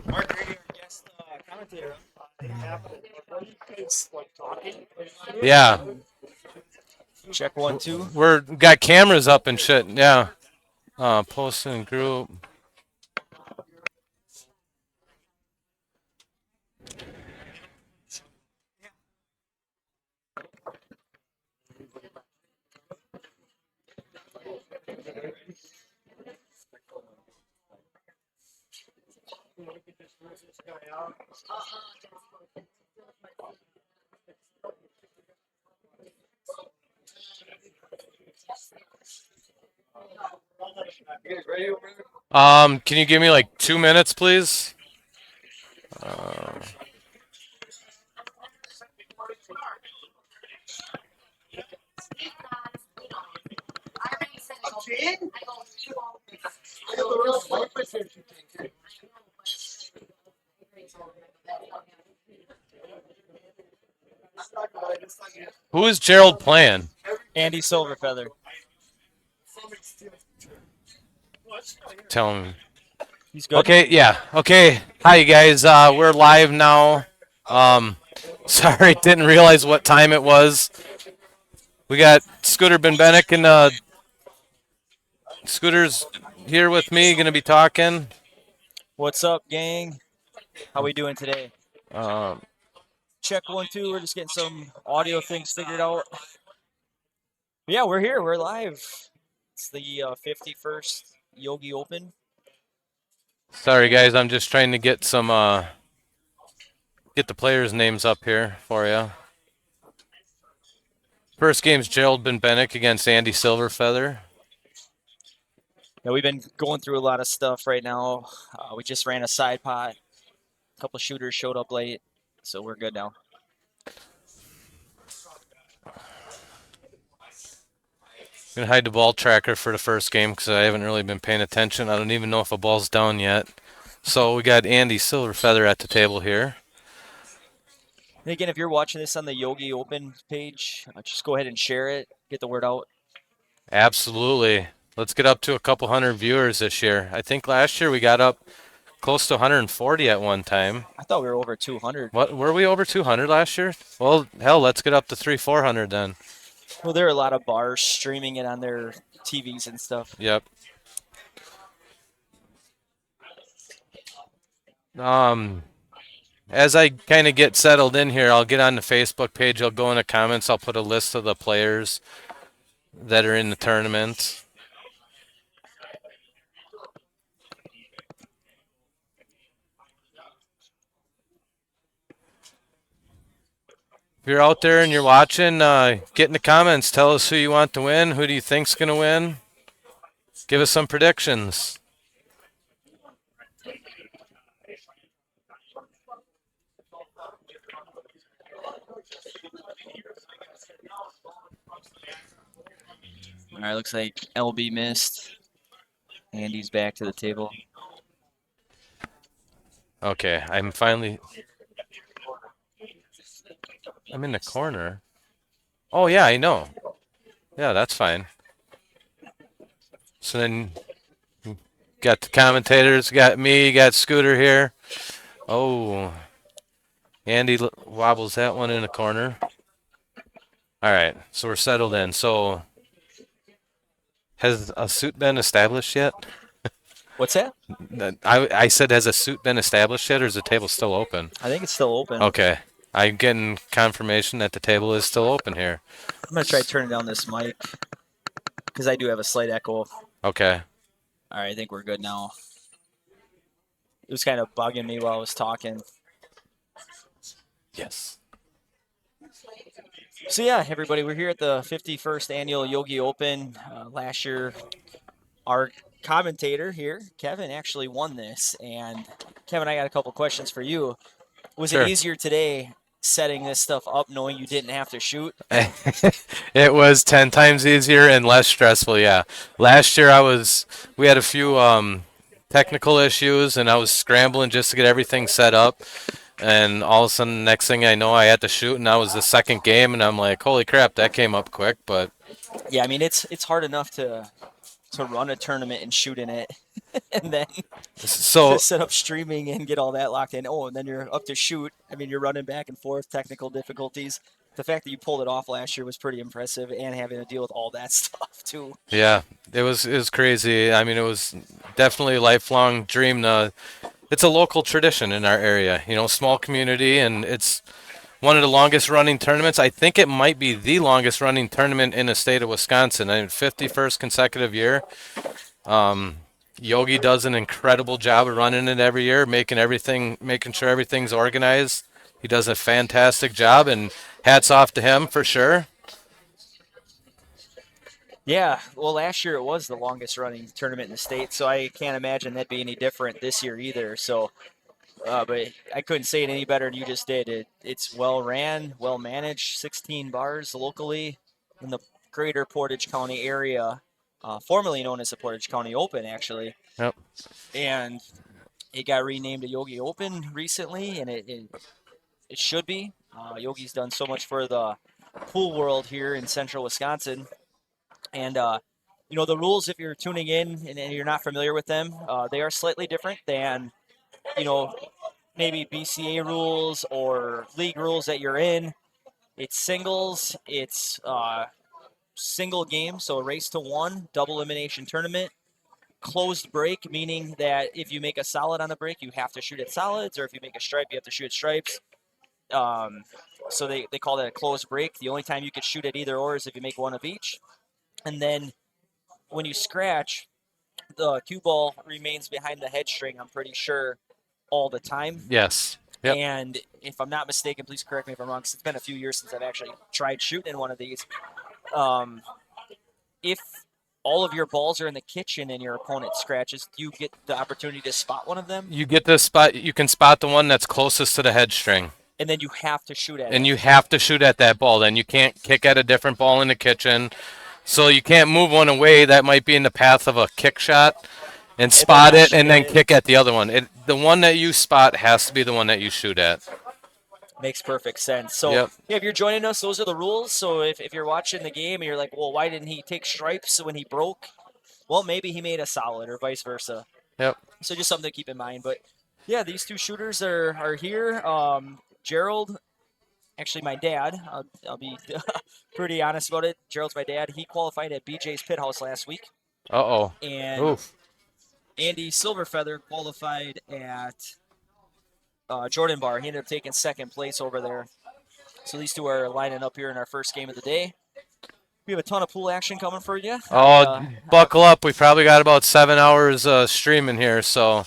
Mark Grady, our guest commentator. Yeah. Check 1, 2. We're got cameras up and shit. Yeah. Posting group. Can you give me like 2 minutes, please? Who is Gerald playing? Andy Silverfeather. Tell him. He's good. Okay, yeah. Okay. Hi, you guys. We're live now. Sorry, didn't realize what time it was. We got Scooter Benbenek and Scooter's here with me, going to be talking. What's up, gang? How we doing today? Um, Check 1, 2. We're just getting some audio things figured out. Yeah, we're here. We're live. It's the 51st Yogi Open. Sorry, guys. I'm just trying to get some get the players' names up here for you. First game's Gerald Benbenek against Andy Silverfeather. Yeah, we've been going through a lot of stuff right now. We just ran a side pot. A couple shooters showed up late, so we're good now. I'm going to hide the ball tracker for the first game because I haven't really been paying attention. I don't even know if a ball's down yet. So we got Andy Silverfeather at the table here. And again, if you're watching this on the Yogi Open page, just go ahead and share it. Get the word out. Absolutely. Let's get up to a couple hundred viewers this year. I think last year we got up close to 140 at one time. I thought we were over 200. What were we over 200 last year? Well, hell, let's get up to 400 then. Well, there are a lot of bars streaming it on their TVs and stuff. Yep. As I kind of get settled in here, I'll get on the Facebook page. I'll go in the comments. I'll put a list of the players that are in the tournament. If you're out there and you're watching, get in the comments. Tell us who you want to win. Who do you think's going to win? Give us some predictions. All right, looks like LB missed. Andy's back to the table. Okay, I'm in the corner. Oh, yeah, I know. Yeah, that's fine. So then, got the commentators, got me, got Scooter here. Oh, Andy wobbles that one in the corner. All right, so we're settled in. So, has a suit been established yet? What's that? I said, has a suit been established yet, or is the table still open? I think it's still open. Okay. I'm getting confirmation that the table is still open here. I'm going to try turning down this mic because I do have a slight echo. Okay. All right, I think we're good now. It was kind of bugging me while I was talking. Yes. So yeah, everybody, we're here at the 51st Annual Yogi Open. Last year, our commentator here, Kevin, actually won this. And Kevin, I got a couple questions for you. Was Sure. it easier today setting this stuff up knowing you didn't have to shoot? It was 10 times easier and less stressful, yeah. Last year we had a few technical issues and I was scrambling just to get everything set up. And all of a sudden, next thing I know, I had to shoot, and that was the second game, and I'm like, holy crap, that came up quick. But Yeah, I mean it's hard enough to run a tournament and shoot in it, and then to So set up streaming and get all that locked in. Oh, and then you're up to shoot. I mean, you're running back and forth, technical difficulties. The fact that you pulled it off last year was pretty impressive, and having to deal with all that stuff too. yeah, it was crazy. I mean, it was definitely a lifelong dream. It's a local tradition in our area. Small community, and it's one of the longest running tournaments. I think it might be the longest running tournament in the state of Wisconsin. I mean, 51st consecutive year. Um, Yogi does an incredible job of running it every year, making sure everything's organized. He does a fantastic job, and hats off to him for sure. Yeah, well, last year it was the longest running tournament in the state, so I can't imagine that be any different this year either. So, but I couldn't say it any better than you just did. It's well ran, well managed, 16 bars locally in the greater Portage County area, formerly known as the Portage County Open, actually. Yep. And it got renamed a Yogi Open recently, and it should be. Yogi's done so much for the pool world here in central Wisconsin. And, the rules, if you're tuning in and you're not familiar with them, they are slightly different than, you know, maybe BCA rules or league rules that you're in. It's singles, it's single game, so a race to one, double elimination tournament. Closed break, meaning that if you make a solid on the break, you have to shoot at solids, or if you make a stripe, you have to shoot at stripes. Um, so they call that a closed break. The only time you could shoot at either or is if you make one of each. And then when you scratch, the cue ball remains behind the head string, I'm pretty sure, all the time. Yes. Yep. And if I'm not mistaken, please correct me if I'm wrong, because it's been a few years since I've actually tried shooting in one of these. Um, if all of your balls are in the kitchen and your opponent scratches, do you get the opportunity to spot one of them? You get the spot. You can spot the one that's closest to the head string, And then you have to shoot at and it. you have to shoot at that ball. Then you can't kick at a different ball in the kitchen. So you can't move one away that might be in the path of a kick shot and And then spot not it shoot and at then it. kick at the other one. The one that you spot has to be the one that you shoot at. Makes perfect sense. So, Yep. yeah, if you're joining us, those are the rules. So, if you're watching the game and you're like, well, why didn't he take stripes when he broke? Well, maybe he made a solid or vice versa. Yep. So, just something to keep in mind. But, yeah, these two shooters are here. Gerald, actually, my dad, I'll be pretty honest about it. Gerald's my dad. He qualified at BJ's Pit House last week. Uh And oh. Oof. Andy Silverfeather qualified at Jordan Bar. He ended up taking second place over there. So these two are lining up here in our first game of the day. We have a ton of pool action coming for you. Oh, buckle up. We probably got about 7 hours streaming here, so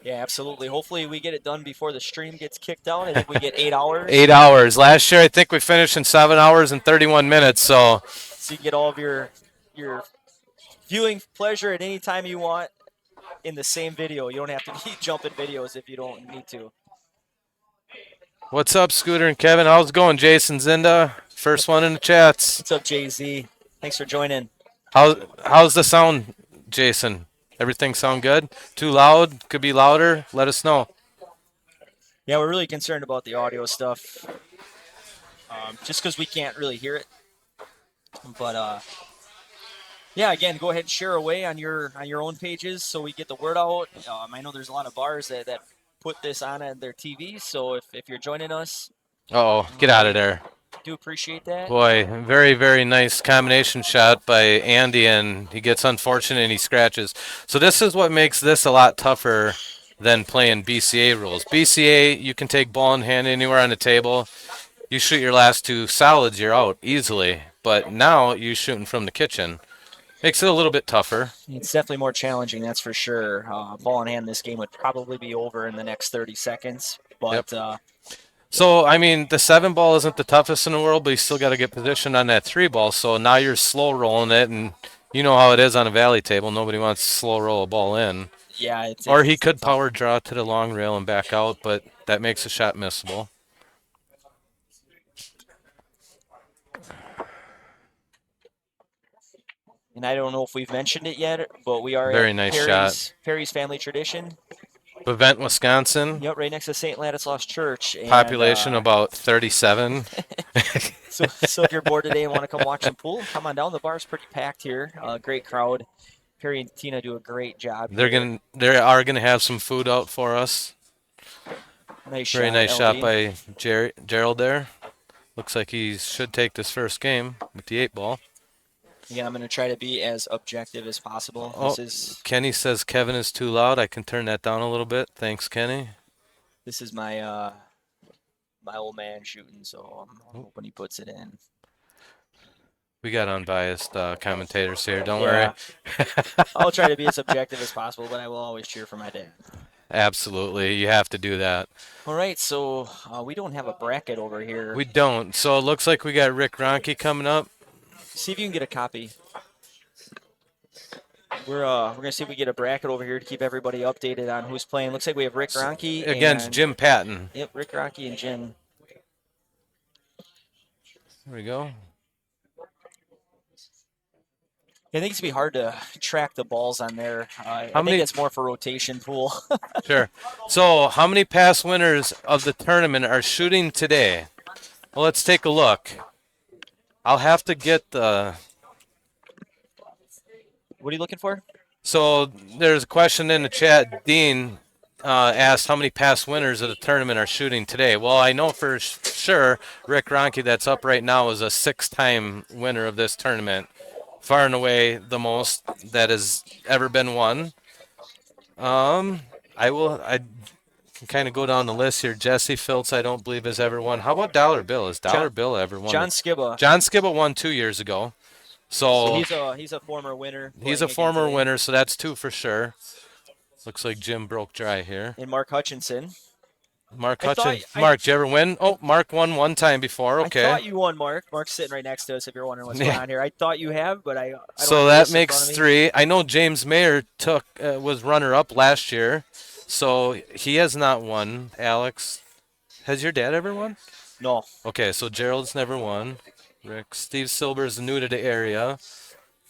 Yeah, absolutely. Hopefully we get it done before the stream gets kicked out. I think we get 8 hours. 8 hours. Last year, I think we finished in 7 hours and 31 minutes. So So you get all of your viewing pleasure at any time you want in the same video. You don't have to be jumping videos if you don't need to. what's up, Scooter and Kevin? How's it going, Jason Zinda? First one in the chats. What's up, Jay-Z? Thanks for joining. How's the sound, Jason? Everything sound good? Too loud? Could be louder? Let us know. Yeah, we're really concerned about the audio stuff, just because we can't really hear it. But yeah, again, go ahead and share away on your own pages so we get the word out. I know there's a lot of bars that put this on their TVs, so if you're joining us, Uh-oh, get out of there. do appreciate that. Boy, very, very nice combination shot by Andy, and he gets unfortunate and he scratches. So this is what makes this a lot tougher than playing BCA rules. BCA, you can take ball in hand anywhere on the table. You shoot your last two solids, you're out easily. But now you're shooting from the kitchen. Makes it a little bit tougher. It's definitely more challenging, that's for sure. Ball in hand, this game would probably be over in the next 30 seconds. But Yep. So, I mean, the 7 ball isn't the toughest in the world, but you still got to get positioned on that 3 ball. So now you're slow rolling it, and you know how it is on a valley table. Nobody wants to slow roll a ball in. yeah, Or he it's could tough. power draw to the long rail and back out, but that makes the shot missable. And I don't know if we've mentioned it yet, but we are at Very nice shot. Perry's Family Tradition. Bevent, Wisconsin. Yep, right next to St. Ladislaus Church. And Population about 37. So if you're bored today and want to come watch some pool, come on down. The bar's pretty packed here. Great crowd. Perry and Tina do a great job here. They are gonna have some food out for us. Nice Very shot, nice shot LD. by Gerald there. Looks like he should take this first game with the 8 ball. Again, I'm going to try to be as objective as possible. Oh, Kenny says Kevin is too loud. I can turn that down a little bit. Thanks, Kenny. This is my my old man shooting, so I'm hoping he puts it in. We got unbiased commentators here. Don't worry. Yeah, I'll try to be as objective as possible, but I will always cheer for my dad. Absolutely, you have to do that. All right, so we don't have a bracket over here. We don't. So it looks like we got Rick Ronke coming up. See if you can get a copy. We're gonna see if we get a bracket over here to keep everybody updated on who's playing. Looks like we have Rick Ronke Against and Jim Patton. yep, Rick Ronke and Jim. There we go. I think it's gonna be hard to track the balls on there. I How think many? it's more for rotation pool. Sure. So how many past winners of the tournament are shooting today? Well, let's take a look. I'll have to get the. What are you looking for? So there's a question in the chat. Dean asked how many past winners of the tournament are shooting today. Well, I know for sure Rick Ronke, that's up right now, is a 6-time winner of this tournament. Far and away the most that has ever been won. I can kind of go down the list here. Jesse Phillips, I don't believe has ever won. How about Dollar Bill? Has Dollar Bill ever won? John Skibba. John Skibba won 2 years ago. So he's a former winner. He's a former winner, so that's 2 for sure. Looks like Jim broke dry here. And Mark Hutchinson. Mark did you ever win? Oh, Mark won one time before. Okay. I thought you won, Mark. Mark's sitting right next to us. If you're wondering what's going on here, I thought you have, but I don't so have that makes 3. I know James Mayer was runner-up last year, so he has not won. Alex, has your dad ever won? No. Okay, so Gerald's never won. Rick, Steve Silber's new to the area.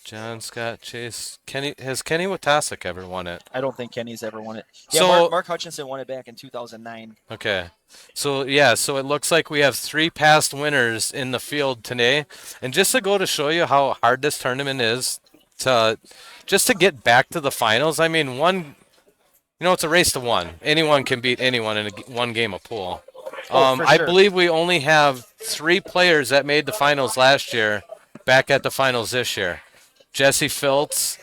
John Scott Chase. Has Kenny Watasek ever won it? I don't think Kenny's ever won it. Yeah, So Mark Hutchinson won it back in 2009. okay. So so it looks like we have 3 past winners in the field today. And just to go to show you how hard this tournament is to just to get back to the finals. I mean, it's a race to 1. Anyone can beat anyone in one game of pool. For I sure. believe we only have 3 players that made the finals last year back at the finals this year. Jesse Phillips,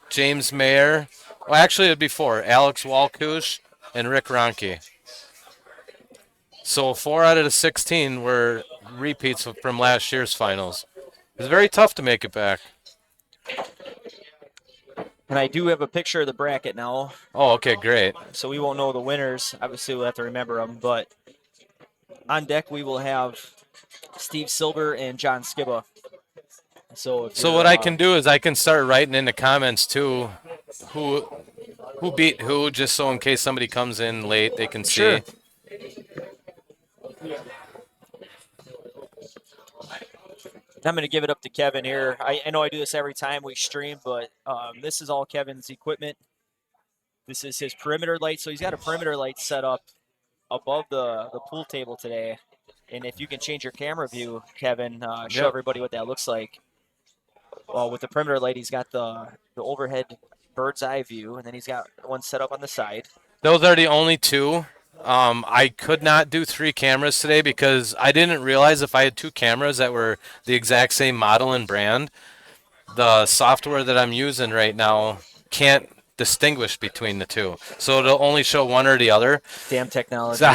James Mayer. Well, actually, it'd be 4. Alex Walkush and Rick Ronke. So 4 out of the 16 were repeats from last year's finals. It's very tough to make it back. And I do have a picture of the bracket now. Oh, okay, great. So we won't know the winners. Obviously, we'll have to remember them. But on deck, we will have Steve Silber and John Skibba. So what I can do is I can start writing in the comments too who beat who, just so in case somebody comes in late they can see. Sure. I'm going to give it up to Kevin here. I know I do this every time we stream, but this is all Kevin's equipment. This is his perimeter light. So he's got a perimeter light set up above the pool table today. And if you can change your camera view, Kevin, show everybody what that looks like. Well, with the perimeter light, he's got the overhead bird's eye view, and then he's got one set up on the side. Those are the only 2. I could not do 3 cameras today because I didn't realize if I had 2 cameras that were the exact same model and brand, the software that I'm using right now can't distinguish between the 2. So it'll only show one or the other. Damn technology.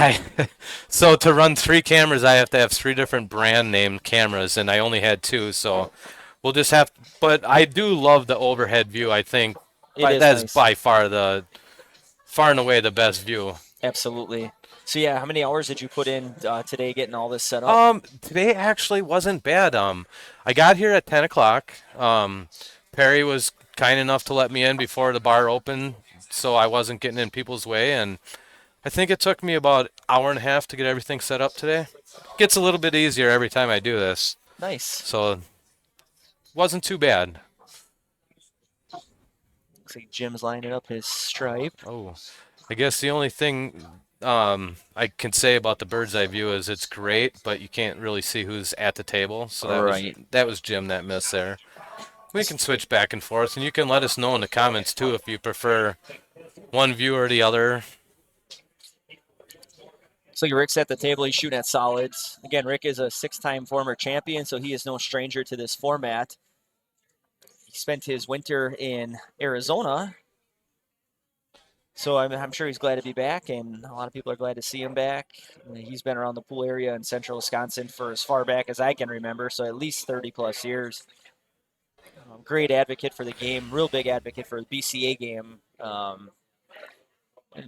So to run 3 cameras, I have to have 3 different brand named cameras, and I only had 2, so we'll just have. But I do love the overhead view. I think that's nice. By far and away the best view. Absolutely. So yeah, how many hours did you put in today getting all this set up? Today actually wasn't bad. I got here at 10 o'clock. Perry was kind enough to let me in before the bar opened, so I wasn't getting in people's way. And I think it took me about an hour and a half to get everything set up today. Gets a little bit easier every time I do this. Nice. So wasn't too bad. Looks like Jim's lining up his stripe. Oh, I guess the only thing I can say about the bird's eye view is it's great, but you can't really see who's at the table. So Right. that was Jim that missed there. We can switch back and forth, and you can let us know in the comments too if you prefer one view or the other. So Rick's at the table. He's shooting at solids. Again, Rick is a six-time former champion, so he is no stranger to this format. He spent his winter in Arizona, so I'm sure he's glad to be back, and a lot of people are glad to see him back. He's been around the pool area in central Wisconsin for as far back as I can remember, so at least 30 plus years. Great advocate for the game, real big advocate for the BCA game.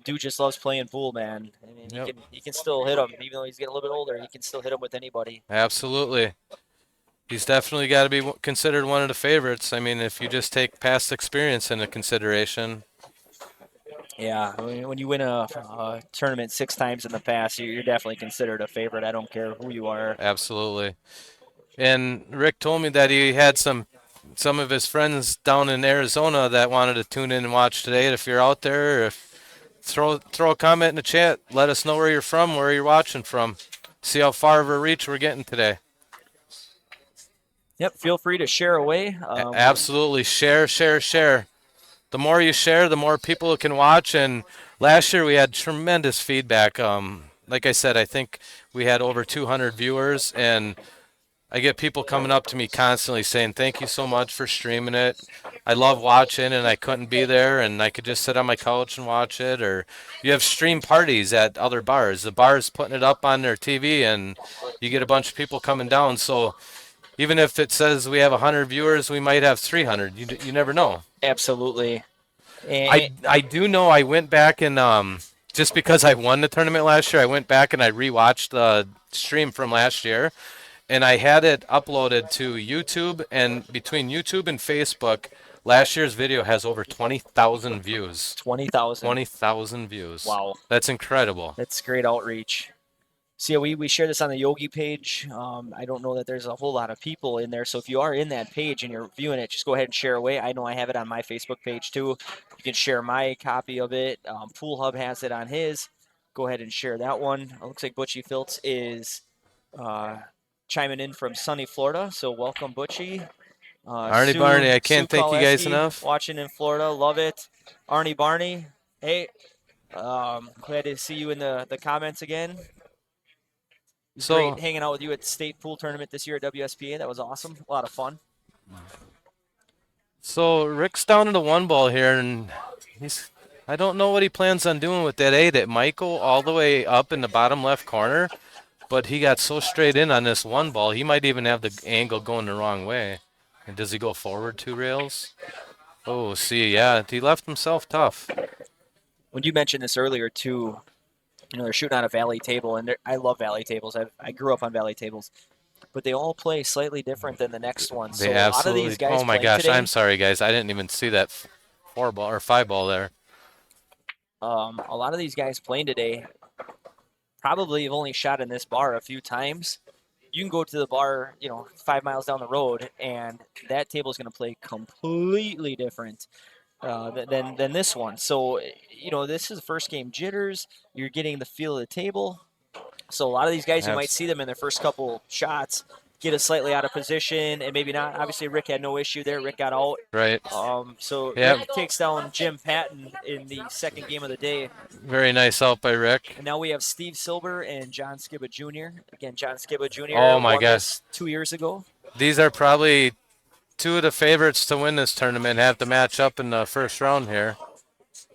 Dude just loves playing pool, man. I mean, Yep, he can still hit him, even though he's getting a little bit older. He can still hit him with anybody. absolutely. He's definitely got to be considered one of the favorites. I mean, if you just take past experience into consideration, Yeah, when you win a tournament six times in the past, you're definitely considered a favorite. I don't care who you are. absolutely. And Rick told me that he had some of his friends down in Arizona that wanted to tune in and watch today. If you're out there, if throw a comment in the chat, let us know where you're from, where you're watching from. See how far of a reach we're getting today. Yep, feel free to share away. Absolutely, share, share, share. The more you share, the more people can watch. And last year we had tremendous feedback. Like I said, I think we had over 200 viewers, and I get people coming up to me constantly saying, "Thank you so much for streaming it. I love watching, and I couldn't be there, and I could just sit on my couch and watch it." Or you have stream parties at other bars. The bars putting it up on their TV, and you get a bunch of people coming down. So even if it says we have 100 viewers, we might have 300. You never know. Absolutely. And, I do know I went back and just because I won the tournament last year, I went back and I rewatched the stream from last year, and I had it uploaded to YouTube. And between YouTube and Facebook, last year's video has over 20,000 views. 20,000. 20,000 views. Wow, That's incredible. that's great outreach. So yeah, we share this on the Yogi page. I don't know that there's a whole lot of people in there. So if you are in that page and you're viewing it, just go ahead and share away. I know I have it on my Facebook page too. You can share my copy of it. Pool Hub has it on his. Go ahead and share that one. It looks like Butchie Filtz is uh, chiming in from sunny Florida. So welcome, Butchie. Arnie Barney, I Sue can't thank you guys Kaleski enough. watching in Florida. Love it. Arnie Barney. Hey, glad to see you in the comments again. It was great So, hanging out with you at the state pool tournament this year at WSPA. That was awesome. A lot of fun. so Rick's down to the one ball here, and he's. I don't know what he plans on doing with that eight. It might go all the way up in the bottom left corner, but he got so straight in on this one ball, he might even have the angle going the wrong way. And does he go forward 2 rails? Oh, see, yeah, he left himself tough. When you mentioned this earlier too, they're shooting on a valley table, and I love valley tables. I grew up on valley tables, but they all play slightly different than the next one. They So a lot of these absolutely. guys Oh my playing gosh, I'm today, sorry, guys. I didn't even see that four ball or five ball there. a lot of these guys playing today probably have only shot in this bar a few times. You can go to the bar, 5 miles down the road, and that table is going to play completely different than this one. So, this is the first game jitters. You're getting the feel of the table. So a lot of these guys, you might Abs- see them in their first couple shots get us slightly out of position, and maybe not. Obviously, Rick had no issue there. Rick got out. right. So Rick Yep. takes down Jim Patton in the second game of the day. Very nice out by Rick. And now we have Steve Silber and John Skibba Jr. Again, John Skibba Oh Jr. my won gosh. this 2 years ago. These are probably two of the favorites to win this tournament. Have to match up in the first round here.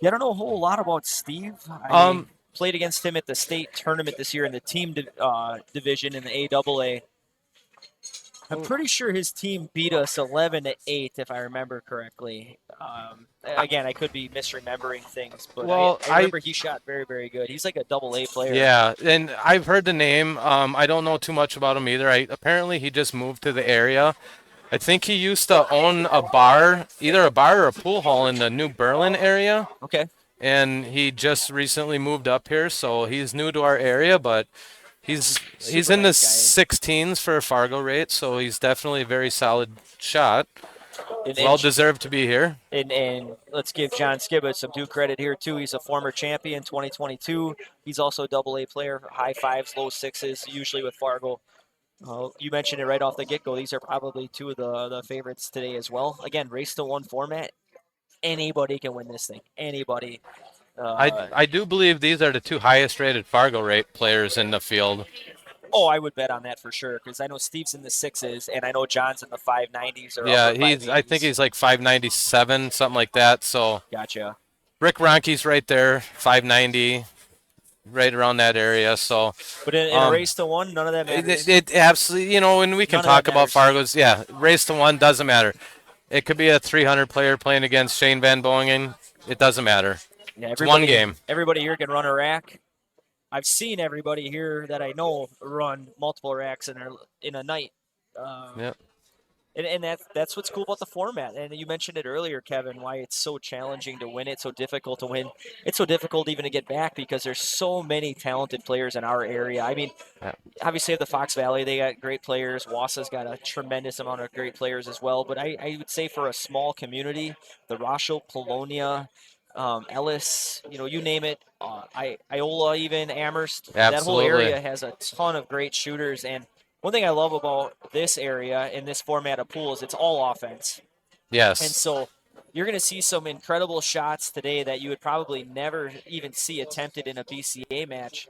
Yeah, I don't know a whole lot about Steve. I Um, played against him at the state tournament this year in the team division in the AAA. I'm pretty sure his team beat us 11-8, if I remember correctly. Again, I could be misremembering things, but well, I remember he shot very, very good. He's like a double A player. yeah, and I've heard the name. I don't know too much about him either. Apparently he just moved to the area. I think he used to own a bar, either a bar or a pool hall in the New Berlin area, Okay. and he just recently moved up here, so he's new to our area, but he's Super in the nice guy. 16s for a Fargo rate, so he's definitely a very solid shot. And, Well and deserved to be here. and let's give John Skibbett some due credit here too. He's a former champion 2022. He's also a double A player, high fives, low sixes, usually with Fargo. You mentioned it right off the get go. These are probably two of the favorites today as well. Again, race to one format. Anybody can win this thing. Anybody. I Uh, I do believe these are the two highest rated Fargo rate players in the field. I would bet on that for sure because I know Steve's in the sixes and I know John's in the 590s or upper Yeah, I think 580s. he's like 597, something like that. So Gotcha. Rick Ronke's right there, 590, right around that area. So But in a um, race to one, none of that it, matters. it absolutely, when we can None of that talk about matters. Fargo's, yeah, race to one doesn't matter. It could be a 300 player playing against Shane Van Boingen. It doesn't matter. Yeah, It's one game. everybody here can run a rack. I've seen everybody here that I know run multiple racks in a night. Uh, Yep. and that's what's cool about the format. And you mentioned it earlier, Kevin, why it's so challenging to win it, so difficult to win. It's so difficult even to get back because there's so many talented players in our area. I mean, obviously of the Fox Valley, they got great players. Wasa's got a tremendous amount of great players as well. But I would say for a small community, the Rochelle, Polonia, Ellis, you name it, Iola, even Amherst, that whole Absolutely. area has a ton of great shooters. And one thing I love about this area in this format of pool is it's all offense. And Yes. so you're going to see some incredible shots today that you would probably never even see attempted in a BCA match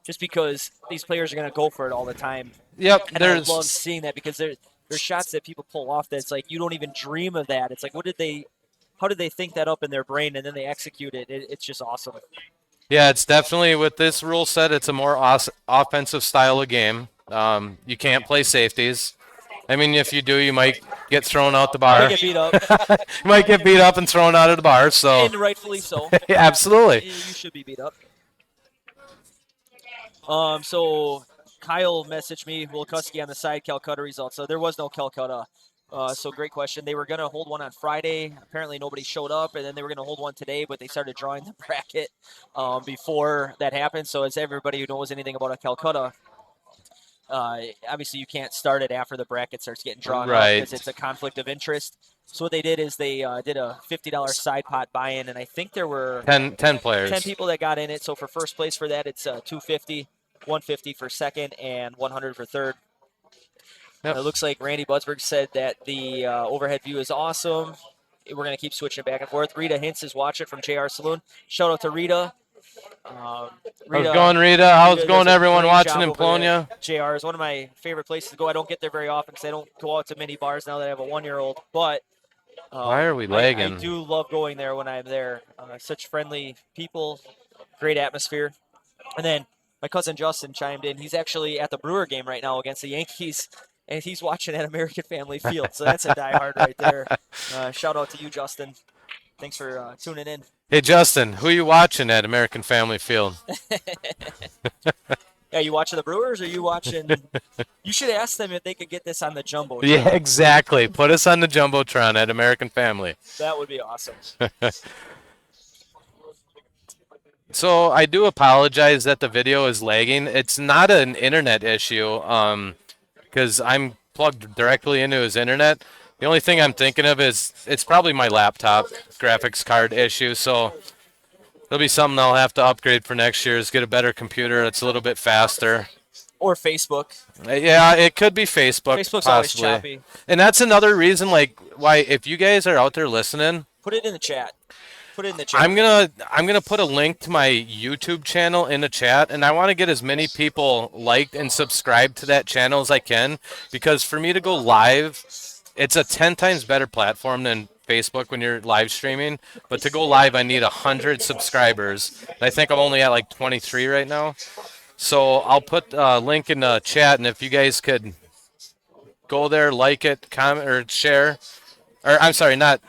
just because these players are going to go for it all the time. Yep. And I love seeing that because there's shots that people pull off that's like you don't even dream of that. It's like how did they think that up in their brain and then they execute it? It's just awesome. Yeah, it's definitely with this rule set. It's a more offensive style of game. You can't play safeties. I mean, if you do, you might get thrown out the Might bar. get beat up, You might get beat up and thrown out of the bar. So, and rightfully so. absolutely. You should be beat up. So Kyle messaged me, Wilkuski on the side, Calcutta results. So there was no Calcutta. So great question. They were going to hold one on Friday. Apparently nobody showed up, and then they were going to hold one today, but they started drawing the bracket before that happened. So as everybody who knows anything about a Calcutta, obviously you can't start it after the bracket starts getting drawn up because Right. it's a conflict of interest. So what they did is they did a $50 side pot buy-in, and I think there were 10 10 players. people that got in it. So for first place for that, it's 250, 150 for second, and 100 for third. Yep. It looks like Randy Budsberg said that the overhead view is awesome. We're going to keep switching back and forth. Rita Hintz is watching from JR Saloon. Shout out to Rita. Um, How's it Rita going, Rita? How's Rita it does going, a everyone great watching job in over there at Polonia? JR. Is one of my favorite places to go. I don't get there very often because I don't go out to many bars now that I have a 1-year-old. But Why are we I lagging? do love going there when I'm there. Such friendly people, great atmosphere. And then my cousin Justin chimed in. He's actually at the Brewer game right now against the Yankees, and he's watching at American Family Field. So that's a diehard right there. Shout out to you, Justin. Thanks for tuning in. Hey, Justin, who are you watching at American Family Field? Yeah, you watching the Brewers or you watching? You should ask them if they could get this on the Yeah, jumbotron. exactly. Put us on the Jumbotron at American Family. That would be awesome. So I do apologize that the video is lagging. It's not an internet issue, because I'm plugged directly into his internet. The only thing I'm thinking of is it's probably my laptop graphics card issue. So it'll be something I'll have to upgrade for next year. Is get a better computer that's a little bit faster. Or Facebook. Yeah, it could be Facebook Facebook's always possibly, choppy. and that's another reason like why if you guys are out there listening. Put it in the chat. Put it in the chat. I'm gonna put a link to my YouTube channel in the chat, and I want to get as many people liked and subscribed to that channel as I can, because for me to go live, it's a 10 times better platform than Facebook when you're live streaming. But to go live, I need 100 subscribers. And I think I'm only at like 23 right now. So I'll put a link in the chat, and if you guys could go there, like it, comment, or share, or I'm sorry, not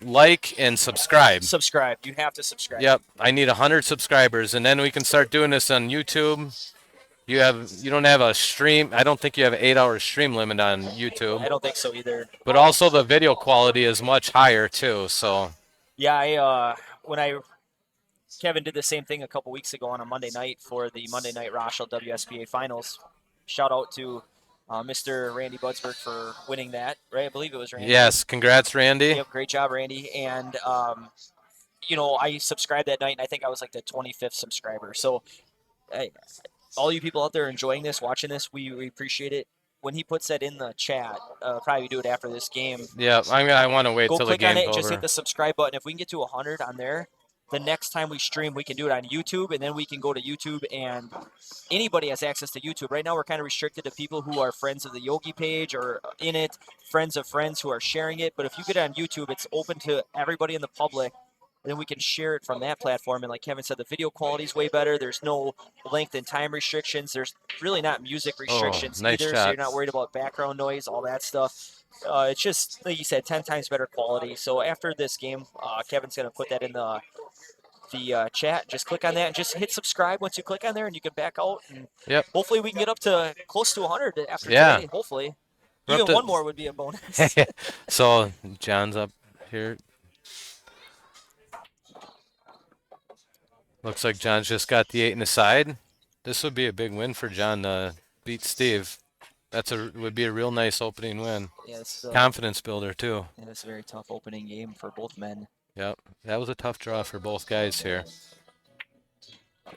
like and subscribe. Subscribe. You have to subscribe. Yep, I need 100 subscribers, and then we can start doing this on YouTube. You don't have a stream. I don't think you have an 8-hour stream limit on YouTube. I don't think so either. But also the video quality is much higher too. So Yeah, when Kevin did the same thing a couple weeks ago on a Monday night for the Monday Night Rochelle WSBA Finals. Shout out to Mr. Randy Budsberg for winning that, right? I believe it was Randy. Yes, congrats, Randy. Yep, great job, Randy. And I subscribed that night, and I think I was like the 25th subscriber. So, I, all you people out there enjoying this, watching this, we appreciate it. When he puts that in the chat, probably do it after this game. Yeah, I want to wait Go till the click on game's it and just hit over. the subscribe button. If we can get to 100 on there, the next time we stream, we can do it on YouTube, and then we can go to YouTube, and anybody has access to YouTube. Right now, we're kind of restricted to people who are friends of the Yogi page or in it, friends of friends who are sharing it. But if you get it on YouTube, it's open to everybody in the public. And then we can share it from that platform. And like Kevin said, the video quality is way better. There's no length and time restrictions. There's really not music Oh, restrictions nice either, so you're shot. not worried about background noise, all that stuff. It's just, like you said, 10 times better quality. So after this game, Kevin's going to put that in the chat. Just click on that and just hit subscribe once you click on there, and you can back out. And Yep. hopefully we can get up to close to 100 after Yeah. today. Hopefully. We're up Even to. one more would be a bonus. So John's up here. Looks like John's just got the 8 in the side. This would be a big win for John to beat Steve. Would be a real nice opening win. Yeah, Confidence builder too. it's a very tough opening game for both men. Yep. That was a tough draw for both guys here.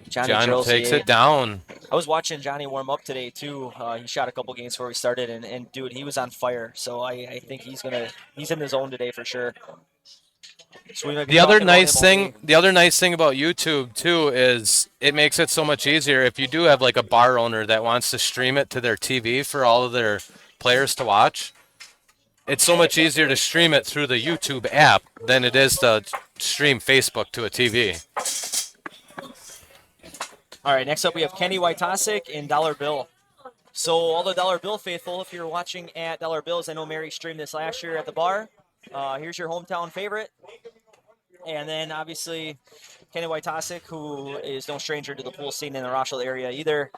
Johnny John drills takes the it 8. down. I was watching Johnny warm up today too. He shot a couple games before we started, and dude, he was on fire. So I think he's in the zone today for sure. So we might be talking about him all day. The other nice thing about YouTube too is it makes it so much easier if you do have like a bar owner that wants to stream it to their TV for all of their players to watch. It's so much easier to stream it through the YouTube app than it is to stream Facebook to a TV. All right, next up we have Kenny Wojtasic and Dollar Bill. So all the Dollar Bill faithful, if you're watching at Dollar Bills, I know Mary streamed this last year at the bar. Here's your hometown favorite. And then obviously Kenny Wojtasic, who is no stranger to the pool scene in the Rochelle area either.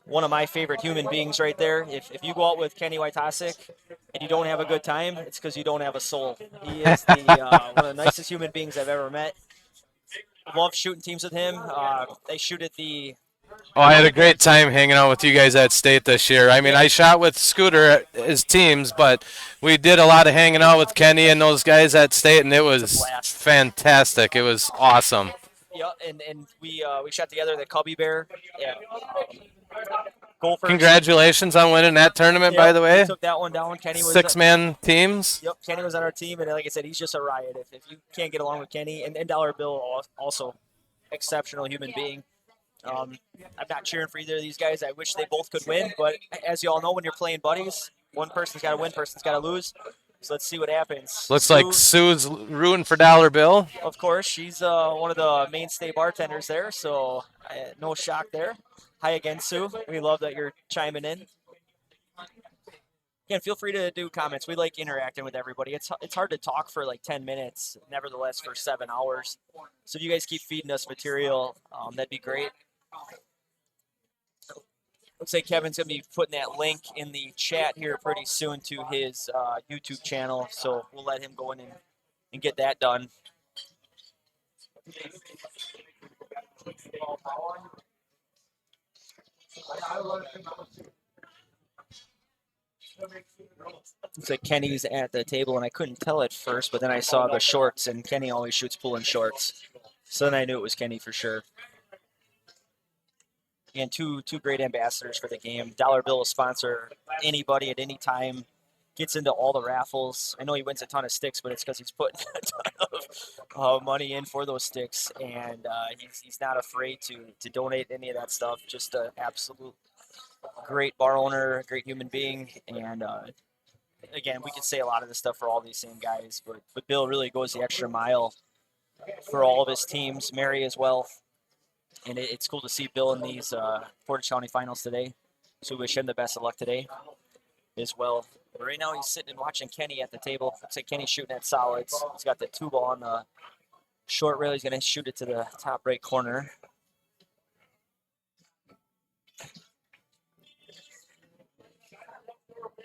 One of my favorite human beings right there. If you go out with Kenny Wojtasic and you don't have a good time, it's because you don't have a soul. He is one of the nicest human beings I've ever met. Love shooting teams with him. They shoot at the Oh, I had a great time hanging out with you guys at State this year. I mean, I shot with Scooter as teams, but we did a lot of hanging out with Kenny and those guys at State, and it was fantastic. It was awesome. Yeah, and we shot together the Cubby Bear. Yeah. Gophers. Congratulations on winning that tournament, by the way. We took that one down. Kenny was 6-man teams. Yep, Kenny was on our team, and like I said, he's just a riot. If you can't get along with Kenny, and Dollar Bill also exceptional human being. I'm not cheering for either of these guys. I wish they both could win, but as you all know, when you're playing buddies, one person's got to win, person's got to lose. So let's see what happens. Looks like Sue's rooting for Dollar Bill. Of course, she's one of the mainstay bartenders there, so no shock there. Hi again, Sue. We love that you're chiming in. Again, feel free to do comments. We like interacting with everybody. It's hard to talk for like 10 minutes, nevertheless, for 7 hours. So if you guys keep feeding us material, that'd be great. Looks like Kevin's going to be putting that link in the chat here pretty soon to his YouTube channel. So we'll let him go in and get that done. Looks like Kenny's at the table, and I couldn't tell at first, but then I saw the shorts, and Kenny always shoots pool in shorts. So then I knew it was Kenny for sure. And two great ambassadors for the game. Dollar Bill will sponsor anybody at any time. Gets into all the raffles. I know he wins a ton of sticks, but it's because he's putting a ton of money in for those sticks, and he's not afraid to donate any of that stuff. Just an absolute great bar owner, great human being, and again, we could say a lot of this stuff for all these same guys, but Bill really goes the extra mile for all of his teams. Mary as well. And it's cool to see Bill in these Portage County finals today. So we wish him the best of luck today as well. But right now he's sitting and watching Kenny at the table. Looks like Kenny's shooting at solids. He's got the 2-ball on the short rail. He's going to shoot it to the top right corner.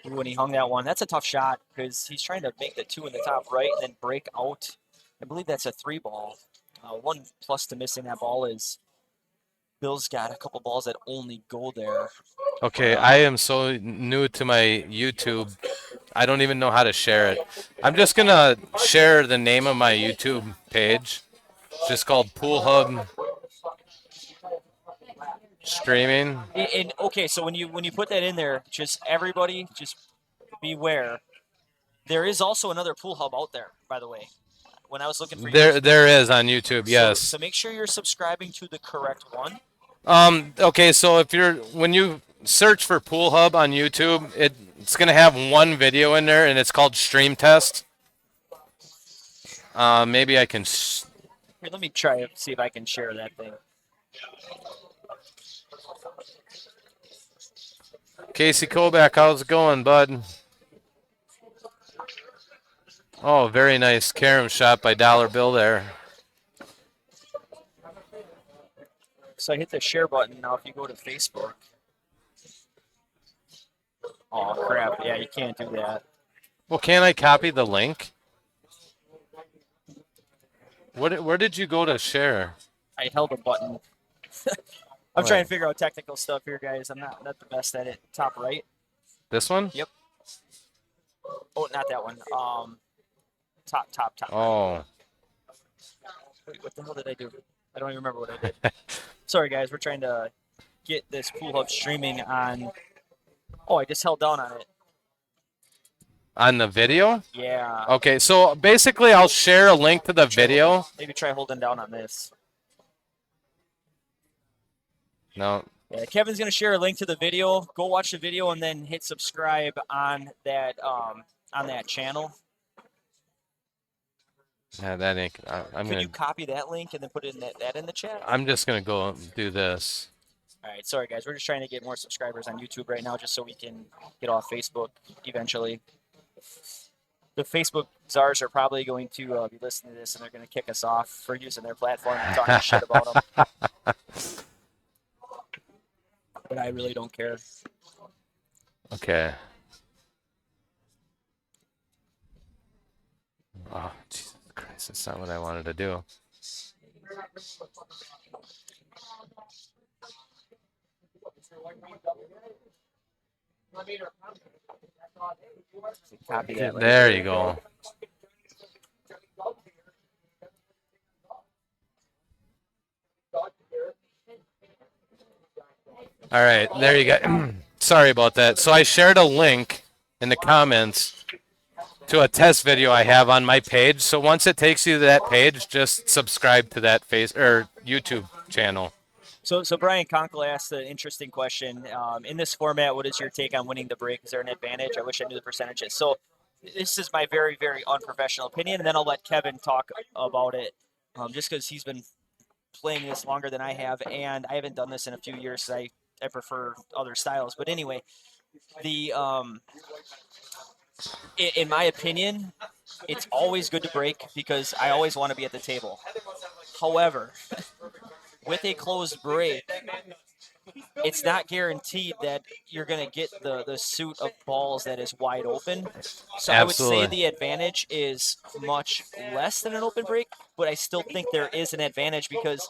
When he hung that one, that's a tough shot because he's trying to make the 2 in the top right and then break out. I believe that's a 3-ball. 1 plus to missing that ball is Bill's got a couple balls that only go there. Okay, I am so new to my YouTube. I don't even know how to share it. I'm just gonna share the name of my YouTube page. It's just called Pool Hub Streaming. And okay, so when you put that in there, just everybody just beware. There is also another pool hub out there, by the way. When I was looking for yours, There is on YouTube. so Yes. make sure you're subscribing to the correct one. Okay, so if you're when you search for Pool Hub on YouTube, it's gonna have one video in there, and it's called Stream Test. Maybe I can. Here, let me try to see if I can share that thing. Casey Koback, how's it going, bud? Oh, very nice carom shot by Dollar Bill there. So I hit the share button. Now if you go to Facebook, oh crap, yeah, you can't do that. Well, can I copy the link? Where did you go to share? I held a button. I'm trying to figure out technical stuff here, guys. I'm not the best at it. Top right. This one? Yep. Oh, not that one. Top right. Oh. Wait, what the hell did I do? I don't even remember what I did. Sorry, guys. We're trying to get this Pool Hub streaming on. Oh, I just held down on it. On the video? Yeah. Okay, so basically I'll share a link to the video. Maybe try holding down on this. No. Yeah, Kevin's gonna share a link to the video. Go watch the video and then hit subscribe on that channel. Yeah, that ain't. Could you copy that link and then put it in that in the chat? I'm just gonna go do this. All right, sorry guys, we're just trying to get more subscribers on YouTube right now, just so we can get off Facebook eventually. The Facebook czars are probably going to be listening to this, and they're going to kick us off for using their platform and talking shit about them. But I really don't care. Okay. Oh, Jesus Christ, that's not what I wanted to do. Copy that link. There you go. All right, there you go. Sorry about that. So I shared a link in the comments to a test video I have on my page. So once it takes you to that page, just subscribe to that YouTube channel. So Brian Conkle asked an interesting question. In this format, what is your take on winning the break? Is there an advantage? I wish I knew the percentages. So this is my very, very unprofessional opinion, and then I'll let Kevin talk about it, just because he's been playing this longer than I have, and I haven't done this in a few years. So I prefer other styles. But anyway, the in my opinion, it's always good to break because I always want to be at the table. However, with a closed break, it's not guaranteed that you're going to get the suit of balls that is wide open. So I would say the advantage is much less than an open break, but I still think there is an advantage because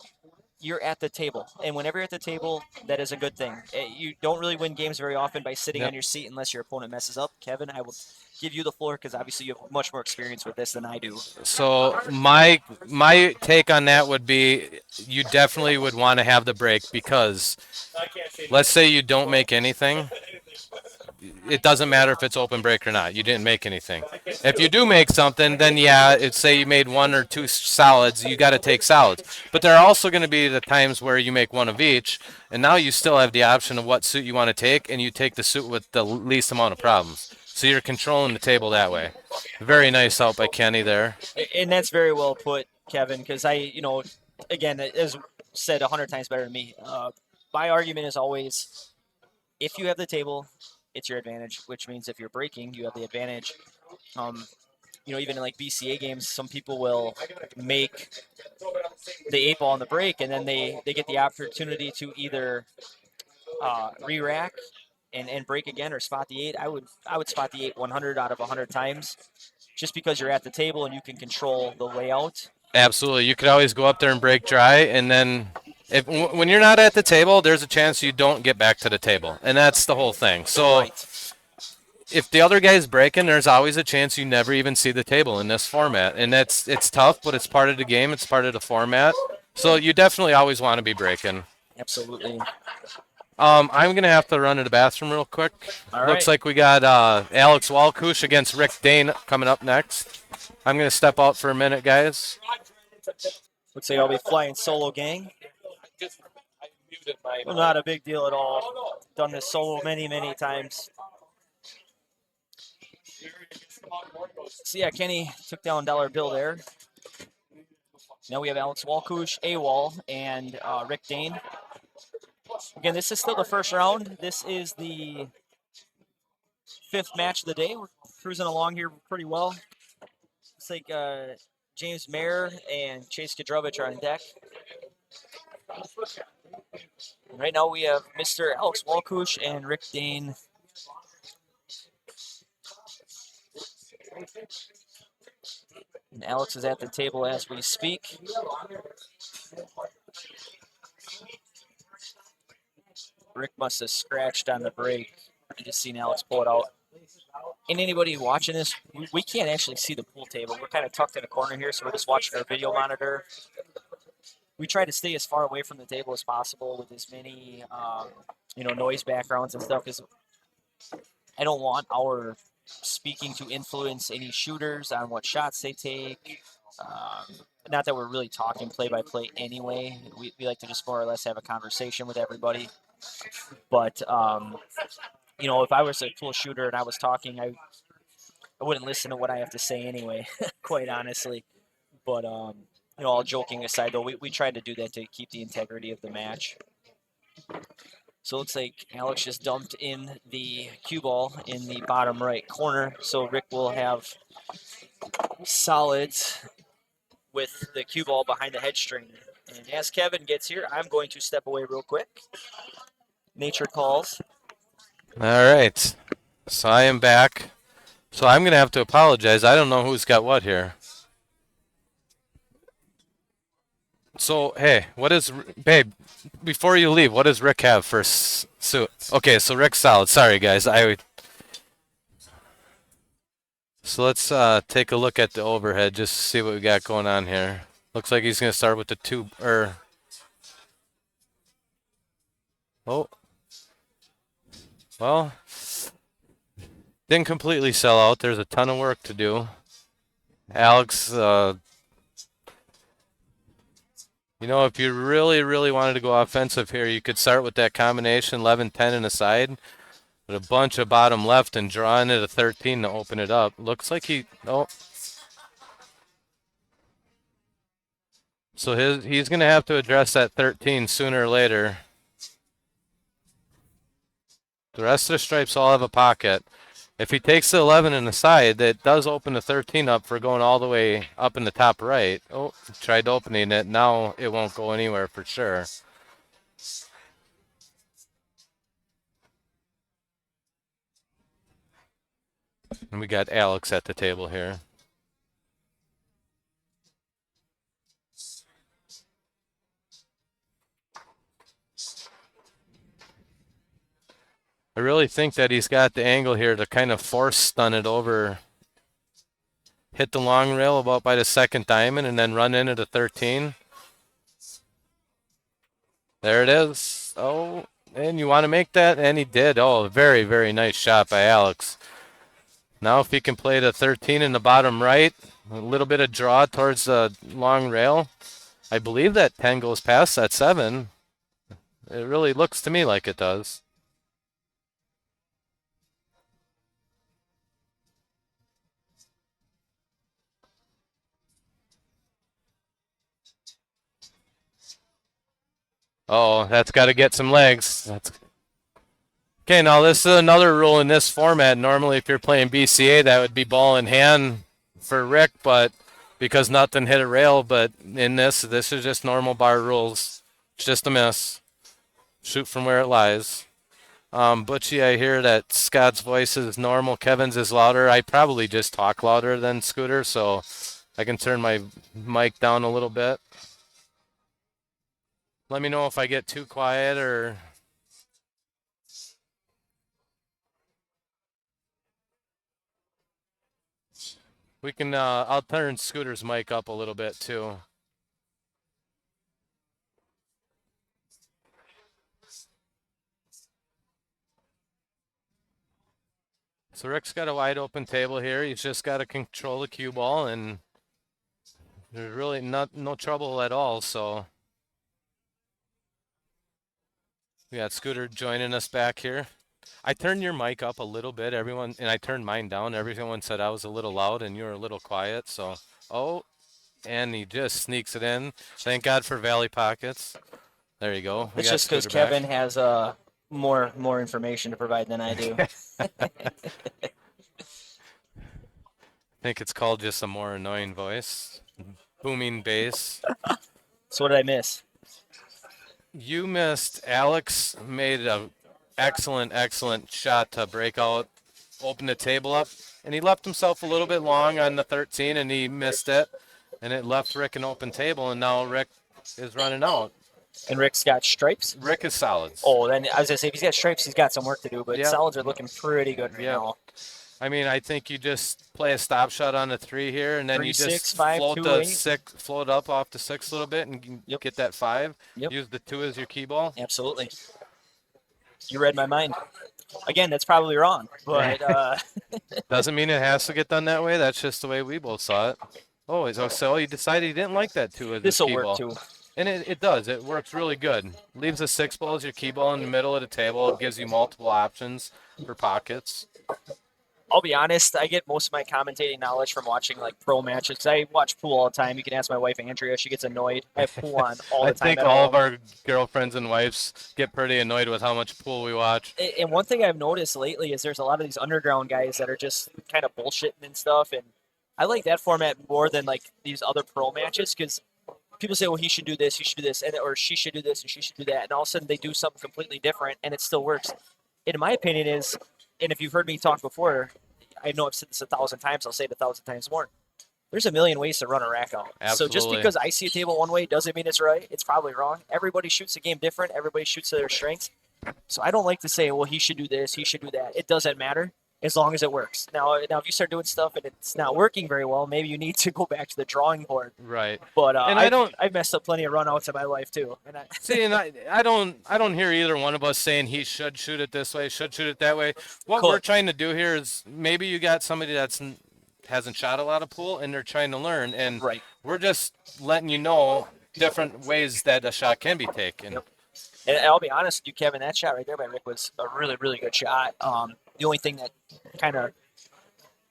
you're at the table. And whenever you're at the table, that is a good thing. You don't really win games very often by sitting on your seat unless your opponent messes up. Kevin, I will give you the floor because obviously you have much more experience with this than I do. So my take on that would be you definitely would want to have the break because let's say you don't make anything. It doesn't matter if it's open break or not. You didn't make anything. If you do make something, then yeah, it's say you made one or two solids, you got to take solids. But there are also going to be the times where you make one of each, and now you still have the option of what suit you want to take, and you take the suit with the least amount of problems. So you're controlling the table that way. Very nice out by Kenny there. And that's very well put, Kevin, because again, as said 100 times better than me, my argument is always if you have the table, it's your advantage, which means if you're breaking, you have the advantage. Even in like BCA games, some people will make the 8 ball on the break, and then they get the opportunity to either re-rack and break again or spot the 8. I would spot the 8 100 out of 100 times just because you're at the table and you can control the layout. Absolutely. You could always go up there and break dry, and then When you're not at the table, there's a chance you don't get back to the table, and that's the whole thing. So Right. if the other guy's breaking, there's always a chance you never even see the table in this format, and it's tough, but it's part of the game. It's part of the format. So you definitely always want to be breaking. Absolutely. I'm gonna have to run to the bathroom real quick. All Looks right. like we got Alex Walkush against Rick Dane coming up next. I'm gonna step out for a minute, guys. Looks like I'll be flying solo gang. Well, not a big deal at all. Done this solo many, many times. So yeah, Kenny took down dollar bill there. Now we have Alex Walkush, AWOL, and Rick Dane. Again, this is still the first round. This is the fifth match of the day. We're cruising along here pretty well. Looks like James Mayer and Chase Kadrovich are on deck. And right now we have Mr. Alex Walkush and Rick Dane. And Alex is at the table as we speak. Rick must have scratched on the break. I just seen Alex pull it out. And anybody watching this, we can't actually see the pool table. We're kind of tucked in a corner here, so we're just watching our video monitor. We try to stay as far away from the table as possible with as many, noise backgrounds and stuff, because I don't want our speaking to influence any shooters on what shots they take. Not that we're really talking play by play anyway. We like to just more or less have a conversation with everybody. But if I was a pool shooter and I was talking, I wouldn't listen to what I have to say anyway, quite honestly. But all joking aside, though, we tried to do that to keep the integrity of the match. So it looks like Alex just dumped in the cue ball in the bottom right corner. So Rick will have solids with the cue ball behind the head string. And as Kevin gets here, I'm going to step away real quick. Nature calls. All right. So I am back. So I'm gonna have to apologize. I don't know who's got what here. So hey, what is babe? Before you leave, what does Rick have for suit? Okay, so Rick's solid. Sorry guys, So let's take a look at the overhead just to see what we got going on here. Looks like he's gonna start with the two oh, well, didn't completely sell out. There's a ton of work to do. Alex, if you really, really wanted to go offensive here, you could start with that combination 11-10 and a side, with a bunch of bottom left and draw in at a 13 to open it up. Looks like so he's gonna have to address that 13 sooner or later. The rest of the stripes all have a pocket. If he takes the 11 in the side, that does open the 13 up for going all the way up in the top right. Oh, tried opening it. Now it won't go anywhere for sure. And we got Alex at the table here. I really think that he's got the angle here to kind of force stun it over, hit the long rail about by the second diamond, and then run into the 13. There it is. Oh, and you want to make that? And he did. Oh, very, very nice shot by Alex. Now if he can play the 13 in the bottom right, a little bit of draw towards the long rail. I believe that 10 goes past that 7. It really looks to me like it does. Oh, that's got to get some legs. Okay, now this is another rule in this format. Normally, if you're playing BCA, that would be ball in hand for Rick, but because nothing hit a rail, but in this is just normal bar rules. It's just a miss. Shoot from where it lies. Butchie, I hear that Scott's voice is normal. Kevin's is louder. I probably just talk louder than Scooter, so I can turn my mic down a little bit. Let me know if I get too quiet or we can. I'll turn Scooter's mic up a little bit too. So Rick's got a wide open table here. He's just got to control the cue ball, and there's really no trouble at all. So we got Scooter joining us back here. I turned your mic up a little bit, everyone, and I turned mine down. Everyone said I was a little loud and you were a little quiet. So, oh, and he just sneaks it in. Thank God for Valley Pockets. There you go. We It's got just because Scooter back. Kevin has more information to provide than I do. I think it's called just a more annoying voice. Booming bass. So what did I miss? You missed. Alex made a excellent shot to break out, open the table up, and he left himself a little bit long on the 13, and he missed it, and it left Rick an open table, and now Rick is running out. And Rick's got stripes. Rick is solids. Oh, then I was gonna say if he's got stripes, he's got some work to do. But Yep. solids are looking pretty good right Yep. now. I mean, I think you just play a stop shot on the 3 here, and then 3, you 6, just 5, float 2, the 8. 6, float up off the 6 a little bit, and Yep. get that 5. Yep. Use the 2 as your key ball. Absolutely. You read my mind. Again, that's probably wrong, but Doesn't mean it has to get done that way. That's just the way we both saw it. Oh, so he decided he didn't like that 2 as his this will key work ball. too. And it does. It works really good. Leaves a 6 ball as your key ball in the middle of the table. It gives you multiple options for pockets. I'll be honest, I get most of my commentating knowledge from watching like pro matches. 'Cause I watch pool all the time. You can ask my wife Andrea; she gets annoyed. I have pool on all I the time think at all home. of our girlfriends and wives get pretty annoyed with how much pool we watch. And one thing I've noticed lately is there's a lot of these underground guys that are just kind of bullshitting and stuff. And I like that format more than like these other pro matches because people say, well, he should do this, he should do this, and or she should do this, and she should do that. And all of a sudden they do something completely different and it still works. In my opinion, is, and if you've heard me talk before, I know I've said this 1,000 times, I'll say it 1,000 times more. There's a million ways to run a rack out. So just Absolutely. because I see a table one way doesn't mean it's right. It's probably wrong. Everybody shoots the game different. Everybody shoots to their strengths. So I don't like to say, well, he should do this, he should do that. It doesn't matter as long as it works. Now if you start doing stuff and it's not working very well, maybe you need to go back to the drawing board. Right. But And I've messed up plenty of runouts in my life too. And see, and I don't hear either one of us saying he should shoot it this way, should shoot it that way. What Cool. we're trying to do here is maybe you got somebody that's hasn't shot a lot of pool and they're trying to learn, and Right. we're just letting you know different ways that a shot can be taken. Yep. And I'll be honest with you, Kevin, that shot right there by Rick was a really, really good shot. The only thing that kind of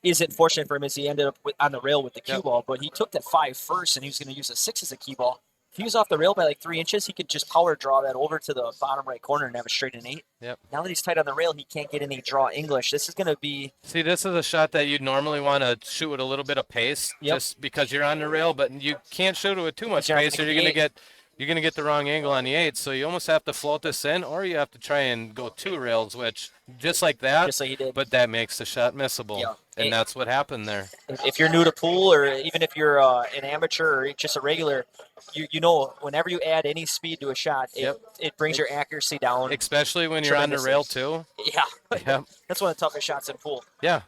isn't fortunate for him is he ended up on the rail with the cue Yep. ball, but he took that 5 first, and he was going to use a 6 as a key ball. If he was off the rail by like 3 inches, he could just power draw that over to the bottom right corner and have a straight and 8. Yep. Now that he's tight on the rail, he can't get any draw English. This is going to be See, this is a shot that you'd normally want to shoot with a little bit of pace, Yep. just because you're on the rail, but you can't shoot it with too much You're not pace, or gonna you're get gonna the get the wrong angle on the 8. So you almost have to float this in, or you have to try and go 2 rails, which just like that. just like he did. But that makes the shot missable, Yeah. and that's what happened there. If you're new to pool, or even if you're an amateur or just a regular, you know whenever you add any speed to a shot, Yep. it brings your accuracy down. Especially when you're on the tremendously. rail too. Yeah, Yep. that's one of the toughest shots in pool. Yeah.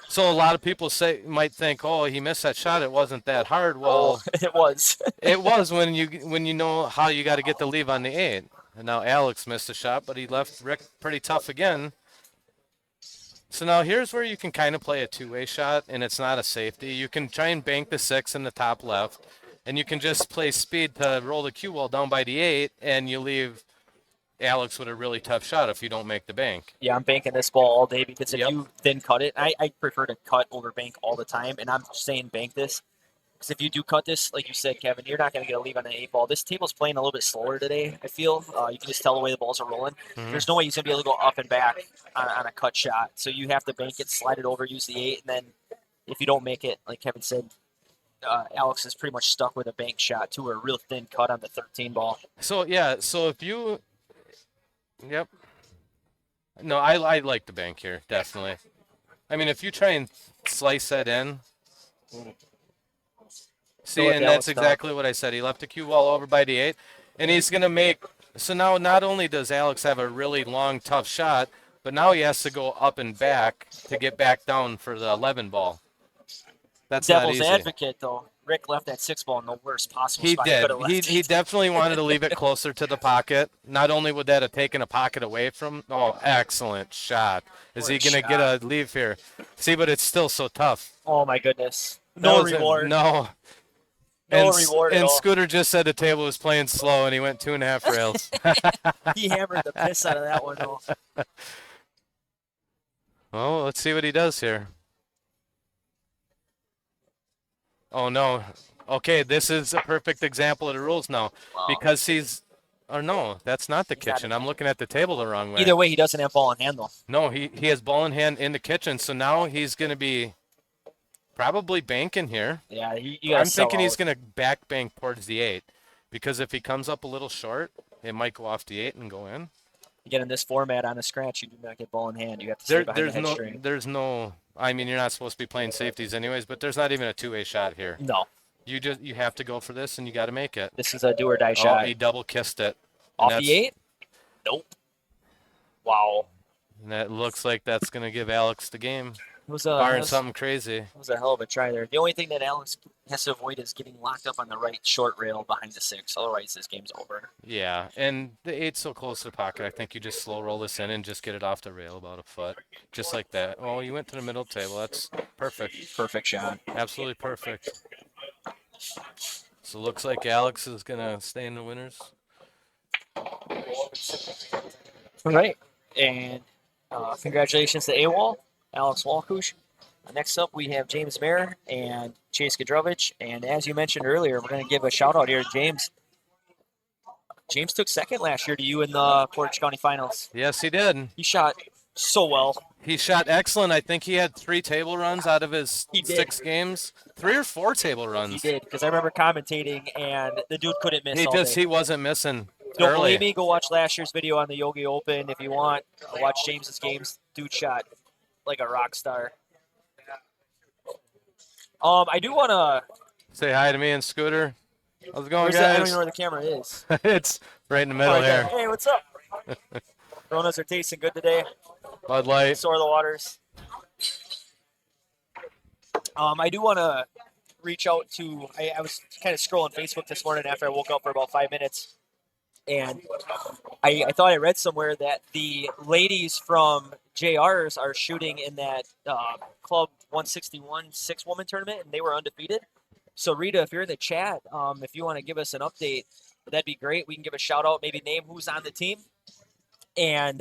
So a lot of people might think, oh, he missed that shot. It wasn't that hard. Well, It was. it was when you know how you got to get the leave on the 8. And now Alex missed a shot, but he left Rick pretty tough again. So now here's where you can kind of play a 2-way shot, and it's not a safety. You can try and bank the 6 in the top left, and you can just play speed to roll the cue ball down by the 8, and you leave Alex with a really tough shot if you don't make the bank. Yeah, I'm banking this ball all day because if Yep. you then cut it, I prefer to cut over bank all the time, and I'm saying bank this because if you do cut this, like you said, Kevin, you're not going to get a leave on an 8 ball. This table's playing a little bit slower today, I feel. You can just tell the way the balls are rolling. Mhm. There's no way he's going to be able to go up and back on a cut shot, so you have to bank it, slide it over, use the 8, and then if you don't make it, like Kevin said, Alex is pretty much stuck with a bank shot to a real thin cut on the 13 ball. So yeah, so if you, yep. No, I like the bank here, definitely. I mean, if you try and slice that in, see, what and Alex that's exactly what I said. He left the cue ball over by the 8. And he's going to make. So now not only does Alex have a really long, tough shot, but now he has to go up and back to get back down for the 11 ball. That's not Devil's easy. advocate, though, Rick left that 6 ball in the worst possible He spot he could did. have He left he it. definitely wanted to leave it closer to the pocket. Not only would that have taken a pocket away from. Oh, excellent shot. Is he What a gonna get shot. a leave here? See, but it's still so tough. Oh, my goodness. That No was a, reward. no. No reward at And all. Scooter just said the table was playing slow, and he went 2.5 rails. He hammered the piss out of that one, though. Well, let's see what he does here. Oh no. Okay, this is a perfect example of the rules now Wow. because he's. Or no, that's not the He's not kitchen. in I'm looking at the table the wrong way. Either way, he doesn't have ball in hand, though. No, he has ball in hand in the kitchen, so now he's going to be probably banking here. Yeah, you gotta I'm sell thinking he's out. going to back bank towards the 8 because if he comes up a little short, it might go off the 8 and go in. Again, in this format on a scratch, you do not get ball in hand. You have to stay behind the head string. There's no. I mean, you're not supposed to be playing safeties anyways, but there's not even a two-way shot here. No, You have to go for this, and you got to make it. this is a do or die Oh, shot. he double kissed it. Off the 8? Nope. Wow. And that looks like that's going to give Alex the game, It was barring something crazy. It was a hell of a try there. The only thing that Alex has to avoid is getting locked up on the right short rail behind the 6. Otherwise, this game's over. Yeah, and the 8's so close to the pocket. I think you just slow roll this in and just get it off the rail about a foot, just like that. Oh, you went to the middle table. That's perfect. Perfect shot. Absolutely perfect. So it looks like Alex is going to stay in the winners. All right. And congratulations to AWOL, Alex Walkush. Next up, we have James Mayer and Chase Gadrovich. And as you mentioned earlier, we're going to give a shout out here to James. James took second last year to you in the Portage County Finals. Yes, he did. He shot so well. He shot excellent. I think he had 3 table runs out of his He did. 6 games. 3 or 4 table runs. He did, because I remember commentating, and the dude couldn't miss all day. He wasn't missing. Don't early. believe me? Go watch last year's video on the Yogi Open if you want. Watch James's games. Dude shot like a rock star. I do want to. Say hi to me and Scooter. How's it going, I don't guys? even know where the camera is. It's right in the middle Right there. there. Hey, what's up? Coronas are tasting good today. Bud Light. So are the waters. I do want to reach out to. I was kind of scrolling Facebook this morning after I woke up for about 5 minutes. And I thought I read somewhere that the ladies from JRs are shooting in that Club 161 6-woman tournament, and they were undefeated. So, Rita, if you're in the chat, if you want to give us an update, that'd be great. We can give a shout out, maybe name who's on the team, and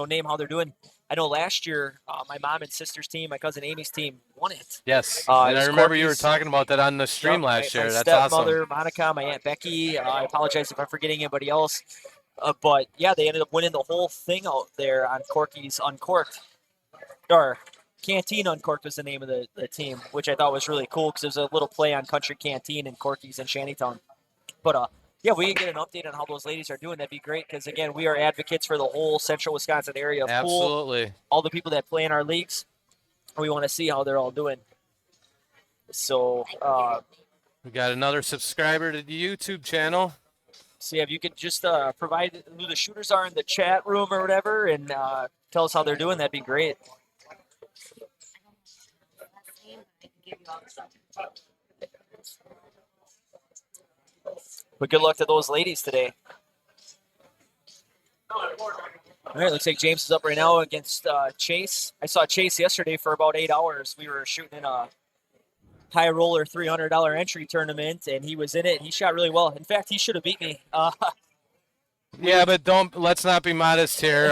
name how they're doing. I know last year, my mom and sister's team, my cousin Amy's team, won it. Yes. It And I was remember you were Corky's- talking about that on the stream last year. My That's awesome. stepmother, Monica, my Aunt Becky. I apologize if I'm forgetting anybody else. But, yeah, they ended up winning the whole thing out there on Corky's Uncorked. Or Canteen Uncorked was the name of the team, which I thought was really cool because it was a little play on Country Canteen and Corky's in Shantytown. But, yeah, we can get an update on how those ladies are doing. That'd be great because, again, we are advocates for the whole central Wisconsin area of pool. Absolutely. All the people that play in our leagues. We want to see how they're all doing. So, We got another subscriber to the YouTube channel. so yeah, if you could just provide who the shooters are in the chat room or whatever and tell us how they're doing, that'd be great. But good luck to those ladies today. All right, looks like James is up right now against Chase. I saw Chase yesterday for about 8 hours. We were shooting in a high roller $300 entry tournament, and he was in it. He shot really well. In fact, he should have beat me. Yeah, but let's not be modest here.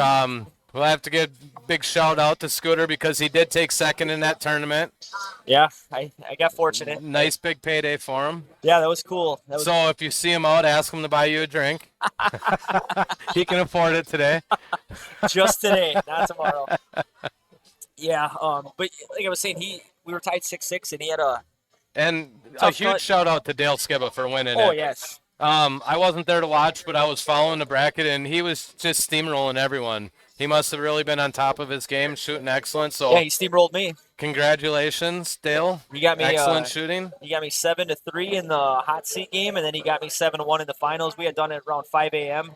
We'll have to give a big shout out to Scooter because he did take second in that tournament. Yeah, I got fortunate. Nice big payday for him. Yeah, that was cool. So if you see him out, ask him to buy you a drink. He can afford it today. Just today, not tomorrow. Yeah, but like I was saying, we were tied 6-6, and he had a And a tough huge cut. shout out to Dale Skibba for winning Oh it. yes, I wasn't there to watch, but I was following the bracket, and he was just steamrolling everyone. He must have really been on top of his game, shooting excellent. Yeah, So he steamrolled me. congratulations, Dale. He got me. Excellent shooting. He got me 7-3 in the hot seat game, and then he got me 7-1 in the finals. We had done it around 5 a.m.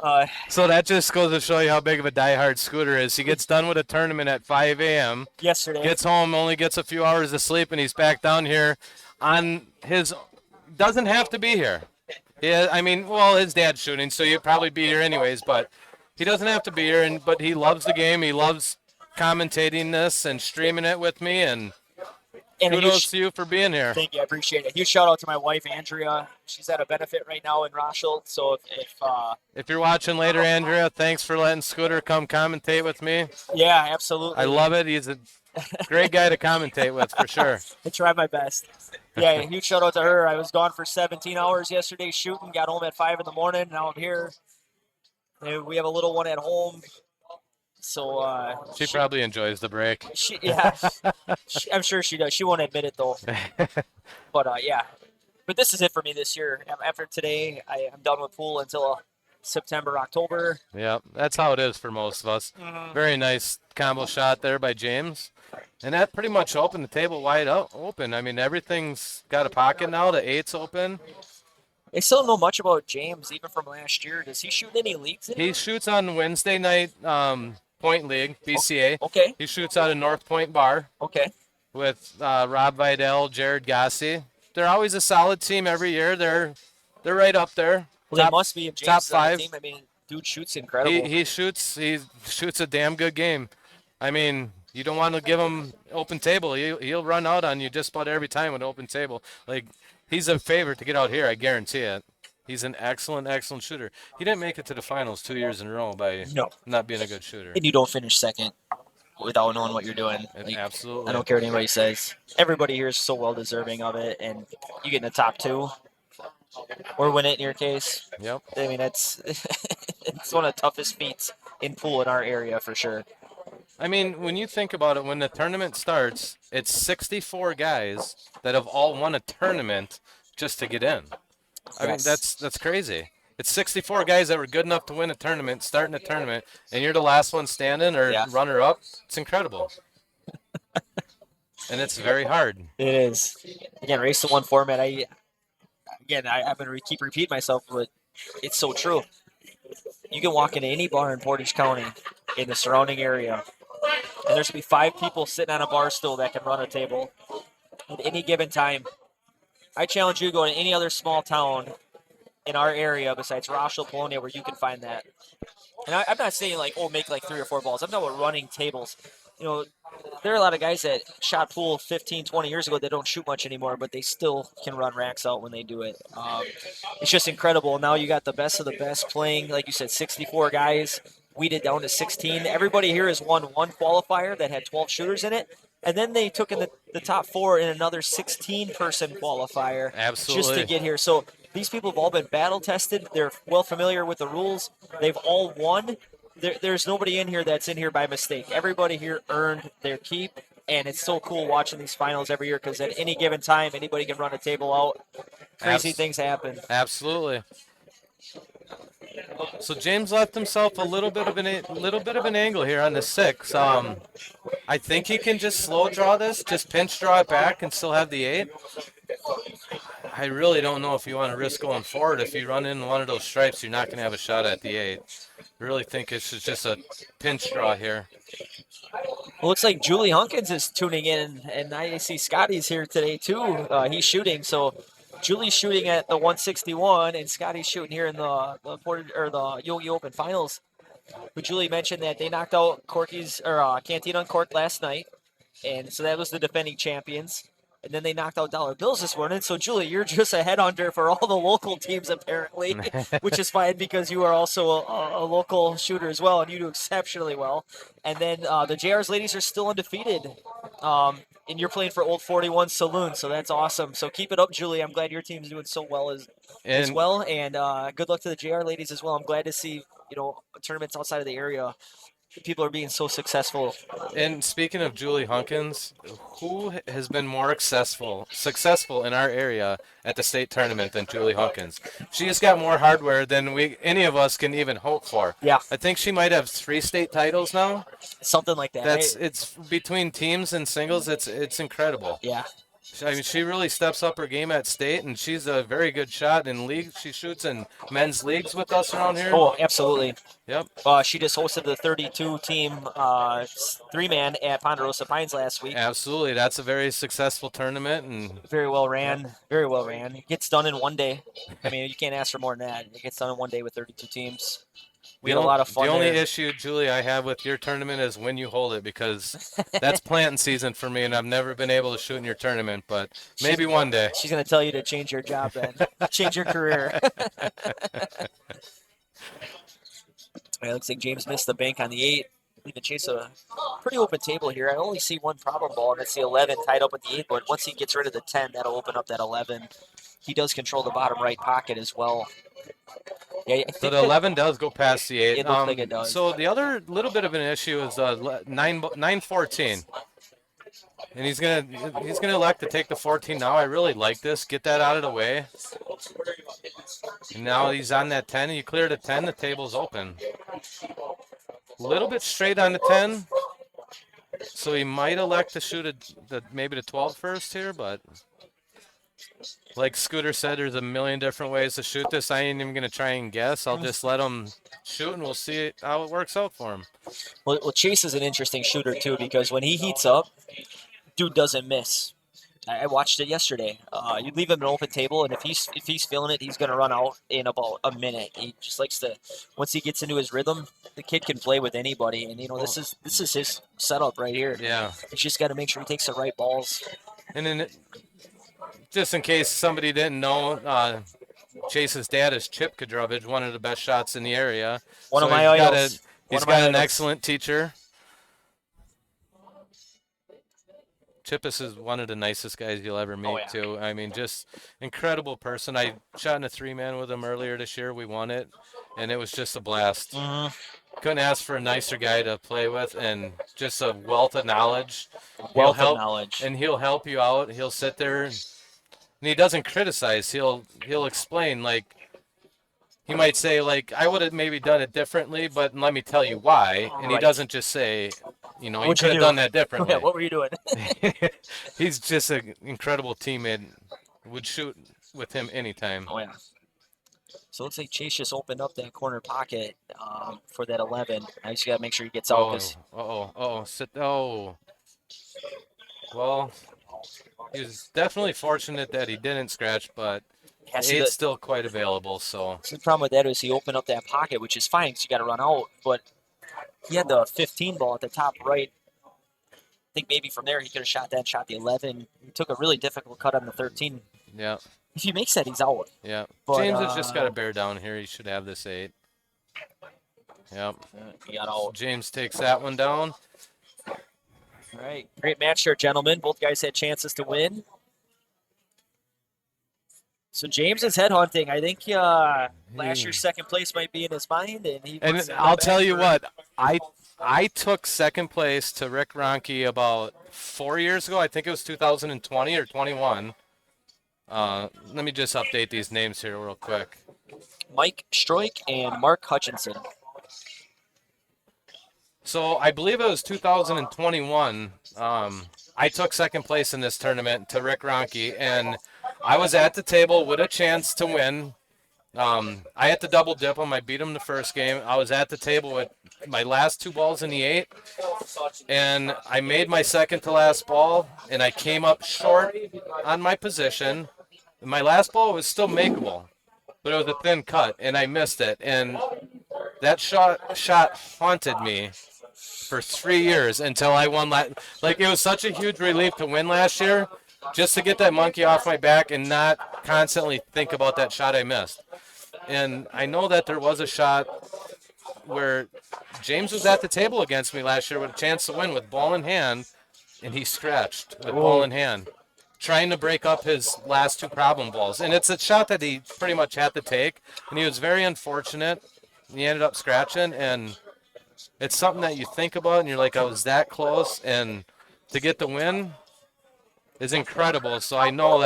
Uh, So that just goes to show you how big of a diehard Scooter is. He gets done with a tournament at 5 a.m., yesterday. gets home, only gets a few hours of sleep, and he's back down here on his. Doesn't have to be here. Yeah, I mean, well, his dad's shooting, so you'd probably be here anyways. But he doesn't have to be here, but he loves the game. He loves commentating this and streaming it with me, and And a kudos huge to you for being here. thank you, I appreciate it. Huge shout out to my wife Andrea. She's at a benefit right now in Rothschild. So If you're watching later, Andrea, thanks for letting Scooter come commentate with me. yeah, absolutely. I love it. He's a great guy to commentate with for sure. I try my best. Yeah, huge shout out to her. I was gone for 17 hours yesterday shooting. Got home at 5 in the morning. Now I'm here. And we have a little one at home. So She probably enjoys the break. yeah, I'm sure she does. She won't admit it though. But yeah, but this is it for me this year. After today, I'm done with pool until September, October. Yep, that's how it is for most of us. Very nice combo shot there by James. And that pretty much opened the table wide open. I mean, everything's got a pocket now. The eight's open. I still don't know much about James, even from last year. Does he shoot in any leagues anymore? He shoots on Wednesday night Point League, BCA. Okay, He shoots out of North Point Bar okay. with Rob Vidal, Jared Gassi. They're always a solid team every year. They're right up there. Well, they must be if James top is on the five. team. I mean, dude shoots incredible. He shoots a damn good game. I mean, you don't want to give him open table. He'll run out on you just about every time with open table. Like, he's a favorite to get out here, I guarantee it. He's an excellent, excellent shooter. He didn't make it to the finals 2 years in a row by No, not being a good shooter. and you don't finish second without knowing what you're doing. Like, Absolutely. I don't care what anybody says. Everybody here is so well deserving of it, and you get in the top two or win it in your case. Yep. I mean, that's it's one of the toughest feats in pool in our area for sure. I mean, when you think about it, when the tournament starts, it's 64 guys that have all won a tournament just to get in. I mean, Yes. that's crazy. It's 64 guys that were good enough to win a tournament, starting a tournament, and you're the last one standing or Yeah. runner up. It's incredible. And it's very hard. It is. Again, race to one format. I'm gonna keep repeating myself, but it's so true. You can walk into any bar in Portage County in the surrounding area, and there's gonna be 5 people sitting on a bar stool that can run a table at any given time. I challenge you to go to any other small town in our area besides Rochelle, Polonia, where you can find that. And I'm not saying like, oh, make like 3 or 4 balls. I'm talking about running tables. You know, there are a lot of guys that shot pool 15, 20 years ago that don't shoot much anymore, but they still can run racks out when they do it. It's just incredible. Now you got the best of the best playing, like you said, 64 guys, weeded down to 16. Everybody here has won one qualifier that had 12 shooters in it. And then they took in the top 4 in another 16-person qualifier just to Absolutely. get here. So these people have all been battle tested. They're well familiar with the rules. They've all won. There's nobody in here that's in here by mistake. Everybody here earned their keep, and it's so cool watching these finals every year because at any given time, anybody can run a table out. Crazy things happen. Absolutely. So James left himself a little bit of an angle here on the 6. I think he can just slow draw this, just pinch draw it back, and still have the 8. I really don't know if you want to risk going forward. If you run in one of those stripes, you're not going to have a shot at the 8. I really think it's just a pinch draw here. Well, looks like Julie Hunkins is tuning in, and I see Scotty's here today too. He's shooting, so Julie's shooting at the 161, and Scotty's shooting here in the Yogi Open Finals. But Julie mentioned that they knocked out Canteen Uncorked last night, and so that was the defending champions. And then they knocked out Dollar Bills this morning. So, Julie, you're just a headhunter for all the local teams, apparently, which is fine because you are also a local shooter as well, and you do exceptionally well. And then the JR's ladies are still undefeated. And you're playing for Old 41 Saloon, so that's awesome. So keep it up, Julie. I'm glad your team's doing so well as well. And good luck to the JR ladies as well. I'm glad to see, tournaments outside of the area People are being so successful. And speaking of Julie Hunkins, who has been more successful in our area at the state tournament than Julie Hunkins? She's got more hardware than we any of us can even hope for. Yeah, I think she might have 3 state titles now. something like that. It's between teams and singles. It's incredible. Yeah. I mean, she really steps up her game at state, and she's a very good shot in league. She shoots in men's leagues with us around here. Oh, absolutely. Yep. She just hosted the 32 team 3-man at Ponderosa Pines last week. Absolutely, that's a very successful tournament, and Very well ran. Yep. Very well ran. It gets done in one day. I mean, you can't ask for more than that. It gets done in one day with 32 teams. We had a lot of fun. The only there. issue, Julie, I have with your tournament is when you hold it, because that's planting season for me, and I've never been able to shoot in your tournament. But maybe one day. She's going to tell you to change your job then, change your career. It looks like James missed the bank on the 8. Leaving Chase a pretty open table here. I only see one problem ball, and it's the 11 tied up with the 8. But once he gets rid of the 10, that'll open up that 11. He does control the bottom right pocket as well. Yeah, so the 11 does go past the 8. It looks like it does. So the other little bit of an issue is 9-14. And he's gonna elect to take the 14 now. I really like this. Get that out of the way. And now he's on that 10. And you clear the 10, the table's open. A little bit straight on the 10. So he might elect to shoot maybe the 12 first here, but like Scooter said, there's a million different ways to shoot this. I ain't even going to try and guess. I'll just let him shoot, and we'll see how it works out for him. Well, Chase is an interesting shooter, too, because when he heats up, dude doesn't miss. I watched it yesterday. You leave him an open table, and if he's feeling it, he's going to run out in about a minute. He just likes to, once he gets into his rhythm, the kid can play with anybody. And, this is his setup right here. Yeah. He's just got to make sure he takes the right balls. And then, just in case somebody didn't know, Chase's dad is Chip Kadrovich, one of the best shots in the area. One of my idols. He's got an excellent teacher. Chippus is one of the nicest guys you'll ever meet, too. I mean, just incredible person. I shot in a 3-man with him earlier this year. We won it, and it was just a blast. Mm-hmm. Couldn't ask for a nicer guy to play with, and just a wealth of knowledge. And he'll help you out. He'll sit there, and he doesn't criticize. He'll explain, like, he might say, like, I would have maybe done it differently, but let me tell you why. And he doesn't just say, you could have done that differently. Yeah, what were you doing? He's just an incredible teammate. Would shoot with him anytime. Oh, yeah. So it looks like Chase just opened up that corner pocket for that 11. I just got to make sure he gets out. Well, he was definitely fortunate that he didn't scratch, but eight's still quite available. So the problem with that is he opened up that pocket, which is fine because you got to run out. But he had the 15 ball at the top right. I think maybe from there he could have shot the 11. He took a really difficult cut on the 13. Yeah. If he makes that, he's out. Yeah. But, James has just got to bear down here. He should have this 8. Yep. He got out. James takes that one down. All right. Great match here, gentlemen. Both guys had chances to win. So James is headhunting. I think last year's second place might be in his mind, and I'll tell you what, I took second place to Rick Ronke about 4 years ago. I think it was 2020 or 21. Let me just update these names here real quick. Mike Stroik and Mark Hutchinson. So I believe it was 2021. I took second place in this tournament to Rick Ronke, and I was at the table with a chance to win. I had to double dip him. I beat him the first game. I was at the table with my last 2 balls in the 8, and I made my second to last ball, and I came up short on my position. My last ball was still makeable, but it was a thin cut, and I missed it. And that shot haunted me for 3 years until I won. Like, it was such a huge relief to win last year, just to get that monkey off my back and not constantly think about that shot I missed. And I know that there was a shot where James was at the table against me last year with a chance to win with ball in hand, and he scratched with ball in hand, trying to break up his last 2 problem balls. And it's a shot that he pretty much had to take, and he was very unfortunate. He ended up scratching, and it's something that you think about, and you're like, I was that close, and to get the win is incredible. So I know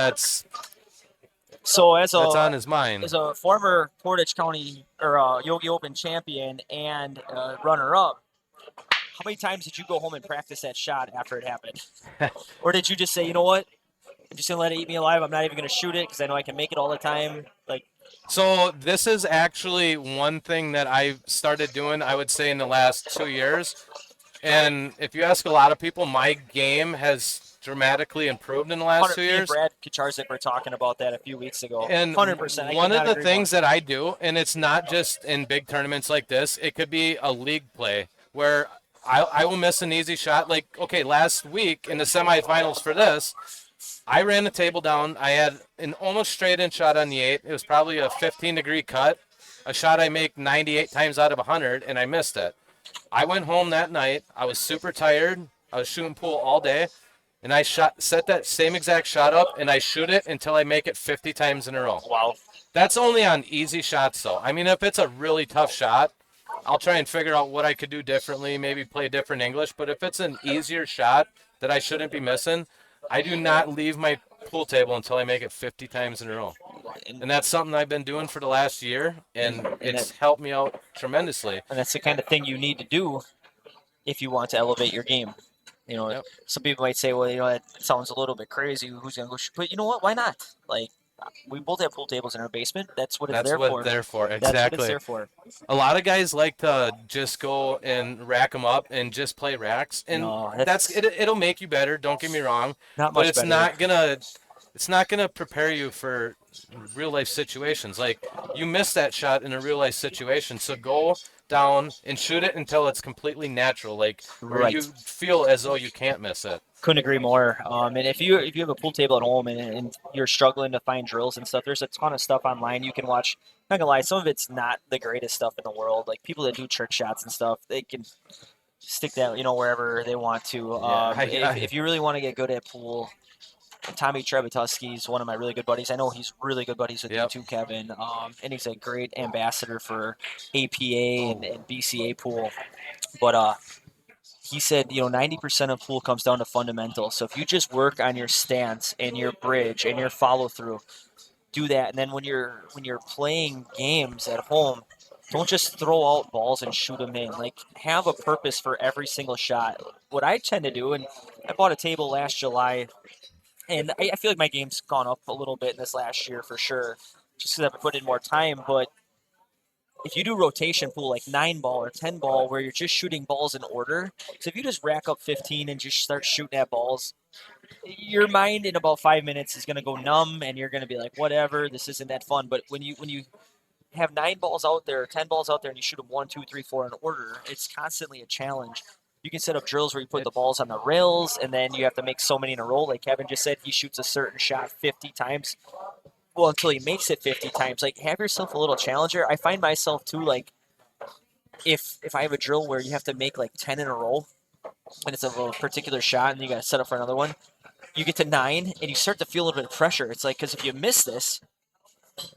So that's on his mind. as a former Portage County or Yogi Open champion and runner up, how many times did you go home and practice that shot after it happened, or did you just say, you know what, I'm just gonna let it eat me alive. I'm not even gonna shoot it because I know I can make it all the time. Like, So this is actually one thing that I started doing, I would say, in the last 2 years. And if you ask a lot of people, my game has dramatically improved in the last 2 me and years. Brad Kucharzik were talking about that a few weeks ago. And 100%, I could one of not the agree more. things that I do, and it's not just in big tournaments like this, it could be a league play where I will miss an easy shot. Like, okay, last week in the semifinals for this, I ran the table down. I had an almost straight in shot on the 8. It was probably a 15-degree cut, a shot I make 98 times out of 100, and I missed it. I went home that night. I was super tired. I was shooting pool all day, and I set that same exact shot up, and I shoot it until I make it 50 times in a row. Wow. That's only on easy shots, though. I mean, if it's a really tough shot, I'll try and figure out what I could do differently, maybe play different English. But if it's an easier shot that I shouldn't be missing, I do not leave my pool table until I make it 50 times in a row. And, And that's something I've been doing for the last year, and, and and, it's that, helped me out tremendously. and that's the kind of thing you need to do if you want to elevate your game. You know, Yep. some people might say, well, you know, that sounds a little bit crazy. Who's going to go shoot? But you know what? Why not? Like, we both have pool tables in our basement. That's what it's That's there what for. they're for. That's what it's Exactly. there for. A lot of guys like to just go and rack them up and just play racks, and No, that's that's it. It'll make you better. Don't get me wrong, not but much it's better. not gonna prepare you for real life situations. Like, you miss that shot in a real life situation, so go down and shoot it until it's completely natural, like where you Right. feel as though you can't miss it. Couldn't agree more. And if you have a pool table at home and you're struggling to find drills and stuff, there's a ton of stuff online you can watch. Not gonna lie, some of it's not the greatest stuff in the world. Like people that do trick shots and stuff, they can stick that wherever they want to. Yeah, If you really want to get good at pool, Tommy Trebatuski is one of my really good buddies. I know he's really good buddies with you yep. too, Kevin. And he's a great ambassador for APA and BCA pool. But he said, 90% of pool comes down to fundamentals. So if you just work on your stance and your bridge and your follow through, do that. And then when you're playing games at home, don't just throw out balls and shoot them in. Like have a purpose for every single shot. What I tend to do, and I bought a table last July, and I feel like my game's gone up a little bit in this last year for sure, just because I've put in more time. But if you do rotation pool like 9 ball or 10 ball where you're just shooting balls in order, so if you just rack up 15 and just start shooting at balls, your mind in about 5 minutes is going to go numb and you're going to be like, whatever, this isn't that fun. But when you have 9 balls out there, 10 balls out there, and you shoot them 1, 2, 3, 4 in order, it's constantly a challenge. You can set up drills where you put It, the balls on the rails, and then you have to make so many in a row. Like Kevin just said, he shoots a certain shot 50 times. Well, until he makes it 50 times. Like, have yourself a little challenger. I find myself too, like, if I have a drill where you have to make like 10 in a row, and it's a little particular shot, and you got to set up for another one, you get to 9, and you start to feel a little bit of pressure. It's like, because if you miss this,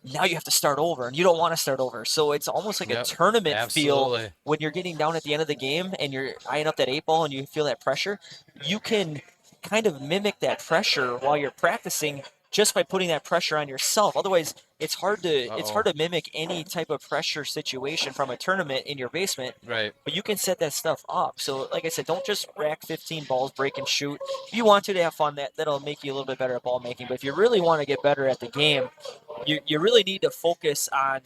now you have to start over and you don't want to start over. So it's almost like a yep. tournament feel Absolutely. when you're getting down at the end of the game and you're eyeing up that 8 ball and you feel that pressure. You can kind of mimic that pressure while you're practicing just by putting that pressure on yourself. Otherwise, it's hard Uh-oh. to mimic any type of pressure situation from a tournament in your basement, Right. but you can set that stuff up. So like I said, don't just rack 15 balls, break and shoot. If you want to have fun, that'll make you a little bit better at ball making. But if you really want to get better at the game, you really need to focus on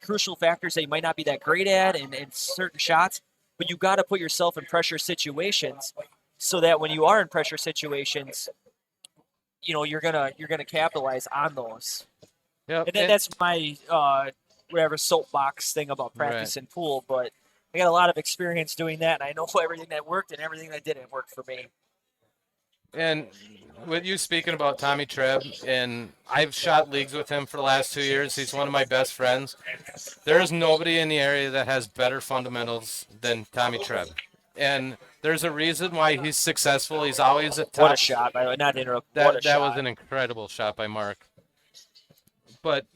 crucial factors that you might not be that great at and certain shots, but you got to put yourself in pressure situations so that when you are in pressure situations, you're gonna capitalize on those. Yep. And that's my whatever soapbox thing about Right. practicing pool, but I got a lot of experience doing that, and I know everything that worked and everything that didn't work for me. And with you speaking about Tommy Treb, and I've shot leagues with him for the last 2 years. He's one of my best friends. There's nobody in the area that has better fundamentals than Tommy Treb. And there's a reason why he's successful. He's always at What a top. shot! By the way, not to interrupt. What a That was shot! an incredible shot by Mark. But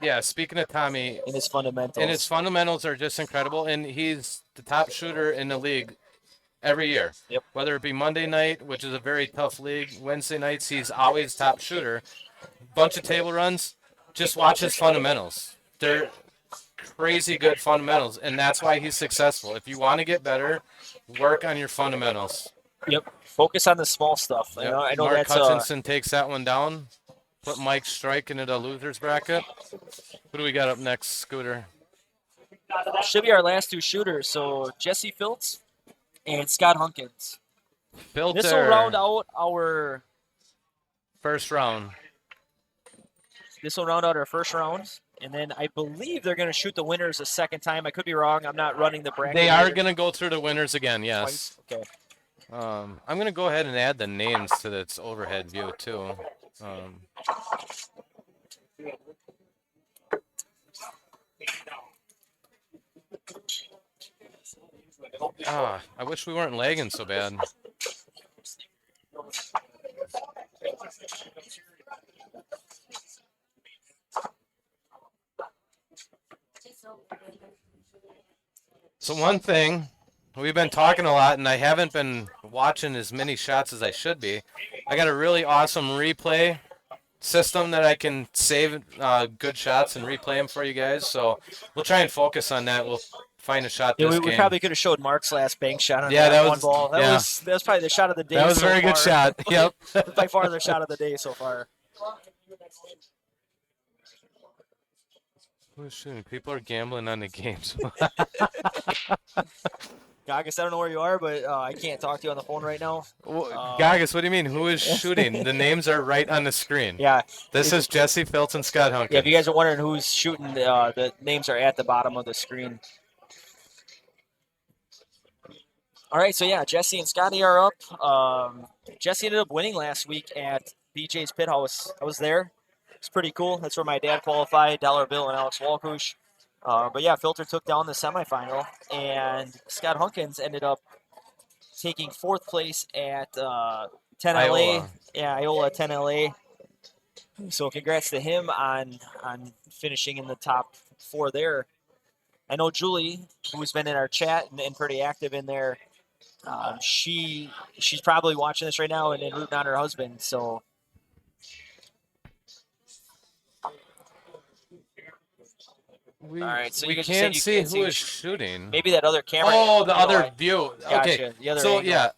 yeah, speaking of Tommy, In his and his fundamentals. fundamentals are just incredible. And he's the top shooter in the league every year. Yep. Whether it be Monday night, which is a very tough league, Wednesday nights, he's always top shooter. Bunch of table runs. Just watch his fundamentals. They're crazy good fundamentals, and that's why he's successful. If you want to get better, work on your fundamentals. Yep. Focus on the small stuff. Yep. I know Mark that's Hutchinson takes that one down. Put Mike Strike into the losers bracket. Who do we got up next, Scooter? should be our last two shooters. So Jesse Filtz and Scott Hunkins. This will round Filter. out our First round. first round, and then I believe they're going to shoot the winners a second time. I could be wrong. I'm not running the bracket. They are going to go through the winners again, yes. Twice. Okay. I'm going to go ahead and add the names to this overhead view, too. I wish we weren't lagging so bad. So one thing, we've been talking a lot, and I haven't been watching as many shots as I should be. I got a really awesome replay system that I can save good shots and replay them for you guys. So we'll try and focus on that. We'll find a shot this we game. probably could have showed Mark's last bank shot on Yeah, that one was- ball. That yeah. was probably the shot of the day. That was a so very good far. shot. Yep. By far the shot of the day so far. Who's shooting? People are gambling on the games. Gagas, I don't know where you are, but I can't talk to you on the phone right now. Gagas, what do you mean? Who is shooting? The names are right on the screen. Yeah. This is Jesse Filtz and Scott Hunkins. Yeah, if you guys are wondering who's shooting, the names are at the bottom of the screen. All right, so yeah, Jesse and Scotty are up. Jesse ended up winning last week at BJ's Pit House. I was there. It's pretty cool. That's where my dad qualified, Dollar Bill and Alex Walkush. But yeah, Filter took down the semifinal, and Scott Hunkins ended up taking fourth place at 10 LA. Iola. Yeah, Iola 10 LA. So congrats to him on finishing in the top four there. I know Julie, who's been in our chat and pretty active in there, she's probably watching this right now and rooting on her husband. So We, all right, so we you guys can't just said you see can't who see is shooting. maybe that other camera. Oh, the you know, other view. Okay. Gotcha, the other So angle. yeah,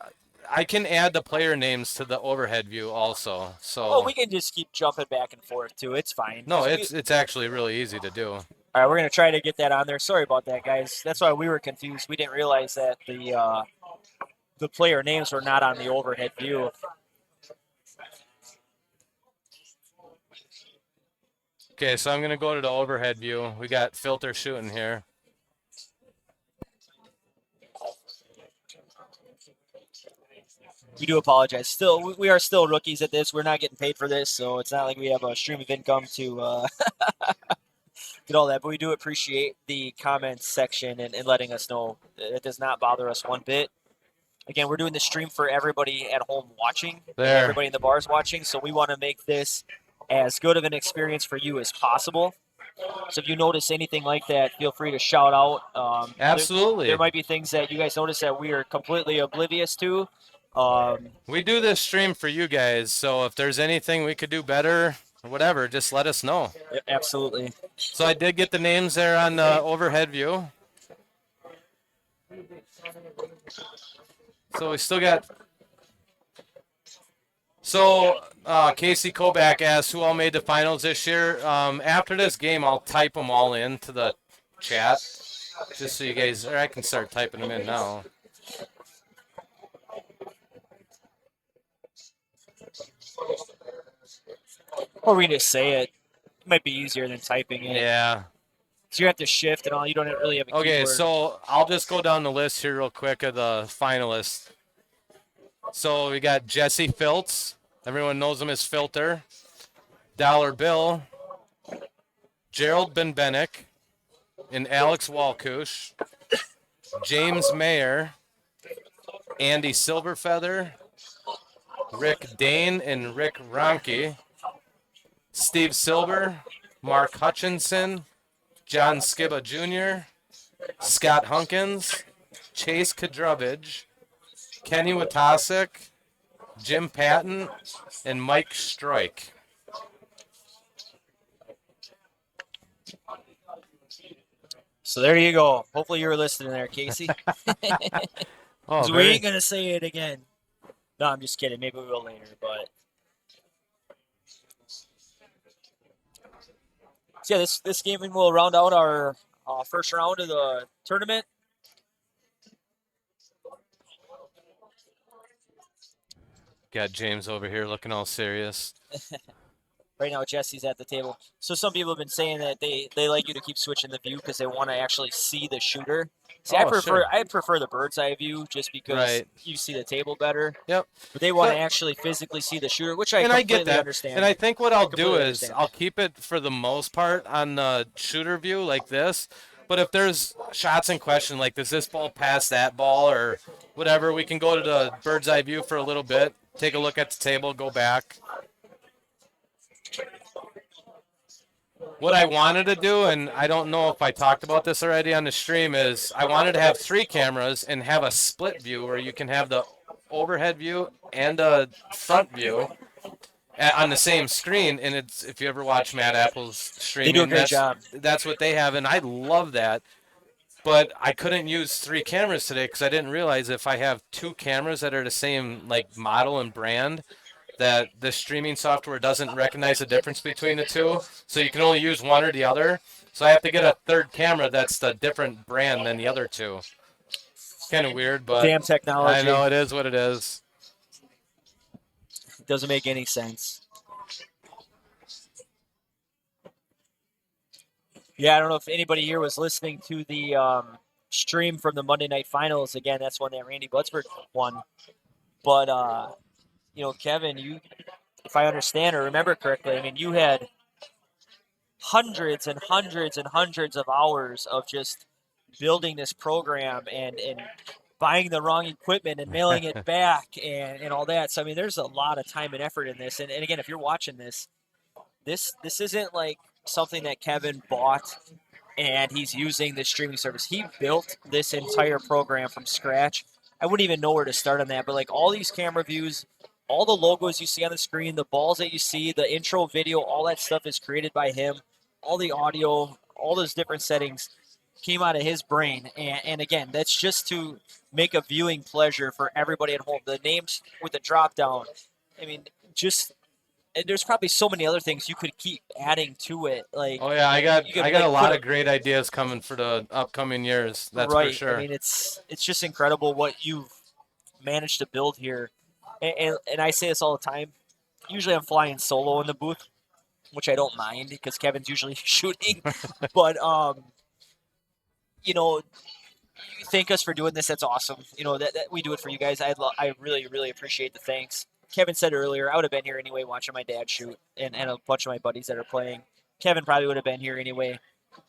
I can add the player names to the overhead view also. So Oh, we can just keep jumping back and forth too. It's fine. no, 'Cause it's actually really easy to do. all right, we're gonna try to get that on there. Sorry about that, guys. That's why we were confused. We didn't realize that the player names were not on the overhead view. Okay, so I'm gonna go to the overhead view. We got Filter shooting here. We do apologize. Still, we are still rookies at this. We're not getting paid for this, so it's not like we have a stream of income to get all that. But we do appreciate the comments section and letting us know. It does not bother us one bit. Again, we're doing the stream for everybody at home watching, There. everybody in the bars watching. So we want to make this as good of an experience for you as possible. So if you notice anything like that, feel free to shout out. Absolutely. There might be things that you guys notice that we are completely oblivious to. We do this stream for you guys, so if there's anything we could do better, or whatever, just let us know. Absolutely. So I did get the names there on the overhead view. So we still got. So Casey Koback asked who all made the finals this year. After this game, I'll type them all into the chat, just so you guys, or I can start typing them in now. Or we can just say it. It might be easier than typing it. Yeah. So you have to shift and all. You don't really have a Okay, keyboard. so I'll just go down the list here real quick of the finalists. So we got Jesse Filtz. Everyone knows him as Filter. Dollar Bill. Gerald Benbenick. And Alex Walkush. James Mayer. Andy Silverfeather. Rick Dane and Rick Ronke. Steve Silver. Mark Hutchinson. John Skiba Jr., Scott Hunkins, Chase Kadrovich, Kenny Watasek, Jim Patton, and Mike Stroik. So there you go. Hopefully you were listening there, Casey. Oh, Because we very. ain't gonna say it again. No, I'm just kidding. Maybe we will later. But so yeah, this game will round out our first round of the tournament. Got James over here looking all serious. Right now, Jesse's at the table. So some people have been saying that they like you to keep switching the view because they want to actually see the shooter. See, Oh, sure. I prefer the bird's eye view just because Right. you see the table better. Yep. But they want to So, actually physically see the shooter, which I and I get completely that. And understand. I think what I'll do Completely is understand. I'll keep it for the most part on the shooter view like this. But if there's shots in question, like does this ball pass that ball or whatever, we can go to the bird's eye view for a little bit, take a look at the table, go back. What I wanted to do, and I don't know if I talked about this already on the stream, is I wanted to have 3 cameras and have a split view where you can have the overhead view and a front view on the same screen. And it's if you ever watch Matt Apple's They do a streaming, great that's job. that's what they have, and I love that. But I couldn't use 3 cameras today because I didn't realize if I have 2 cameras that are the same like model and brand, that the streaming software doesn't recognize the difference between the two, so you can only use one or the other. So I have to get a third camera that's the different brand than the other two. Kind of weird, but Damn I technology. know it is what it is. It doesn't make any sense. Yeah, I don't know if anybody here was listening to the stream from the Monday Night Finals. Again, that's one that Randy Budsberg won. But Kevin, you, if I understand or remember correctly, I mean, you had hundreds and hundreds and hundreds of hours of just building this program and buying the wrong equipment and mailing it back and all that. So I mean, there's a lot of time and effort in this. And again, if you're watching this, this isn't like something that Kevin bought and he's using this streaming service. He built this entire program from scratch. I wouldn't even know where to start on that, but like all these camera views, all the logos you see on the screen, the balls that you see, the intro video, all that stuff is created by him. All the audio, all those different settings came out of his brain. And again, that's just to make a viewing pleasure for everybody at home. The names with the drop down, I mean, just and there's probably so many other things you could keep adding to it. Like Oh yeah, I got you I could got a like put lot a of great ideas coming for the upcoming years. That's for right. I sure. mean, it's just incredible what you've managed to build here. And I say this all the time. Usually, I'm flying solo in the booth, which I don't mind because Kevin's usually shooting. But you know, you thank us for doing this. That's awesome. That we do it for you guys. I really really appreciate the thanks. Kevin said earlier, I would have been here anyway watching my dad shoot and a bunch of my buddies that are playing. Kevin probably would have been here anyway.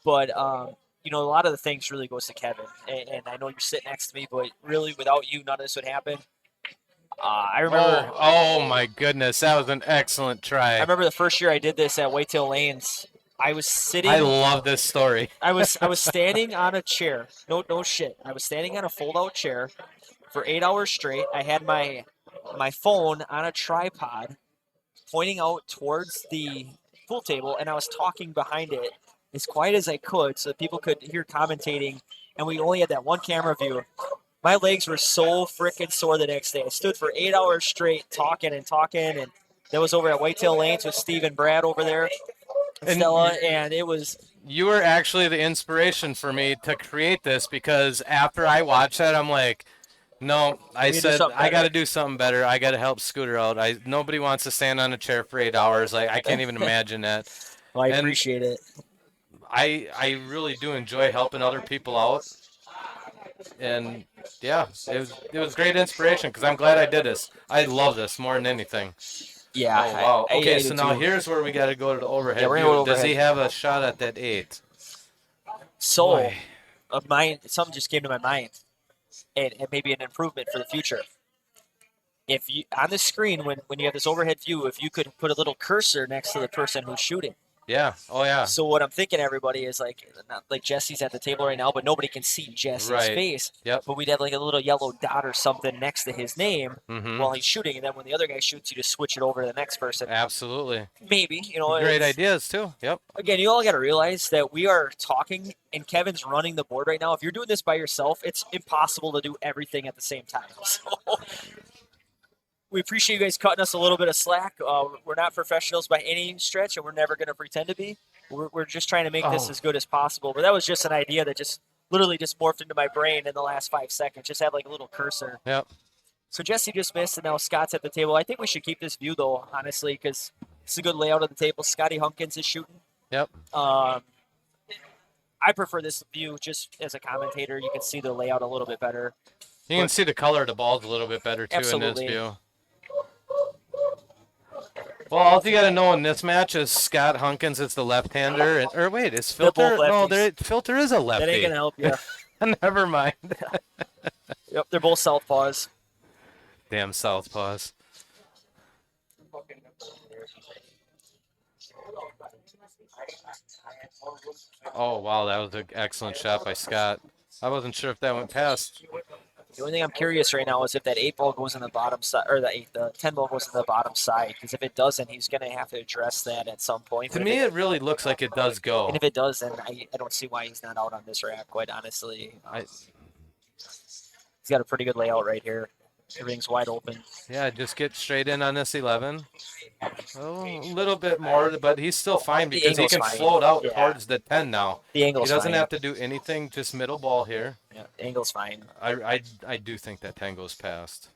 But a lot of the thanks really goes to Kevin, and I know you're sitting next to me, but really, without you, none of this would happen. I remember, Oh my goodness, that was an excellent I try. remember the first year I did this at Whitetail Lanes. I was I sitting, love this story. I was standing on a chair. No shit. I was standing on a fold-out chair for 8 hours straight. I had my phone on a tripod, pointing out towards the pool table, and I was talking behind it as quiet as I could so that people could hear commentating. And we only had that one camera view. My legs were so freaking sore the next day. I stood for 8 hours straight talking and talking, and that was over at Whitetail Lanes with Steve and Brad over there, and And Stella, and it was you were actually the inspiration for me to create this because after I watched that, I'm like, no, I we could do said something I got better. to do something better. I got to help Scooter out. Nobody wants to stand on a chair for 8 hours. Like I can't even imagine that. Well, I And appreciate it. I really do enjoy helping other people out. And yeah, it was great inspiration because I'm glad I did this. I love this more than anything. Yeah, Oh wow. Okay, I do so now too. here's where we got to go to the Yeah, overhead we're gonna view. go Does overhead. he have a shot at that 8? So, Boy. of mine, something just came to my mind, and maybe an improvement for the future. If you on the screen when you have this overhead view, if you could put a little cursor next to the person who's shooting, Yeah. Oh yeah. So what I'm thinking, everybody, is like, not like Jesse's at the table right now, but nobody can see Jesse's Right. face. Yep. But we'd have like a little yellow dot or something next to his name Mm-hmm. while he's shooting, and then when the other guy shoots, you just switch it over to the next person. Absolutely. Maybe, Great it's ideas too. Yep. again, you all got to realize that we are talking and Kevin's running the board right now. If you're doing this by yourself, it's impossible to do everything at the same time. So we appreciate you guys cutting us a little bit of slack. We're not professionals by any stretch, and we're never going to pretend to be. We're just trying to make this Oh. as good as possible. But that was just an idea that just literally just morphed into my brain in the last 5 seconds. Just had like a little cursor. Yep. So Jesse just missed, and now Scott's at the table. I think we should keep this view, though, honestly, because it's a good layout of the table. Scotty Hunkins is shooting. Yep. I prefer this view just as a commentator. You can see the layout a little bit better. You can see the color of the balls a little bit better too in this Absolutely. view. Well, all you got to know in this match is Scott Hunkins is the left-hander, or wait, is They're both Filter? No, lefties. Filter is a lefty. That ain't gonna help you. Never mind. Yep, they're both southpaws. Damn southpaws. Oh wow, that was an excellent shot by Scott. I wasn't sure if that went past. The only thing I'm curious right now is if that 8 ball goes in the bottom side, or the 10 ball goes in the bottom side. Because if it doesn't, he's gonna have to address that at some point. To me, it really looks like it does go. And if it does, then I don't see why he's not out on this rack. Quite honestly, he's got a pretty good layout right here. Everything's wide open. Yeah, just get straight in on this 11. Oh, a little bit more, but he's still fine because he can float out towards the 10 now. The angle's He doesn't fine. have to do anything, just middle ball here. Yeah, the angle's fine. I do think that 10 goes past.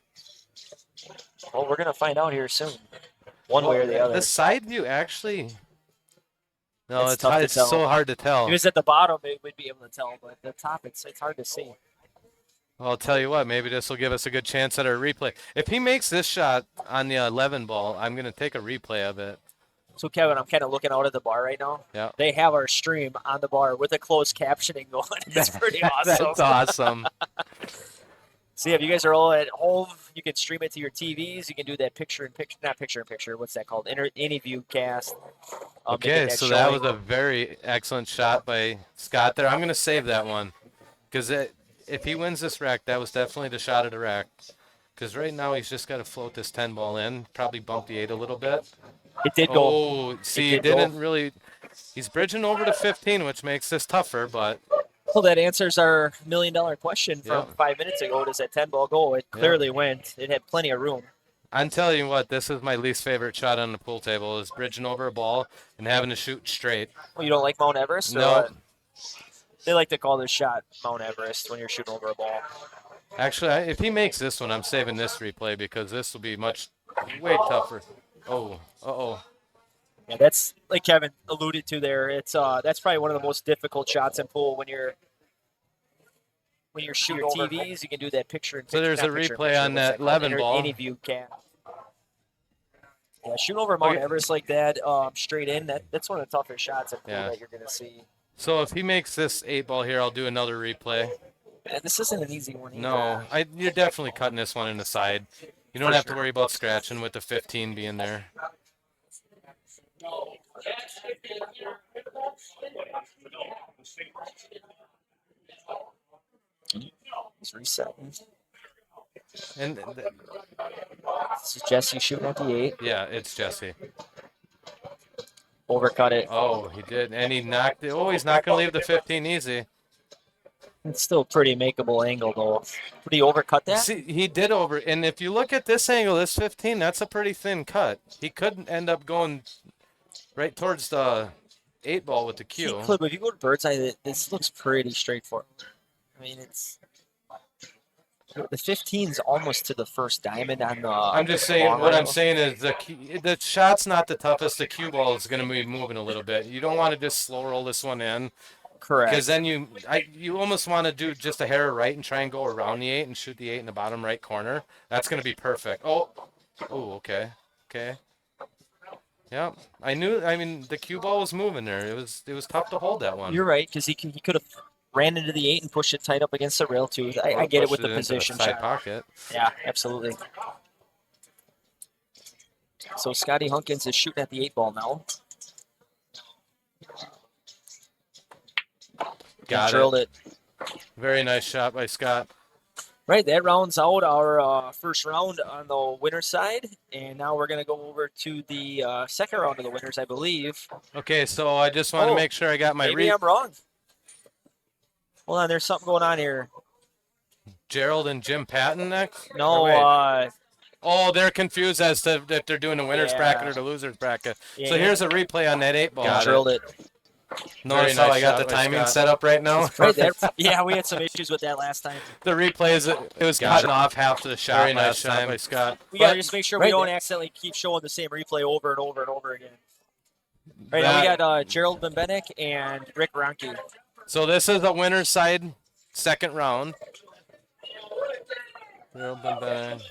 Well, we're gonna find out here soon, one way or the other. The side view actually. No, It's tough to it's tell. so hard to tell. If it was at the bottom, it would be able to tell, but the top, it's hard to see. Well, I'll tell you what, maybe this will give us a good chance at our replay. If he makes this shot on the 11 ball, I'm going to take a replay of it. So, Kevin, I'm kind of looking out at the bar right now. Yeah. They have our stream on the bar with a closed captioning going. It's pretty awesome. That's awesome. See, if you guys are all at home, you can stream it to your TVs. You can do that picture-in-picture, not picture-in-picture, what's that called? Any view cast. Okay, so that was a very excellent shot by Scott there. I'm going to save that one because if he wins this rack, that was definitely the shot of the rack. Because right now he's just got to float this 10 ball in, probably bump the 8 a little bit. It did go. Oh, see, he didn't really. He's bridging over to 15, which makes this tougher, but. Well, that answers our $1 million question from 5 minutes ago. Does that 10 ball go? It clearly went. It had plenty of room. I'm telling you what, this is my least favorite shot on the pool table, is bridging over a ball and having to shoot straight. Well, you don't like Mount Everest? No. They like to call this shot Mount Everest when you're shooting over a ball. Actually, if he makes this one, I'm saving this replay because this will be way tougher. Oh, uh-oh. Yeah, that's like Kevin alluded to there. It's that's probably one of the most difficult shots in pool when you're shooting TVs. You can do that picture-in-picture. So there's a replay on that 11 ball. Any view can. Yeah, shooting over Mount Everest like that, straight in. That's one of the toughest shots in pool that you're gonna see. So if he makes this 8 ball here, I'll do another replay. Yeah, this isn't an easy one either. No, you're definitely cutting this one in the side. You don't have to worry about scratching with the 15 being there. He's resetting. And this is Jesse shooting at the 8. Yeah, it's Jesse. Overcut it. Oh, he did. And he knocked it. Oh, he's not going to leave the 15 easy. It's still a pretty makeable angle, though. Did he overcut that? See, he did over. And if you look at this angle, this 15, that's a pretty thin cut. He could end up going right towards the 8 ball with the cue. He could, but if you go to bird's eye, this looks pretty straightforward. I mean, it's the 15's almost to the first diamond on the. I'm just saying. What I'm saying is the shot's not the toughest. The cue ball is going to be moving a little bit. You don't want to just slow roll this one in. Correct. Because then you almost want to do just a hair right and try and go around the 8 and shoot the 8 in the bottom right corner. That's going to be perfect. Oh, okay. Yeah, I mean, the cue ball was moving there. It was tough to hold that one. You're right, because he could have ran into the 8 and pushed it tight up against the rail too. I get it with the position side shot. pocket. Yeah, absolutely. So Scotty Hunkins is shooting at the 8 ball now. Got drilled it. Very nice shot by Scott. Right, that rounds out our first round on the winner's side, and now we're going to go over to the second round of the winners, I believe. Okay, so I just want to make sure I got my maybe I'm wrong. Hold on, there's something going on here. Gerald and Jim Patton next? No, oh, they're confused as to if they're doing a winner's bracket or the loser's bracket. So here's a replay on that 8-ball. Drilled it. Notice how I got the timing set up right now? Right there. Yeah, we had some issues with that last time. The replay is it was cutting off half of the shot. Very nice shot by Scott. We got to just make sure we don't accidentally keep showing the same replay over and over and over again. Right now we got Gerald Bembenek and Rick Ronke. So this is the winner's side, second round. Gerald Bembenek.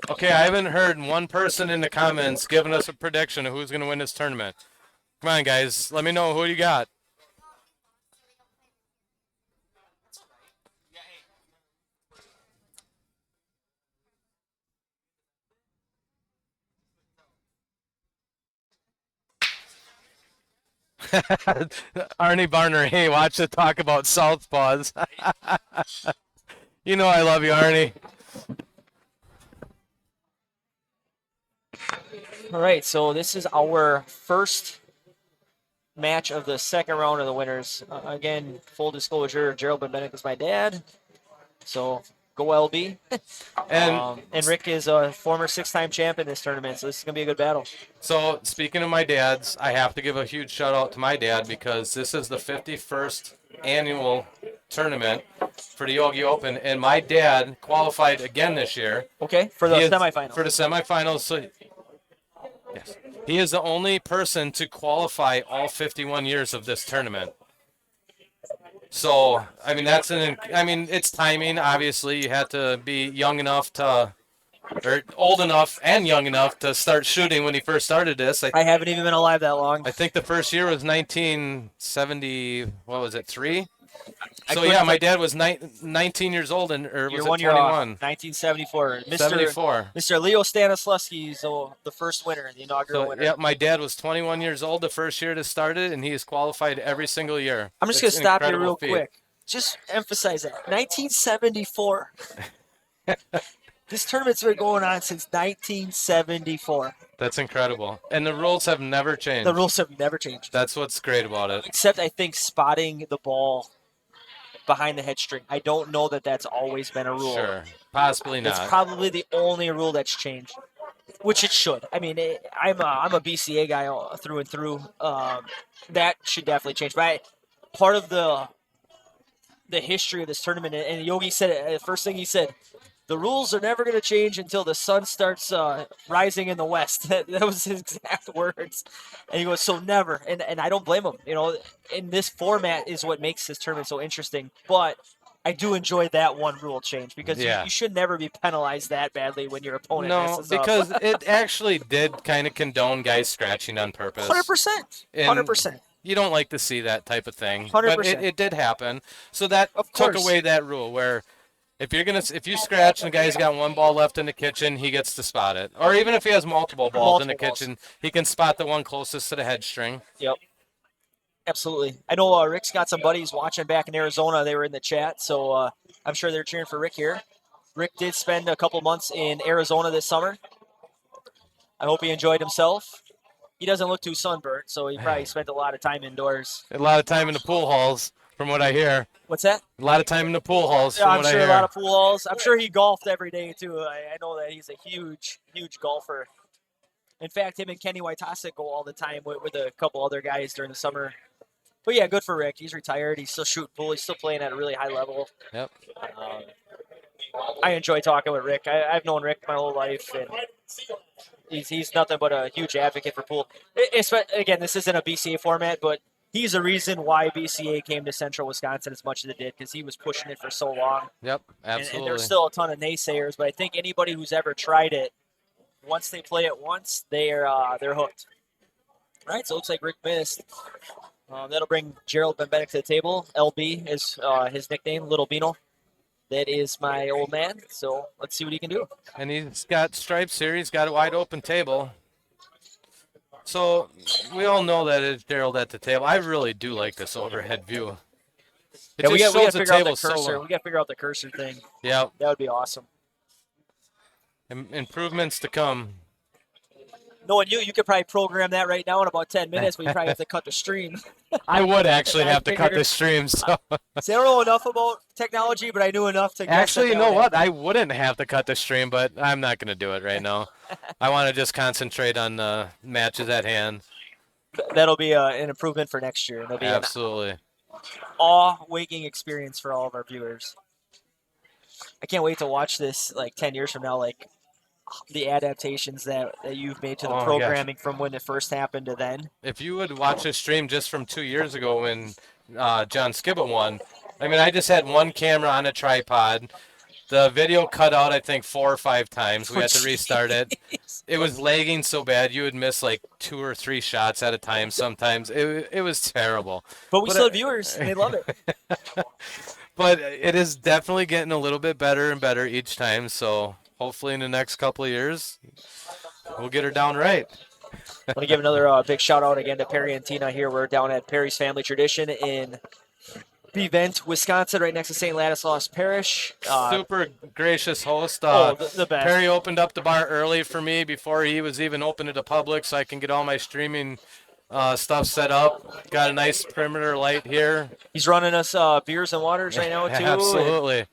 Okay, I haven't heard one person in the comments giving us a prediction of who's going to win this tournament. Come on, guys. Let me know who you got. Arnie Barner, hey, watch the talk about southpaws. You know I love you, Arnie. All right, so this is our first match of the second round of the winners. Again, full disclosure, Gerald Bembenek is my dad, so go LB. And Rick is a former 6-time champ in this tournament, so this is going to be a good battle. So speaking of my dads, I have to give a huge shout out to my dad because this is the 51st annual tournament for the Yogi Open, and my dad qualified again this year. Okay, for the semifinals. For the semifinals, so yes, he is the only person to qualify all 51 years of this tournament. So, I mean, it's timing. Obviously, you had to be young enough to, or old enough and young enough to start shooting when he first started this. I haven't even been alive that long. I think the first year was 1970. What was it? 3. So yeah, my dad was 19 years old, and or was it 21? 1974. 74. Mr. Leo Stanislavski is the first winner, the inaugural winner. Yeah, my dad was 21 years old the first year to started, and he has qualified every single year. I'm just going to stop you real quick. Just emphasize that. 1974. This tournament's been going on since 1974. That's incredible. And the rules have never changed. The rules have never changed. That's what's great about it. Except, I think, spotting the ball behind the head string. I don't know that that's always been a rule. Sure. Possibly not. It's probably the only rule that's changed, which it should. I mean, I'm a BCA guy through and through. That should definitely change. But part of the history of this tournament, and Yogi said it, the first thing he said, the rules are never going to change until the sun starts rising in the west. That was his exact words. And he goes, so never. And I don't blame him. You know, in this format is what makes this tournament so interesting. But I do enjoy that one rule change because you should never be penalized that badly when your opponent messes up. No, because it actually did kind of condone guys scratching on purpose. 100%. 100%. You don't like to see that type of thing. 100%. But it did happen. So that took away that rule where if you scratch and the guy's got one ball left in the kitchen, he gets to spot it. Or even if he has multiple balls in the kitchen, he can spot the one closest to the head string. Yep. Absolutely. I know Rick's got some buddies watching back in Arizona. They were in the chat, so I'm sure they're cheering for Rick here. Rick did spend a couple months in Arizona this summer. I hope he enjoyed himself. He doesn't look too sunburnt, so he probably spent a lot of time indoors. A lot of time in the pool halls, from what I hear. What's that? A lot of time in the pool halls, from what I hear. I'm sure a lot of pool halls. I'm sure he golfed every day, too. I know that he's a huge, huge golfer. In fact, him and Kenny Waitasek go all the time with a couple other guys during the summer. But, yeah, good for Rick. He's retired. He's still shooting pool. He's still playing at a really high level. Yep. I enjoy talking with Rick. I've known Rick my whole life, and he's nothing but a huge advocate for pool. Again, this isn't a BCA format, but he's the reason why BCA came to Central Wisconsin as much as it did because he was pushing it for so long. Yep, absolutely. And there's still a ton of naysayers, but I think anybody who's ever tried it, once they play it once, they're hooked. All right, so it looks like Rick missed. That'll bring Gerald Bembenek to the table. LB is his nickname, Little Beano. That is my old man, so let's see what he can do. And he's got stripes here. He's got a wide open table. So we all know that it's Gerald at the table. I really do like this overhead view. It Yeah, just we got shows to the figure out the table so cursor. well. We got to figure out the cursor thing. Yeah, That would be awesome. improvements to come. Knowing you could probably program that right now in about 10 minutes, but you probably have to cut the stream. I would actually I have to cut figured. the stream. So See, I don't know enough about technology, but I knew enough to guess that actually, you that know would what? happen. I wouldn't have to cut the stream, but I'm not going to do it right now. I want to just concentrate on the matches at hand. That'll be an improvement for next year. It'll be an Absolutely. awe-waking experience for all of our viewers. I can't wait to watch this like 10 years from now, like the adaptations that you've made to the Oh my gosh. programming from when it first happened to then. If you would watch a stream just from 2 years ago when John Skibba won, I mean, I just had one camera on a tripod. The video cut out, I think, 4 or 5 times. We Oh, had to restart it. jeez. It was lagging so bad you would miss like 2 or 3 shots at a time sometimes. It was terrible. But we But still have viewers, and they love it. but it is definitely getting a little bit better and better each time. So hopefully in the next couple of years we'll get her down right. I want to give another big shout out again to Perry and Tina here. We're down at Perry's Family Tradition in Bevent, Wisconsin, right next to St. Ladislaus Parish. Super gracious host. The best. Perry opened up the bar early for me before he was even open to the public, so I can get all my streaming stuff set up. Got a nice perimeter light here. He's running us beers and waters right now, too. Absolutely. And,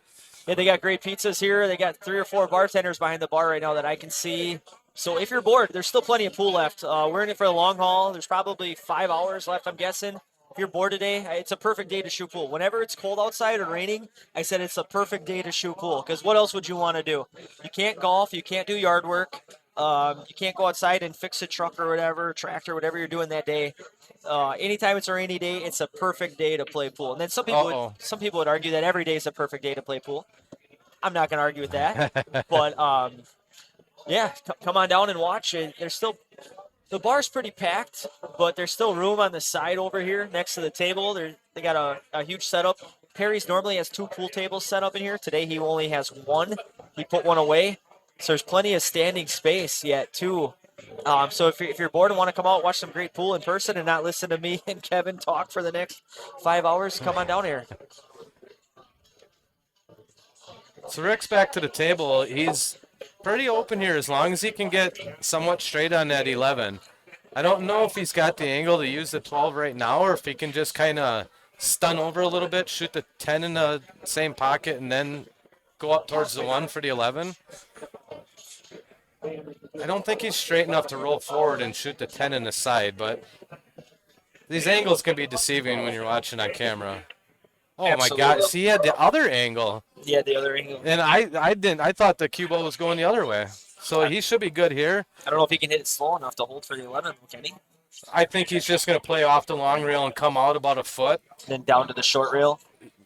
yeah, they got great pizzas here. They got 3 or 4 bartenders behind the bar right now that I can see. So if you're bored, there's still plenty of pool left. We're in it for the long haul. There's probably 5 hours left, I'm guessing. If you're bored today, it's a perfect day to shoot pool. Whenever it's cold outside or raining, I said it's a perfect day to shoot pool. Because what else would you want to do? You can't golf. You can't do yard work. You can't go outside and fix a truck or whatever, tractor, whatever you're doing that day. Anytime it's a rainy day, it's a perfect day to play pool. And then some people would argue that every day is a perfect day to play pool. I'm not going to argue with that. But yeah, come on down and watch it. There's still the bar's pretty packed, but there's still room on the side over here next to the table. They got a huge setup. Perry's normally has 2 pool tables set up in here. Today he only has 1. He put 1 away. So there's plenty of standing space yet, too. So if you're bored and want to come out, watch some great pool in person and not listen to me and Kevin talk for the next 5 hours, come on down here. So Rick's back to the table. He's pretty open here as long as he can get somewhat straight on that 11. I don't know if he's got the angle to use the 12 right now or if he can just kind of stun over a little bit, shoot the 10 in the same pocket, and then go up towards the 1 for the 11. I don't think he's straight enough to roll forward and shoot the 10 in the side, but these angles can be deceiving when you're watching on camera. Oh Absolutely. my God! See, he had the other angle, Yeah, the other angle. and I didn't. I thought the cue ball was going the other way, so he should be good here. I don't know if he can hit it slow enough to hold for the 11, can he? I think he's just going to play off the long rail and come out about a foot. Then down to the short rail.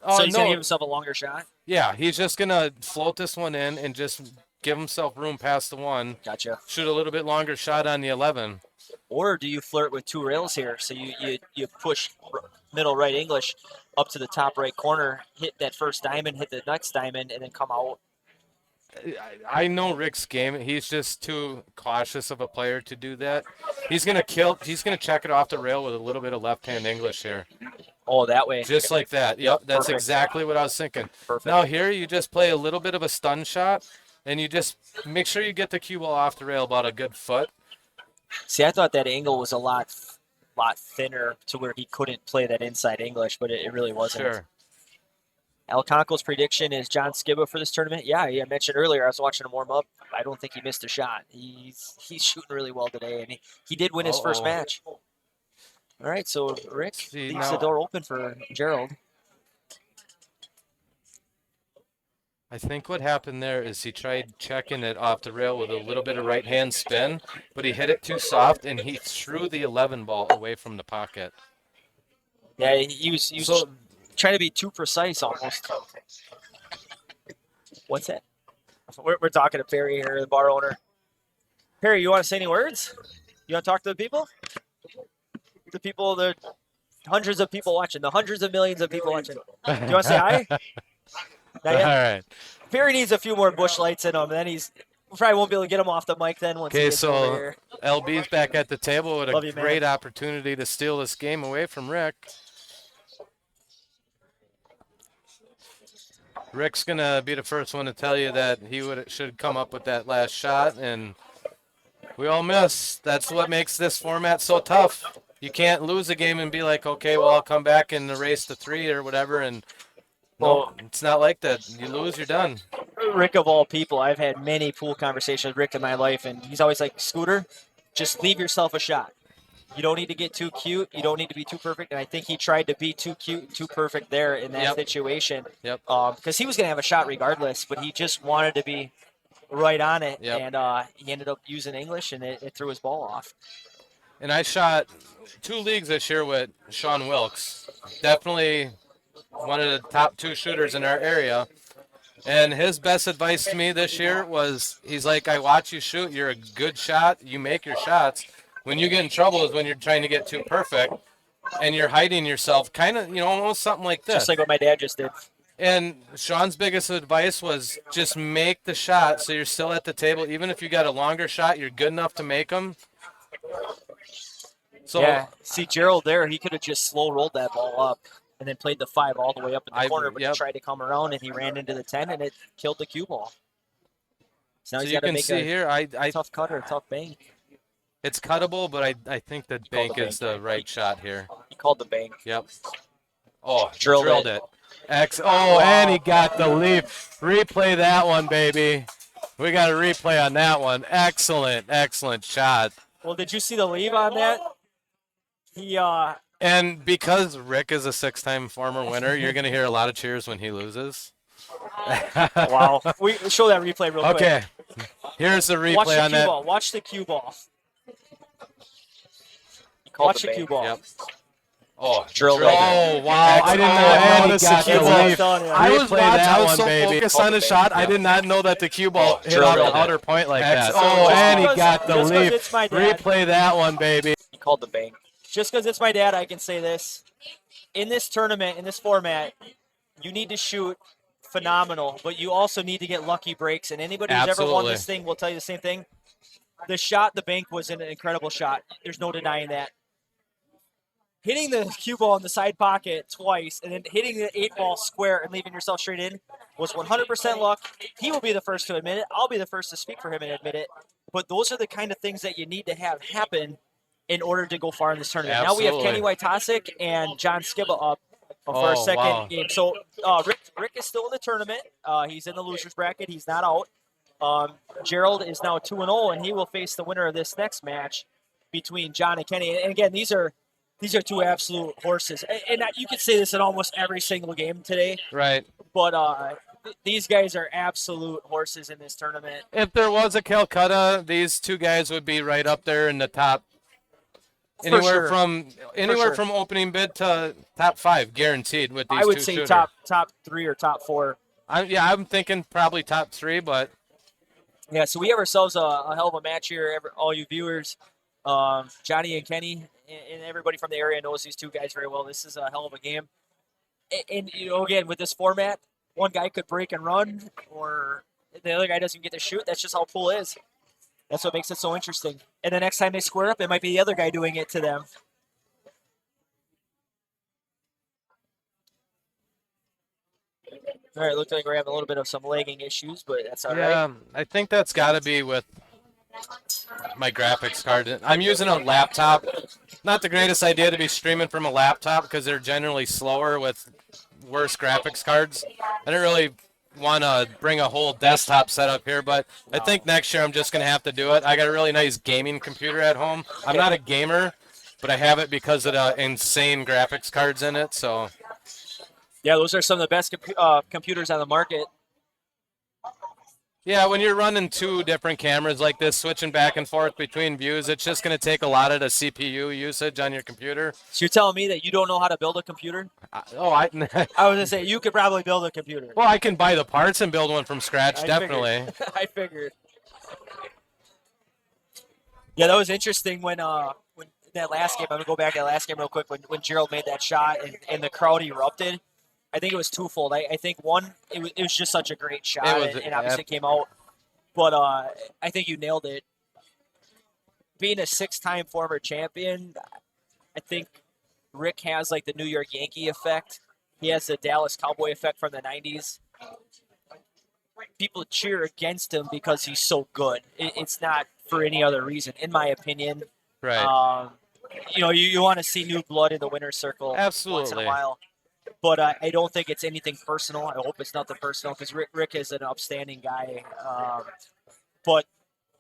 Oh So he's going to no! give himself a longer shot? Yeah, he's just going to float this one in and just give himself room past the 1. Gotcha. Shoot a little bit longer shot on the 11. Or do you flirt with 2 rails here? So you push middle right English up to the top right corner, hit that first diamond, hit the next diamond, and then come out. I know Rick's game. He's just too cautious of a player to do that. He's gonna check it off the rail with a little bit of left-hand English here, Oh, that way. just like that. Yep, that's Perfect. exactly what I was thinking. Perfect. Now here you just play a little bit of a stun shot, and you just make sure you get the cue ball off the rail about a good foot. See, I thought that angle was a lot thinner to where he couldn't play that inside English, but it really wasn't. Sure. Al Conco's prediction is John Skibba for this tournament. Yeah, I mentioned earlier, I was watching him warm up. I don't think he missed a shot. He's shooting really well today, and he did win his first match. All right, so Rick leaves the door open for Gerald. I think what happened there is he tried checking it off the rail with a little bit of right-hand spin, but he hit it too soft, and he threw the 11 ball away from the pocket. Yeah, he was trying to be too precise almost. What's that? We're talking to Perry here, the bar owner. Perry, you want to say any words? You want to talk to the people? The people, the hundreds of people watching, the hundreds of millions of people watching. Do you want to say hi? All right. Perry needs a few more bush lights in him, and then he's probably won't be able to get him off the mic then once he Okay, gets over so here. LB's back at the table with a Love you, man. great opportunity to steal this game away from Rick. Rick's gonna be the first one to tell you that he should come up with that last shot, and we all miss. That's what makes this format so tough. You can't lose a game and be like, okay, well, I'll come back and erase the 3 or whatever. And nope, Well, it's not like that. You lose, you're done. Rick of all people, I've had many pool conversations with Rick in my life, and he's always like, Scooter, just leave yourself a shot. You don't need to get too cute. You don't need to be too perfect. And I think he tried to be too cute and too perfect there in that situation. Yep. Because he was going to have a shot regardless, but he just wanted to be right on it. Yep. And he ended up using English, and it threw his ball off. And I shot 2 leagues this year with Sean Wilkes. Definitely one of the top 2 shooters in our area. And his best advice to me this year was, he's like, I watch you shoot. You're a good shot. You make your shots. When you get in trouble is when you're trying to get too perfect and you're hiding yourself, kind of, almost something like this. Just like what my dad just did. And Sean's biggest advice was just make the shot so you're still at the table. Even if you got a longer shot, you're good enough to make them. So, yeah, see Gerald there, he could have just slow rolled that ball up and then played the 5 all the way up in the corner, but he tried to come around and he ran into the 10 and it killed the cue ball. So now he's got to make a tough cut or a tough bank. It's cuttable, but I think that bank is the right shot here. He called the bank. Yep. Oh, drilled it. And he got the leap. Replay that one, baby. We got a replay on that one. Excellent, excellent shot. Well, did you see the leave on that? And because Rick is a 6-time former winner, you're going to hear a lot of cheers when he loses. Wow. We show that replay real quick. Okay. Here's the replay on that. Watch the cue ball. Watch the cue ball. Yep. Oh, drilled it. Oh, wow. I didn't know notice the cue ball. I was so focused on the shot, I did not know that the cue ball hit off the outer point like that. And he got the leap. Replay that one, baby. He called the bank. Just because it's my dad, I can say this. In this tournament, in this format, you need to shoot phenomenal, but you also need to get lucky breaks. And anybody who's ever won this thing will tell you the same thing. The bank was an incredible shot. There's no denying that. Hitting the cue ball in the side pocket twice and then hitting the 8-ball square and leaving yourself straight in was 100% luck. He will be the first to admit it. I'll be the first to speak for him and admit it. But those are the kind of things that you need to have happen in order to go far in this tournament. Absolutely. Now we have Kenny White-Tosick and John Skibba up for a second game. So Rick is still in the tournament. He's in the loser's bracket. He's not out. Gerald is now 2-0, and he will face the winner of this next match between John and Kenny. And again, these are 2 absolute horses. And you could say this in almost every single game today. Right. But these guys are absolute horses in this tournament. If there was a Calcutta, these 2 guys would be right up there in the top. Anywhere from opening bid to top 5, guaranteed with these 2 I would say shooters. top 3 or top 4. I'm thinking probably top 3, but yeah. So we have ourselves a hell of a match here, all you viewers. Johnny and Kenny and everybody from the area knows these 2 guys very well. This is a hell of a game. And again, with this format, one guy could break and run, or the other guy doesn't get to shoot. That's just how pool is. That's what makes it so interesting. And the next time they square up, it might be the other guy doing it to them. All right, looks like we're having a little bit of some lagging issues, but that's all right. Yeah, I think that's got to be with my graphics card. I'm using a laptop. Not the greatest idea to be streaming from a laptop because they're generally slower with worse graphics cards. I don't really want to bring a whole desktop setup here, but I think next year I'm just going to have to do it. I got a really nice gaming computer at home. I'm not a gamer, but I have it because of the insane graphics cards in it. So, yeah, those are some of the best computers on the market. Yeah, when you're running 2 different cameras like this, switching back and forth between views, it's just going to take a lot of the CPU usage on your computer. So you're telling me that you don't know how to build a computer? I was going to say, you could probably build a computer. Well, I can buy the parts and build one from scratch, definitely. I figured. Yeah, that was interesting when that last game, I'm going to go back to that last game real quick, when Gerald made that shot and the crowd erupted. I think it was twofold. I think one, it was just such a great shot, and obviously came out. But I think you nailed it. Being a six-time former champion, I think Rick has like the New York Yankee effect. He has the Dallas Cowboy effect from the '90s. People cheer against him because he's so good. It's not for any other reason, in my opinion. Right. Um, you want to see new blood in the winner's circle once in a Absolutely. while, but I don't think it's anything personal. I hope it's nothing personal because Rick is an upstanding guy. But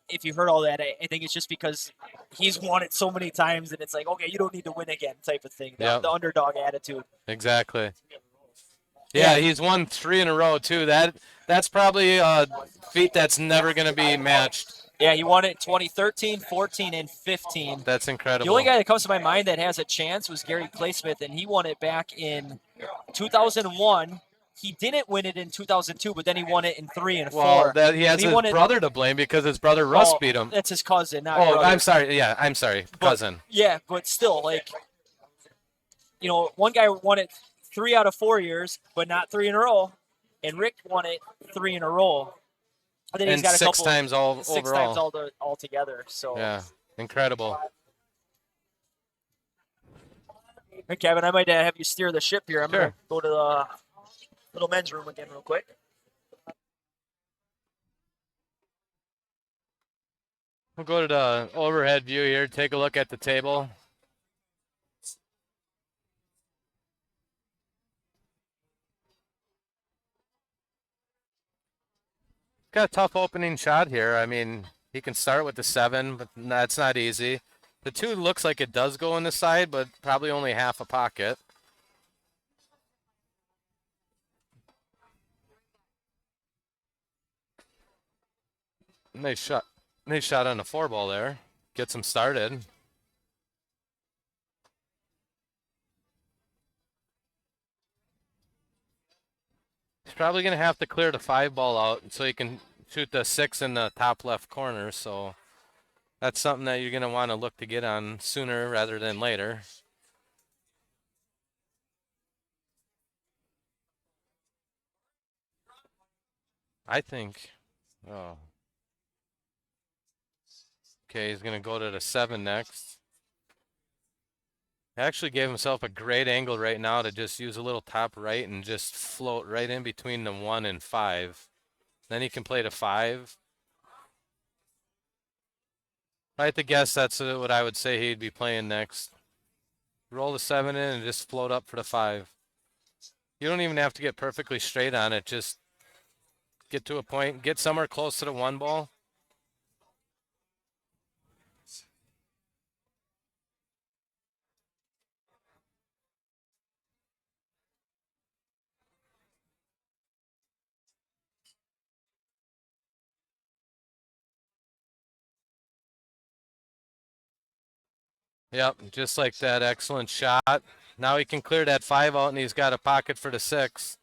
if you heard all that, I think it's just because he's won it so many times, and it's like, okay, you don't need to win again, type of thing. The, Yep. the underdog attitude. Exactly. Yeah, Yeah, he's won 3 in a row too. That's probably a feat that's never going to be matched. yeah, he won it 2013, 14, and 15. That's The only incredible. guy that comes to my mind that has a chance was Gary Claysmith, and he won it back in 2001. He didn't win it in 2002, but then he won it in 3 and Well, 4. that he And has he his won it. brother to blame because his brother Russ Oh, beat him. that's his cousin, not Oh, brother. I'm sorry. Yeah, I'm sorry, But cousin. yeah, but still, like, one guy won it 3 out of 4 years, but not 3 in a row, and Rick won it 3 in a row. I think he's And got a six couple, times all six times overall. all together. So, Yeah, incredible. hey, Kevin, I might have you steer the ship here. I'm Sure. gonna go to the little men's room again real quick. We'll go to the overhead view here. Take a look at the table. Got a tough opening shot here. I mean, he can start with the 7, but that's not easy. The 2 looks like it does go in the side, but probably only half a pocket. Nice shot. Nice shot on the 4 ball there. Gets him started. He's probably going to have to clear the 5 ball out so he can shoot the 6 in the top left corner. So that's something that you're going to want to look to get on sooner rather than later. I think. Oh. Okay, he's going to go to the 7 next. He actually gave himself a great angle right now to just use a little top right and just float right in between the 1 and 5. Then he can play to 5. If I had to guess, that's what I would say he'd be playing next. Roll the 7 in and just float up for the 5. You don't even have to get perfectly straight on it. Just get to a point, get somewhere close to the 1 ball. Yep, just like that. Excellent shot. Now he can clear that 5 out, and he's got a pocket for the 6.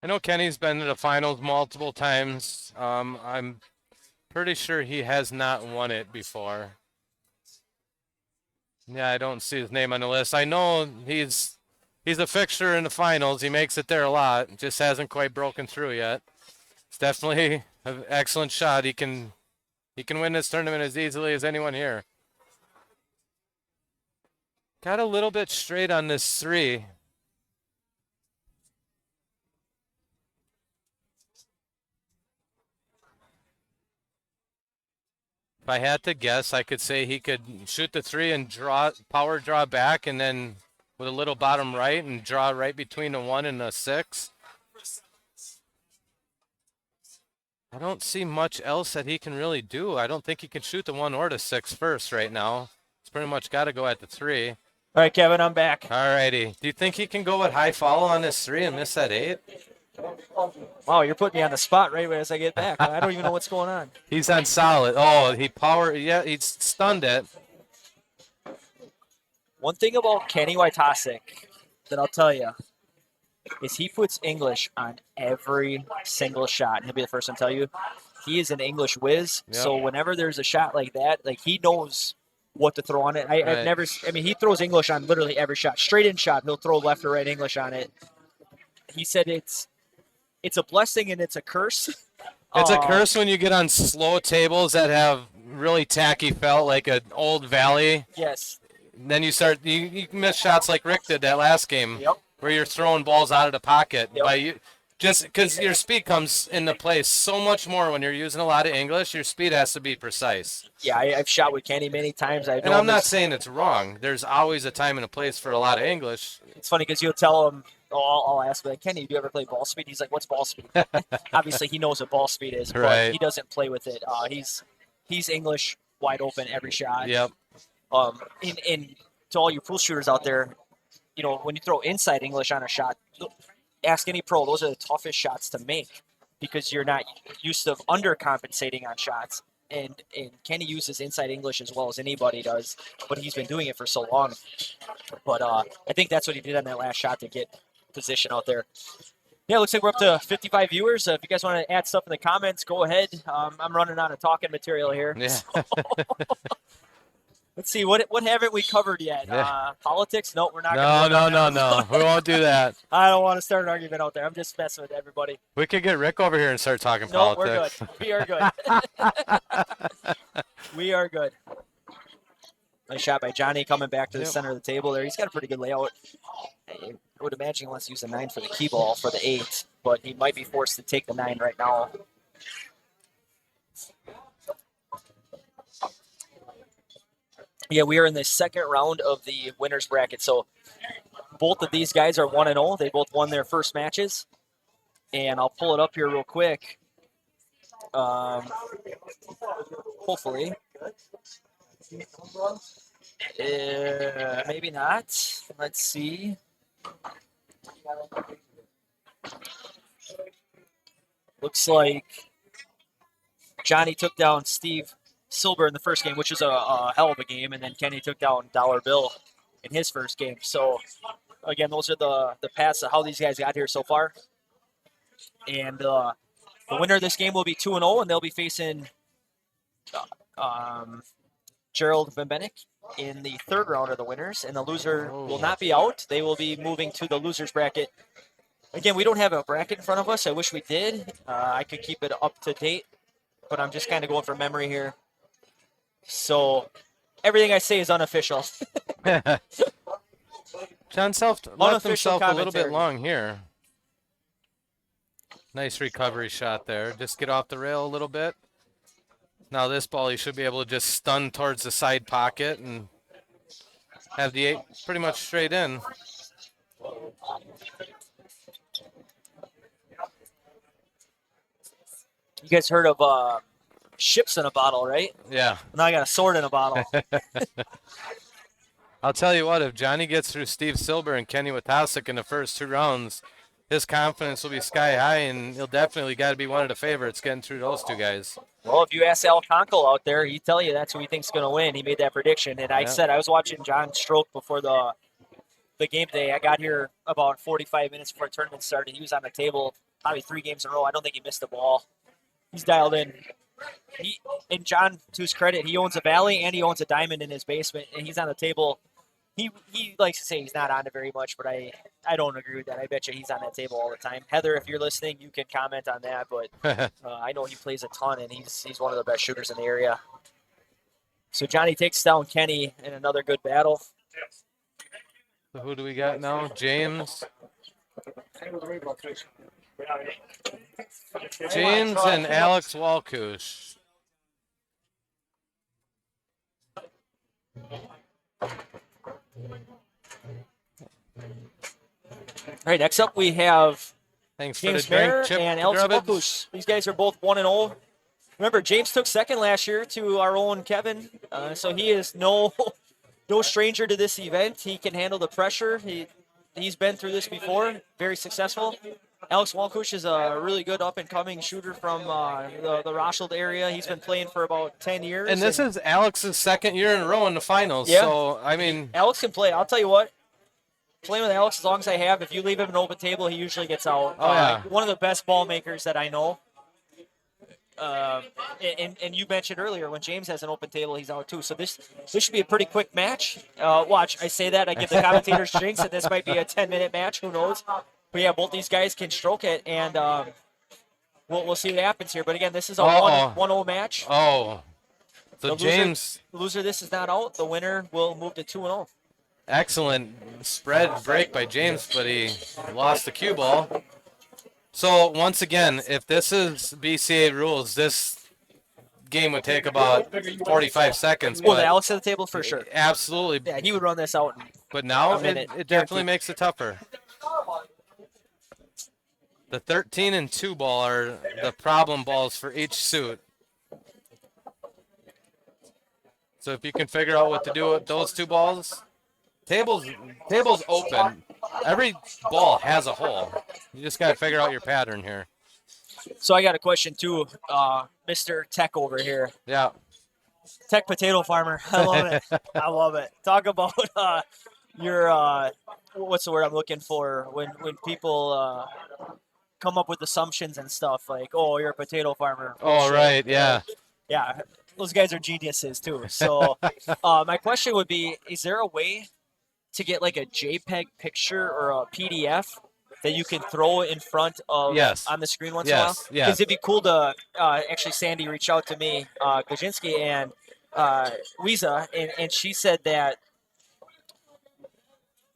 I know Kenny's been to the finals multiple times. I'm pretty sure he has not won it before. Yeah, I don't see his name on the list. I know he's a fixture in the finals. He makes it there a lot. Just hasn't quite broken through yet. It's definitely an excellent shot. He can win this tournament as easily as anyone here. Got a little bit straight on this 3. If I had to guess, I could say he could shoot the 3 and power draw back, and then with a little bottom right and draw right between the 1 and the 6. I don't see much else that he can really do. I don't think he can shoot the 1 or the 6 first right now. He's pretty much got to go at the 3. All right, Kevin, I'm back. Alrighty. Do you think he can go with high follow on this 3 and miss that 8? Wow, you're putting me on the spot right as I get back. I don't even know what's going on. He's on solid. Oh, yeah, he stunned it. One thing about Kenny Wojtasic that I'll tell you is he puts English on every single shot. He'll be the first one to tell you. He is an English whiz. Yep. So whenever there's a shot like that, like he knows what to throw on it. I've Right. never, I mean, he throws English on literally every shot. Straight in shot, he'll throw left or right English on it. He said it's a blessing and it's a curse. It's a curse when you get on slow tables that have really tacky felt, like an old valley. Yes. Then you miss shots like Rick did that last game, Yep. where you're throwing balls out of the pocket. Yep. Just because your speed comes into play so much more when you're using a lot of English, your speed has to be precise. Yeah, I've shot with Kenny many times. And I'm not saying it's wrong. There's always a time and a place for a lot of English. It's funny because you'll tell him, I'll ask him, like, Kenny, do you ever play ball speed? He's like, what's ball speed? Obviously, he knows what ball speed is, but Right. he doesn't play with it. He's English wide open every shot. Yep. In to all you pool shooters out there, you know, when you throw inside English on a shot, ask any pro, those are the toughest shots to make because you're not used to undercompensating on shots. And Kenny uses inside English as well as anybody does, but he's been doing it for so long. But I think that's what he did on that last shot to get position out there. Yeah, looks like we're up to 55 viewers. If you guys want to add stuff in the comments, go ahead. I'm running out of talking material here. Yeah. Let's see, what haven't we covered yet? Yeah. Politics? No, we're not. No. We won't do that. I don't want to start an argument out there. I'm just messing with everybody. We could get Rick over here and start talking No, politics. we're good. We are good. We are good. Nice shot by Johnny coming back to the center of the table there. He's got a pretty good layout. I would imagine he wants to use a 9 for the key ball for the 8, but he might be forced to take the 9 right now. Yeah, we are in the second round of the winners bracket. So both of these guys are 1-0. They both won their first matches. And I'll pull it up here real quick. Hopefully. Maybe not. Let's see. Looks like Johnny took down Steve Silber in the first game, which was a hell of a game, and then Kenny took down Dollar Bill in his first game. So, again, those are the paths of how these guys got here so far. And the winner of this game will be 2-0, and they'll be facing Gerald Bevent in the third round of the winners, and the loser will not be out. They will be moving to the losers bracket. Again, we don't have a bracket in front of us. I wish we did. I could keep it up to date, but I'm just kind of going from memory here. So everything I say is unofficial. John left himself a little bit long here. Nice recovery shot there. Just get off the rail a little bit. Now this ball, he should be able to just stun towards the side pocket and have the 8 pretty much straight in. You guys heard of ships in a bottle, right? Yeah. Now I got a sword in a bottle. I'll tell you what, if Johnny gets through Steve Silber and Kenny Wojtasic in the first 2 rounds, his confidence will be sky high, and he'll definitely got to be one of the favorites getting through those 2 guys. Well, if you ask Al Conkle out there, he'd tell you that's who he thinks is going to win. He made that prediction. And I said I was watching John Stroke before the game day. I got here about 45 minutes before the tournament started. He was on the table probably 3 games in a row. I don't think he missed a ball. He's dialed in. And John, to his credit, he owns a valley and he owns a diamond in his basement, and he's on the table. He likes to say he's not on it very much, but I don't agree with that. I bet you he's on that table all the time. Heather, if you're listening, you can comment on that, but I know he plays a ton, and he's one of the best shooters in the area. So Johnny takes down Kenny in another good battle. So who do we got now? James. James and Alex Walkush. All right, next up we have Thanks James for the drink, Mayer Chip and Alex Grubbage. Walkush. These guys are both 1-0. Remember, James took second last year to our own Kevin, so he is no stranger to this event. He can handle the pressure. He's been through this before, very successful. Alex Walkush is a really good up-and-coming shooter from the Rothschild area. He's been playing for about 10 And years. this is Alex's second year in a row in the finals. Yeah, So, I mean, Alex can play. I'll tell you what, playing with Alex as long as I have, if you leave him an open table, he usually gets out. oh, yeah. One of the best ball makers that I know. Um, and you mentioned earlier when James has an open table, he's out too. So this should be a pretty quick match. Watch, I say that, I give the commentators drinks, and this might be a 10-minute match. Who knows? But yeah, both these guys can stroke it, and we'll see what happens here. But again, this is a Uh-oh. 1-0 match. Oh. So The James, loser, this is not out. The winner will move to 2-0. excellent spread break by James, but he lost the cue ball. So once again, if this is BCA rules, this game would take about 45 seconds. Well, the But Alex at the table for sure. absolutely. Yeah, he would run this out. But now a minute, it definitely guaranteed. makes it tougher. The 13 and 2 ball are the problem balls for each suit. So if you can figure out what to do with those two balls, tables open. Every ball has a hole. You just got to figure out your pattern here. So I got a question too, Mr. Tech over here. Yeah. Tech potato farmer. I love it. I love it. Talk about your what's the word I'm looking for when people come up with assumptions and stuff like, oh, you're a potato farmer. Oh, Bullshit. right. Yeah. Yeah. Those guys are geniuses too. So my question would be, is there a way to get like a JPEG picture or a PDF that you can throw in front of Yes. on the screen once in a while? Yes. Yes. Because it'd be cool to actually Sandy reached out to me, Glajinski and Weeza, and she said that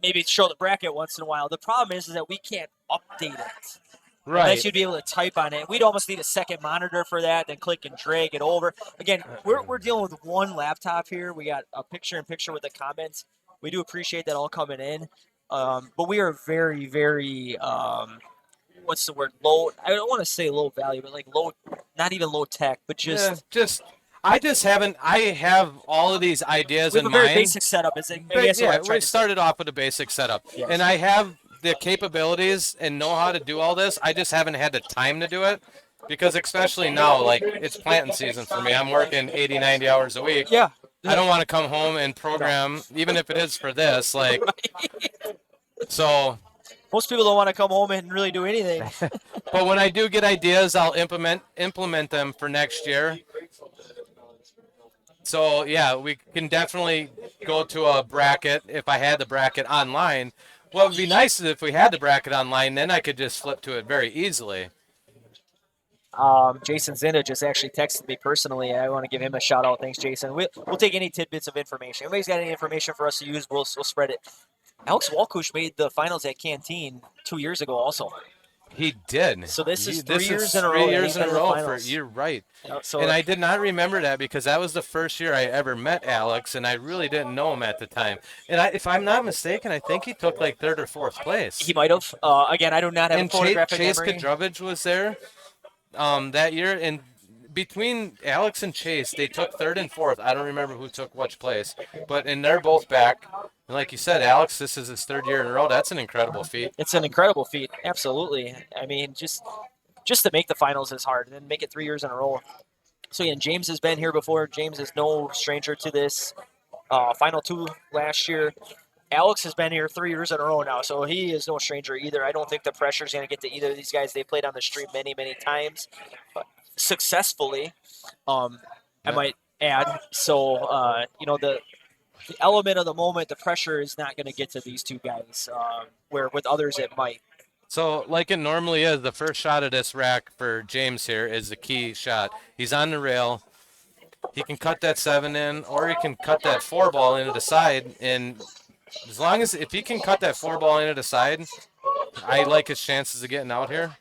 maybe show the bracket once in a while. The problem is that we can't update it. Right. Unless you'd be able to type on it. We'd almost need a second monitor for that, then click and drag it over. Again, we're dealing with one laptop here. We got a picture-in-picture with the comments. We do appreciate that all coming in. But we are very, very, what's the word? Low, I don't want to say low value, but like low, not even low tech, but just I just haven't. I have all of these ideas we in have a very mind. basic setup. Is it? But Maybe yeah, we started off with a basic setup, Yes. and I have the capabilities and know how to do all this. I just haven't had the time to do it because, especially now, like it's planting season for me. I'm working 80, 90 hours a week. Yeah. I don't want to come home and program, even if it is for this. Like, so. Most people don't want to come home and really do anything. But when I do get ideas, I'll implement them for next year. So yeah, we can definitely go to a bracket if I had the bracket online. What would be nice is if we had the bracket online, then I could just flip to it very easily. Jason Zinda just actually texted me personally. I want to give him a shout out. Thanks, Jason. We'll take any tidbits of information. If anybody's got any information for us to use, we'll spread it. Alex Walkush made the finals at Canteen 2 years ago also. He did. So this is This 3 years is in a row. 3 that years he's in a been the row. finals. You're right. So And I did not remember that because that was the first year I ever met Alex, and I really didn't know him at the time. And if I'm not mistaken, I think he took like third or fourth place. he might have. Again, I do not have And a photographic Chase memory. Kadrovich was there that year, and between Alex and Chase, they took third and fourth. I don't remember who took which place, and they're both back. And like you said, Alex, this is his third year in a row. That's an incredible feat. It's an incredible feat. Absolutely. I mean, just to make the finals is hard, and then make it 3 years in a row. So again, James has been here before. James is no stranger to this. Final two last year. Alex has been here 3 years in a row now, so he is no stranger either. I don't think the pressure is going to get to either of these guys. They played on the stream many, many times, successfully. I might add. So the element of the moment, the pressure is not going to get to these two guys, where with others it might. So, like it normally is, the first shot of this rack for James here is the key shot. He's on the rail. He can cut that 7 in, or he can cut that 4 ball into the side. And as long as if he can cut that 4 ball into the side, I like his chances of getting out here.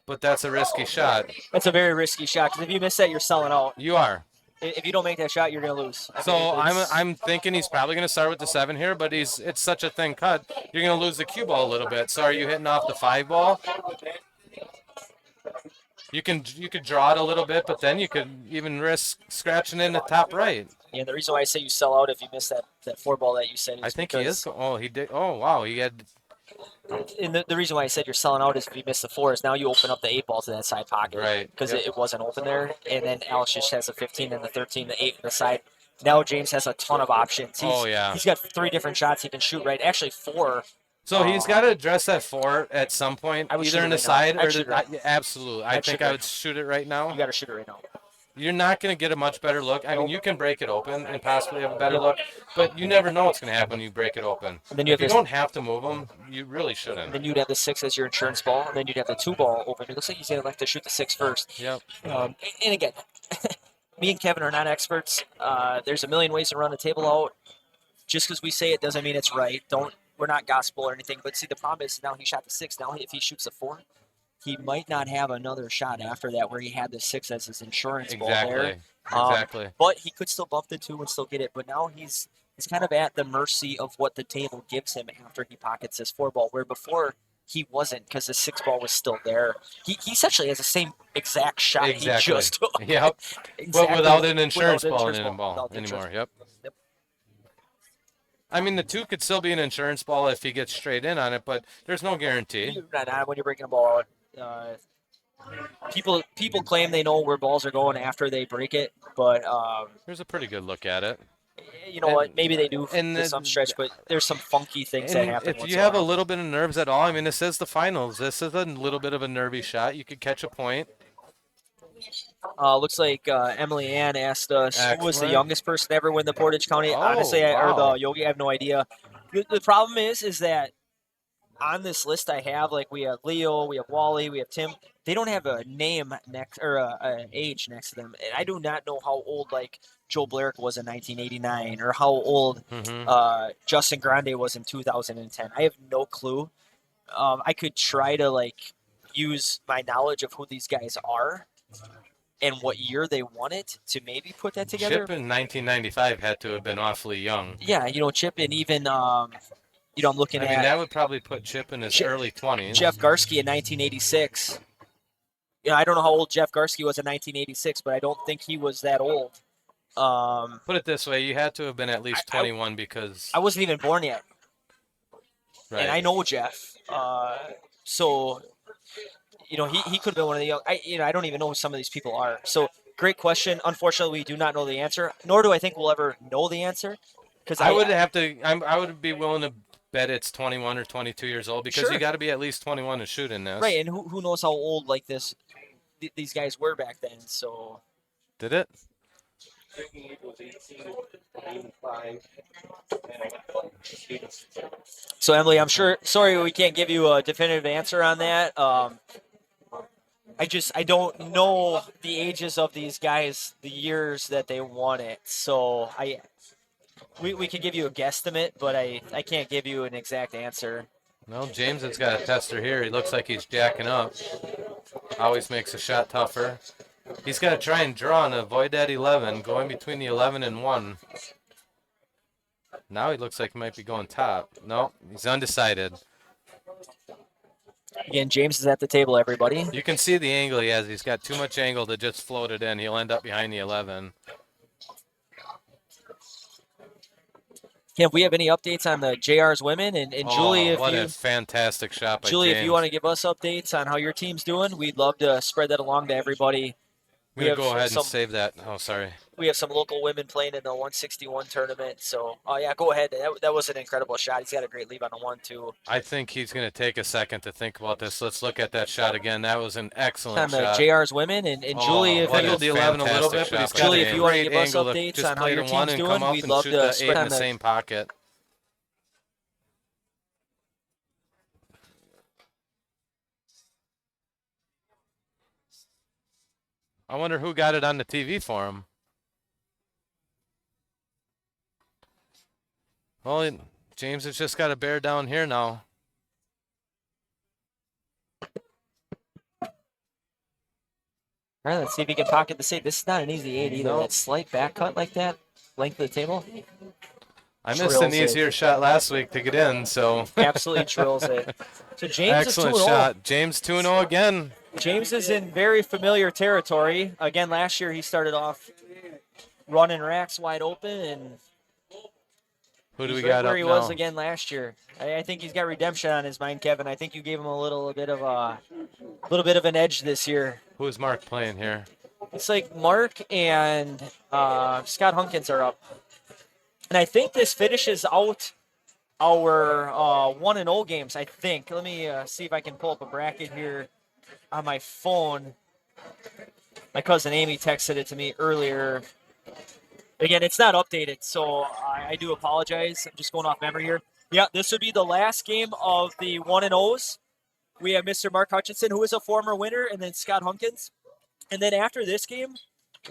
But that's a risky shot. That's a very risky shot because if you miss that, you're selling out. You are. If you don't make that shot, you're going to lose. So I'm thinking he's probably going to start with the 7 here, but it's such a thin cut, you're going to lose the cue ball a little bit. So are you hitting off the 5 ball? You could draw it a little bit, but then you could even risk scratching in the top right. Yeah, the reason why I say you sell out if you miss that 4 ball that you said is I think because he is. Oh, he did. Oh, wow. And the reason why I said you're selling out is if you miss the four is now you open up the 8 ball to that side pocket Right. because Yep. it wasn't open there. And then Alex just has a 15 and the 13, the 8 on the side. Now James has a ton of options. Oh yeah. He's got 3 different shots he can shoot, right? Actually, 4. So he's got to address that 4 at some point, I would either shoot in it the right now. side I'd or shoot it right the. Absolutely, I I'd shoot think it I right would now. shoot it right now. You got to shoot it right now. You're not going to get a much better look. I mean, Nope. you can break it open and possibly have a better Yep. look, but you never know what's going to happen when you break it open. And then you If have you this. don't have to move them, you really And shouldn't. then you'd have the 6 as your insurance ball, and then you'd have the 2 ball open. It looks like he's going to like to shoot the 6 first. Yep. And again, me and Kevin are not experts. There's a million ways to run a table out. Just because we say it doesn't mean it's right. We're not gospel or anything. But see, the problem is now he shot the 6. Now if he shoots a 4, he might not have another shot after that where he had the 6 as his insurance ball there. Exactly. But he could still bump the 2 and still get it. But now he's kind of at the mercy of what the table gives him after he pockets his 4 ball, where before he wasn't because the 6 ball was still there. He essentially has the same exact shot he just took. Yep. Exactly. But without an insurance Without ball an insurance anymore. insurance. Yep. Yep. I mean, the 2 could still be an insurance ball if he gets straight in on it, but there's no guarantee. Not when you're breaking a ball out. People claim they know where balls are going after they break it, but There's a pretty good look at it. you know what? Maybe they do And to some stretch, but there's some funky things that happen. If you have a little bit of nerves at all, I mean, this is the finals. This is a little bit of a nervy shot. You could catch a point. Looks like Emily Ann asked us who was the Excellent. youngest person to ever win the Portage County. Oh, Honestly, or wow. the Yogi, I have no idea. The problem is that on this list I have, like we have Leo, we have Wally, we have Tim. They don't have a name next or an age next to them, and I do not know how old like Joe Blarick was in 1989 or how old Justin Grande was in 2010. I have no clue. I could try to like use my knowledge of who these guys are and what year they won it to maybe put that together. Chip in 1995 had to have been awfully young. Yeah, Chip and even I'm looking at. I mean, that would probably put Chip in his early 20s. Jeff Garsky in 1986. I don't know how old Jeff Garsky was in 1986, but I don't think he was that old. Put it this way, you had to have been at least 21 because I wasn't even born yet. Right. And I know Jeff. So he could have been one of the young. I don't even know who some of these people are. So great question. Unfortunately, we do not know the answer, nor do I think we'll ever know the answer. Because I would be willing to bet it's 21 or 22 years old because Sure. you got to be at least 21 to shoot in this. Right, and who knows how old like these guys were back then. So Did it? So Emily, I'm sure. Sorry, we can't give you a definitive answer on that. I don't know the ages of these guys, the years that they won it. So we could give you a guesstimate, but I can't give you an exact answer. No, James has got a tester here. He looks like he's jacking up. Always makes a shot tougher. He's got to try and draw and avoid that 11, going between the 11 and 1. Now he looks like he might be going top. No, he's undecided. Again, James is at the table, everybody. You can see the angle he has. He's got too much angle to just float it in. He'll end up behind the 11. Can we have any updates on the JR's women? And Julie, what a fantastic shot by Julie, James. if you want to give us updates on how your team's doing, we'd love to spread that along to everybody. I'm going to go ahead and save that. Oh, sorry. We have some local women playing in the 161 tournament. So, yeah, go ahead. That was an incredible shot. He's got a great lead on the 1-2. I think he's going to take a second to think about this. Let's look at that shot again. That was an excellent on shot. the JR's women. And Julie, if you the 11 a little bit, but he's got Julie, if you want to give us updates on how your team's doing, we'd love to spread in the same pocket. I wonder who got it on the TV for him. Well, James has just got to bear down here now. All right, let's see if he can pocket the save. This is not an easy 8 either. That slight back cut like that, length of the table. I missed an easier shot last week to get in, so. Absolutely drills it. So James Excellent is 2-0. shot. James 2-0 again. James is in very familiar territory. Again, last year he started off running racks wide open, and Who do He's we right got where up he was now? again last year. I think he's got redemption on his mind, Kevin. I think you gave him a little bit of an edge this year. Who's Mark playing here? It's like Mark and Scott Hunkins are up, and I think this finishes out our 1-0 games. I think. Let me see if I can pull up a bracket here on my phone. My cousin Amy texted it to me earlier. Again, it's not updated, so I do apologize. I'm just going off memory here. Yeah, this would be the last game of the 1-0s. We have Mr. Mark Hutchinson, who is a former winner, and then Scott Hunkins. And then after this game,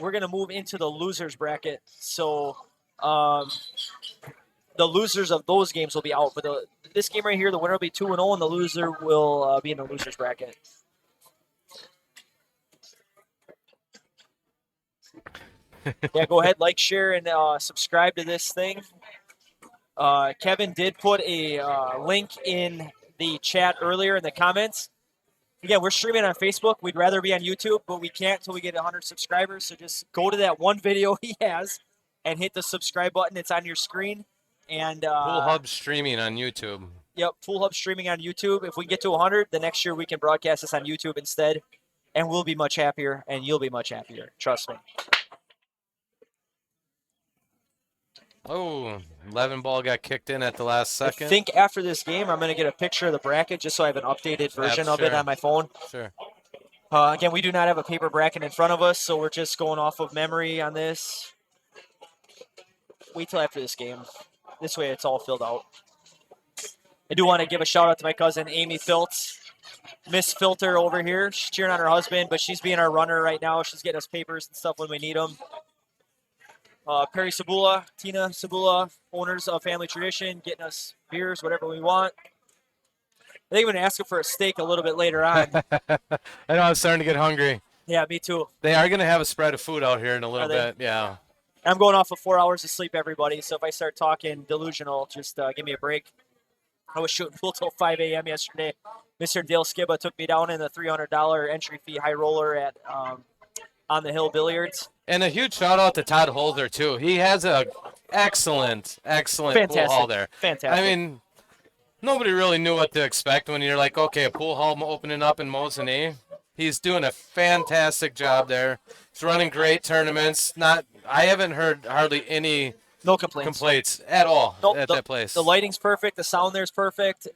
we're going to move into the losers bracket. So um, the losers of those games will be out. But this game right here, the winner will be 2-0, and the loser will be in the losers bracket. Yeah, go ahead, like, share, and subscribe to this thing. Kevin did put a link in the chat earlier in the comments. Again, we're streaming on Facebook. We'd rather be on YouTube, but we can't until we get 100 subscribers. So just go to that one video he has and hit the subscribe button. It's on your screen. And Pool Hub streaming on YouTube. Yep, Pool Hub streaming on YouTube. If we get to 100, the next year we can broadcast this on YouTube instead, and we'll be much happier, and you'll be much happier. Trust me. Oh, 11 ball got kicked in at the last second. I think after this game, I'm going to get a picture of the bracket just so I have an updated version of it on my phone. Sure. Again, we do not have a paper bracket in front of us, so we're just going off of memory on this. Wait till after this game. This way it's all filled out. I do want to give a shout out to my cousin, Amy Filtz. Miss Filter over here. She's cheering on her husband, but she's being our runner right now. She's getting us papers and stuff when we need them. Perry Sabula, Tina Sabula, owners of Family Tradition, getting us beers, whatever we want. I think I'm going to ask her for a steak a little bit later on. I know I'm starting to get hungry. Yeah, me too. They are going to have a spread of food out here in a little bit. Yeah. I'm going off of 4 hours of sleep, everybody. So if I start talking delusional, just give me a break. I was shooting pool till 5 a.m. yesterday. Mr. Dale Skibba took me down in the $300 entry fee high roller at On the Hill Billiards. And a huge shout out to Todd Holder too. He has a excellent pool hall there. Fantastic. I mean, nobody really knew what to expect when you're like, okay, a pool hall opening up in Mosinee. He's doing a fantastic job there. He's running great tournaments. I haven't heard hardly any complaints at all at that place. The lighting's perfect. The sound there's perfect.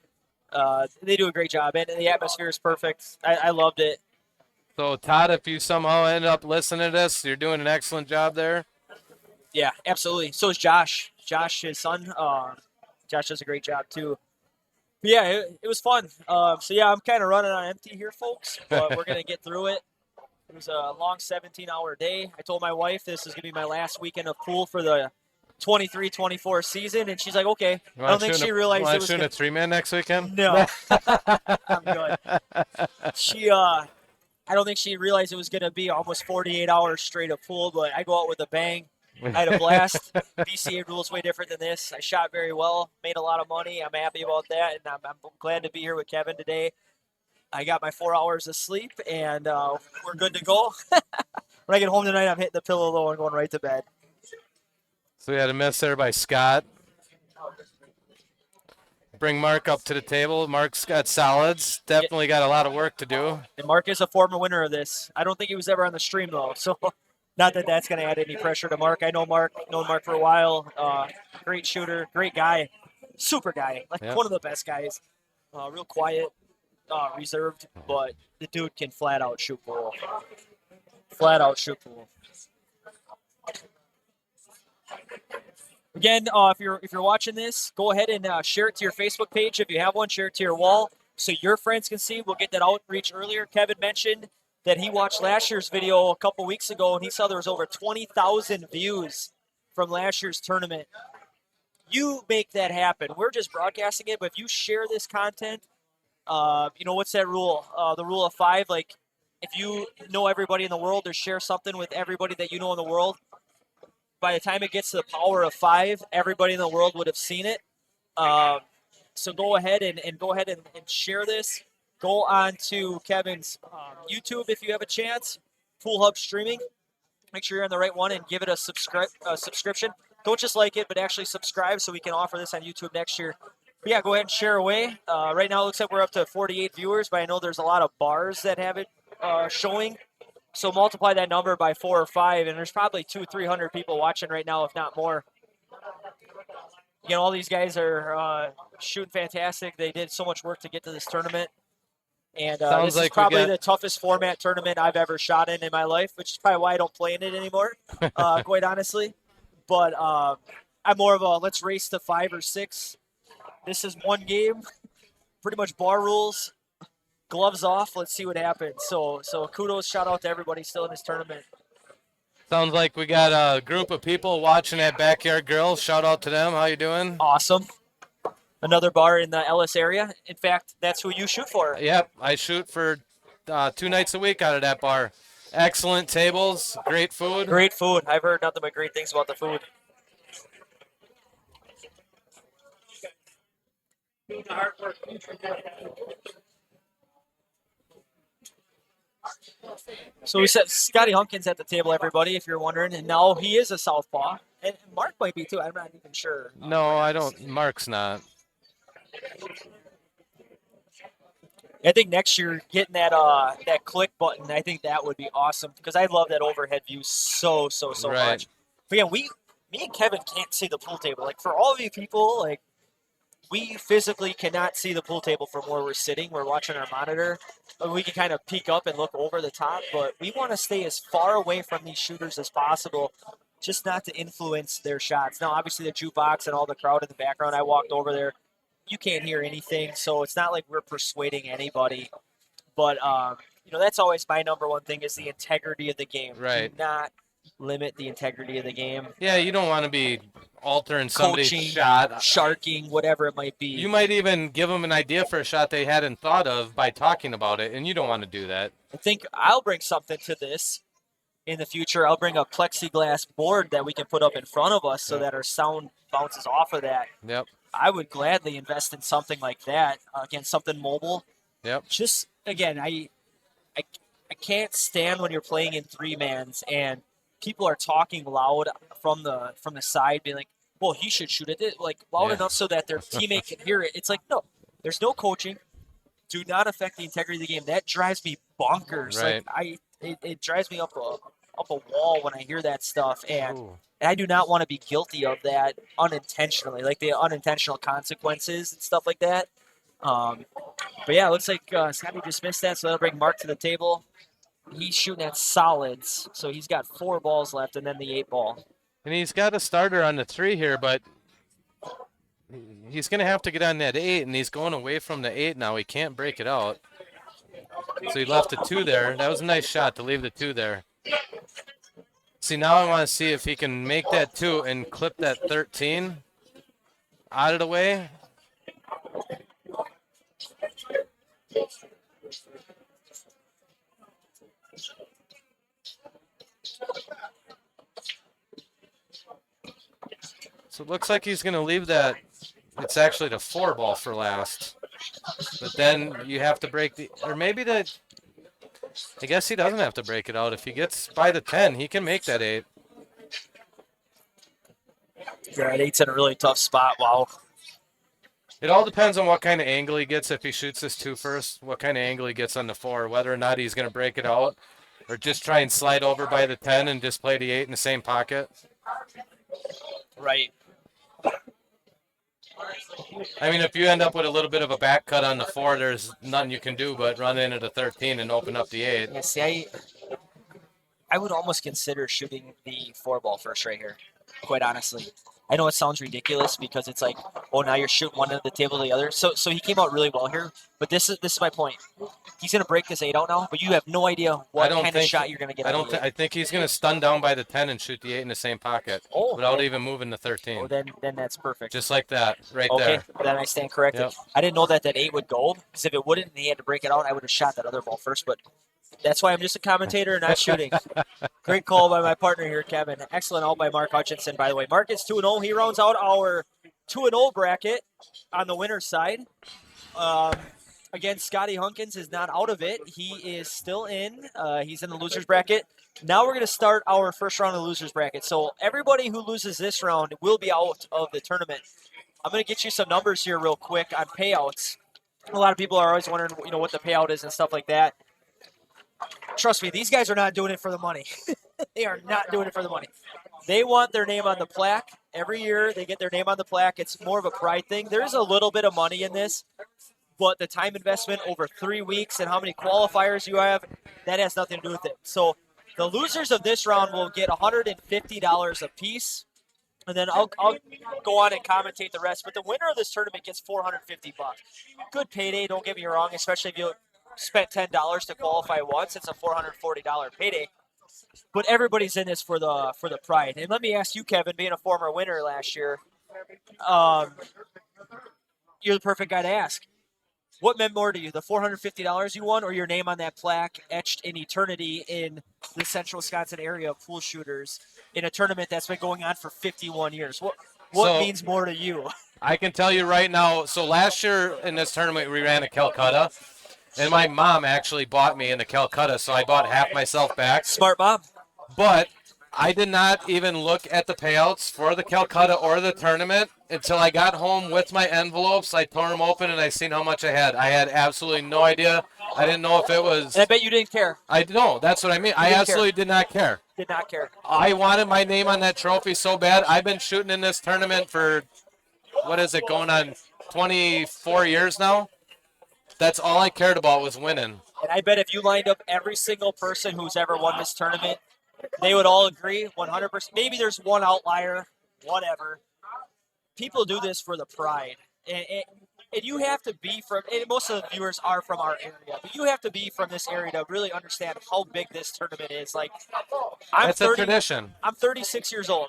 They do a great job, and the atmosphere is perfect. I loved it. So, Todd, if you somehow end up listening to this, you're doing an excellent job there. Yeah, absolutely. So is Josh. Josh, his son. Josh does a great job, too. But yeah, it was fun. So, yeah, I'm kind of running on empty here, folks, but we're going to get through it. It was a long 17-hour day. I told my wife this is going to be my last weekend of pool for the 23-24 season, and she's like, okay. I don't think she realized it was shooting a three-man next weekend? No. I'm good. I don't think she realized it was going to be almost 48 hours straight of pool, but I go out with a bang. I had a blast. BCA rules way different than this. I shot very well, made a lot of money. I'm happy about that, and I'm glad to be here with Kevin today. I got my 4 hours of sleep, and we're good to go. When I get home tonight, I'm hitting the pillow low and going right to bed. So we had a miss there by Scott. Bring Mark up to the table. Mark's got solids. Definitely got a lot of work to do. And Mark is a former winner of this. I don't think he was ever on the stream, though. So not that that's going to add any pressure to Mark. I know Mark. Known Mark for a while. Great shooter. Great guy. Super guy. One of the best guys. Real quiet. Reserved. But the dude can flat out shoot pool. Flat out shoot pool. Again, if you're watching this, go ahead and share it to your Facebook page. If you have one, share it to your wall so your friends can see. We'll get that outreach earlier. Kevin mentioned that he watched last year's video a couple weeks ago, and he saw there was over 20,000 views from last year's tournament. You make that happen. We're just broadcasting it, but if you share this content, what's that rule? The rule of 5, like if you know everybody in the world or share something with everybody that you know in the world, by the time it gets to the power of 5, everybody in the world would have seen it. So go ahead and share this. Go on to Kevin's YouTube if you have a chance. Pool Hub streaming. Make sure you're on the right one and give it a subscription. don't just like it, but actually subscribe so we can offer this on YouTube next year. But yeah, go ahead and share away. Right now, it looks like we're up to 48 viewers, but I know there's a lot of bars that have it showing. So multiply that number by 4 or 5, and there's probably 300 people watching right now, if not more. You know, all these guys are shooting fantastic. They did so much work to get to this tournament. And Sounds this is like we probably got. the toughest format tournament I've ever shot in my life, which is probably why I don't play in it anymore, quite honestly. But I'm more of a let's race to 5 or 6. This is one game, pretty much bar rules, gloves off. Let's see what happens. So kudos, shout out to everybody still in this tournament. Sounds like we got a group of people watching at Backyard Girls. Shout out to them. How you doing? Awesome. Another bar in the Ellis area. In fact, that's who you shoot for. Yep, I shoot for 2 nights a week out of that bar. Excellent tables, great food. Great food. I've heard nothing but great things about the food. So we said Scotty Hunkins at the table, everybody, if you're wondering. And now he is a southpaw. And Mark might be too. I'm not even sure. No, I don't. Mark's not. I think next year getting that click button, I think that would be awesome because I love that overhead view so Right. much. But yeah, me and Kevin can't see the pool table. Like for all of you people, like we physically cannot see the pool table from where we're sitting. We're watching our monitor. We can kind of peek up and look over the top, but we want to stay as far away from these shooters as possible, just not to influence their shots. Now, obviously, the jukebox and all the crowd in the background, I walked over there. You can't hear anything, so it's not like we're persuading anybody. But, that's always my number one thing is the integrity of the game. Right. Do not limit the integrity of the game. Yeah, you don't want to be altering somebody's Coaching, shot. sharking, whatever it might be. You might even give them an idea for a shot they hadn't thought of by talking about it, and you don't want to do that. I think I'll bring something to this in the future. I'll bring a plexiglass board that we can put up in front of us so that our sound bounces off of that. Yep. I would gladly invest in something like that. Again, something mobile. Yep. Just again, I can't stand when you're playing in 3-mans and people are talking loud from the side, being like, "Well, he should shoot it like loud enough so that their teammate can hear it." It's like, no, there's no coaching. Do not affect the integrity of the game. That drives me bonkers. Right. Like it drives me up a wall when I hear that stuff, and I do not want to be guilty of that unintentionally, like the unintentional consequences and stuff like that. But yeah, it looks like Scotty just missed that, so that'll bring Mark to the table. He's shooting at solids, so he's got 4 balls left, and then the 8 ball. And he's got a starter on the 3 here, but he's going to have to get on that 8, and he's going away from the 8 now. He can't break it out. So he left the 2 there. That was a nice shot to leave the 2 there. See, now I want to see if he can make that 2 and clip that 13 out of the way. So it looks like he's going to leave that. It's actually the 4 ball for last. But then you have to break the, or maybe the, I guess he doesn't have to break it out. If he gets by the 10, he can make that 8. Yeah, that 8's in a really tough spot. Wow. It all depends on what kind of angle he gets if he shoots this 2 first, what kind of angle he gets on the 4, whether or not he's going to break it out or just try and slide over by the 10 and just play the 8 in the same pocket. Right. I mean, if you end up with a little bit of a back cut on the 4, there's nothing you can do but run into the 13 and open up the 8. Yeah, see, I would almost consider shooting the 4 ball first right here, quite honestly. I know it sounds ridiculous because it's like, oh, now you're shooting one end of the table to the other. So he came out really well here, but this is my point. He's going to break this 8 out now, but you have no idea what kind of shot you're going to get. I think he's going to stun down by the 10 and shoot the 8 in the same pocket without even moving the 13. Oh, then that's perfect. Just like that, right there. Okay, then I stand corrected. Yep. I didn't know that 8 would go, because if it wouldn't and he had to break it out, I would have shot that other ball first, but that's why I'm just a commentator and not shooting. Great call by my partner here, Kevin. Excellent out by Mark Hutchinson, by the way. Mark is 2-0. He rounds out our 2-0 bracket on the winner's side. Again, Scotty Hunkins is not out of it. He is still in. He's in the loser's bracket. Now we're going to start our first round of losers bracket. So everybody who loses this round will be out of the tournament. I'm going to get you some numbers here real quick on payouts. A lot of people are always wondering, what the payout is and stuff like that. Trust me, these guys are not doing it for the money. They are not doing it for the money. They want their name on the plaque. Every year they get their name on the plaque. It's more of a pride thing. There's a little bit of money in this, but the time investment over 3 weeks and how many qualifiers you have, that has nothing to do with it. So the losers of this round will get $150 a piece, and then I'll go on and commentate the rest. But the winner of this tournament gets $450. Good payday, don't get me wrong, especially if you spent $10 to qualify once. It's a $440 payday. But everybody's in this for the pride. And let me ask you, Kevin, being a former winner last year, um, you're the perfect guy to ask. What meant more to you, the $450 you won or your name on that plaque etched in eternity in the central Wisconsin area of pool shooters in a tournament that's been going on for 51 years? What So means more to you? I can tell you right now. So last year in this tournament, we ran a Calcutta, and my mom actually bought me in the Calcutta, so I bought half myself back. Smart mom. But I did not even look at the payouts for the Calcutta or the tournament until I got home with my envelopes. I tore them open and I seen how much I had. I had absolutely no idea. I didn't know if it was. And I bet you didn't care. I know. That's what I mean. I absolutely did not care. Did not care. I wanted my name on that trophy so bad. I've been shooting in this tournament for, what is it, going on 24 years now? That's all I cared about was winning. And I bet if you lined up every single person who's ever won this tournament, they would all agree 100%. Maybe there's one outlier, whatever. People do this for the pride. And you have to be from, and most of the viewers are from our area, but you have to be from this area to really understand how big this tournament is. Like, It's a tradition. I'm 36 years old.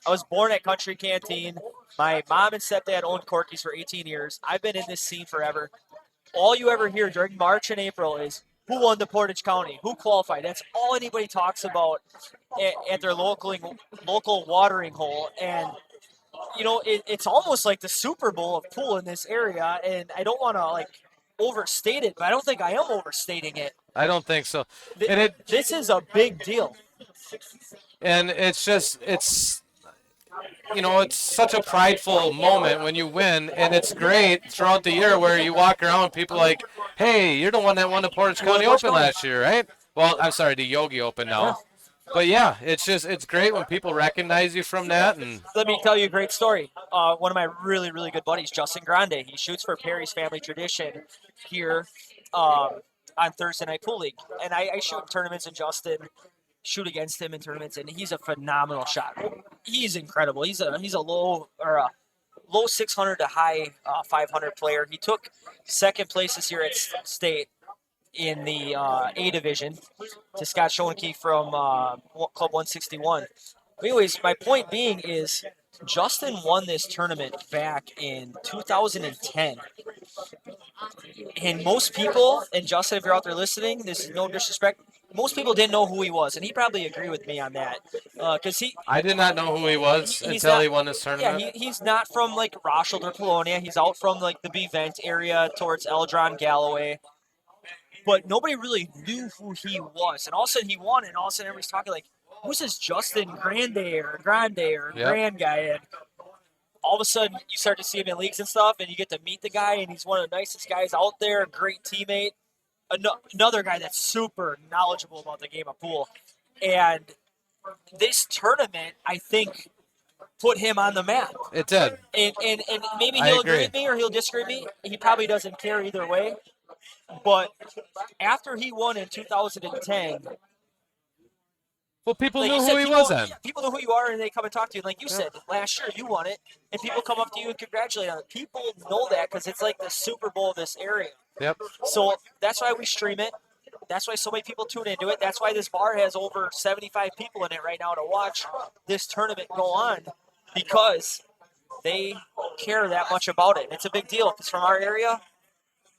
I was born at Country Canteen. My mom and stepdad owned Corky's for 18 years. I've been in this scene forever. All you ever hear during March and April is who won the Portage County, who qualified. That's all anybody talks about at their local watering hole. And it's almost like the Super Bowl of pool in this area. And I don't want to overstate it, but I don't think I am overstating it. I don't think so. This is a big deal. And it's such a prideful moment when you win, and it's great throughout the year where you walk around, people like, hey, you're the one that won the Portage County Open last year, right? Well, I'm sorry, the Yogi Open now. Yeah. But yeah, it's great when people recognize you from that. And let me tell you a great story. One of my really, really good buddies, Justin Grande, he shoots for Perry's Family Tradition here on Thursday Night Pool League. And I shoot tournaments, and Justin shoot against him in tournaments, and he's a phenomenal shot. He's incredible. He's a low 600 to high 500 player. He took second place this year at state in the A division to Scott Schoenke from Club 161. But anyways, my point being is Justin won this tournament back in 2010. And most people, and Justin, if you're out there listening, this is no disrespect, most people didn't know who he was, and he probably agree with me on that. I did not know who he was until he won this tournament. Yeah, he's not from Rothschild or Polonia. He's out from the Bevent area towards Eldron, Galloway. But nobody really knew who he was, and all of a sudden he won, and all of a sudden everybody's talking who's this Justin Grande or Grand guy? And all of a sudden you start to see him in leagues and stuff, and you get to meet the guy, and he's one of the nicest guys out there, a great teammate. Another guy that's super knowledgeable about the game of pool. And this tournament, I think, put him on the map. It did. And maybe he'll agree with me or he'll disagree with me. He probably doesn't care either way. But after he won in 2010, well, people knew who he was then. People know who you are, and they come and talk to you. Like you said, last year you won it, and people come up to you and congratulate on it. People know that because it's like the Super Bowl of this area. Yep. So that's why we stream it. That's why so many people tune into it. That's why this bar has over 75 people in it right now to watch this tournament go on, because they care that much about it. It's a big deal because from our area,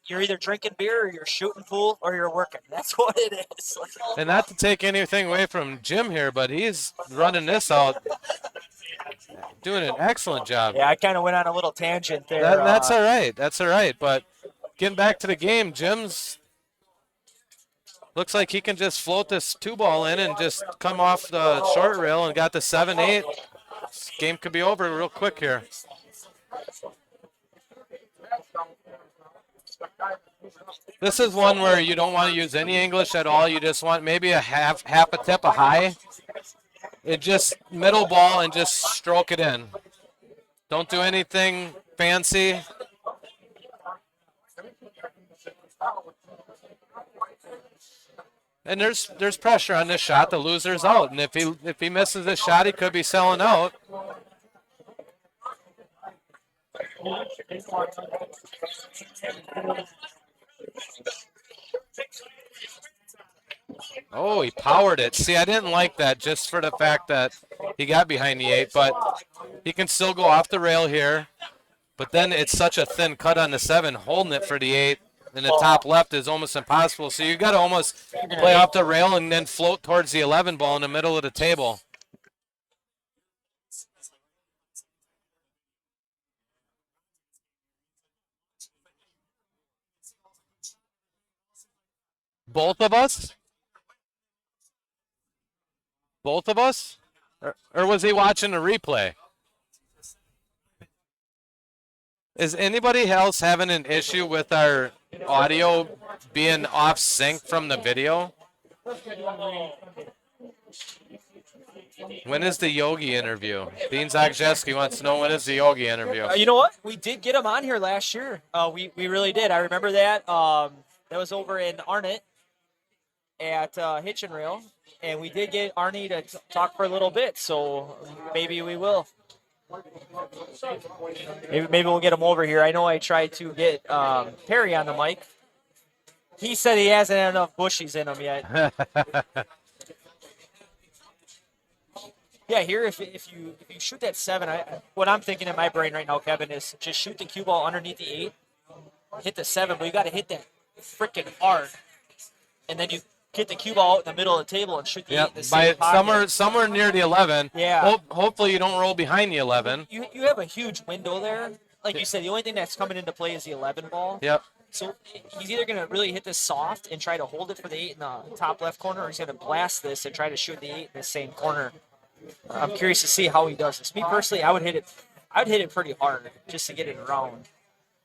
you're either drinking beer or you're shooting pool or you're working. That's what it is. And not to take anything away from Jim here, but he's running this out, doing an excellent job. Yeah, I kind of went on a little tangent there. That's all right. That's all right. But getting back to the game, Jim's Looks like he can just float this 2-ball in and just come off the short rail and got the 7-8. This game could be over real quick here. This is one where you don't want to use any English at all. You just want maybe a half a tip, a high. It just middle ball and just stroke it in. Don't do anything fancy. And there's pressure on this shot. The loser's out, and if he misses this shot, he could be selling out. Oh, he powered it. See, I didn't like that just for the fact that he got behind the 8, but he can still go off the rail here. But then it's such a thin cut on the 7, holding it for the 8, and the top left is almost impossible. So you got to almost play off the rail and then float towards the 11 ball in the middle of the table. Both of us? Both of us? Or was he watching a replay? Is anybody else having an issue with our audio being off sync from the video? When is the Yogi interview? Dean Zagjeski wants to know when is the Yogi interview. You know what? We did get him on here last year. We really did. I remember that. That was over in Arnott at Hitch and Rail, and we did get Arnie to talk for a little bit. So maybe we will. Maybe we'll get him over here. I know I tried to get Perry on the mic. He said he hasn't had enough bushies in him yet. Yeah, here if you shoot that 7, what I'm thinking in my brain right now, Kevin, is just shoot the cue ball underneath the 8, hit the 7, but you got to hit that freaking hard, and then you get the cue ball out in the middle of the table and shoot the 8 in the same pocket. Somewhere near the 11. Yeah. Hopefully you don't roll behind the 11. You have a huge window there. Like you said, the only thing that's coming into play is the 11 ball. Yep. So he's either going to really hit this soft and try to hold it for the 8 in the top left corner, or he's going to blast this and try to shoot the 8 in the same corner. I'm curious to see how he does this. Me personally, I would hit it pretty hard just to get it around,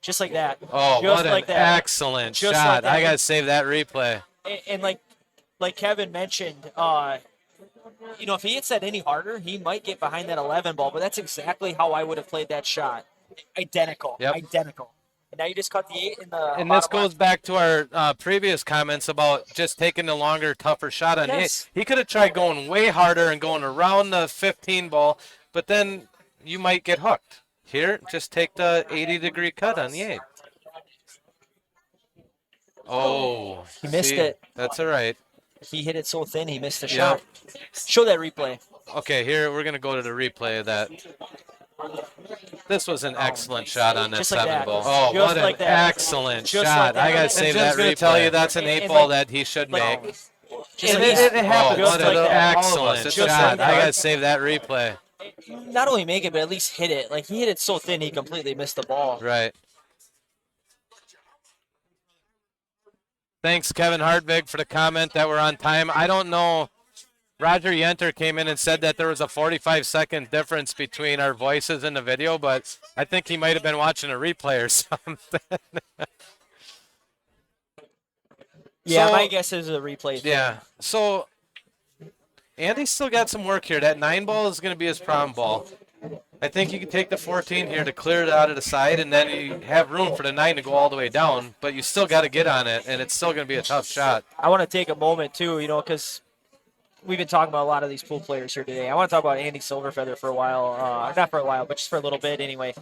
just like that. Oh, just what like an that. excellent Just shot! like that. I gotta save that replay. And like Kevin mentioned, if he hits that any harder, he might get behind that 11 ball. But that's exactly how I would have played that shot. Identical. Yep. Identical. And now you just cut the 8 in the. And this goes back to our previous comments about just taking the longer, tougher shot on the 8. He could have tried going way harder and going around the 15 ball, but then you might get hooked. Here, just take the 80-degree cut on the 8. Oh, he missed it. That's all right. He hit it so thin, he missed the shot. Show that replay. Okay, here we're gonna go to the replay of that. This was an excellent shot on that 7 ball. Oh, just what like an that. excellent Just shot! like that. I gotta save that replay. Tell you that's an 8 ball that he should make. It happens. Just like that. Excellent Just shot! like that. I gotta save that replay. Not only make it, but at least hit it. Like he hit it so thin, he completely missed the ball. Right. Thanks, Kevin Hartvig, for the comment that we're on time. I don't know. Roger Yenter came in and said that there was a 45-second difference between our voices in the video, but I think he might have been watching a replay or something. Yeah, my guess is a replay thing. Yeah. So Andy's still got some work here. That 9 ball is going to be his problem ball. I think you can take the 14 here to clear it out of the side, and then you have room for the 9 to go all the way down, but you still got to get on it, and it's still going to be a tough shot. I want to take a moment, too, because we've been talking about a lot of these pool players here today. I want to talk about Andy Silverfeather for a while. Not for a while, but just for a little bit anyway.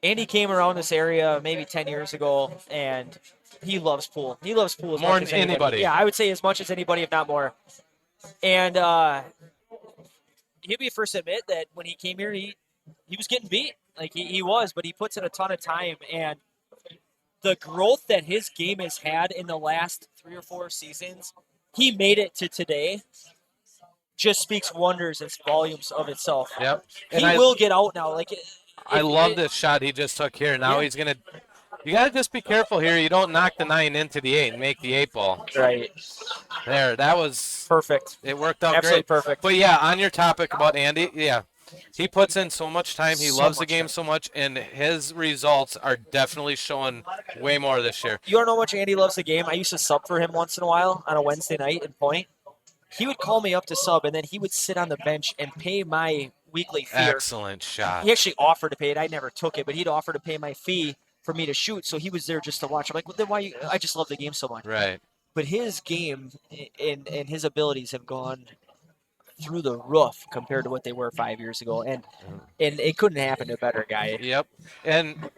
Andy came around this area maybe 10 years ago, and he loves pool. He loves pool as more much than as anybody. Yeah, I would say as much as anybody, if not more. And he'll be the first to admit that when he came here, he was getting beat. Like, he was, but he puts in a ton of time. And the growth that his game has had in the last 3 or 4 seasons, he made it to today, just speaks wonders and volumes of itself. Yep. He will get out now. Like, I love this shot he just took here. Now he's going to You got to just be careful here. You don't knock the 9 into the 8 and make the 8 ball. Right. There, that was Perfect. it. Worked out Absolutely great. perfect. But yeah, on your topic about Andy, yeah, he puts in so much time. He So loves the much game time. so much, and his results are definitely showing way more this year. You want to know how much Andy loves the game? I used to sub for him once in a while on a Wednesday night in Point. He would call me up to sub, and then he would sit on the bench and pay my weekly fee. Excellent shot. He actually offered to pay it. I never took it, but he'd offer to pay my fee for me to shoot. So he was there just to watch. I'm like, well, then why? I just love the game so much. Right. But his game and his abilities have gone through the roof compared to what they were 5 years ago, and it couldn't happen to a better guy. Yep. And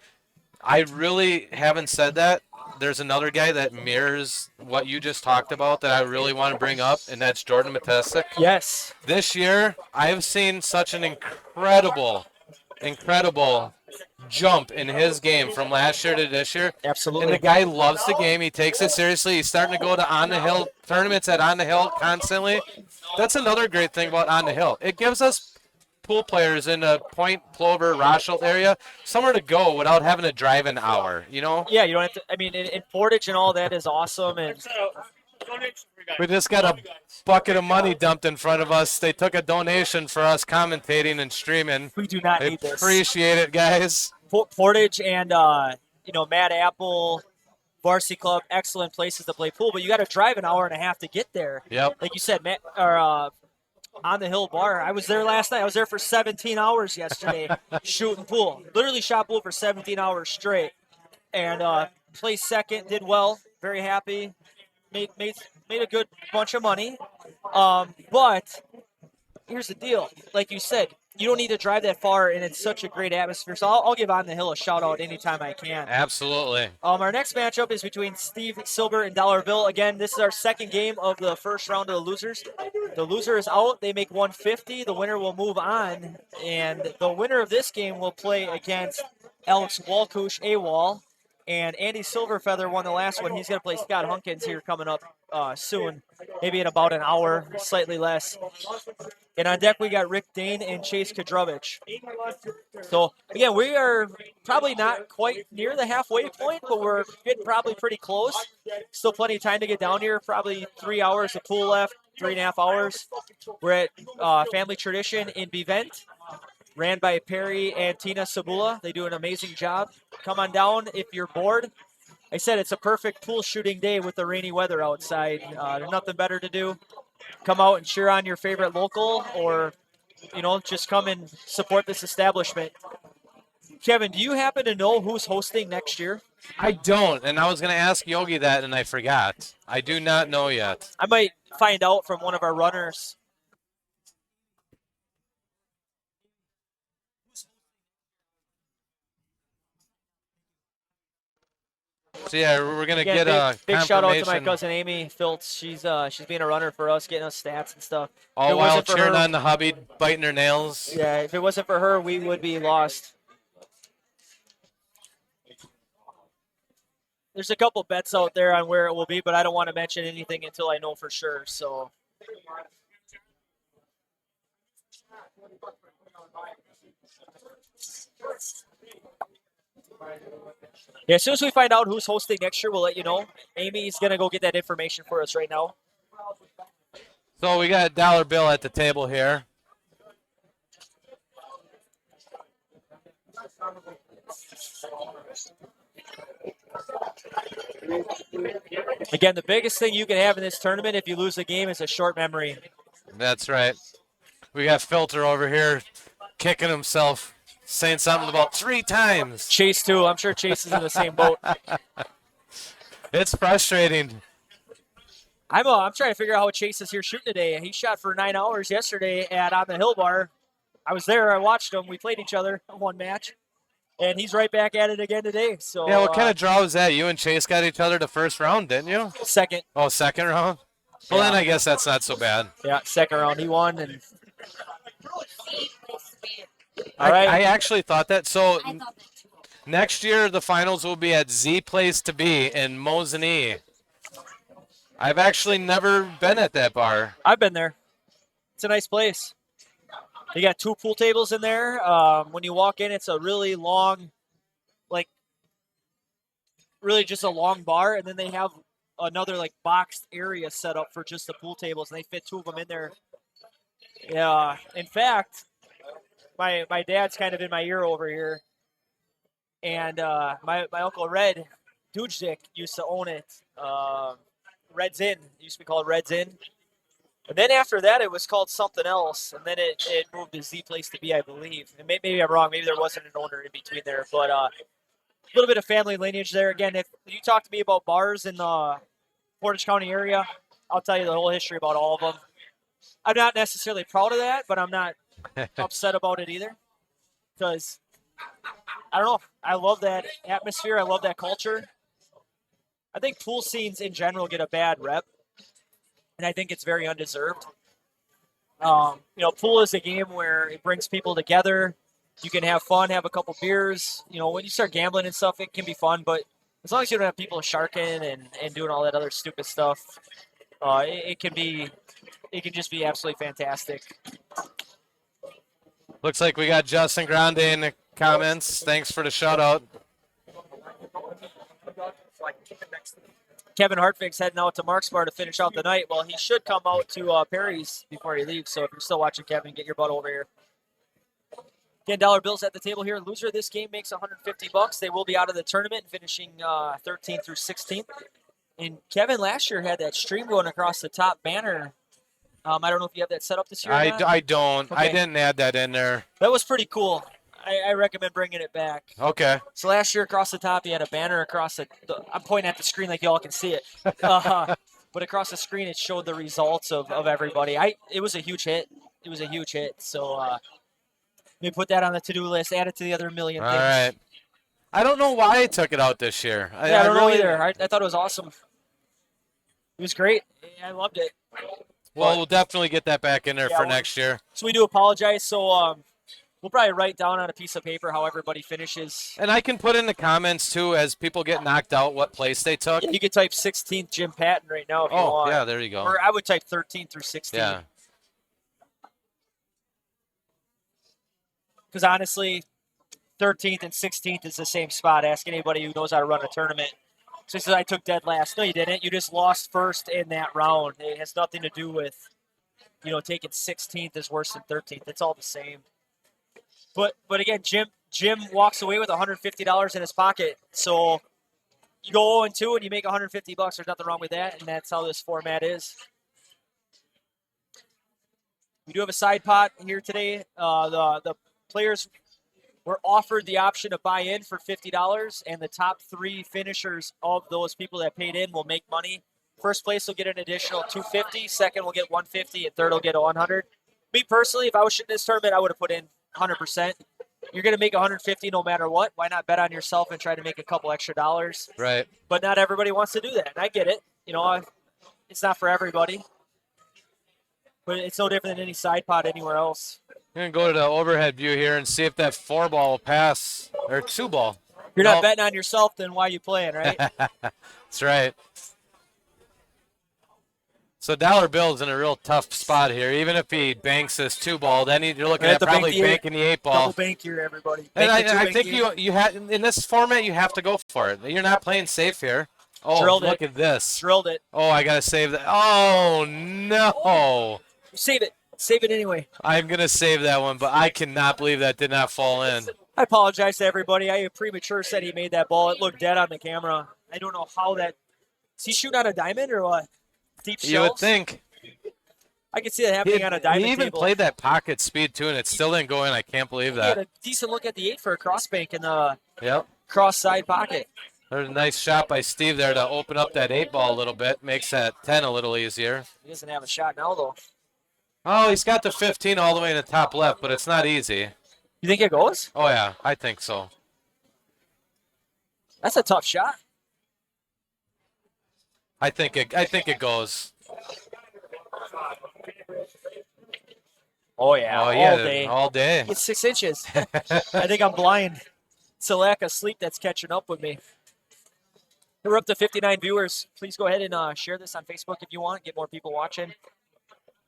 I really haven't said that. There's another guy that mirrors what you just talked about that I really want to bring up, and that's Jordan Matesic. Yes. This year, I have seen such an incredible jump in his game from last year to this year. Absolutely. And the guy loves the game. He takes it seriously. He's starting to go to On the Hill tournaments at On the Hill constantly. That's another great thing about On the Hill. It gives us pool players in the Point, Plover, Rochelle area somewhere to go without having to drive an hour, you know? Yeah, you don't have to. I mean, in Portage and all that is awesome, and We just got a bucket of money dumped in front of us. They took a donation for us commentating and streaming. we do not I need this. appreciate it, guys. Portage and Mad Apple, Varsity Club, excellent places to play pool, but you got to drive an hour and a half to get there. Yep. Like you said, On the Hill Bar. I was there last night. I was there for 17 hours yesterday shooting pool. Literally shot pool for 17 hours straight. And placed second, did well. Very happy. Made a good bunch of money. But here's the deal. Like you said, you don't need to drive that far, and it's such a great atmosphere. So I'll give On the Hill a shout out anytime I can. Absolutely. Our next matchup is between Steve Silber and Dollar Bill. Again, this is our second game of the first round of the losers. The loser is out. They make 150. The winner will move on. And the winner of this game will play against Alex Walkush AWOL. And Andy Silverfeather won the last one. He's going to play Scott Hunkins here coming up soon, maybe in about an hour, slightly less. And on deck, we got Rick Dane and Chase Kadrovich. So, again, we are probably not quite near the halfway point, but we're getting probably pretty close. Still plenty of time to get down here. Probably 3 hours of pool left, 3.5 hours. We're at Family Tradition in Bevent, ran by Perry and Tina Sabula. They do an amazing job. Come on down if you're bored. I said it's a perfect pool shooting day with the rainy weather outside. There's nothing better to do. Come out and cheer on your favorite local, or just come and support this establishment. Kevin, do you happen to know who's hosting next year? I don't, and I was going to ask Yogi that, and I forgot. I do not know yet. I might find out from one of our runners. So yeah, we're gonna Again, get a big shout out to my confirmation. cousin Amy Filtz. She's being a runner for us, getting us stats and stuff. All while cheering on the hubby, biting her nails. Yeah, if it wasn't for her, we would be lost. There's a couple bets out there on where it will be, but I don't want to mention anything until I know for sure. So. Yeah, as soon as we find out who's hosting next year, we'll let you know. Amy's going to go get that information for us right now. So we got a dollar bill at the table here. Again, the biggest thing you can have in this tournament if you lose the game is a short memory. That's right. We got Filter over here kicking himself, saying something about 3 times. Chase, too. I'm sure Chase is in the same boat. It's frustrating. I'm trying to figure out how Chase is here shooting today. He shot for 9 hours yesterday at On the Hill Bar. I was there. I watched him. We played each other one match. And he's right back at it again today. So yeah, what kind of draw was that? You and Chase got each other the first round, didn't you? Second. Oh, second round? Well, then I guess that's not so bad. Yeah, second round. He won. And I actually thought that. So next year, the finals will be at Z Place to Be in Mosinee. I've actually never been at that bar. I've been there. It's a nice place. They got 2 pool tables in there. When you walk in, it's a really long, like, really just a long bar, and then they have another like boxed area set up for just the pool tables, and they fit 2 of them in there. Yeah. In fact, my dad's kind of in my ear over here, and my uncle Red Dujdik used to own it. Red's Inn. It used to be called Red's Inn. And then after that, it was called something else, and then it moved to Z Place to Be, I believe. And maybe I'm wrong. Maybe there wasn't an owner in between there, but a little bit of family lineage there. Again, if you talk to me about bars in the Portage County area, I'll tell you the whole history about all of them. I'm not necessarily proud of that, but I'm not upset about it either, because I don't know. I love that atmosphere. I love that culture. I think pool scenes in general get a bad rep, and I think it's very undeserved. Pool is a game where it brings people together. You can have fun, have a couple beers. When you start gambling and stuff, it can be fun, but as long as you don't have people sharking and doing all that other stupid stuff, it can just be absolutely fantastic. Looks like we got Justin Grande in the comments. Thanks for the shout out. Kevin Hartwig's heading out to Mark's Bar to finish out the night. Well, he should come out to Perry's before he leaves. So if you're still watching, Kevin, get your butt over here. Again, dollar bills at the table here. Loser of this game makes $150. They will be out of the tournament, finishing 13th through 16th. And Kevin last year had that stream going across the top banner. I don't know if you have that set up this year. I don't. Okay. I didn't add that in there. That was pretty cool. I recommend bringing it back. Okay. So last year across the top, he had a banner across I'm pointing at the screen like y'all can see it. But across the screen, it showed the results of everybody. It was a huge hit. It was a huge hit. So let me put that on the to-do list. Add it to the other million things. All right. I don't know why I took it out this year. I don't know either. I thought it was awesome. It was great. I loved it. Well, we'll definitely get that back in there for next year. So we do apologize. So we'll probably write down on a piece of paper how everybody finishes. And I can put in the comments, too, as people get knocked out, what place they took. Yeah, you could type 16th Jim Patton right now if you want. Oh, yeah, there you go. Or I would type 13th through 16th. Yeah. Because honestly, 13th and 16th is the same spot. Ask anybody who knows how to run a tournament. So he says, I took dead last. No, you didn't. You just lost first in that round. It has nothing to do with, taking 16th is worse than 13th. It's all the same. But again, Jim walks away with $150 in his pocket. So you go 0-2 and you make $150. There's nothing wrong with that, and that's how this format is. We do have a side pot here today. The players were offered the option to buy in for $50, and the top 3 finishers of those people that paid in will make money. First place will get an additional $250. Second will get $150, and third will get $100. Me personally, if I was shooting this tournament, I would have put in 100%. You're going to make $150 no matter what. Why not bet on yourself and try to make a couple extra dollars? Right. But not everybody wants to do that, and I get it. It's not for everybody. But it's no different than any side pot anywhere else. I'm going to go to the overhead view here and see if that 4-ball will pass, or 2-ball. You're not betting on yourself, then why are you playing, right? That's right. So dollar bill's in a real tough spot here. Even if he banks this 2-ball, then you're looking at probably banking the 8-ball. Double bank here, everybody. And I think you have in this format you have to go for it. You're not playing safe here. Oh, look at this. Drilled it. Oh, I gotta save that. Oh no. Save it. Save it anyway. I'm going to save that one, but I cannot believe that did not fall in. I apologize to everybody. I premature said he made that ball. It looked dead on the camera. I don't know how that – is he shooting on a diamond or what? Deep shells? You would think. I can see that happening on a diamond He even table. played that pocket speed, too, and it still didn't go in. I can't believe that. He had a decent look at the 8 for a cross bank in the Yep. cross side pocket. There's a nice shot by Steve there to open up that 8-ball a little bit. Makes that 10 a little easier. He doesn't have a shot now, though. Oh, he's got the 15 all the way in the top left, but it's not easy. You think it goes? Oh, yeah, I think so. That's a tough shot. I think it goes. Oh, yeah, all day. All day. It's 6 inches. I think I'm blind. It's a lack of sleep that's catching up with me. We're up to 59 viewers. Please go ahead and share this on Facebook if you want. Get more people watching.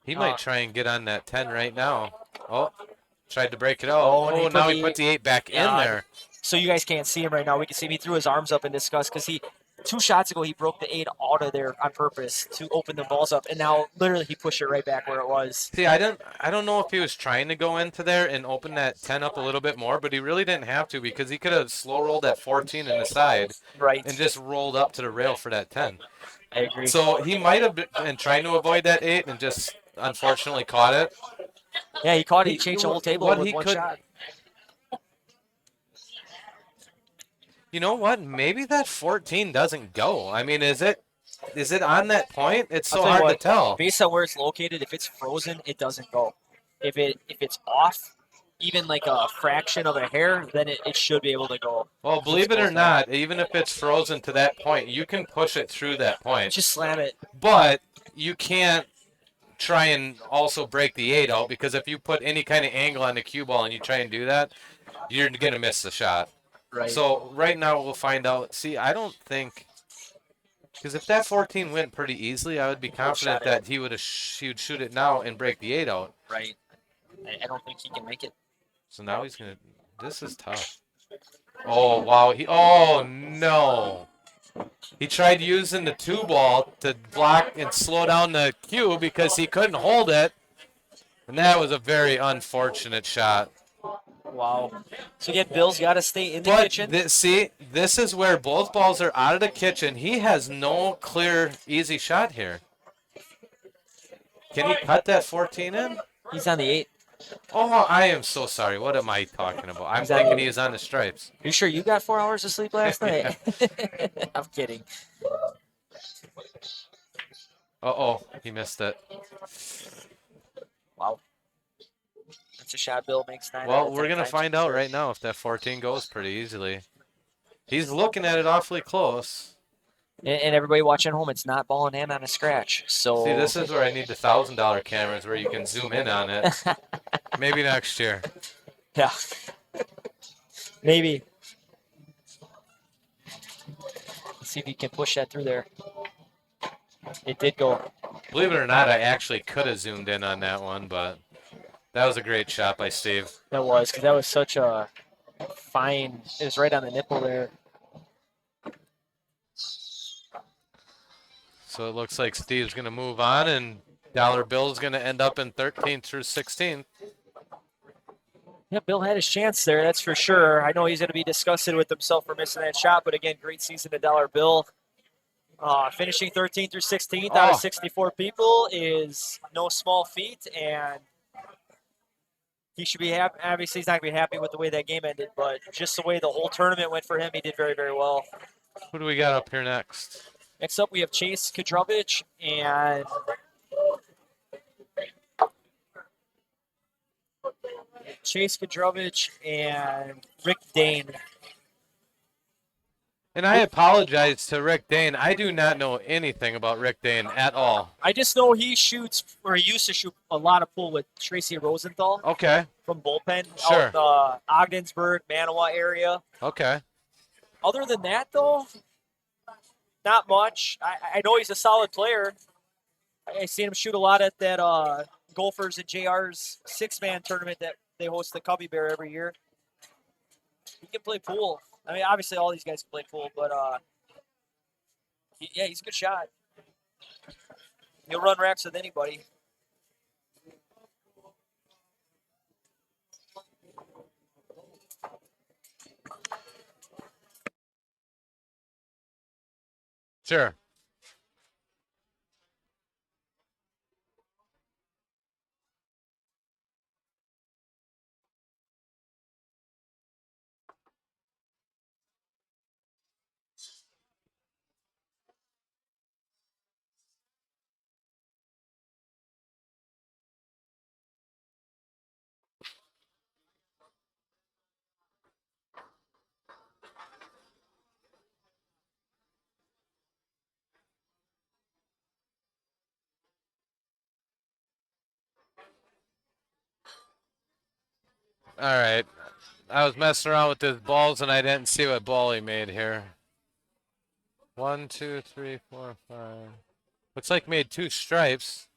He might try and get on that 10 right now. Oh. Tried to break it out. Oh, and he Oh, put now he the put the 8 back in yeah. there. So you guys can't see him right now. We can see him. He threw his arms up in disgust because he 2 shots ago he broke the 8 out of there on purpose to open the balls up, and now literally he pushed it right back where it was. See, I don't know if he was trying to go into there and open that 10 up a little bit more, but he really didn't have to because he could have slow rolled that 14 in the side Right. and just rolled up to the rail for that 10. I agree. So he might have been trying to avoid that 8 and just unfortunately caught it. Yeah, he caught it. He He changed the whole table what with he one could shot. You know what? Maybe that 14 doesn't go. I mean, is it on that point? It's I'll so tell you hard to what. tell. Based on where it's located, if it's frozen, it doesn't go. If it's off, even like a fraction of a hair, then it should be able to go. Well, If it's believe it or close enough. not, even if it's frozen to that point, you can push it through that point. Just slam it. But you can't try and also break the 8 out because if you put any kind of angle on the cue ball and you try and do that, you're going to miss the shot. Right. So right now we'll find out. See, I don't think because if that 14 went pretty easily, I would be confident that he would shoot it now and break the 8 out. Right. I don't think he can make it. So now he's going to this is tough. Oh, wow. Oh, no. He tried using the 2 ball to block and slow down the cue because he couldn't hold it. And that was a very unfortunate shot. Wow. So again, Bill's got to stay in the But kitchen. see, this is where both balls are out of the kitchen. He has no clear, easy shot here. Can he cut that 14 in? He's on the 8. Oh, I am so sorry. What am I talking about? I'm He's on thinking the he is on the stripes. You sure you got 4 hours of sleep last night? I'm kidding. Uh-oh, he missed it. Wow. That's a shot Bill makes 9 out Well, of we're 10 going to times. find out right now if that 14 goes pretty easily. He's looking at it awfully close. And everybody watching at home, it's not ball in hand on a scratch. So See, this is where I need the $1,000 cameras where you can zoom in on it. Maybe next year. Yeah. Maybe. Let's see if he can push that through there. It did go. Believe it or not, I actually could have zoomed in on that one, but that was a great shot by Steve. That was, because that was such a fine. It was right on the nipple there. So it looks like Steve's going to move on, and Dollar Bill's going to end up in 13th through 16th. Yeah, Bill had his chance there, that's for sure. I know he's going to be disgusted with himself for missing that shot, but again, great season to Dollar Bill. Finishing 13th through 16th out of 64 people is no small feat, and he should be happy. Obviously, he's not going to be happy with the way that game ended, but just the way the whole tournament went for him, he did very, very well. Who do we got up here next? Next up, we have Chase Kadrovich and Rick Dane. And I apologize to Rick Dane. I do not know anything about Rick Dane at all. I just know he shoots, or he used to shoot a lot of pool with Tracy Rosenthal. Okay. From bullpen Sure. out in the Ogdensburg, Manawa area. Okay. Other than that, though, not much. I know he's a solid player. I seen him shoot a lot at that Gophers and JR's 6-man tournament that they host the Cubby Bear every year. He can play pool. I mean, obviously all these guys can play pool, but he's a good shot. He'll run racks with anybody. Sure. All right. I was messing around with his balls, and I didn't see what ball he made here. 1, 2, 3, 4, 5. Looks like made 2 stripes.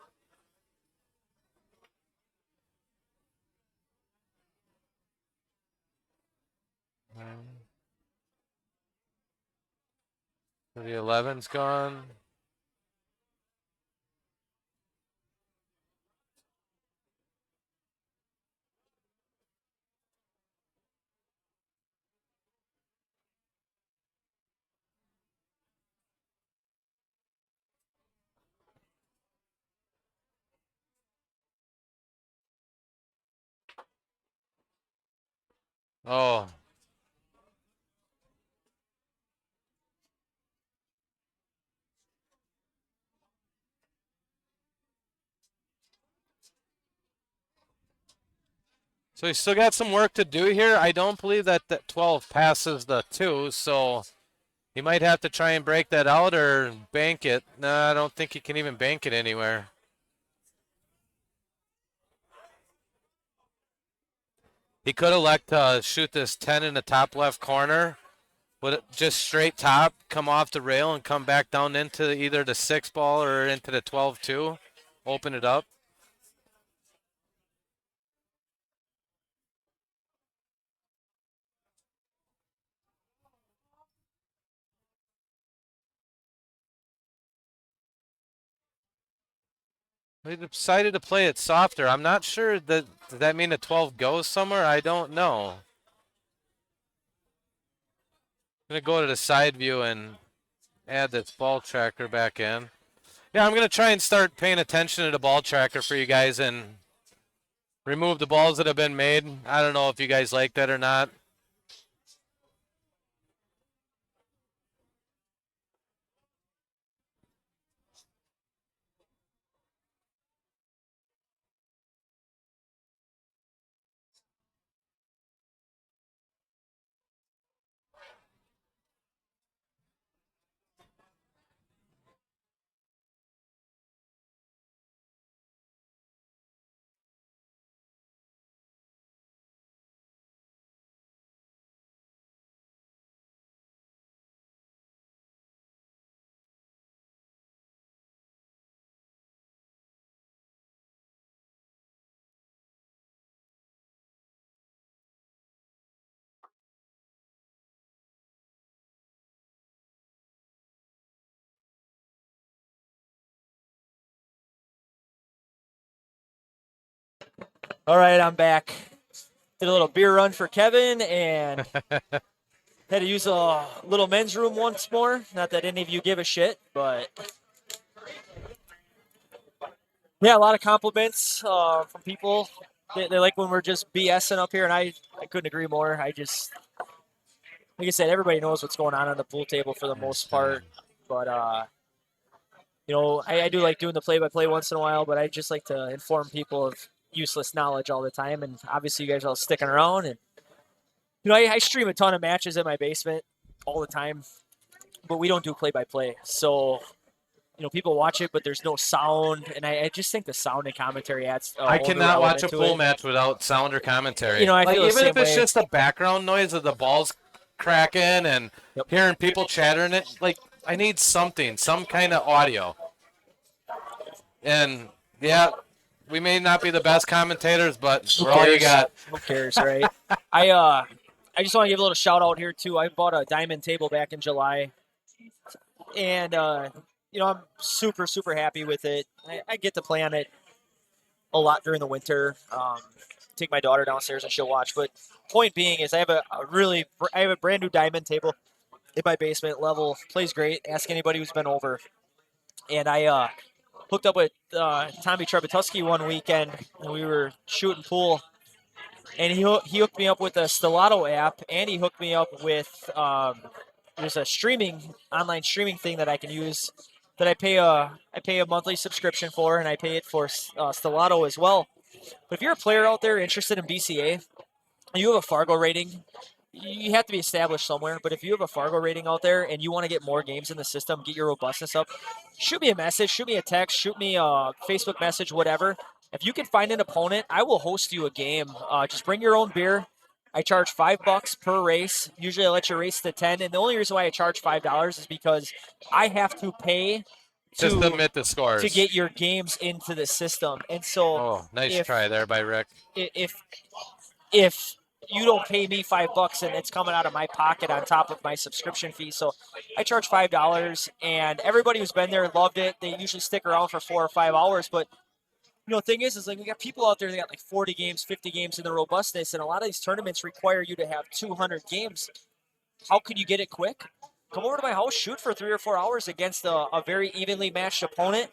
So the 11's gone. Oh, so he's still got some work to do here. I don't believe that 12 passes the 2, so he might have to try and break that out or bank it. No, I don't think he can even bank it anywhere. He could elect to shoot this 10 in the top left corner. Would it just straight top, come off the rail, and come back down into either the 6 ball or into the 12-2? Open it up. They decided to play it softer. I'm not sure that does that mean the 12 goes somewhere? I don't know. I'm gonna go to the side view and add this ball tracker back in. Yeah, I'm gonna try and start paying attention to the ball tracker for you guys and remove the balls that have been made. I don't know if you guys like that or not. All right, I'm back. Did a little beer run for Kevin and had to use a little men's room once more. Not that any of you give a shit, but yeah, a lot of compliments from people. They like when we're just BSing up here, and I couldn't agree more. I just, like I said, everybody knows what's going on the pool table for the most part. But, I do like doing the play-by-play once in a while, but I just like to inform people of useless knowledge all the time. And obviously you guys are all sticking around. And, I stream a ton of matches in my basement all the time, but we don't do play-by-play. So people watch it, but there's no sound, and I just think the sound and commentary adds a I whole new cannot watch element a to pool it. match without sound or commentary. I Like feel the even same if it's way. just the background noise of the balls cracking and Yep. hearing people chattering it, like I need something, some kind of audio. And yeah, we may not be the best commentators, but Who we're all you cares? got. Who cares, right? I I just want to give a little shout out here too. I bought a diamond table back in July, and I'm super super happy with it. I get to play on it a lot during the winter. Take my daughter downstairs and she'll watch. But point being is, I have a brand new diamond table in my basement. Level plays great. Ask anybody who's been over. And I hooked up with Tommy Trebatuski one weekend, and we were shooting pool. And he hooked me up with a Stellato app, and he hooked me up with there's a online streaming thing that I can use that I pay a monthly subscription for, and I pay it for Stellato as well. But if you're a player out there interested in BCA, you have a Fargo rating, you have to be established somewhere. But if you have a Fargo rating out there and you want to get more games in the system, get your robustness up, shoot me a message, shoot me a text, shoot me a Facebook message, whatever. If you can find an opponent, I will host you a game. Just bring your own beer. I charge $5 per race. Usually, I let you race to 10, and the only reason why I charge $5 is because I have to pay Just to submit the to scores. get your games into the system. And so, Oh, nice if try there by Rick. if if you don't pay me $5 and it's coming out of my pocket on top of my subscription fee. So I charge $5, and everybody who's been there loved it. They usually stick around for 4 or 5 hours, but the thing is like we got people out there that got like 40 games, 50 games in the robustness, and a lot of these tournaments require you to have 200 games. How can you get it quick? Come over to my house, shoot for 3 or 4 hours against a very evenly matched opponent.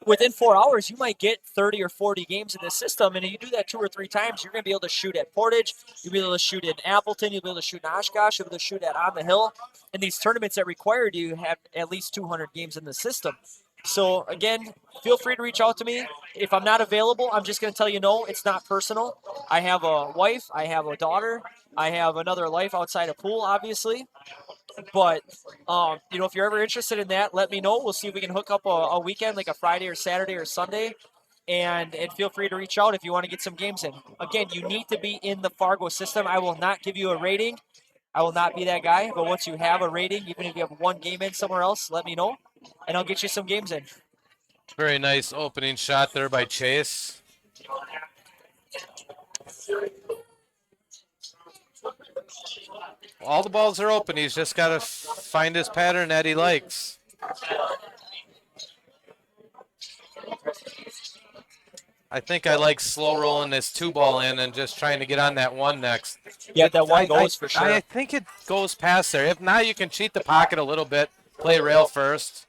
Within 4 hours, you might get 30 or 40 games in this system, and if you do that 2 or 3 times, you're going to be able to shoot at Portage, you'll be able to shoot in Appleton, you'll be able to shoot in Oshkosh, you'll be able to shoot at On the Hill. And these tournaments that require you to have at least 200 games in the system. So again, feel free to reach out to me. If I'm not available, I'm just going to tell you no, it's not personal. I have a wife, I have a daughter, I have another life outside of pool, obviously. But, if you're ever interested in that, let me know. We'll see if we can hook up a weekend, like a Friday or Saturday or Sunday. And feel free to reach out if you want to get some games in. Again, you need to be in the Fargo system. I will not give you a rating. I will not be that guy. But once you have a rating, even if you have one game in somewhere else, let me know. And I'll get you some games in. Very nice opening shot there by Chase. All the balls are open. He's just got to find his pattern that he likes. I think I like slow rolling this 2-ball in and just trying to get on that one next. Yeah, that one goes for sure. I think it goes past there. If not, you can cheat the pocket a little bit. Play rail first.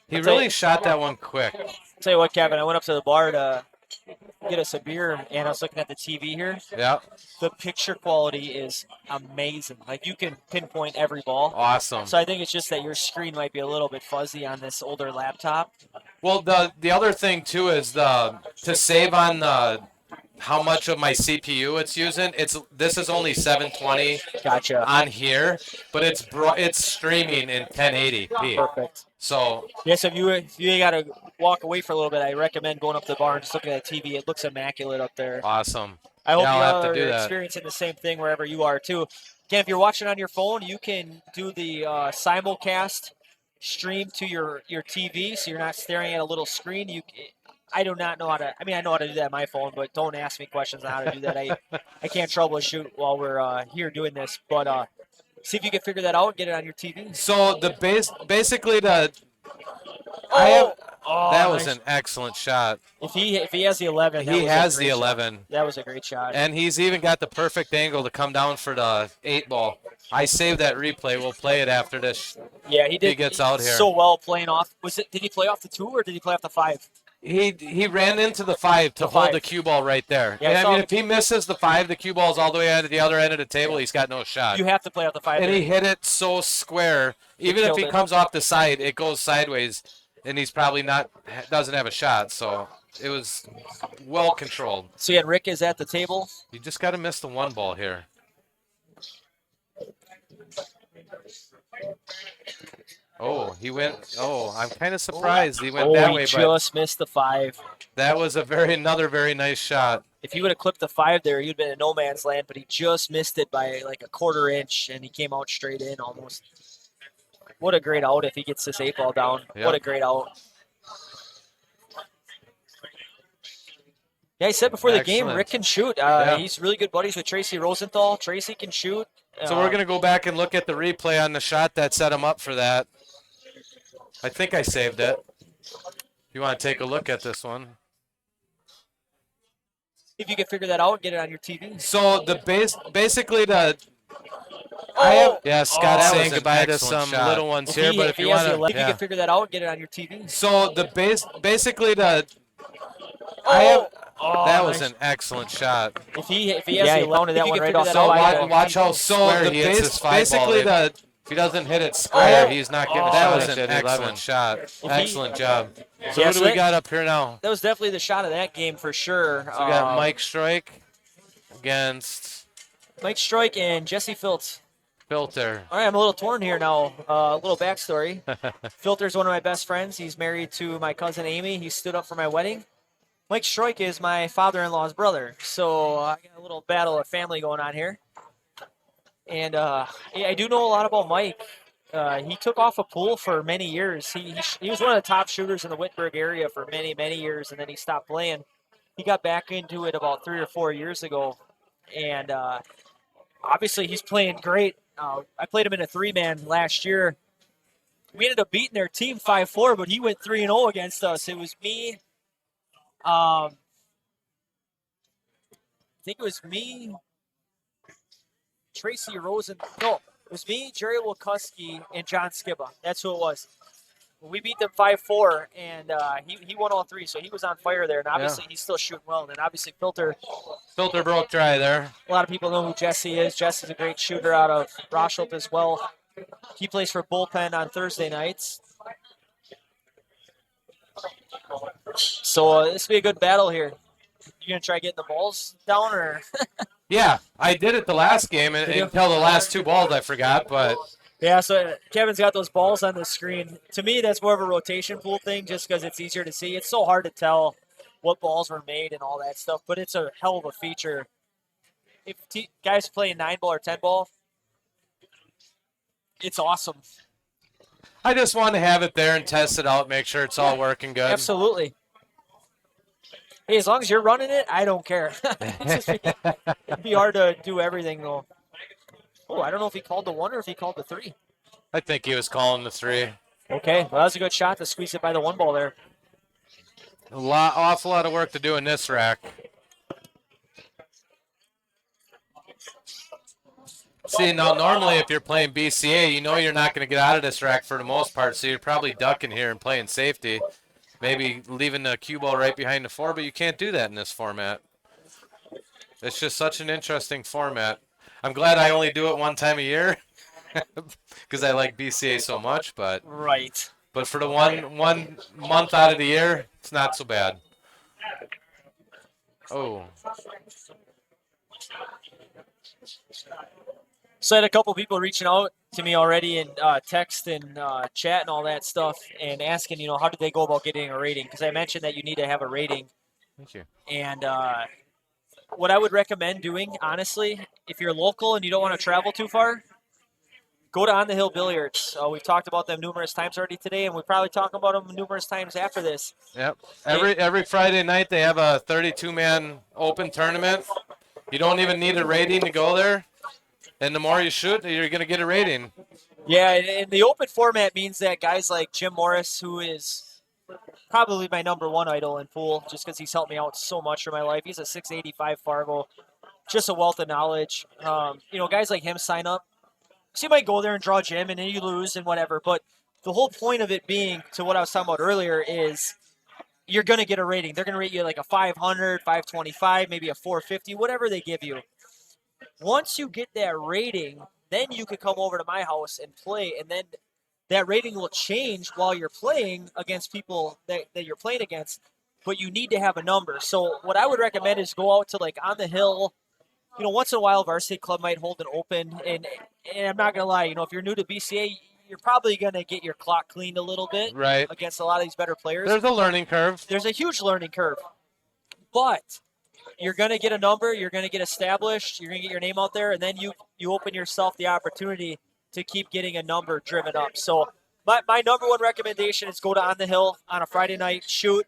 He really shot that one quick. I'll tell you what, Kevin, I went up to the bar to get us a beer, and I was looking at the TV here. Yeah. The picture quality is amazing. Like, you can pinpoint every ball. Awesome. So I think it's just that your screen might be a little bit fuzzy on this older laptop. Well, the other thing too is to save on how much of my CPU it's using. This is only 720. Gotcha. On here, but it's streaming in 1080p. Perfect. So yes, if you got to walk away for a little bit, I recommend going up to the bar and just looking at the TV. It looks immaculate up there. Awesome. I hope you are experiencing the same thing wherever you are too. Again, if you're watching on your phone, you can do the simulcast stream to your TV, so you're not staring at a little screen. I do not know how to. I mean, I know how to do that on my phone, but don't ask me questions on how to do that. I can't troubleshoot while we're here doing this. But see if you can figure that out and get it on your TV. So basically that was nice. An excellent shot. If he has the 11, he has the 11. Shot. That was a great shot. And he's even got the perfect angle to come down for the 8-ball. I saved that replay. We'll play it after this. Yeah, he did. He gets out here so well playing off. Did he play off the 2 or did he play off the 5? He ran into the 5 to hold the cue ball right there. Yeah, I mean, if he misses the 5, the cue ball's all the way to the other end of the table. He's got no shot. You have to play off the 5. And he hit it so square. Even if he comes off the side, it goes sideways, and he's probably doesn't have a shot. So it was well controlled. So yeah, Rick is at the table. You just got to miss the 1 ball here. Oh, he went. Oh, I'm kind of surprised he went that way. He just missed the 5. That was another very nice shot. If he would have clipped the 5 there, he'd been in no man's land, but he just missed it by like a 1/4 inch, and he came out straight in almost. What a great out if he gets this 8-ball down. Yep. What a great out. Yeah, I said before the game, Rick can shoot. He's really good buddies with Tracy Rosenthal. Tracy can shoot. So we're going to go back and look at the replay on the shot that set him up for that. I think I saved it. If you want to take a look at this one. If you can figure that out, get it on your TV. So basically Scott's saying goodbye to some little ones here, but if you want to, if you can figure that out, get it on your TV. So basically that was an excellent shot. If he has the 11, that one right off. So watch how square he hits this 5 ball. If he doesn't hit it square, he's not getting a shot. That was an excellent shot. Excellent job. So what do we got up here now? That was definitely the shot of that game for sure. So we got Mike Stroik against Mike Stroik and Jesse Filter. All right, I'm a little torn here now. A little backstory. Filter's one of my best friends. He's married to my cousin Amy. He stood up for my wedding. Mike Stroik is my father-in-law's brother. So I got a little battle of family going on here. And I do know a lot about Mike. He took off a pool for many years. He was one of the top shooters in the Whitburg area for many, many years, and then he stopped playing. He got back into it about 3 or 4 years ago, and obviously he's playing great. I played him in a 3-man last year. We ended up beating their team 5-4, but he went 3-0 against us. It was me. I think it was me, Tracy Rosen. No, it was me, Jerry Wilkuski, and John Skiba. That's who it was. We beat them 5-4, and he won all three, so he was on fire there. And Yeah. obviously, he's still shooting well. And then obviously, Filter broke dry there. a lot of people know who Jesse is. Jesse's a great shooter out of Rosholt as well. He plays for Bullpen on Thursday nights. So this will be a good battle here. You gonna try getting the balls down, or Yeah, I did it the last game until the last two balls I forgot, but yeah? So Kevin's got those balls on the screen. To me, that's more of a rotation pool thing, just because it's easier to see. It's so hard to tell what balls were made and all that stuff, but it's a hell of a feature. If guys play 9-ball or 10-ball, it's awesome. I just want to have it there and test it out, make sure it's all working good. Absolutely. Hey, as long as you're running it, I don't care. It'd be hard to do everything, though. Oh, I don't know if he called the 1 or if he called the 3. I think he was calling the 3. Okay, well, that was a good shot to squeeze it by the 1 ball there. Awful lot of work to do in this rack. See, now normally if you're playing BCA, you know you're not going to get out of this rack for the most part, so you're probably ducking here and playing safety. Maybe leaving the cue ball right behind the 4, but you can't do that in this format. It's just such an interesting format. I'm glad I only do it one time a year because I like BCA so much, but Right. But for the one month out of the year, it's not so bad. Oh. So I had a couple people reaching out to me already in text and chat and all that stuff, and asking, how did they go about getting a rating? Because I mentioned that you need to have a rating. Thank you. And what I would recommend doing, honestly, if you're local and you don't want to travel too far, go to On the Hill Billiards. We've talked about them numerous times already today, and we'll probably talk about them numerous times after this. Yep. Every Friday night they have a 32-man open tournament. You don't even need a rating to go there. And the more you shoot, you're going to get a rating. Yeah, and the open format means that guys like Jim Morris, who is probably my number one idol in pool, just because he's helped me out so much in my life. He's a 685 Fargo, just a wealth of knowledge. Guys like him sign up. So you might go there and draw Jim, and then you lose and whatever. But the whole point of it being, to what I was talking about earlier, is you're going to get a rating. They're going to rate you like a 500, 525, maybe a 450, whatever they give you. Once you get that rating, then you could come over to my house and play, and then that rating will change while you're playing against people that you're playing against, but you need to have a number. So what I would recommend is go out to like On the Hill. Once in a while, Varsity Club might hold an open, and I'm not going to lie, if you're new to BCA, you're probably going to get your clock cleaned a little bit against a lot of these better players. There's a learning curve. There's a huge learning curve, but you're going to get a number, you're going to get established, you're going to get your name out there, and then you open yourself the opportunity to keep getting a number driven up. So my number one recommendation is go to On the Hill on a Friday night, shoot.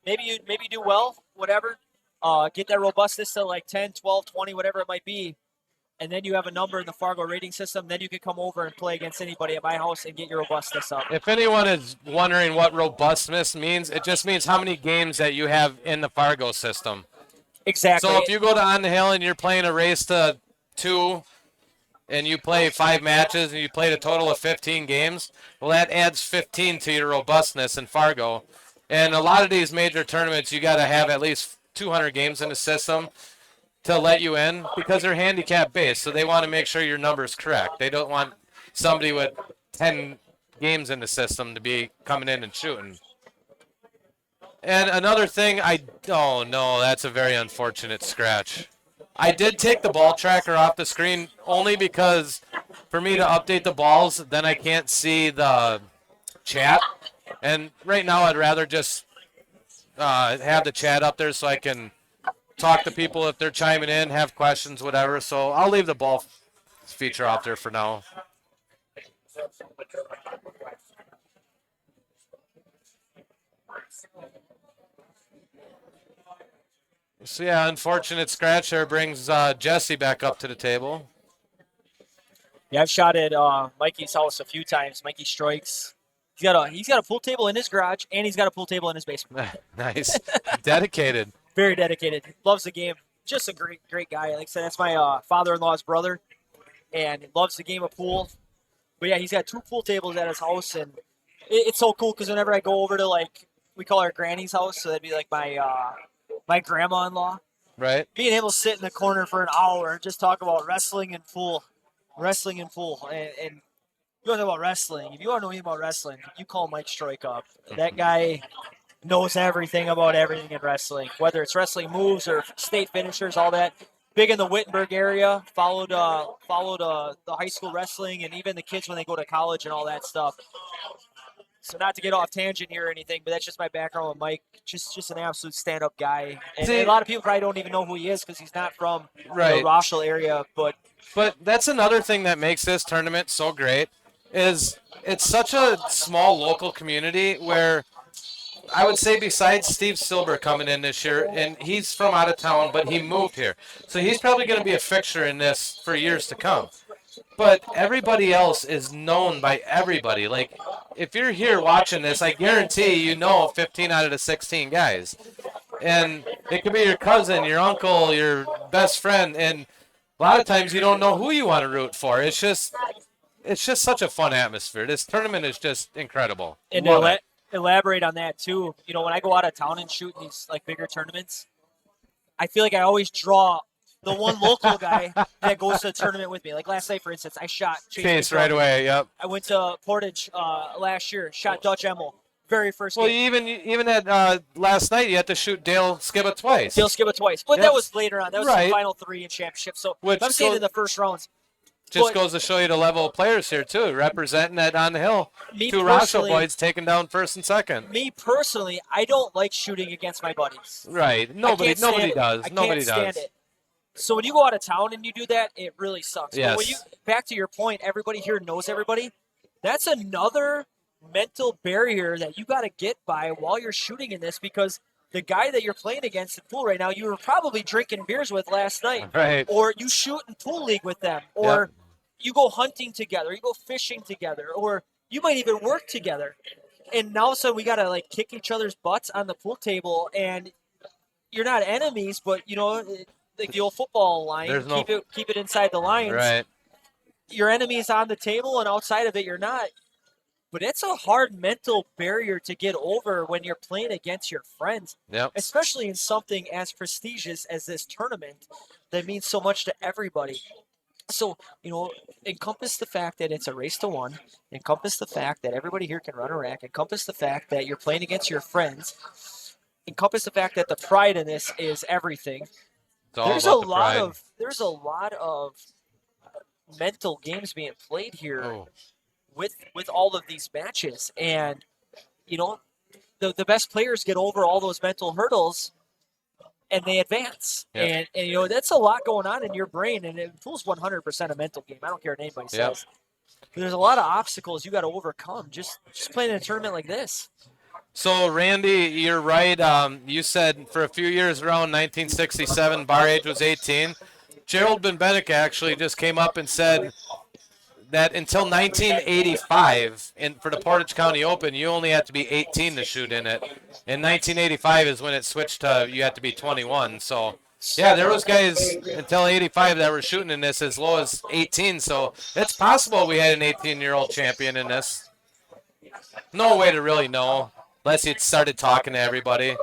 Maybe you do well, whatever. Get that robustness to like 10, 12, 20, whatever it might be. And then you have a number in the Fargo rating system. Then you can come over and play against anybody at my house and get your robustness up. If anyone is wondering what robustness means, it just means how many games that you have in the Fargo system. Exactly. So if you go to On the Hill and you're playing a race to 2 and you play 5 matches and you played a total of 15 games, well, that adds 15 to your robustness in Fargo. And a lot of these major tournaments, you got to have at least 200 games in the system to let you in because they're handicap based. So they want to make sure your number is correct. They don't want somebody with 10 games in the system to be coming in and shooting. And another thing, oh no, that's a very unfortunate scratch. I did take the ball tracker off the screen only because for me to update the balls, then I can't see the chat. And right now I'd rather just have the chat up there so I can talk to people if they're chiming in, have questions, whatever. So I'll leave the ball feature off there for now. So yeah, unfortunate scratch there brings Jesse back up to the table. Yeah, I've shot at Mikey's house a few times. Mikey strikes. He's got a pool table in his garage, and he's got a pool table in his basement. Nice, dedicated. Very dedicated. Loves the game. Just a great guy. Like I said, that's my father-in-law's brother, and he loves the game of pool. But yeah, he's got 2 pool tables at his house, and it's so cool because whenever I go over to we call our granny's house, so that'd be like my grandma-in-law. Right. Being able to sit in the corner for an hour and just talk about wrestling and pool, and you want to know about wrestling. If you want to know anything about wrestling, you call Mike Stroik up. That guy knows everything about everything in wrestling, whether it's wrestling moves or state finishers, all that. Big in the Wittenberg area, followed the high school wrestling and even the kids when they go to college and all that stuff. So not to get off tangent here or anything, but that's just my background with Mike. Just an absolute stand-up guy, and a lot of people probably don't even know who he is because he's not from the Rochelle area. But that's another thing that makes this tournament so great is it's such a small local community where I would say besides Steve Silber coming in this year, and he's from out of town, but he moved here. So he's probably going to be a fixture in this for years to come. But everybody else is known by everybody. Like, if you're here watching this, I guarantee you know 15 out of the 16 guys. And it could be your cousin, your uncle, your best friend, and a lot of times you don't know who you want to root for. It's just such a fun atmosphere. This tournament is just incredible. And Love it. elaborate on that too. You know, when I go out of town and shoot in these like bigger tournaments, I feel like I always draw the one local guy that goes to the tournament with me. Like last night, for instance, I shot Chase right away. Yep. I went to Portage last year, shot Dutch Emmel, very first game. Well, you even at last night, you had to shoot Dale Skibba twice. But that was later on. That was the final 3 in championship. So I'm saying in the first rounds. Just goes to show you the level of players here too, representing that on the hill. 2 Rochelle boys taking down first and second. Me personally, I don't like shooting against my buddies. Right. Nobody does. Nobody does. It. So when you go out of town and you do that, it really sucks. Yes. But back to your point, everybody here knows everybody. That's another mental barrier that you got to get by while you're shooting in this, because the guy that you're playing against in pool right now, you were probably drinking beers with last night. Right. Or you shoot in pool league with them. Or you go hunting together. You go fishing together. Or you might even work together. And now all of a sudden we got to like kick each other's butts on the pool table. And you're not enemies, but, you know, like the old football line, keep it inside the lines. Right. Your enemy is on the table, and outside of it, you're not. But it's a hard mental barrier to get over when you're playing against your friends, especially in something as prestigious as this tournament that means so much to everybody. So, you know, encompass the fact that it's a race to 1, encompass the fact that everybody here can run a rack, encompass the fact that you're playing against your friends, encompass the fact that the pride in this is everything. There's a lot of mental games being played here with all of these matches, and you know the best players get over all those mental hurdles and they advance. And you know that's a lot going on in your brain, and pool's 100% a mental game. I don't care what anybody says. There's a lot of obstacles you got to overcome just playing in a tournament like this. So, Randy, you're right. You said for a few years around 1967, bar age was 18. Gerald Benbenek actually just came up and said that until 1985, for the Portage County Open, you only had to be 18 to shoot in it. In 1985 is when it switched to you had to be 21. So, yeah, there was guys until 85 that were shooting in this as low as 18. So, it's possible we had an 18-year-old champion in this. No way to really know. Unless he started talking to everybody.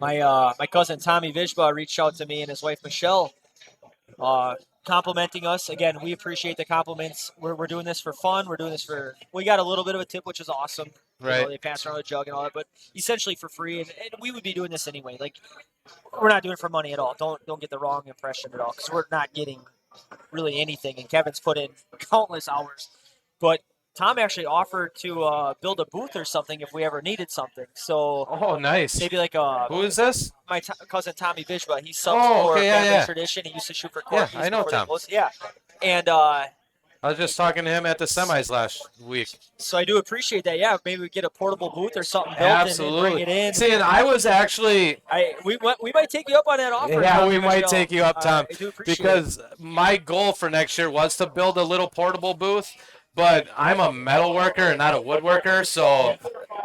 My cousin Tommy Vishba reached out to me and his wife Michelle, complimenting us. Again, we appreciate the compliments. We're doing this for fun. We're doing this we got a little bit of a tip, which is awesome. Right. You know, they pass around the jug and all that, but essentially for free. And we would be doing this anyway. Like, we're not doing it for money at all. Don't get the wrong impression at all, because we're not getting really anything. And Kevin's put in countless hours, but Tom actually offered to build a booth or something if we ever needed something. So, nice. Maybe like who is this? My cousin Tommy Vishba. He's subs for Family Tradition. He used to shoot for Cork. Yeah, I know Tom. Yeah, and I was just talking to him at the semis last week. So I do appreciate that. Yeah, maybe we get a portable booth or something built and bring Absolutely. it in. See, and I was actually, We might take you up on that offer, yeah, Tom we might Michelle. take you up, Tom, I do appreciate it. because my goal for next year was to build a little portable booth, but I'm a metal worker and not a woodworker, so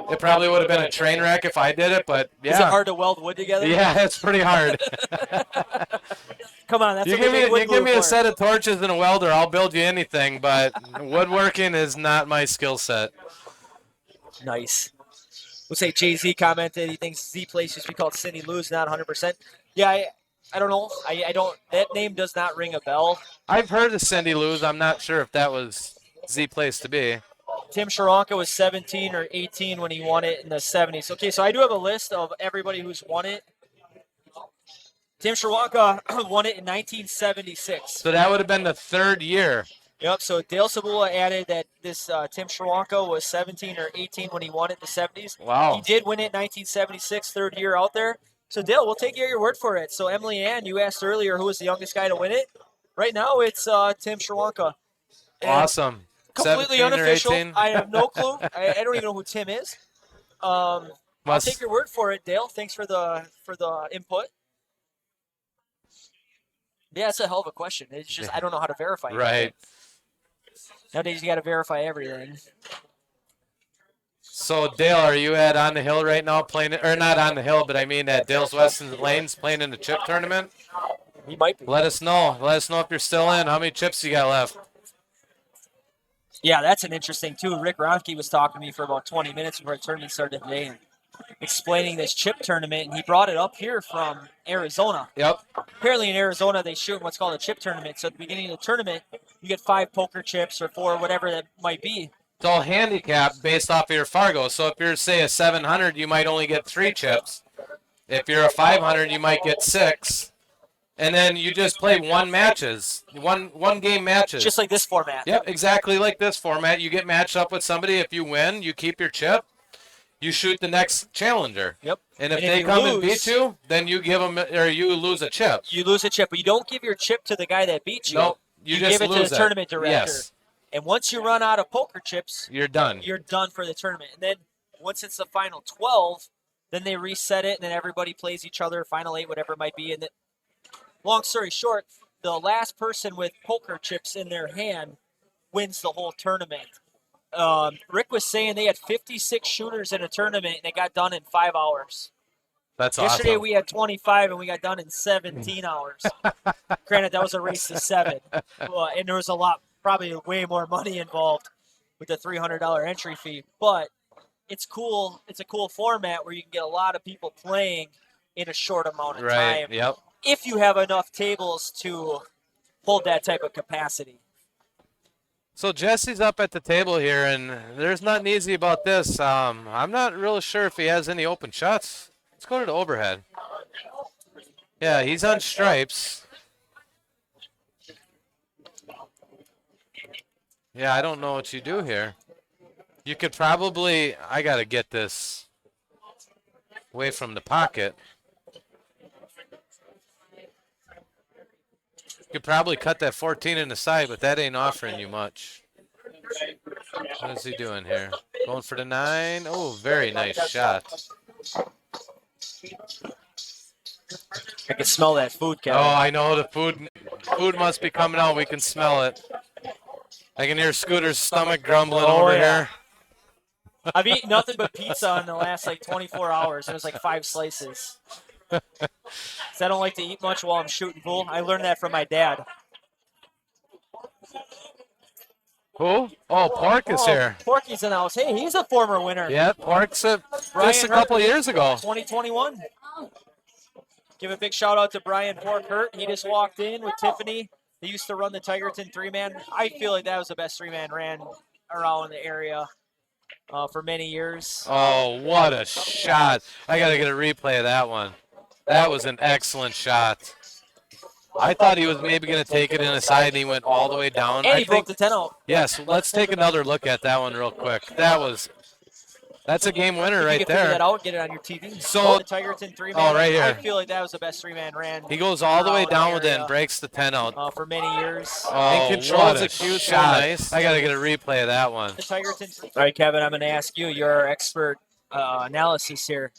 it probably would have been a train wreck if I did it, but yeah. Is it hard to weld wood together? Yeah, it's pretty hard. Come on, that's You what they make wood give me glue a for. set of torches and a welder, I'll build you anything, but woodworking is not my skill set. Nice. We'll say Jay-Z commented he thinks Z Place used to be called Cindy Lou's, not 100%. Yeah, I don't know. I don't. That name does not ring a bell. I've heard of Cindy Lou's. I'm not sure if that was Z Place to be. Tim Sharonka was 17 or 18 when he won it in the 70s. Okay, so I do have a list of everybody who's won it. Tim Sharonka won it in 1976. So that would have been the third year. Yep, so Dale Sabula added that this Tim Sharonka was 17 or 18 when he won it in the 70s. Wow. He did win it in 1976, third year out there. So, Dale, we'll take your word for it. So, Emily Ann, you asked earlier who was the youngest guy to win it. Right now, it's Tim Sharonka. Awesome. Completely unofficial. I have no clue. I don't even know who Tim is. I'll take your word for it, Dale. Thanks for the input. Yeah, it's a hell of a question. It's just I don't know how to verify it. Right. Nowadays, you got to verify everything. So, Dale, are you at On the Hill right now playing, or not On the Hill, but I mean at Dale's Weston Lanes playing in the chip tournament? He might be. Let us know. Let us know if you're still in. How many chips you got left? Yeah, that's an interesting, too. Rick Ronke was talking to me for about 20 minutes before the tournament started today and explaining this chip tournament, and he brought it up here from Arizona. Yep. Apparently in Arizona, they shoot what's called a chip tournament. So at the beginning of the tournament, you get 5 poker chips or 4, whatever that might be. It's all handicapped based off of your Fargo. So if you're, say, a 700, you might only get 3 chips. If you're a 500, you might get 6. And then you just play one game matches. Just like this format. Yep, exactly like this format. You get matched up with somebody. If you win, you keep your chip. You shoot the next challenger. Yep. And if they come and beat you, then you give them, or you lose a chip. You lose a chip, but you don't give your chip to the guy that beat you. Nope. You just give it lose to the tournament director. Yes. And once you run out of poker chips, you're done. You're done for the tournament. And then once it's the final 12, then they reset it, and then everybody plays each other, final 8, whatever it might be. And then, long story short, the last person with poker chips in their hand wins the whole tournament. Rick was saying they had 56 shooters in a tournament, and it got done in 5 hours. That's Yesterday awesome. we had 25, and we got done in 17 hours. Granted, that was a race to 7. And there was probably way more money involved with the $300 entry fee. But it's cool. It's a cool format where you can get a lot of people playing in a short amount of time. Yep. If you have enough tables to hold that type of capacity. So Jesse's up at the table here, and there's nothing easy about this. I'm not really sure if he has any open shots. Let's go to the overhead. Yeah, he's on stripes. Yeah, I don't know what you do here. You could probably, I got to get this away from the pocket. You could probably cut that 14 in the side, but that ain't offering you much. What is he doing here? Going for the 9. Oh, very nice shot. I can smell that food, Kevin. Oh, I know the food must be coming out. We can smell it. I can hear Scooter's stomach grumbling over here. I've eaten nothing but pizza in the last 24 hours. It was 5 slices. So I don't like to eat much while I'm shooting pool. I learned that from my dad. Who? Oh, Pork is here. Porky's in the house. Hey, he's a former winner. Yeah, Pork's just a couple years ago. 2021. Give a big shout out to Brian Pork Hurt. He just walked in with Tiffany. They used to run the Tigerton 3-man. I feel like that was the best 3-man ran around the area for many years. Oh, what a shot. I got to get a replay of that one. That was an excellent shot. I thought he was maybe going to take it in a side, and he went all the way down. And he broke the 10-0. Yes, let's take another look at that one real quick. That was That's a game winner If you right can figure that there. out, get it on your TV. So- the Tigerton 3-man. right I here. feel like that was the best 3-man ran. He goes all the way around down the with it and area, breaks the 10 out. for many years. And Oh, controls what the a cue so shot. nice. I got to get a replay of that one. The Tigerton. All right, Kevin, I'm going to ask you. You're our expert analysis here.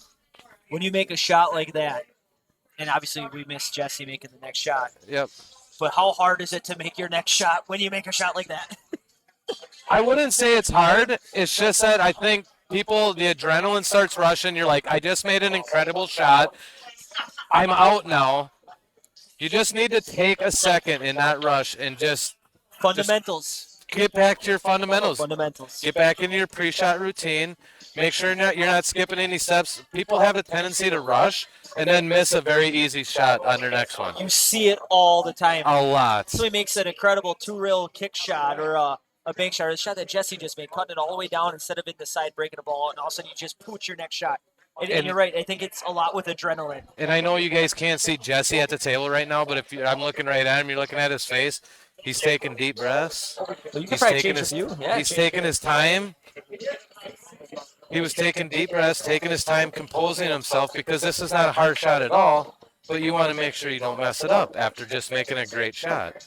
When you make a shot like that, and obviously we missed Jesse making the next shot, Yep. but how hard is it to make your next shot when you make a shot like that? I wouldn't say it's hard. It's just that I think people, the adrenaline starts rushing. You're like, I just made an incredible shot. I'm out now. You just need to take a second and not rush and just Fundamentals. get back to your fundamentals. Fundamentals. Get back into your pre-shot routine. Make sure you're not skipping any steps. People have a tendency to rush and then miss a very easy shot on their next one. You see it all the time. A lot. So he makes an incredible two-rail kick shot or a bank shot. Or the shot that Jesse just made, cutting it all the way down instead of in the side, breaking the ball, and all of a sudden you just pooch your next shot. And you're right. I think it's a lot with adrenaline. And I know you guys can't see Jesse at the table right now, but if I'm looking right at him, you're looking at his face. He's taking deep breaths. Well, you can He's probably taking change his your view. Yeah, he's taking his time. He was taking deep breaths, taking his time, composing himself because this is not a hard shot at all. But you want to make sure you don't mess it up after just making a great shot.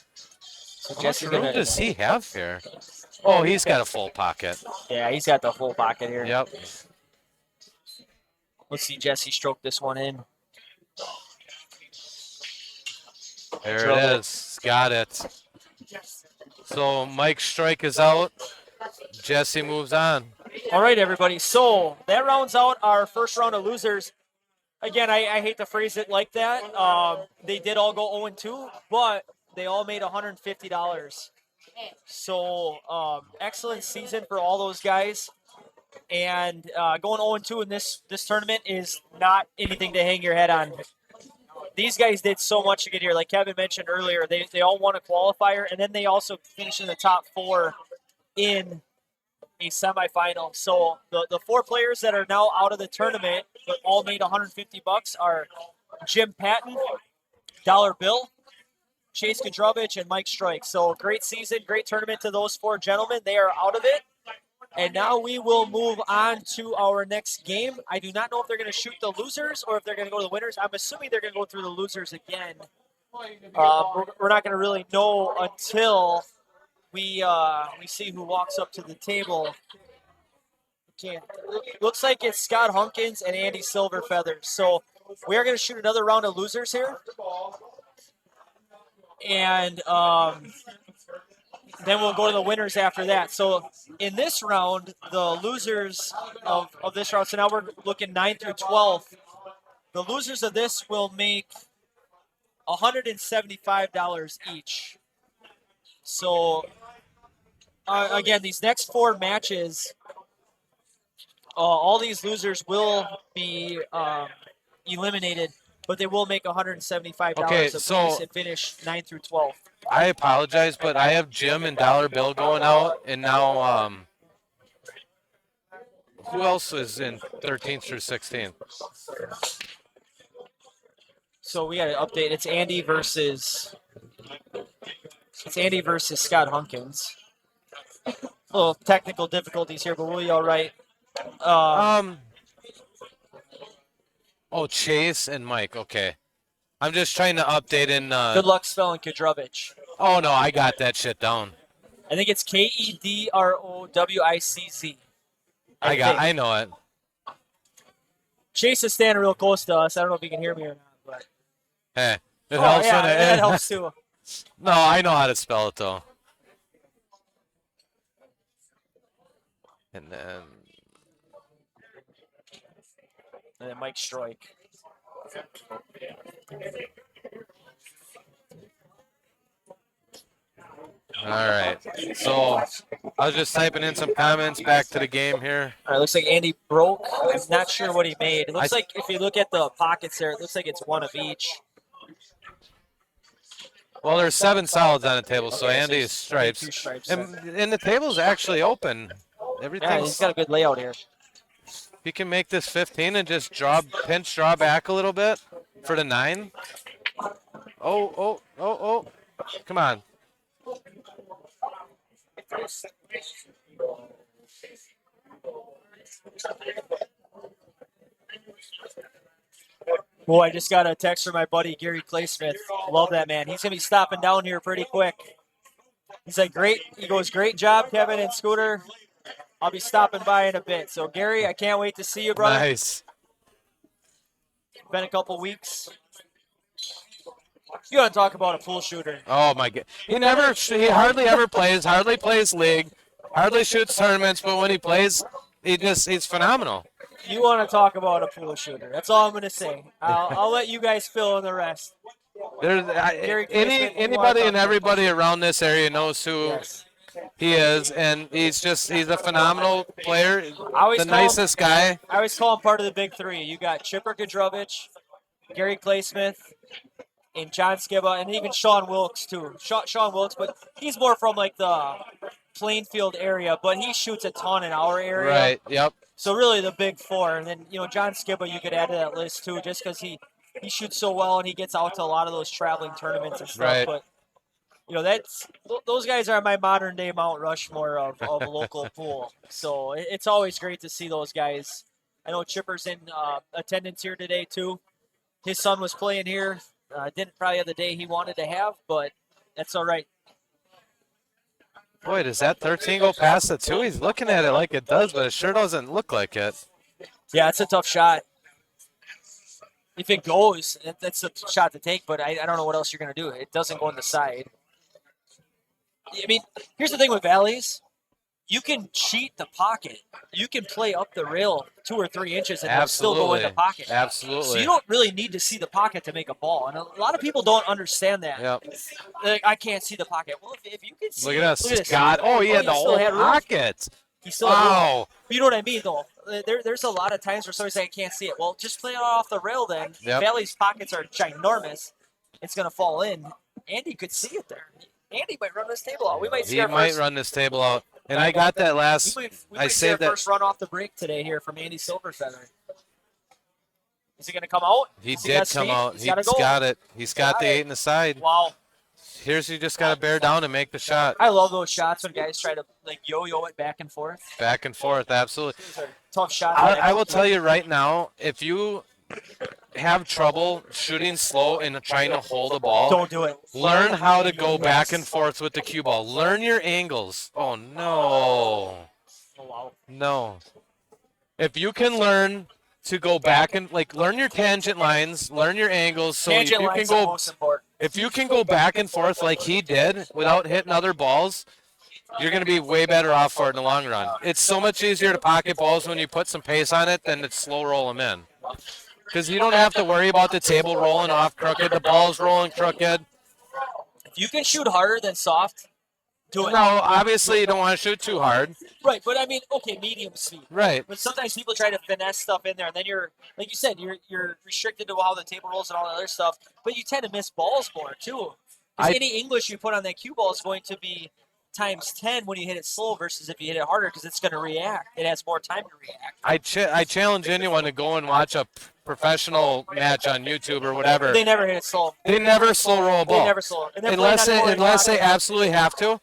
How much room does he have here? Oh, he's got a full pocket. Yeah, he's got the full pocket here. Yep. Let's see Jesse stroke this one in. There it is. Got it. So Mike's strike is out. Jesse moves on. All right, everybody. So that rounds out our first round of losers. Again, I hate to phrase it like that. They did all go 0-2, but they all made $150. So excellent season for all those guys. And going 0-2 in this tournament is not anything to hang your head on. These guys did so much to get here. Like Kevin mentioned earlier, they all won a qualifier, and then they also finished in the top 4 in a semifinal. So the 4 players that are now out of the tournament but all made $150 are Jim Patton, Dollar Bill, Chase Kudrovich, and Mike Strike. So great season, great tournament to those 4 gentlemen. They are out of it. And now we will move on to our next game. I do not know if they're going to shoot the losers or if they're going to go to the winners. I'm assuming they're going to go through the losers again. We're not going to really know until we see who walks up to the table. Looks like it's Scott Hunkins and Andy Silverfeather. So we are going to shoot another round of losers here. And then we'll go to the winners after that. So in this round, the losers of this round, so now we're looking 9 through 12. The losers of this will make $175 each. So again, these next 4 matches, all these losers will be eliminated, but they will make $175 Okay, apiece so and finish 9 through 12. I apologize, but I have Jim and Dollar Bill going out, and now who else is in 13th through 16th? So we got to update. It's Andy versus Scott Hunkins. A little technical difficulties here, but we'll be all right. Oh, Chase and Mike. Okay. I'm just trying to update in. Good luck spelling Kudrovich. Oh, no, I got that shit down. I think it's Kedrowicz. I know it. Chase is standing real close to us. I don't know if you can hear me or not, but Hey, it helps yeah, when it. that helps too. No, I know how to spell it, though. And then. And then Mike Strike. All right. So I was just typing in some comments back to the game here. All right, looks like Andy broke. I'm not sure what he made. It looks like if you look at the pockets there, it looks like it's 1 of each. Well, there's 7 solids on the table, so Okay, Andy is two stripes. stripes. And the table's actually open. Yeah, Everything's. he's got a good layout here. You can make this 15 and just pinch draw back a little bit for the 9. Oh. Come on. Boy, I just got a text from my buddy Gary Claysmith. Love that man. He's gonna be stopping down here pretty quick. He's like, great. He goes, great job, Kevin and Scooter. I'll be stopping by in a bit. So Gary, I can't wait to see you, brother. Nice. Been a couple weeks. You want to talk about a pool shooter? Oh my god. He hardly ever plays. Hardly plays league. Hardly shoots tournaments. But when he plays, he's phenomenal. You want to talk about a pool shooter? That's all I'm going to say. I'll let you guys fill in the rest. Anybody and everybody around this area knows who he is, and he's a phenomenal player. The nicest guy. I always call him part of the big three. You got Chipper Gadrovich, Gary Claysmith, and John Skiba, and even Sean Wilkes too. Sean Wilkes, but he's more from like the Plainfield area, but he shoots a ton in our area. Right. Yep. So really the big four, and then John Skiba you could add to that list too, just because he shoots so well and he gets out to a lot of those traveling tournaments and stuff. Right. But those guys are my modern day Mount Rushmore of local pool. So it's always great to see those guys. I know Chipper's in attendance here today too. His son was playing here. Didn't probably have the day he wanted to have, but that's all right. Boy, does that 13 go past the 2? He's looking at it like it does, but it sure doesn't look like it. Yeah, it's a tough shot. If it goes, that's a shot to take, but I don't know what else you're going to do. It doesn't go on the side. I mean, here's the thing with valleys. You can cheat the pocket. You can play up the rail 2 or 3 inches and still go in the pocket. Absolutely. So you don't really need to see the pocket to make a ball. And a lot of people don't understand that. Yep. Like, I can't see the pocket. Well, if you can see look at this. Scott. Oh, he had the whole pocket. He still had room. But you know what I mean, though? There's a lot of times where somebody's like, I can't see it. Well, just play it off the rail then. Yep. Valley's pockets are ginormous. It's going to fall in. Andy could see it there. Andy might run this table out. We might see He might run this table out. And I got that last. We might see our first run off the break today here from Andy Silverfeather. Is he going to come out? He did come out. He's got it. He's got the 8 in the side. Wow. Here's you just got to bear down and make the shot. I love those shots when guys try to yo-yo it back and forth. Back and forth, absolutely. These are tough shots. I will tell you right now, if you have trouble shooting slow and trying to hold a ball, don't do it. Learn how to go back and forth with the cue ball. Learn your angles. Oh, no. Oh, wow. No. If you can learn to go back and, learn your tangent lines, learn your angles. So tangent lines are most important. If you can go back and forth like he did without hitting other balls, you're going to be way better off for it in the long run. It's so much easier to pocket balls when you put some pace on it than to slow roll them in. Because you don't have to worry about the table rolling off crooked, the ball's rolling crooked. If you can shoot harder than soft, do it. No, obviously you don't want to shoot too hard. Right, but I mean, okay, medium speed. Right. But sometimes people try to finesse stuff in there, and then you're, like you said, you're restricted to how the table rolls and all that other stuff. But you tend to miss balls more too. Because any English you put on that cue ball is going to be times 10 when you hit it slow versus if you hit it harder because it's going to react. It has more time to react. I challenge anyone to go and watch a professional match on YouTube or whatever. They never hit it slow. They never slow roll a ball. They never slow. Unless they absolutely have to.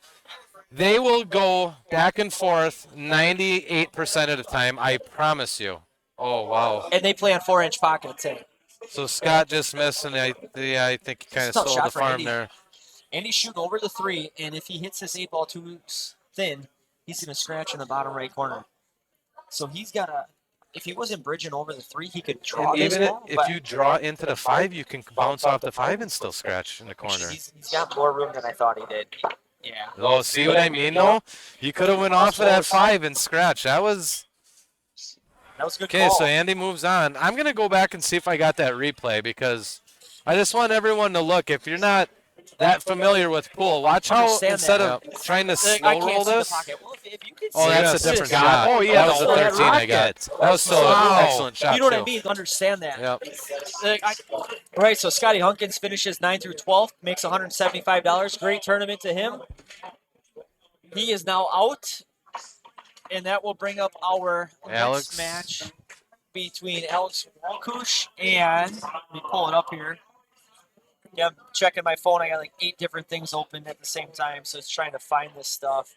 They will go back and forth 98% of the time, I promise you. Oh, wow. And they play on 4-inch pockets. So Scott just missed, and I think he kind of stole the farm there. Andy's shooting over the 3, and if he hits this 8 ball too thin, he's going to scratch in the bottom right corner. So he's got to, if he wasn't bridging over the 3, he could draw this ball. If you draw into the 5, you can bounce off the 5 and still scratch in the corner. He's got more room than I thought he did. Yeah. Oh, see what I mean, though? You could have went off of that 5 and scratched. That was a good okay, call. So Andy moves on. I'm going to go back and see if I got that replay because I just want everyone to look. If you're not that familiar with pool, watch how instead of trying to slow roll this. Well, if you can that's a different shot. Oh, yeah, that was a 13 I got. That was still an excellent shot, you know what I mean? Understand that. Yep. All right, so Scotty Hunkins finishes 9 through 12, makes $175. Great tournament to him. He is now out, and that will bring up our next match between Alex Walkush and, let me pull it up here. Yeah, I'm checking my phone. I got like 8 different things open at the same time, so it's trying to find this stuff.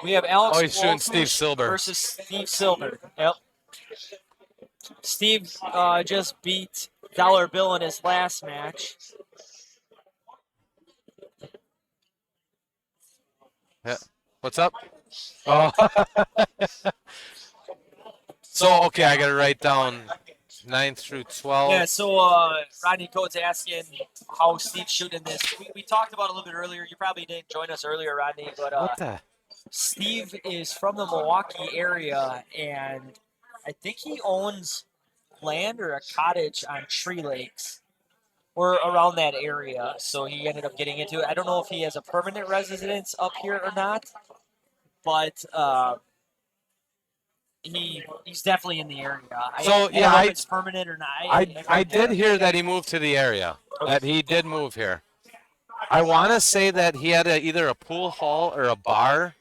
We have Oh, Alex he's shooting Steve Walters Silber. versus Steve Silber. Yep. Steve just beat Dollar Bill in his last match. Yeah. What's up? Oh. So, okay, I got to write down 9th through 12th. Yeah, so Rodney Coates asking how Steve's shooting this. We talked about it a little bit earlier. You probably didn't join us earlier, Rodney, but What the? Steve is from the Milwaukee area, and I think he owns land or a cottage on Tree Lakes or around that area. So he ended up getting into it. I don't know if he has a permanent residence up here or not, but he's definitely in the area. So, I don't yeah, know if it's permanent or not. I did hear that he moved to the area, that he did move here. I want to say that he had either a pool hall or a bar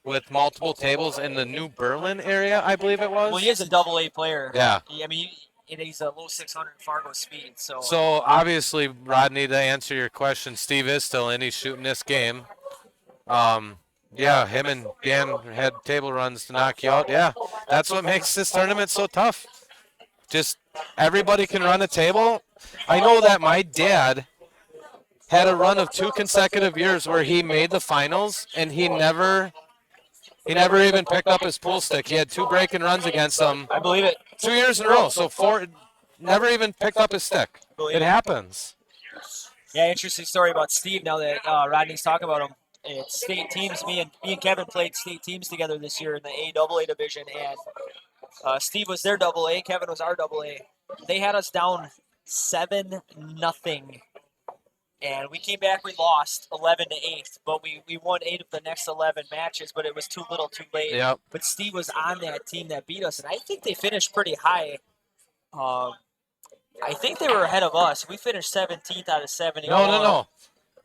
with multiple tables in the New Berlin area, I believe it was. Well, he is a AA player. Yeah. I mean, he's a low 600 Fargo speed. So Obviously, Rodney, to answer your question, Steve is still in. He's shooting this game. Yeah, him and Dan had table runs to knock you out. Yeah, that's what makes this tournament so tough. Just everybody can run a table. I know that my dad had a run of 2 consecutive years where he made the finals, and he never even picked up his pool stick. He had 2 breaking runs against him. I believe it. 2 years in a row. So 4, never even picked up his stick. It happens. Yeah, interesting story about Steve. Now that Rodney's talking about him, it's state teams. Me and Kevin played state teams together this year in the AAA division, and Steve was their AA. Kevin was our AA. They had us down 7-0. And we came back, we lost 11-8, but we won 8 of the next 11 matches, but it was too little too late. Yep. But Steve was on that team that beat us, and I think they finished pretty high. I think they were ahead of us. We finished 17th out of 70. No.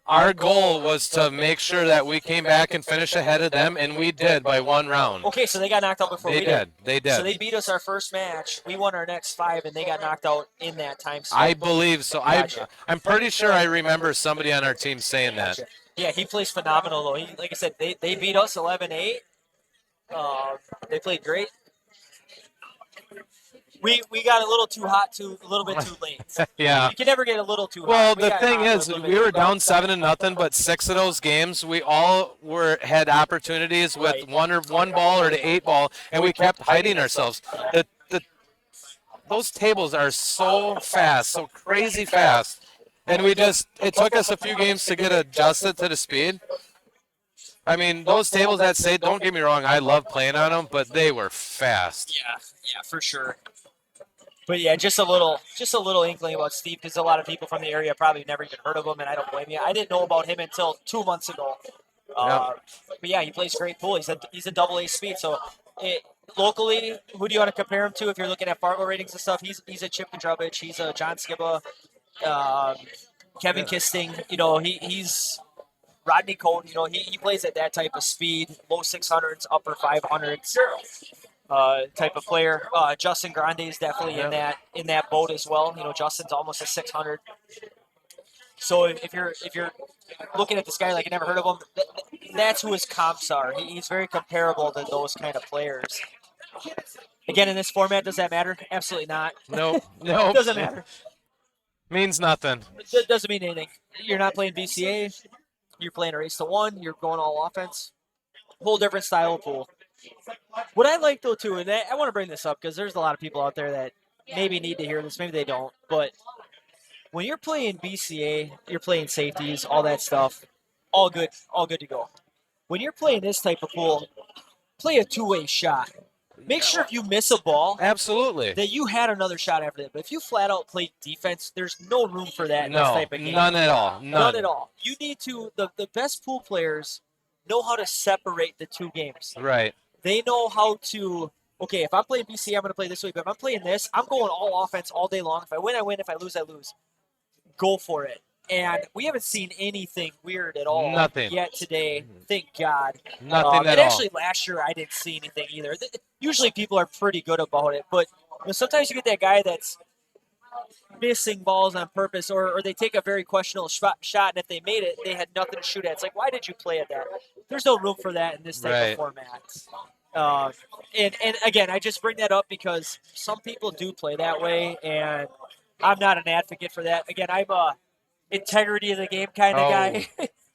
Our goal was to make sure that we came back and finished ahead of them, and we did by 1 round. Okay, so they got knocked out before we did. They did. So they beat us our first match. We won our next 5, and they got knocked out in that time slot. I believe so. Gotcha. I'm pretty sure I remember somebody on our team saying that. Yeah, he plays phenomenal, though. Like I said, they beat us 11-8. They played great. We got a little too hot, a little bit too late. Yeah. You can never get a little too hot. Well, the thing is, we were down 7-0, but 6 of those games we all had opportunities with one ball or the 8 ball, and we kept hiding ourselves. Those tables are so fast, so crazy fast, and it took us a few games to get adjusted to the speed. I mean, those tables that say, don't get me wrong, I love playing on them, but they were fast. Yeah, for sure. But yeah, just a little inkling about Steve, because a lot of people from the area probably never even heard of him, and I don't blame you. I didn't know about him until 2 months ago. But yeah, he plays great pool. He's a AA speed. So locally, who do you want to compare him to if you're looking at Fargo ratings and stuff? He's a Chip and Drubbage. He's a John Skibba, Kevin Kisting. He's Rodney Cohn. He plays at that type of speed, low 600s, upper 500s. Type of player. Justin Grande is definitely in that boat as well. Justin's almost a 600. So if you're looking at this guy like you never heard of him, that's who his comps are. He's very comparable to those kind of players. Again, in this format, does that matter? Absolutely not. No. It doesn't matter. Means nothing. It doesn't mean anything. You're not playing BCA. You're playing a race to 1. You're going all offense. Whole different style of pool. What I like, though, too, and I want to bring this up because there's a lot of people out there that maybe need to hear this, maybe they don't, but when you're playing BCA, you're playing safeties, all that stuff, all good to go. When you're playing this type of pool, play a two-way shot. Make sure if you miss a ball, absolutely, that you had another shot after that. But if you flat out play defense, there's no room for that in this type of game. None at all. None at all. You need to, the best pool players know how to separate the two games. Right. They know how to, okay, if I'm playing BC, I'm going to play this way. But if I'm playing this, I'm going all offense all day long. If I win, I win. If I lose, I lose. Go for it. And we haven't seen anything weird at all yet today. Thank God. Nothing at and all. Actually, last year, I didn't see anything either. Usually people are pretty good about it. But sometimes you get that guy that's missing balls on purpose, or they take a very questionable shot, and if they made it, they had nothing to shoot at. It's like, why did you play at that? There's no room for that in this type of Right. format. Uh, and again, I just bring that up because some people do play that way, and I'm not an advocate for that. Again, I'm a integrity of the game kind of Oh, guy,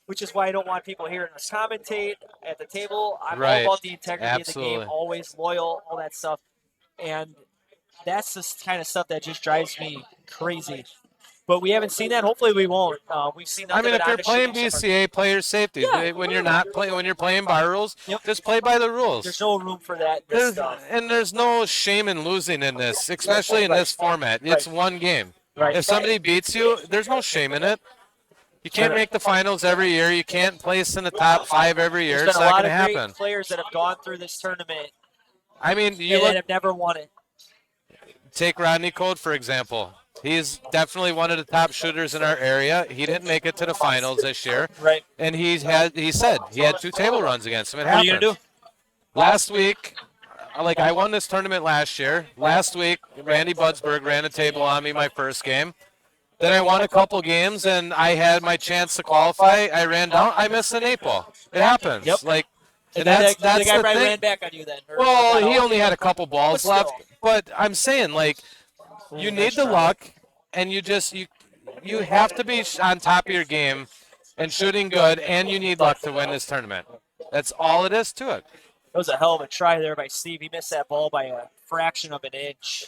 which is why I don't want people hearing us commentate at the table. I'm all right. about the integrity of the game, Absolutely. always loyal, all that stuff. And that's the kind of stuff that just drives me crazy. But we haven't seen that. Hopefully, we won't. We've seen I none of mean, it if on you're the playing shooting so far. BCA, play your safety. Yeah, When you're whatever. not playing, when you're playing bar rules, Yep. just play by the There's rules. no room for that in this stuff. There's no shame in losing in this, especially in Right. this format. It's Right. one game. Right. If somebody beats you, there's no shame in it. You can't make the finals every year. You can't place in the top 5 every There's year. been It's a not lot going to of great happen. players that have gone through this tournament I mean, you and look, have never won it. take Rodney Code, for example. He's definitely one of the top shooters in our area. He didn't make it to the finals this year. Right. And he said he had 2 table runs against him. It What are you gonna happens. do? Last week, like I won this tournament last year. Last week, Randy Budsberg ran a table on me my first game. Then I won a couple games and I had my chance to qualify. I ran down. I missed an 8 ball. It Yep. happens. Like, And and then the that's guy the probably thing. ran back on you then. Well, he only had a couple balls But still. left. But I'm saying, like, you need nice the try. luck, and you have to be on top of your game and shooting good, and you need luck to win this tournament. That's all it is to it. That was a hell of a try there by Steve. He missed that ball by a fraction of an inch.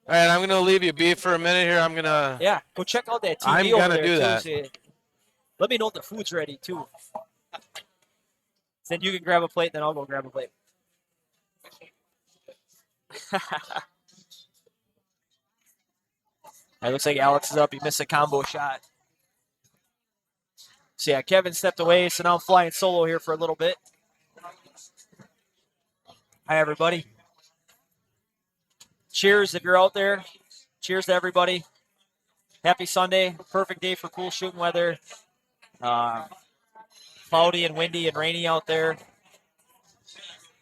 All right, I'm gonna leave you be for a minute here. Yeah, go check out that TV I'm over gonna there do too. that. See, let me know if the food's ready too. Then you can grab a plate, then I'll go grab a plate. It looks like Alex is up. He missed a combo shot. So yeah, Kevin stepped away, so now I'm flying solo here for a little bit. Hi everybody. Cheers if you're out there. Cheers to everybody. Happy Sunday. Perfect day for pool shooting weather. Cloudy and windy and rainy out there.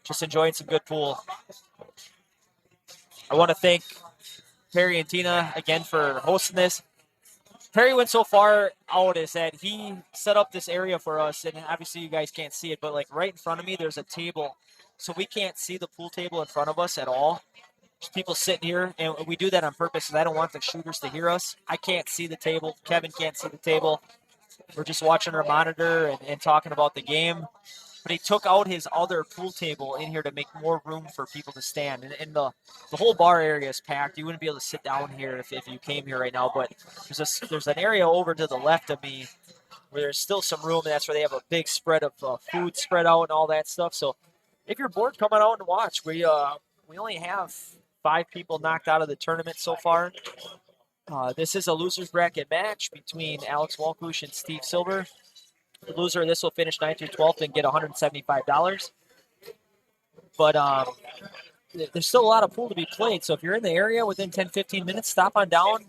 Just enjoying some good pool. I want to thank Perry and Tina again for hosting this. Perry went so far out is that he set up this area for us, and obviously you guys can't see it, but like right in front of me, there's a table. So we can't see the pool table in front of us at all. There's people sitting here, and we do that on purpose because I don't want the shooters to hear us. I can't see the table. Kevin can't see the table. We're just watching our monitor and talking about the game. But he took out his other pool table in here to make more room for people to stand. And the whole bar area is packed. You wouldn't be able to sit down here if you came here right now. But there's an area over to the left of me where there's still some room. And that's where they have a big spread of food spread out and all that stuff. So if you're bored, come on out and watch. We only have 5 people knocked out of the tournament so far. This is a loser's bracket match between Alex Walkush and Steve Silver. The loser of this will finish 9th through 12th and get $175. But there's still a lot of pool to be played. So if you're in the area within 10, 15 minutes, stop on down.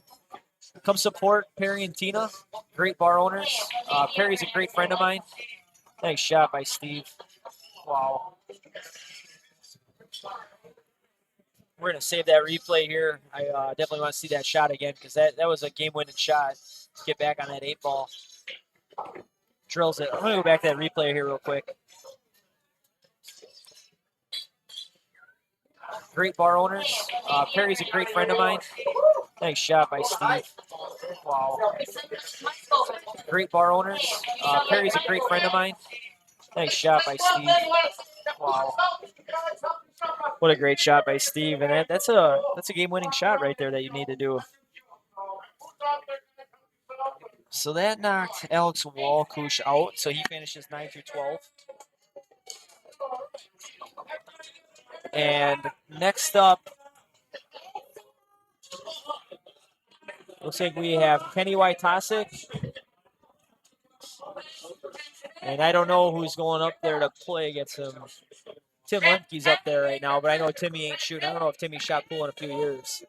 Come support Perry and Tina, great bar owners. Perry's a great friend of mine. Nice shot by Steve. Wow. We're going to save that replay here. I definitely want to see that shot again because that was a game-winning shot. Let's get back on that 8 ball. Drills it. I'm going to go back to that replay here real quick. Great bar owners. Perry's a great friend of mine. Nice shot by Steve. Wow. Great bar owners. Perry's a great friend of mine. Nice shot by Steve. Wow. What a great shot by Steve. And that's a game-winning shot right there that you need to do. So that knocked Alex Walkush out. So he finishes 9 through 12. And next up, looks like we have Kenny Wojtasic. And I don't know who's going up there to play against him. Tim Lemke's up there right now, but I know Timmy ain't shooting. I don't know if Timmy shot pool in a few years.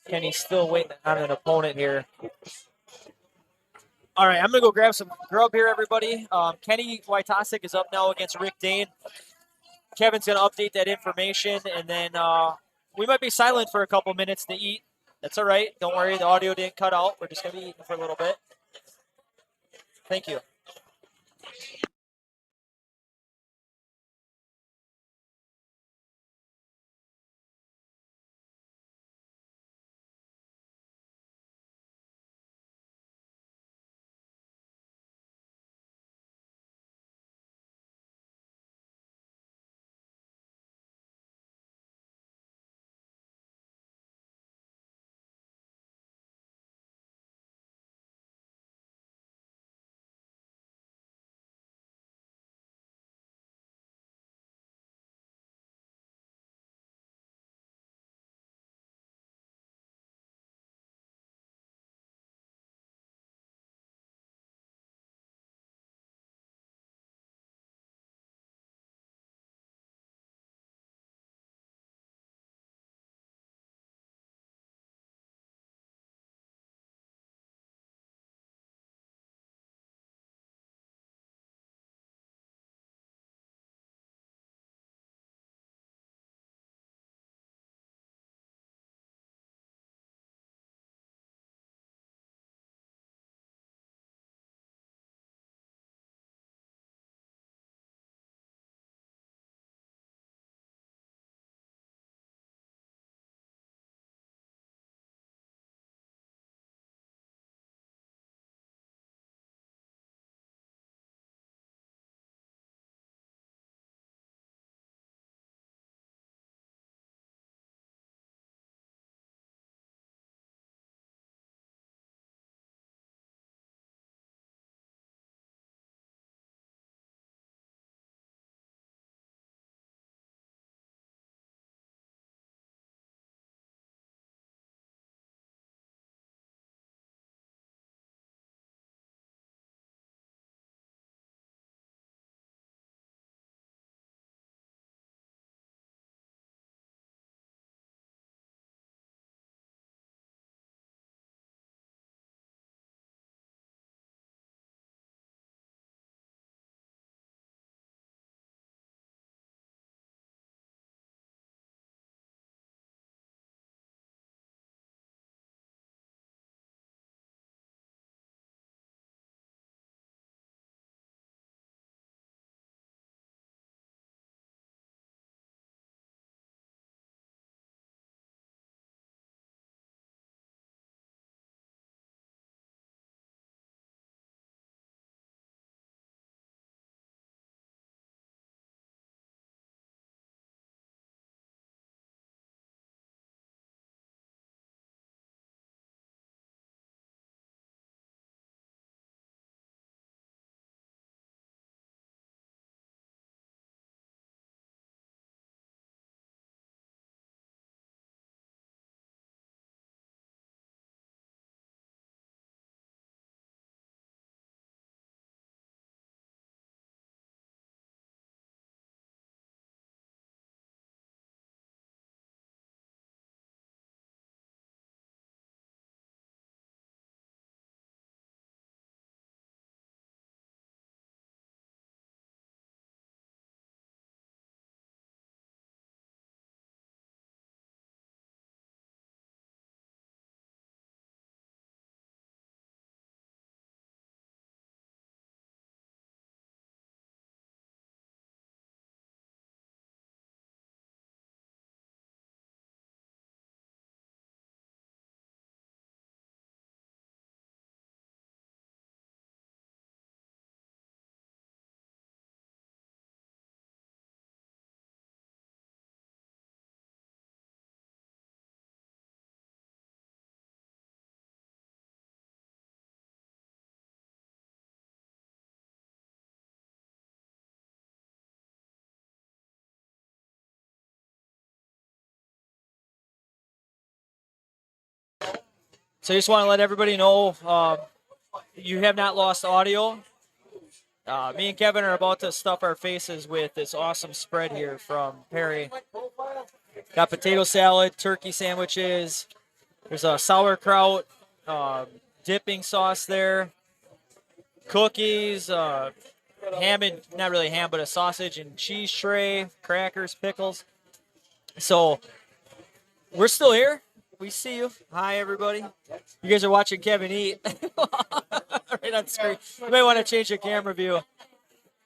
Kenny's still waiting on an opponent here. All right, I'm going to go grab some grub here, everybody. Kenny Wojtasic is up now against Rick Dane. Kevin's going to update that information, and then we might be silent for a couple minutes to eat. That's all right. Don't worry. The audio didn't cut out. We're just going to be eating for a little bit. Thank you. So I just want to let everybody know you have not lost audio. Me and Kevin are about to stuff our faces with this awesome spread here from Perry. Got potato salad, turkey sandwiches. There's a sauerkraut dipping sauce there, cookies, ham and not really ham, but a sausage and cheese tray, crackers, pickles. So we're still here. We see you. Hi, everybody. You guys are watching Kevin eat right on screen. You may want to change the camera view.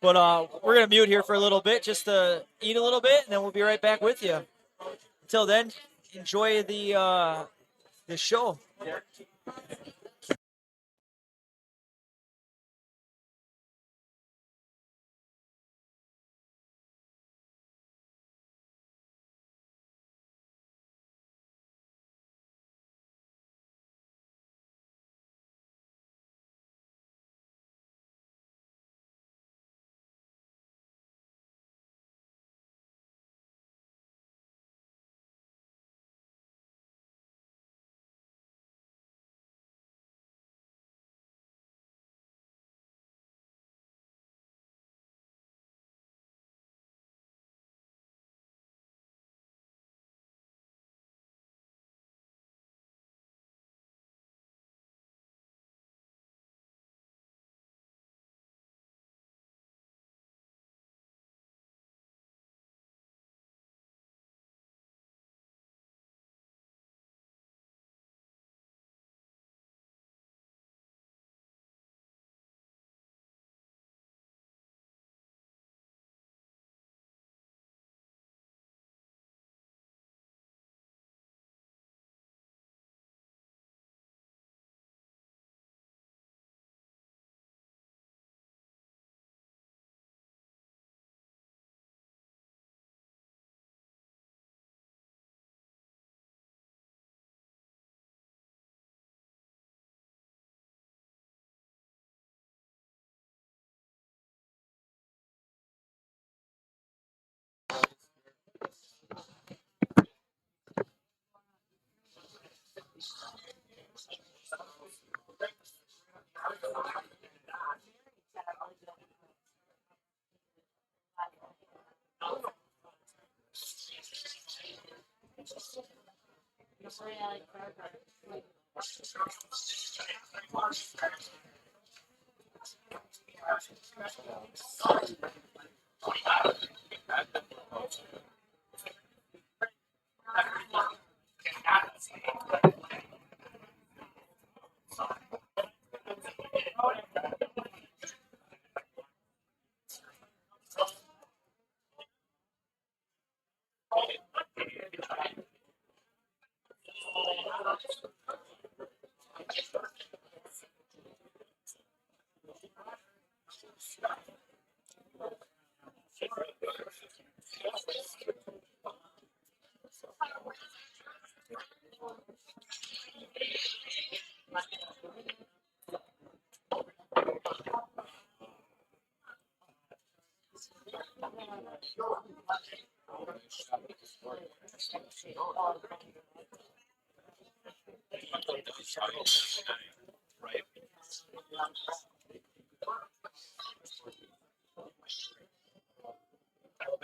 But we're going to mute here for a little bit just to eat a little bit, and then we'll be right back with you. Until then, enjoy the show.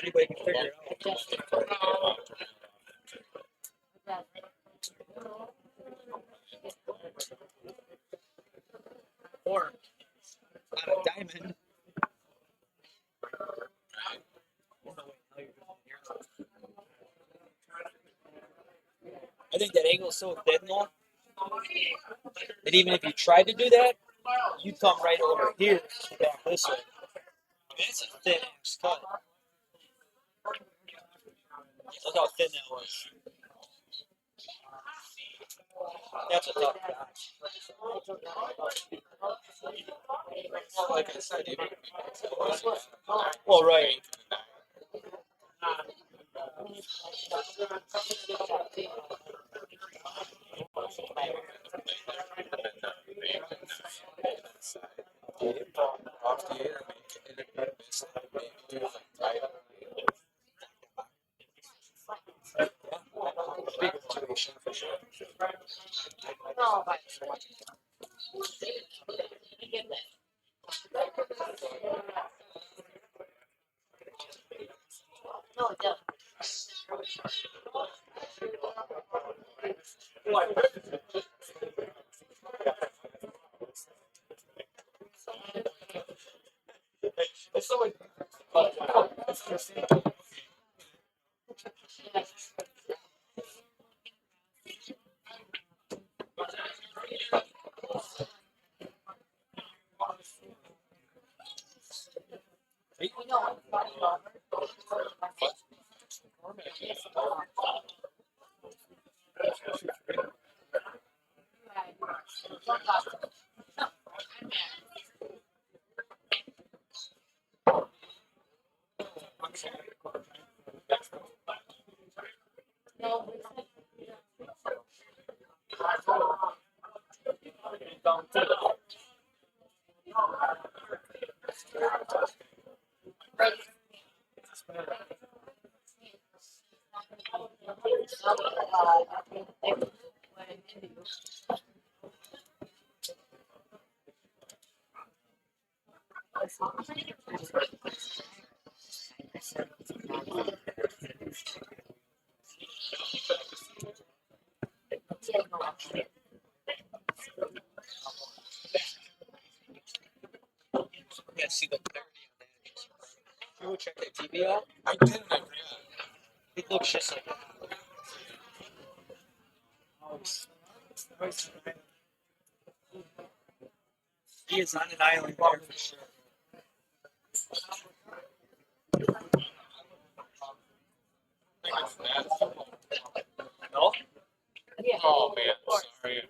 Anybody can figure it out. Or on a diamond. I think that angle's so thin though that even if you tried to do that, you'd come right over here back this way. I mean, it's a thin ass cut. Look how thin that was. That's a tough Well, like I said, even well, right. Off the air, big motivation for sure. Yeah, see the clarity on that. You would check that TV out. It looks just like he is on an island there for sure. No? Oh man, sorry. I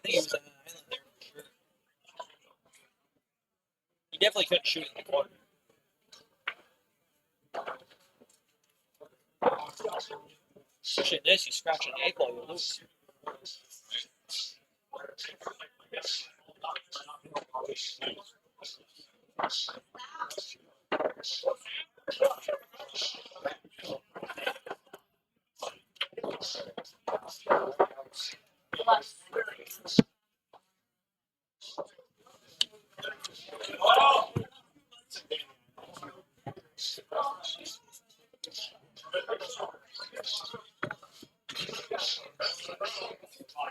think he was on an island there for sure. He definitely couldn't shoot in the corner. Especially in this, you scratch an ankle, you lose.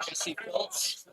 Jesse Phillips.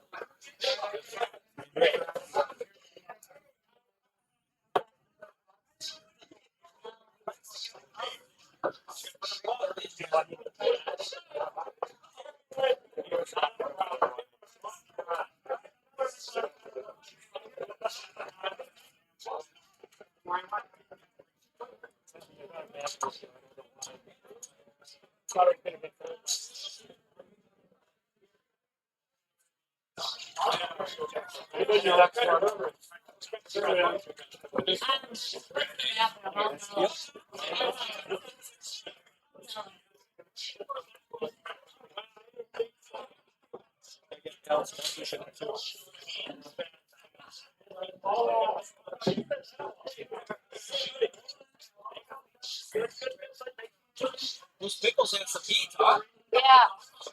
Those pickles have some heat, huh? Yeah,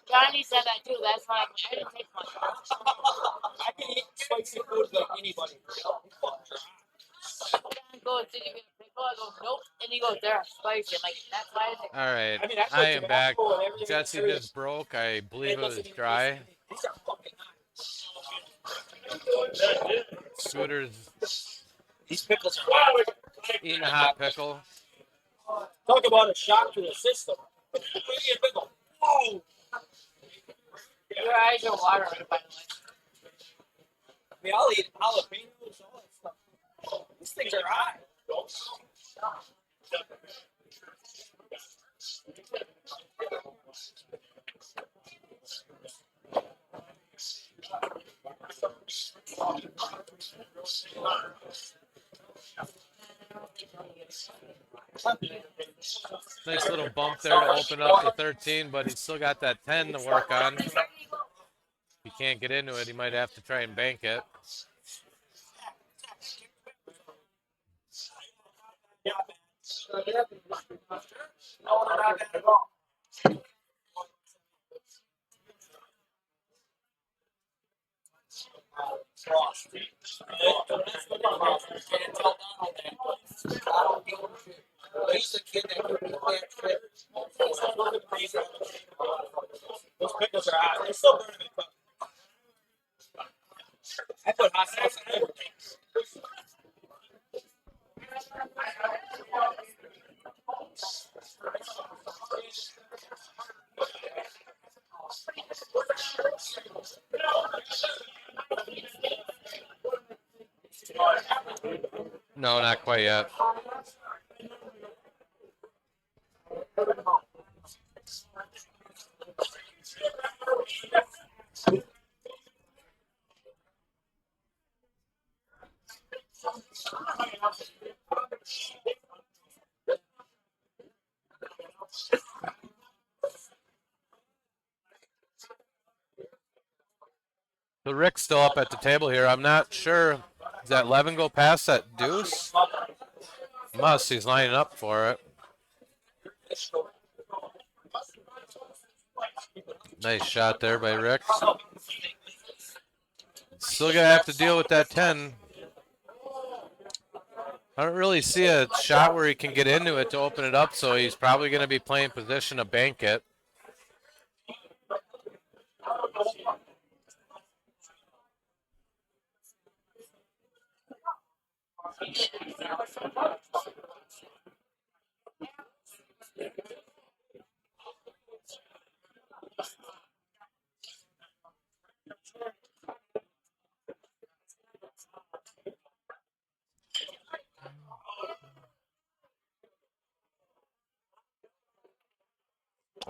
Johnny said that too. That's why I didn't take much. I can eat spicy food like anybody. John goes, "Did you get a pickle?" I go, "Nope." And he goes, "They're spicy." I'm like, "That's why I didn't take All right, I mean, I I put am back. Tabasco and everything. Jesse just broke. I believe it was dry. These are fucking hot. Scooter's These pickles are hot. eating a hot pickle. Talk about a shock to the system. Look at a pickle. Whoa! Your eyes are watering, by the way. I mean, I'll eat jalapenos, all that stuff. These things are hot. Nice little bump there to open up the 13, but he's still got that 10 to work on. If he can't get into it, he might have to try and bank it. Frost. He's the kid that could be can't trip. Those pickles are hot. They're still burning me. I put hot sauce on everything. No, not quite yet. So Rick's still up at the table here. I'm not sure. Does that Levin go past that deuce? Must. He's lining up for it. Nice shot there by Rick. Still gonna have to deal with that 10. I don't really see a shot where he can get into it to open it up, so he's probably gonna be playing position to bank it.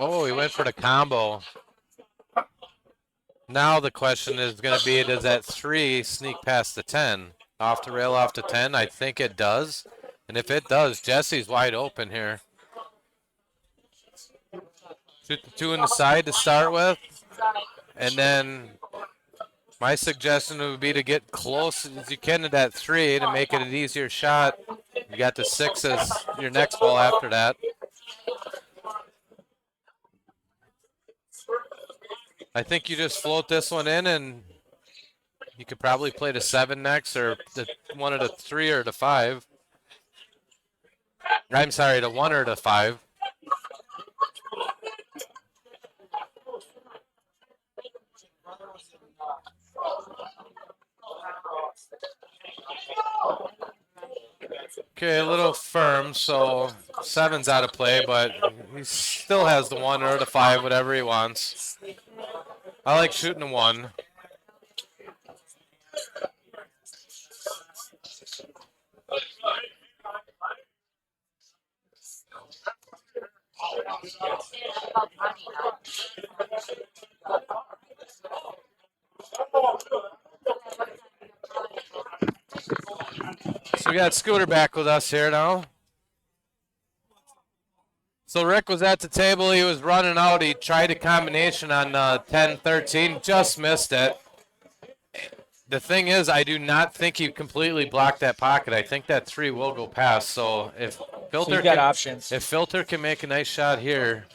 Oh, he went for the combo. Now the question is going to be, does that 3 sneak past the 10? Off the rail, off the 10? I think it does. And if it does, Jesse's wide open here. Shoot the 2 in the side to start with. And then my suggestion would be to get close as you can to that 3 to make it an easier shot. You got the 6 as your next ball after that. I think you just float this one in, and you could probably play the 7 next, or one of the 3 or the 5. I'm sorry, the 1 or the 5. Okay, a little firm, so 7's out of play, but he still has the 1 or the 5, whatever he wants. I like shooting the 1. So we got Scooter back with us here now. So Rick was at the table. He was running out. He tried a combination on 10-13, just missed it. The thing is, I do not think he completely blocked that pocket. I think that 3 will go past. So if Filter got options. If Filter can make a nice shot here,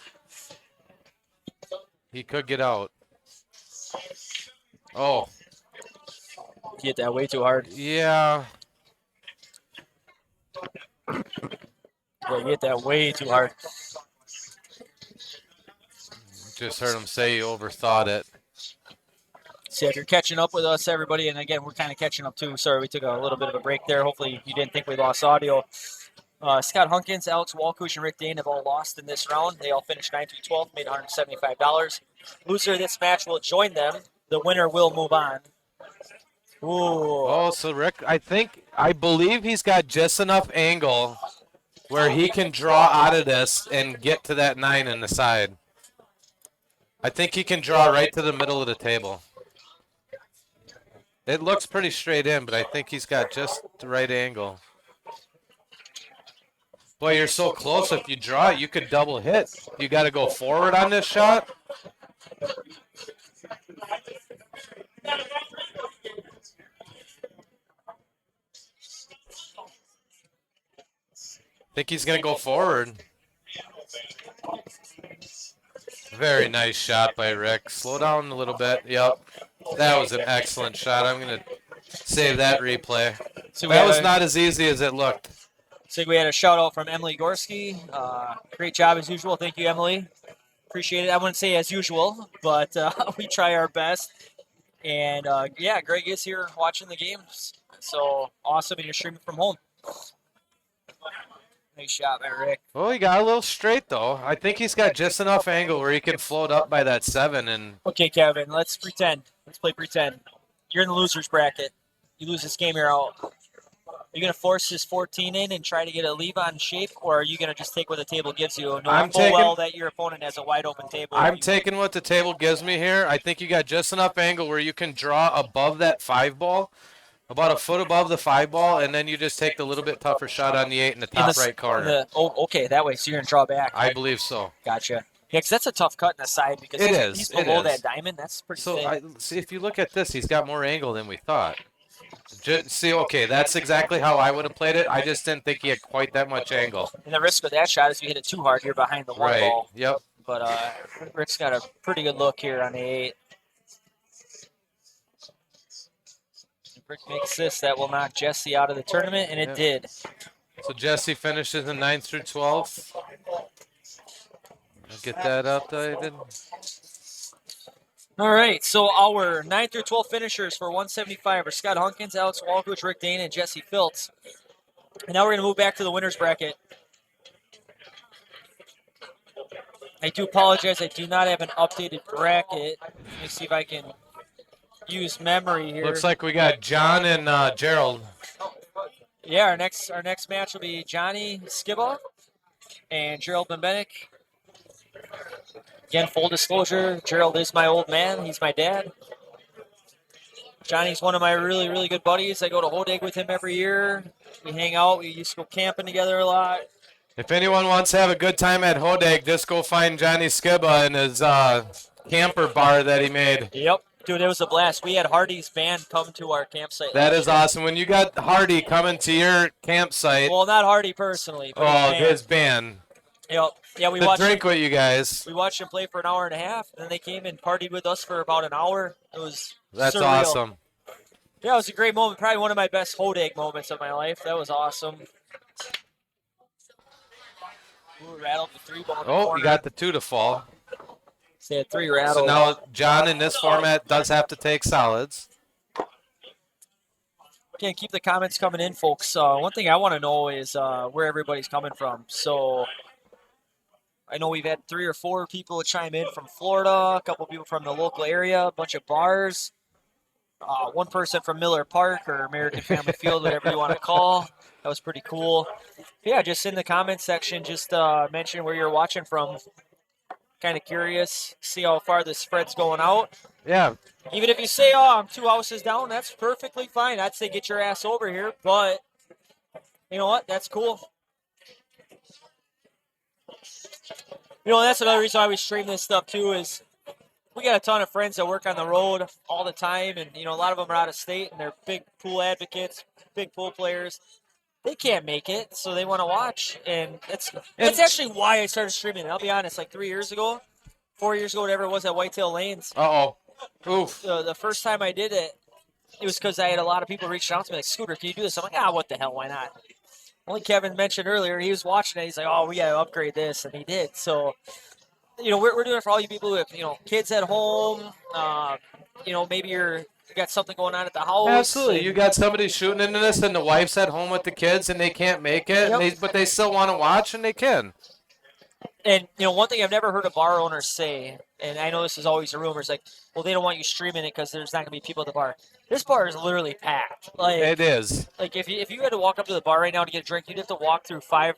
he could get out. Oh, Hit that way too hard. yeah. Yeah, you hit that way too hard. Just heard him say he overthought it. So if you're catching up with us, everybody, and again, we're kind of catching up too. Sorry, we took a little bit of a break there. Hopefully you didn't think we lost audio. Scott Hunkins, Alex Walkush, and Rick Dane have all lost in this round. They all finished 9-12, made $175. Loser of this match will join them. The winner will move on. Ooh. Oh, so Rick, I believe he's got just enough angle where he can draw out of this and get to that 9 in the side. I think he can draw right to the middle of the table. It looks pretty straight in, but I think he's got just the right angle. Boy, you're so close. If you draw it, you could double hit. You got to go forward on this shot. Think he's going to go forward. Very nice shot by Rick. Slow down a little bit. Yep. That was an excellent shot. I'm going to save that replay. So that was not as easy as it looked. So we had a shout out from Emily Gorski. Great job as usual. Thank you, Emily. Appreciate it. I wouldn't say as usual, but we try our best. And yeah, Greg is here watching the games. So awesome, and you're streaming from home. Nice shot by Rick. Oh, he got a little straight though. I think he's got just enough angle where he can float up by that 7 and. Okay, Kevin, let's pretend. Let's play pretend. You're in the loser's bracket. You lose this game, you're out. Are you going to force this 14 in and try to get a leave on shape, or are you going to just take what the table gives you, knowing full well that your opponent has a wide open table? I'm taking what the table gives me here. I think you got just enough angle where you can draw above that 5 ball, about a foot above the 5 ball, and then you just take the little bit tougher shot on the 8 in the top right corner. Okay, that way. So you're going to draw back. I believe so. Gotcha. Yeah, because that's a tough cut in the side because he's below that diamond. That's pretty thin. See, if you look at this, he's got more angle than we thought. Okay, that's exactly how I would have played it. I just didn't think he had quite that much angle. And the risk of that shot is you hit it too hard, you're behind the one ball. Yep. But Rick's got a pretty good look here on the 8. If Rick makes this, that will knock Jesse out of the tournament, and it did. So Jesse finishes in 9th through 12th. Get that updated. All right, so our 9 through 12 finishers for 175 are Scott Hunkins, Alex Walkovich, Rick Dane, and Jesse Filtz. And now we're going to move back to the winner's bracket. I do apologize, I do not have an updated bracket. Let me see if I can use memory here. Looks like we got John and Gerald. Yeah, our next match will be Johnny Skiba and Gerald Benbenek. Again, full disclosure, Gerald is my old man. He's my dad. Johnny's one of my really, really good buddies. I go to Hodag with him every year. We hang out. We used to go camping together a lot. If anyone wants to have a good time at Hodag, just go find Johnny Skiba in his camper bar that he made. Yep. Dude, it was a blast. We had Hardy's band come to our campsite. That is awesome. When you got Hardy coming to your campsite. Well, not Hardy personally. But his band. Yep. Yeah, we watched drink with you guys. We watched them play for an hour and a half, and then they came and partied with us for about an hour. It was That's surreal. awesome. Yeah, it was a great moment. Probably one of my best Hodag moments of my life. That was awesome. Ooh, rattled the 3 ball. Oh, you got the 2 to fall. So they had 3 rattles. So now John in this format does have to take solids. Again, keep the comments coming in, folks. One thing I want to know is where everybody's coming from. So I know we've had 3 or 4 people chime in from Florida, a couple people from the local area, a bunch of bars, one person from Miller Park or American Family Field, whatever you want to call. That was pretty cool. Yeah, just in the comments section, just mention where you're watching from. Kind of curious, see how far the spread's going out. Yeah. Even if you say, oh, I'm 2 houses down, that's perfectly fine. I'd say get your ass over here, but you know what? That's cool. You know, that's another reason why we stream this stuff, too, is we got a ton of friends that work on the road all the time, and, you know, a lot of them are out of state, and they're big pool advocates, big pool players. They can't make it, so they want to watch, and that's actually why I started streaming. I'll be honest, like 3 years ago, 4 years ago, whatever it was at Whitetail Lanes. Uh-oh. Oof. The first time I did it, it was because I had a lot of people reaching out to me like, Scooter, can you do this? I'm like, what the hell, why not? Only Kevin mentioned earlier, he was watching it. He's like, oh, we got to upgrade this, and he did. So, you know, we're doing it for all you people who have, you know, kids at home. You know, maybe you got something going on at the house. Absolutely. You got somebody shooting into this, and the wife's at home with the kids, and they can't make it, but they still want to watch, and they can. And, you know, one thing I've never heard a bar owner say, and I know this is always a rumor, is like, well, they don't want you streaming it because there's not going to be people at the bar. This bar is literally packed. Like, it is. Like, if you had to walk up to the bar right now to get a drink, you'd have to walk through 5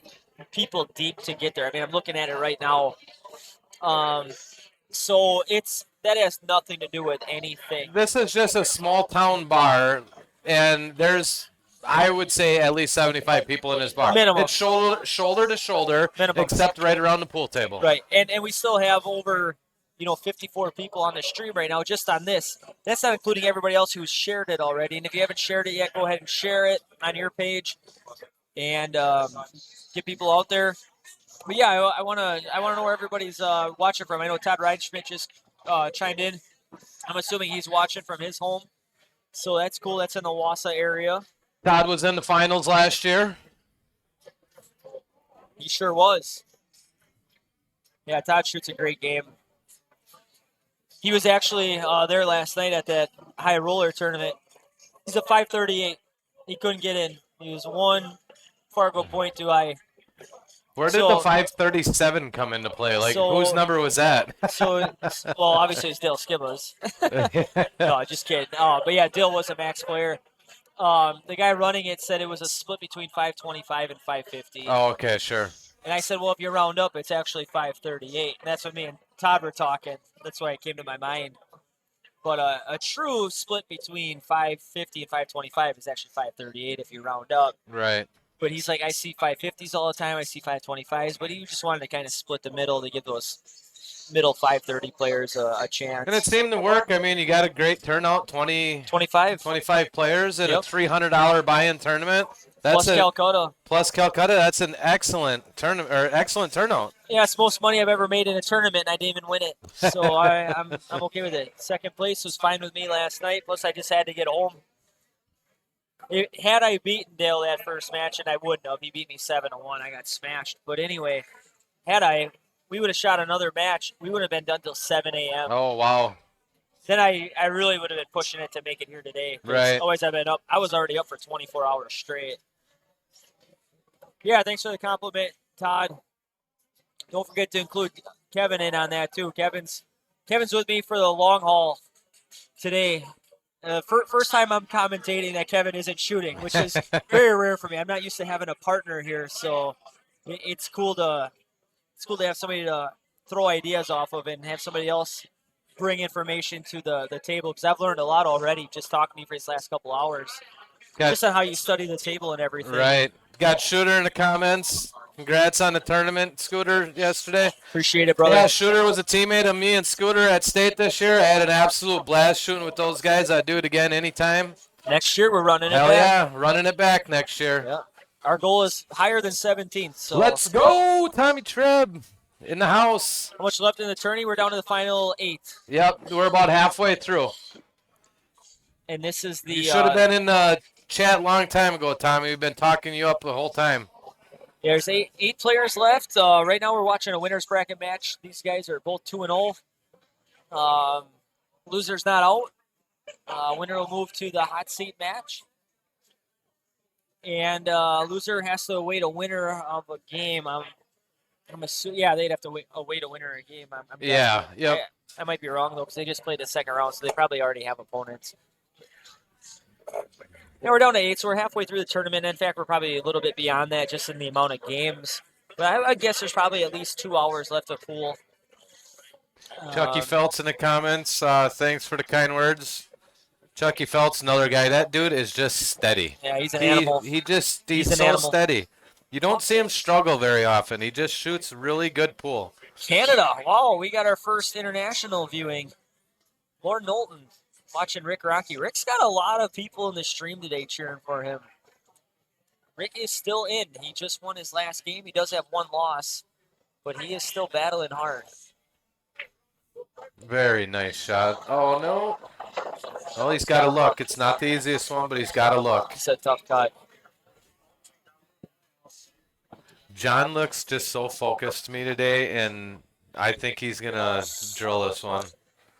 people deep to get there. I mean, I'm looking at it right now. So that has nothing to do with anything. This is just a small town bar, and there's, I would say, at least 75 people in this bar. Minimum. It's shoulder to shoulder, minimum, except right around the pool table. Right, and we still have over, 54 people on the stream right now just on this. That's not including everybody else who's shared it already. And if you haven't shared it yet, go ahead and share it on your page and get people out there. But yeah, I want to know where everybody's watching from. I know Todd Reinschmidt just chimed in. I'm assuming he's watching from his home, so that's cool. That's in the Wausau area. Todd was in the finals last year. He sure was. Yeah, Todd shoots a great game. He was actually there last night at that high roller tournament. He's a 538. He couldn't get in. He was one Fargo point too high. Where did the So 537 come into play? Like, whose so number was that? well, obviously it's Dale Skibba's. No, just kidding. But yeah, Dale was a max player. The guy running it said it was a split between 525 and 550. Oh, okay, sure. And I said, well, if you round up, it's actually 538. And that's what me and Todd were talking. That's why it came to my mind. But a true split between 550 and 525 is actually 538 if you round up. Right. But he's like, I see 550s all the time. I see 525s. But he just wanted to kind of split the middle to give those middle 530 players a chance. And it seemed to work. I mean, you got a great turnout, 25 players in Yep. a $300 buy-in tournament. plus Calcutta. Plus Calcutta. That's an excellent tournament or excellent turnout. Yeah, it's the most money I've ever made in a tournament, and I didn't even win it. So I'm okay with it. Second place was fine with me last night. Plus, I just had to get home. Had I beaten Dale that first match, and I wouldn't have. He beat me 7-1. I got smashed. But anyway, we would have shot another match. We would have been done till 7 a.m. Oh, wow. Then I really would have been pushing it to make it here today. Right. Otherwise, I've been up. I was already up for 24 hours straight. Yeah, thanks for the compliment, Todd. Don't forget to include Kevin in on that too. Kevin's with me for the long haul today. First time I'm commentating that Kevin isn't shooting, which is very rare for me. I'm not used to having a partner here, so it's cool to have somebody to throw ideas off of and have somebody else bring information to the table, because I've learned a lot already just talking to you for these last couple hours. Just on how you study the table and everything. Right. Got Shooter in the comments. Congrats on the tournament, Scooter, yesterday. Appreciate it, brother. Yeah, Shooter was a teammate of me and Scooter at State this year. I had an absolute blast shooting with those guys. I'd do it again anytime. Next year, we're running it Hell back. yeah, running it back next year. Yeah. Our goal is higher than 17th. So Let's go, Tommy Treb in the house. How much left in the tourney? We're down to the final 8. Yep, we're about halfway through. And this is the. You should have been in the chat a long time ago, Tommy. We've been talking you up the whole time. There's eight players left. Right now, we're watching a winners bracket match. These guys are both 2-0. Loser's not out. Winner will move to the hot seat match. And loser has to await a winner of a game. I'm assuming, yeah, they'd have to await a winner of a game. I'm Yeah, yep. I might be wrong, though, because they just played the second round, so they probably already have opponents. Yeah, we're down to 8, so we're halfway through the tournament. In fact, we're probably a little bit beyond that just in the amount of games. But I guess there's probably at least 2 hours left of pool. Chucky Feltz in the comments. Thanks for the kind words. Chucky Feltz, another guy. That dude is just steady. Yeah, he's an animal. He's He's an so animal. steady. You don't see him struggle very often. He just shoots really good pool. Canada. Wow, we got our first international viewing. Lord Knowlton watching Rick Rocky. Rick's got a lot of people in the stream today cheering for him. Rick is still in. He just won his last game. He does have 1 loss, but he is still battling hard. Very nice shot. Oh, no. Well, he's got to look. It's not the easiest one, but he's got to look. It's a tough cut. John looks just so focused to me today, and I think he's going to drill this one.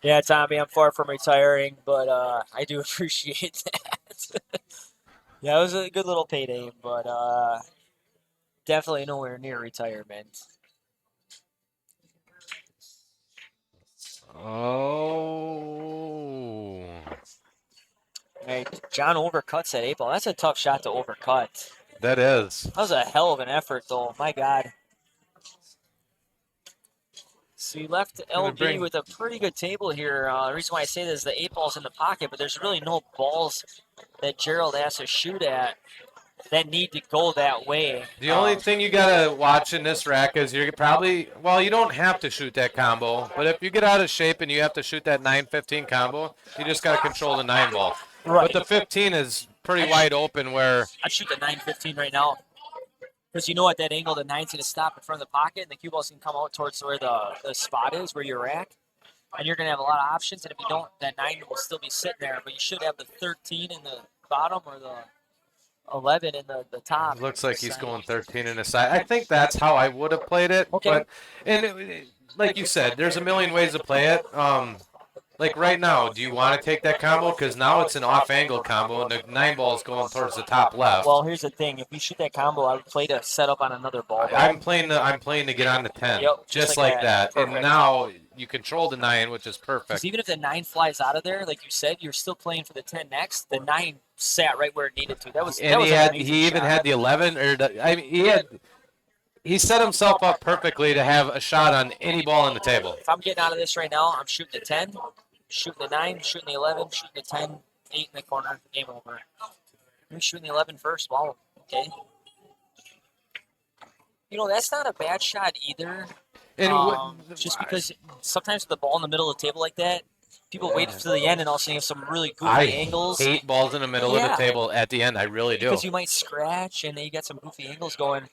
Yeah, Tommy, I'm far from retiring, but I do appreciate that. Yeah, it was a good little payday, but definitely nowhere near retirement. Oh. Hey, John overcuts that 8 ball. That's a tough shot to overcut. That is. That was a hell of an effort, though. My God. So you left LB with a pretty good table here. The reason why I say this is the 8 ball's in the pocket, but there's really no balls that Gerald has to shoot at that need to go that way. The only thing you got to watch in this rack is you're probably, well, you don't have to shoot that combo, but if you get out of shape and you have to shoot that 9-15 combo, you just got to control the 9 ball. Right. But the 15 is pretty wide open where... I'd shoot the 9-15 right now. Because you know at that angle, the 9's going to stop in front of the pocket, and the cue ball's going to come out towards where the spot is, where your rack. And you're going to have a lot of options, and if you don't, that 9 will still be sitting there. But you should have the 13 in the bottom or the 11 in the top. Looks like he's going 13 in the side. I think that's how I would have played it. Okay. But, like you said, there's a million ways to play it. Like right now, do you want to take that combo? Because now it's an off-angle combo, and the 9 ball is going towards the top left. Well, here's the thing: if you shoot that combo, I would play to set up on another ball. I'm playing to get on the 10, Yep, just like that. Perfect. And now you control the 9, which is Because perfect. even if the 9 flies out of there, like you said, you're still playing for the 10 next. The 9 sat right where it needed to. That was And he even shot. had the 11, or I mean, he set himself up perfectly to have a shot on any ball on the table. If I'm getting out of this right now, I'm shooting the 10, shooting the 9, shooting the 11, shooting the 10, 8 in the corner, game over. I'm shooting the 11 first. Wow, okay. You know, that's not a bad shot either. And Just because sometimes with the ball in the middle of the table like that, people wait to the end and also you have some really goofy I angles. hate balls in the middle of the table at the end. I really do. Because you might scratch and then you got some goofy angles going.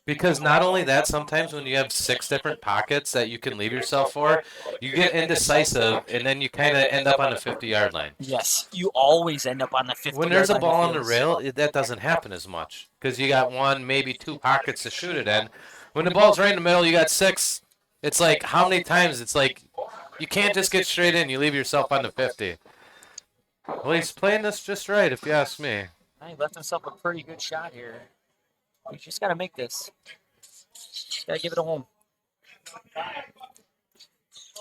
Because not only that, sometimes when you have 6 different pockets that you can leave yourself for, you get indecisive, and then you kind of end up on the 50-yard line. Yes, you always end up on the 50-yard line. When there's a ball on the rail, that doesn't happen as much because you got 1, maybe 2 pockets to shoot it in. When the ball's right in the middle, you got 6. It's like how many times? It's like you can't just get straight in. You leave yourself on the 50. Well, he's playing this just right, if you ask me. He left himself a pretty good shot here. You just got to make this. Got to give it a home.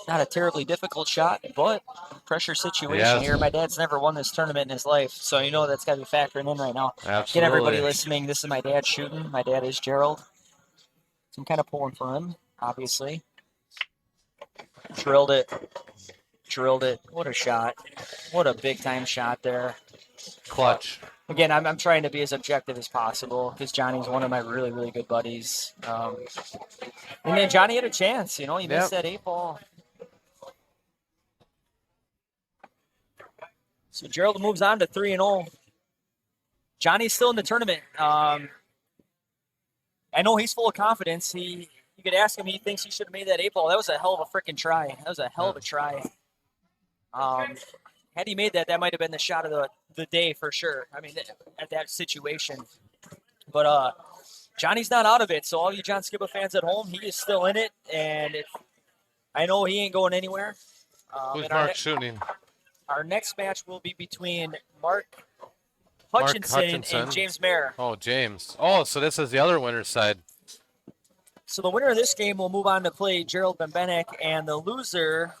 Not a terribly difficult shot, but pressure situation here. My dad's never won this tournament in his life, so you know that's got to be factoring in right now. Absolutely. Again, everybody listening, this is my dad shooting. My dad is Gerald. So I'm kind of pulling for him, obviously. Drilled it. What a shot. What a big-time shot there. Clutch. Again, I'm trying to be as objective as possible because Johnny's one of my really, really good buddies. And then Johnny had a chance. You know, he missed that 8 ball. So Gerald moves on to 3-0. Johnny's still in the tournament. I know he's full of confidence. You could ask him, he thinks he should have made that 8 ball. That was a hell of a freaking try. That was a hell of a try. Had he made that, that might have been the shot of the day for sure. I mean, at that situation. But Johnny's not out of it. So all you John Skibba fans at home, he is still in it. And I know he ain't going anywhere. Who's Mark shooting? Our next match will be between Mark Hutchinson and James Mayer. Oh, James. Oh, so this is the other winner's side. So the winner of this game will move on to play Gerald Bembenek, and the loser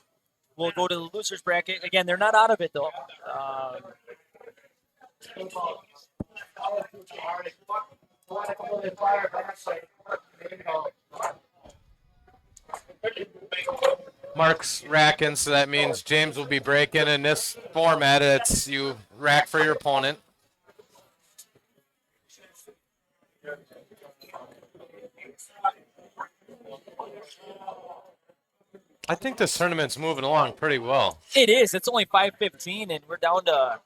will go to the loser's bracket. Again, they're not out of it, though. Mark's racking, so that means James will be breaking. In this format, it's you rack for your opponent. I think this tournament's moving along pretty well. It is. It's only 5:15, and we're down to,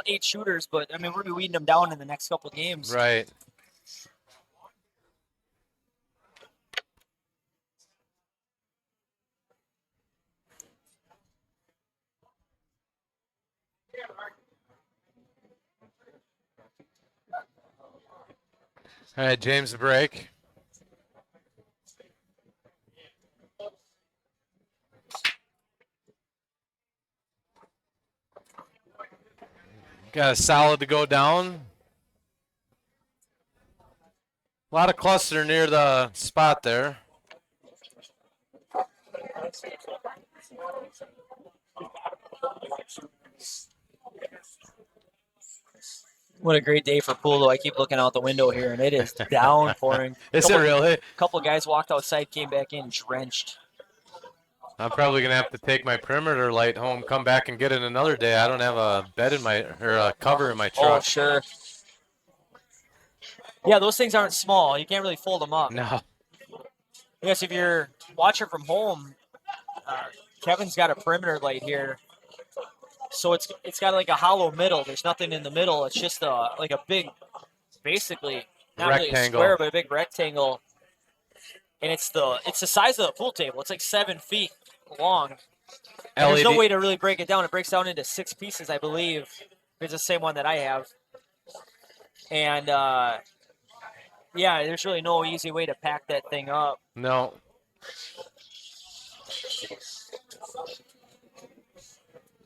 8 shooters, but, I mean, we're going to be weeding them down in the next couple of games. Right. All right, James, the break. Got a solid to go down. A lot of cluster near the spot there. What a great day for pool, though. I keep looking out the window here, and it is downpouring. Is it really? A couple of guys walked outside, came back in drenched. I'm probably going to have to take my perimeter light home, come back and get it another day. I don't have a bed in my, or a cover in my truck. Oh, sure. Yeah, those things aren't small. You can't really fold them up. No. Yes, if you're watching from home, Kevin's got a perimeter light here. So it's got like a hollow middle. There's nothing in the middle. It's just like a big, basically, not really a square, but a big rectangle. And it's the size of the pool table. It's like 7 feet long. And there's no way to really break it down. It breaks down into 6 pieces, I believe. It's the same one that I have. And yeah, there's really no easy way to pack that thing up. No.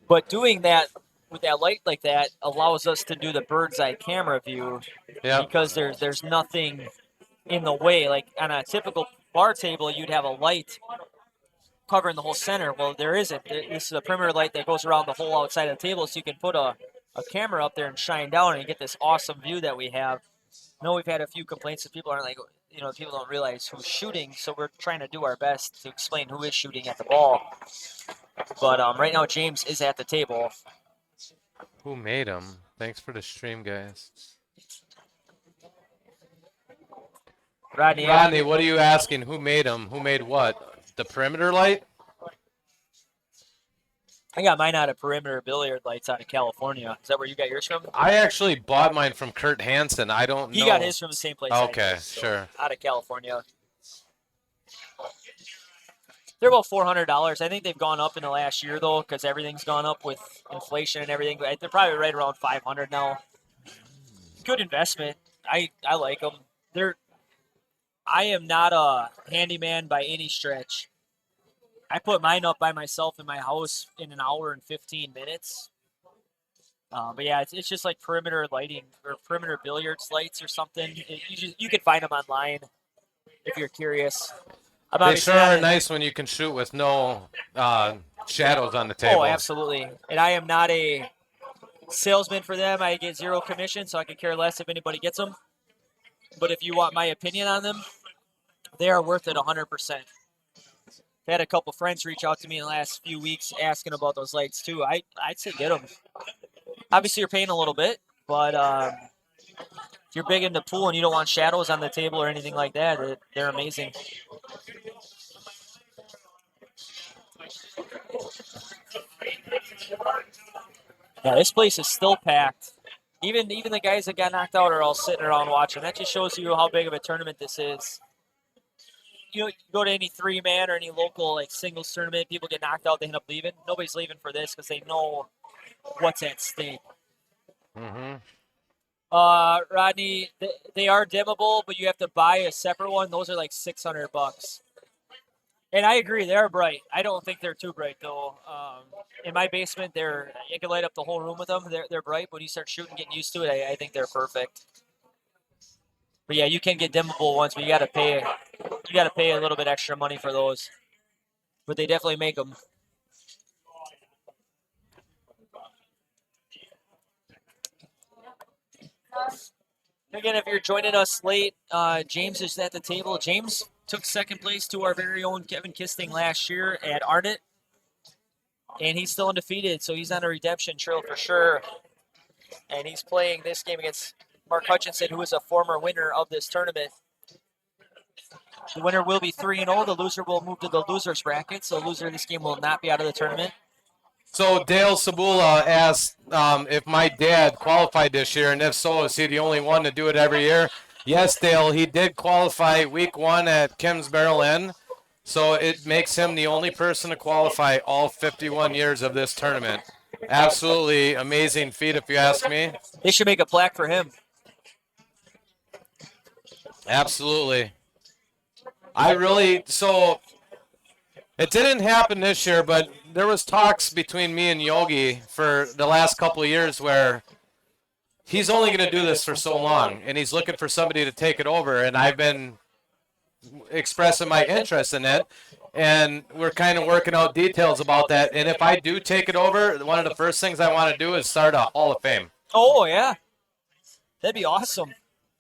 But doing that with that light like that allows us to do the bird's eye camera view Yep. because there's nothing in the way. Like on a typical bar table, you'd have a light covering the whole center. Well, there isn't. This is a perimeter light that goes around the whole outside of the table, so you can put a camera up there and shine down and get this awesome view that we have. I know we've had a few complaints that people aren't like, people don't realize who's shooting, so we're trying to do our best to explain who is shooting at the ball. But right now, James is at the table. Who made them? Thanks for the stream, guys. Rodney, Rodney, what are you asking? Who made them? Who made what? The perimeter light? I got mine out of Perimeter Billiard Lights out of California. Is that where you got yours from? I actually bought mine from Kurt Hansen. I don't know. He got his from the same place. Okay, sure. Out of California. They're about $400. I think they've gone up in the last year though, because everything's gone up with inflation and everything. They're probably right around $500 now. Good investment. I like them. I am not a handyman by any stretch. I put mine up by myself in my house in an hour and 15 minutes. But yeah, it's just like perimeter lighting or perimeter billiards lights or something. You can find them online if you're curious. They sure are nice when you can shoot with no shadows on the table. Oh, absolutely. And I am not a salesman for them. I get zero commission, so I could care less if anybody gets them. But if you want my opinion on them, they are worth it 100%. I had a couple friends reach out to me in the last few weeks asking about those lights too. I'd say get them. Obviously, you're paying a little bit, but if you're big into pool and you don't want shadows on the table or anything like that, they're amazing. Yeah, this place is still packed. Even the guys that got knocked out are all sitting around watching. That just shows you how big of a tournament this is. You go to any 3-man or any local like singles tournament, people get knocked out, they end up leaving. Nobody's leaving for this because they know what's at stake. Mm-hmm. Rodney, they are dimmable, but you have to buy a separate one. Those are like $600. And I agree, they are bright. I don't think they're too bright though. In my basement, you can light up the whole room with them. They're bright. When you start shooting, getting used to it, I think they're perfect. But yeah, you can get dimmable ones, but you got to pay a little bit extra money for those. But they definitely make them. Again, if you're joining us late, James is at the table. James took second place to our very own Kevin Kisting last year at Arnott. And he's still undefeated, so he's on a redemption trail for sure. And he's playing this game against Mark Hutchinson, who is a former winner of this tournament. The winner will be 3-0. The loser will move to the loser's bracket, so the loser of this game will not be out of the tournament. So Dale Sabula asked if my dad qualified this year, and if so, is he the only one to do it every year? Yes, Dale, he did qualify week 1 at Kim's Barrel Inn, so it makes him the only person to qualify all 51 years of this tournament. Absolutely amazing feat, if you ask me. They should make a plaque for him. Absolutely. So it didn't happen this year, but there was talks between me and Yogi for the last couple of years where he's only going to do this for so long, and he's looking for somebody to take it over, and I've been expressing my interest in it, and we're kind of working out details about that. And if I do take it over, one of the first things I want to do is start a Hall of Fame. Oh, yeah. That'd be awesome.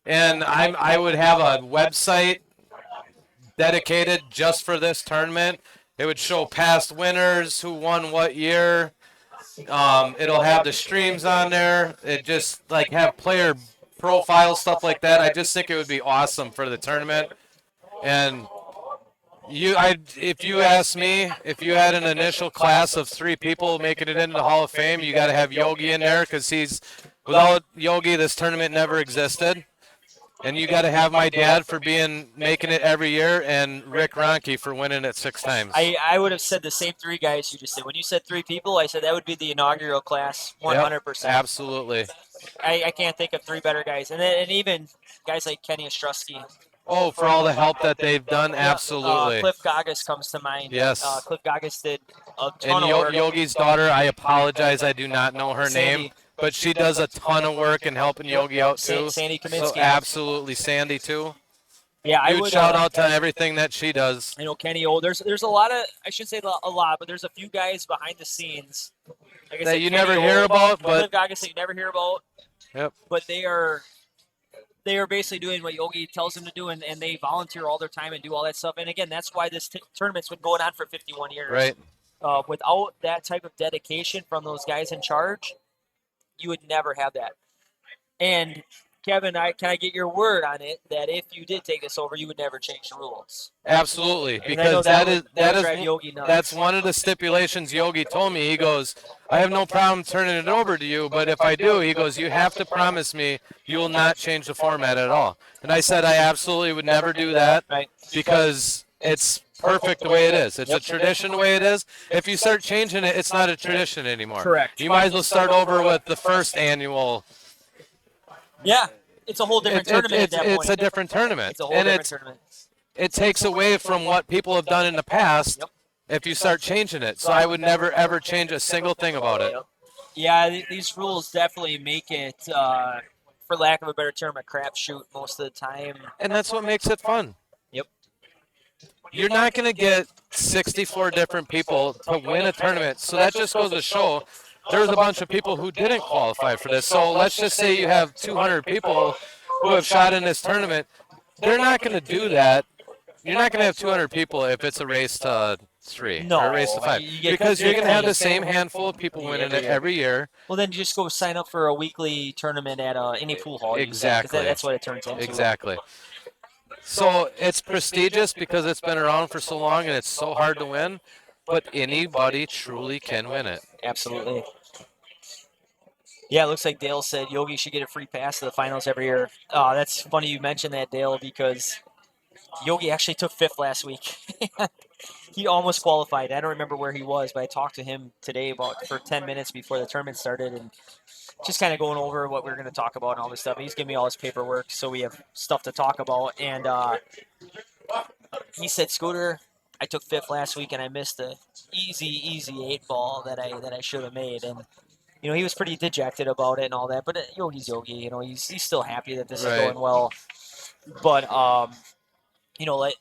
And I would have a website dedicated just for this tournament. It would show past winners, who won what year. It'll have the streams on there. It just like have player profile stuff like that. I just think it would be awesome for the tournament. And if you ask me, if you had an initial class of 3 people making it into the Hall of Fame, you got to have Yogi in there because without Yogi, this tournament never existed. And you got to have my dad for making it every year, and Rick Ronke for winning it 6 times. I would have said the same 3 guys you just said. When you said 3 people, I said that would be the inaugural class, 100%. Yep, absolutely. I can't think of 3 better guys. And even guys like Kenny Ostrowski. Oh, for all the help that they've done, Yeah, absolutely. Cliff Gagas comes to mind. Yes. Cliff Gagas did a And ton of work. Yogi's daughter, I apologize, I do not know her name, Sandy. but she does a ton of work in helping Yogi out too. Sandy So Kaminsky. absolutely, Sandy too. Yeah, I Huge would shout out to everything that she does. I know Kenny O. There's a lot of, I shouldn't say a lot, but there's a few guys behind the scenes like I That said, you Kenny never O, hear about, Cliff but Gagas that you never hear about. Yep. But they are basically doing what Yogi tells them to do, and they volunteer all their time and do all that stuff. And again, that's why this tournament's been going on for 51 years. Right. Without that type of dedication from those guys in charge, you would never have that. And Kevin, can I get your word on it that if you did take this over, you would never change the rules? Absolutely, And I know because that would is drive Yogi nuts. that's one of the stipulations Yogi told me. He goes, I have no problem turning it over to you, but if I do, he goes, you have to promise me you will not change the format at all. And I said I absolutely would never do that Right. because it's perfect the way it is. It's a tradition the way it is. If you start changing it, it's not a tradition anymore. Correct. You might as well start over with the first annual. Yeah, it's a whole different tournament at that point. It's a different tournament. It's a whole different tournament. It takes away from what people have done in the past if you start changing it. So I would never, ever change a single thing about it. Yeah, these rules definitely make it, for lack of a better term, a crapshoot most of the time. And that's what makes it fun. Yep. You're not going to get 64 different people to win a tournament. So that just goes to show there's a bunch of people who didn't qualify for this. So let's just say you have 200 people who have shot in this tournament. They're not going to do that. You're not going to have 200 people if it's a race to 3 or a race to 5. Because you're going to have the same handful of people winning it every year. Well, then you just go sign up for a weekly tournament at any pool hall. Exactly. That's what it turns into. Exactly. So it's prestigious because it's been around for so long and it's so hard to win, but anybody truly can win it. Absolutely. Yeah, it looks like Dale said Yogi should get a free pass to the finals every year. That's funny you mentioned that, Dale, because Yogi actually took 5th last week. He almost qualified. I don't remember where he was, but I talked to him today for 10 minutes before the tournament started, and just kind of going over what we were going to talk about and all this stuff. He's giving me all his paperwork, so we have stuff to talk about. And he said, Scooter, I took 5th last week, and I missed a easy 8 ball that I should have made. And he was pretty dejected about it and all that. But Yogi's Yogi. He's still happy that this is going well. But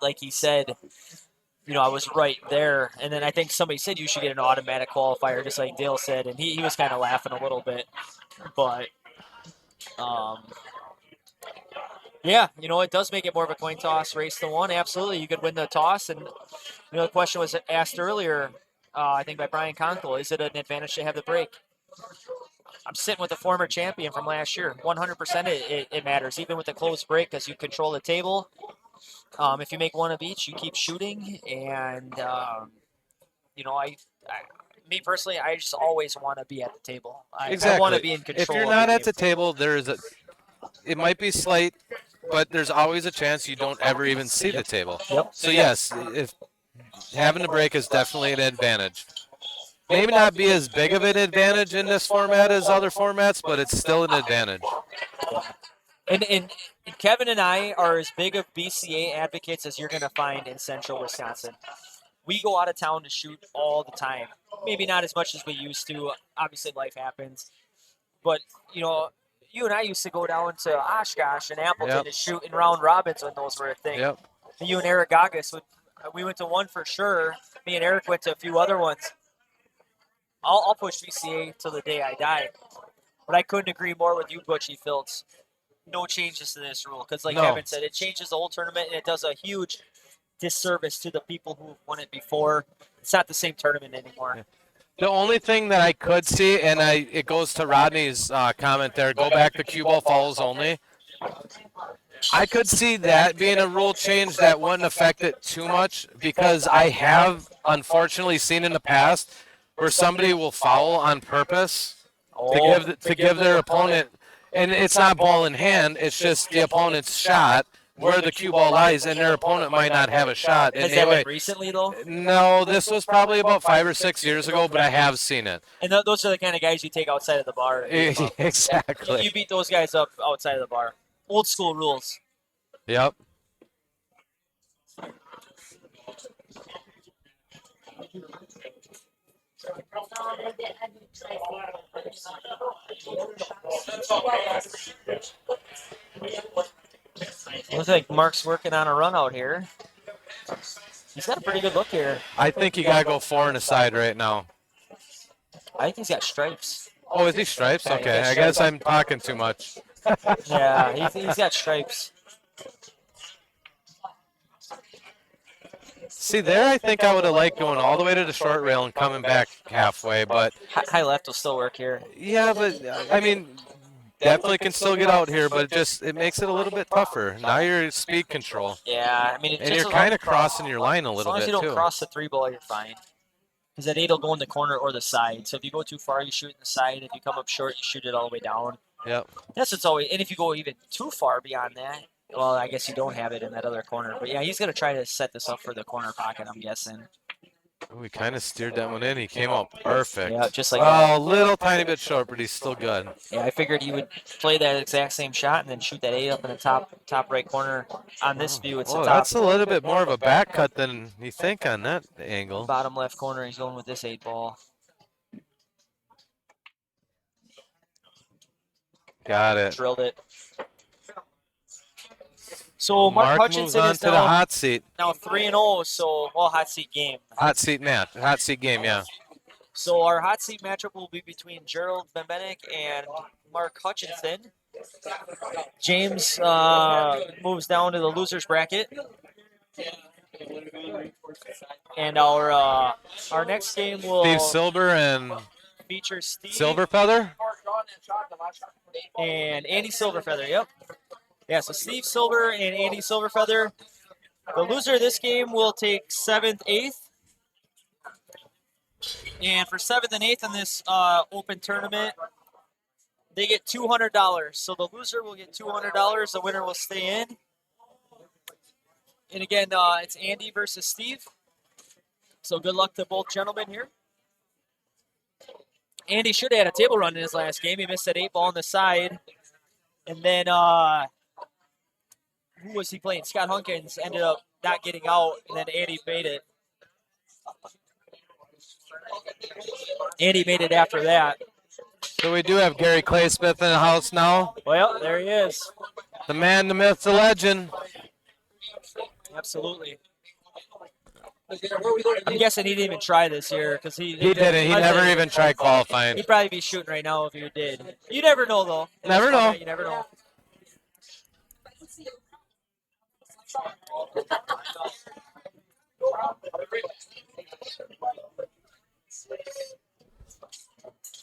like he said, I was right there. And then I think somebody said you should get an automatic qualifier, just like Dale said. And he was kind of laughing a little bit. But, yeah, it does make it more of a coin toss race to 1. Absolutely. You could win the toss. And, the question was asked earlier, I think by Brian Conkle, is it an advantage to have the break? I'm sitting with a former champion from last year. 100% it matters, even with the closed break, because you control the table. If you make one of each, you keep shooting, and me personally, I just always want to be at the table. I want to be in control. If you're not at the table, it might be slight, but there's always a chance you don't ever even see the table. Yep. So yes, if having a break is definitely an advantage. Maybe not be as big of an advantage in this format as other formats, but it's still an advantage. And Kevin and I are as big of BCA advocates as you're going to find in central Wisconsin. We go out of town to shoot all the time. Maybe not as much as we used to. Obviously, life happens. But, you and I used to go down to Oshkosh and Appleton to shoot in round robins when those were a thing. Yep. You and Eric Gagas, we went to one for sure. Me and Eric went to a few other ones. I'll push BCA till the day I die. But I couldn't agree more with you, Butchie Phillips. No changes to this rule because, like Kevin said, it changes the whole tournament and it does a huge disservice to the people who won it before. It's not the same tournament anymore. The only thing that I could see, and it goes to Rodney's comment there, go back to cue ball fouls only. I could see that being a rule change that wouldn't affect it too much because I have unfortunately seen in the past where somebody will foul on purpose to give their opponent, and it's not ball in hand, it's just the opponent's shot where the cue ball lies, and their opponent might not have a shot. Has that been recently, though? No, this was probably about 5 or 6 years ago, but I have seen it. And those are the kind of guys you take outside of the bar. Exactly. You beat those guys up outside of the bar. Old school rules. Yep. Looks like Mark's working on a run out here. He's got a pretty good look here. I think you got to go 4 and a side right now. I think he's got stripes. Oh, is he stripes? Yeah, he's Okay, got I guess stripes. I'm talking too much. Yeah, he's got stripes. See, there I think I would have liked going all the way to the short rail and coming back halfway, but High left will still work here. yeah, but I mean, definitely can still get out here, but it makes it a little bit tougher. Now you're at speed control, Yeah, I mean, and you're kind of crossing your line a as little long as bit you don't too. cross the 3 ball, you're fine. Because that 8 will go in the corner or the side. So if you go too far, you shoot in the side. If you come up short, you shoot it all the way down. Yep. That's what's always. And if you go even too far beyond that, well, I guess you don't have it in that other corner. But yeah, he's gonna try to set this up for the corner pocket, I'm guessing. Ooh, he kind of steered that one in. He came out perfect. Yeah, just like oh, that. a little tiny bit short, but he's still good. Yeah, I figured he would play that exact same shot and then shoot that 8 up in the top right corner. On this view, it's the top That's a little bit more of a back cut than you think on that angle. bottom left corner. He's going with this 8 ball. Got it. Drilled it. So Mark moves Hutchinson on is to the hot seat. now 3-0. So hot seat game. Hot seat match. Hot seat game, yeah. So our hot seat matchup will be between Gerald Bevent and Mark Hutchinson. James moves down to the losers bracket. And our next game will Steve Silver and feature Steve Silverfeather. and Andy Silverfeather. Yep. Yeah, so Steve Silver and Andy Silverfeather. The loser of this game will take 7th, 8th. And for 7th and 8th in this open tournament, they get $200. So the loser will get $200. The winner will stay in. And again, it's Andy versus Steve. So good luck to both gentlemen here. Andy should have had a table run in his last game. He missed that 8 ball on the side. And then who was he playing? Scott Hunkins ended up not getting out, and then Andy made it. Andy made it after that. So we do have Gary Claysmith in the house now. Well, there he is. The man, the myth, the legend. Absolutely. I'm guessing he didn't even try this year because he didn't. He never even tried qualifying. He'd probably be shooting right now if he did. You never know, though. Never know. You never know.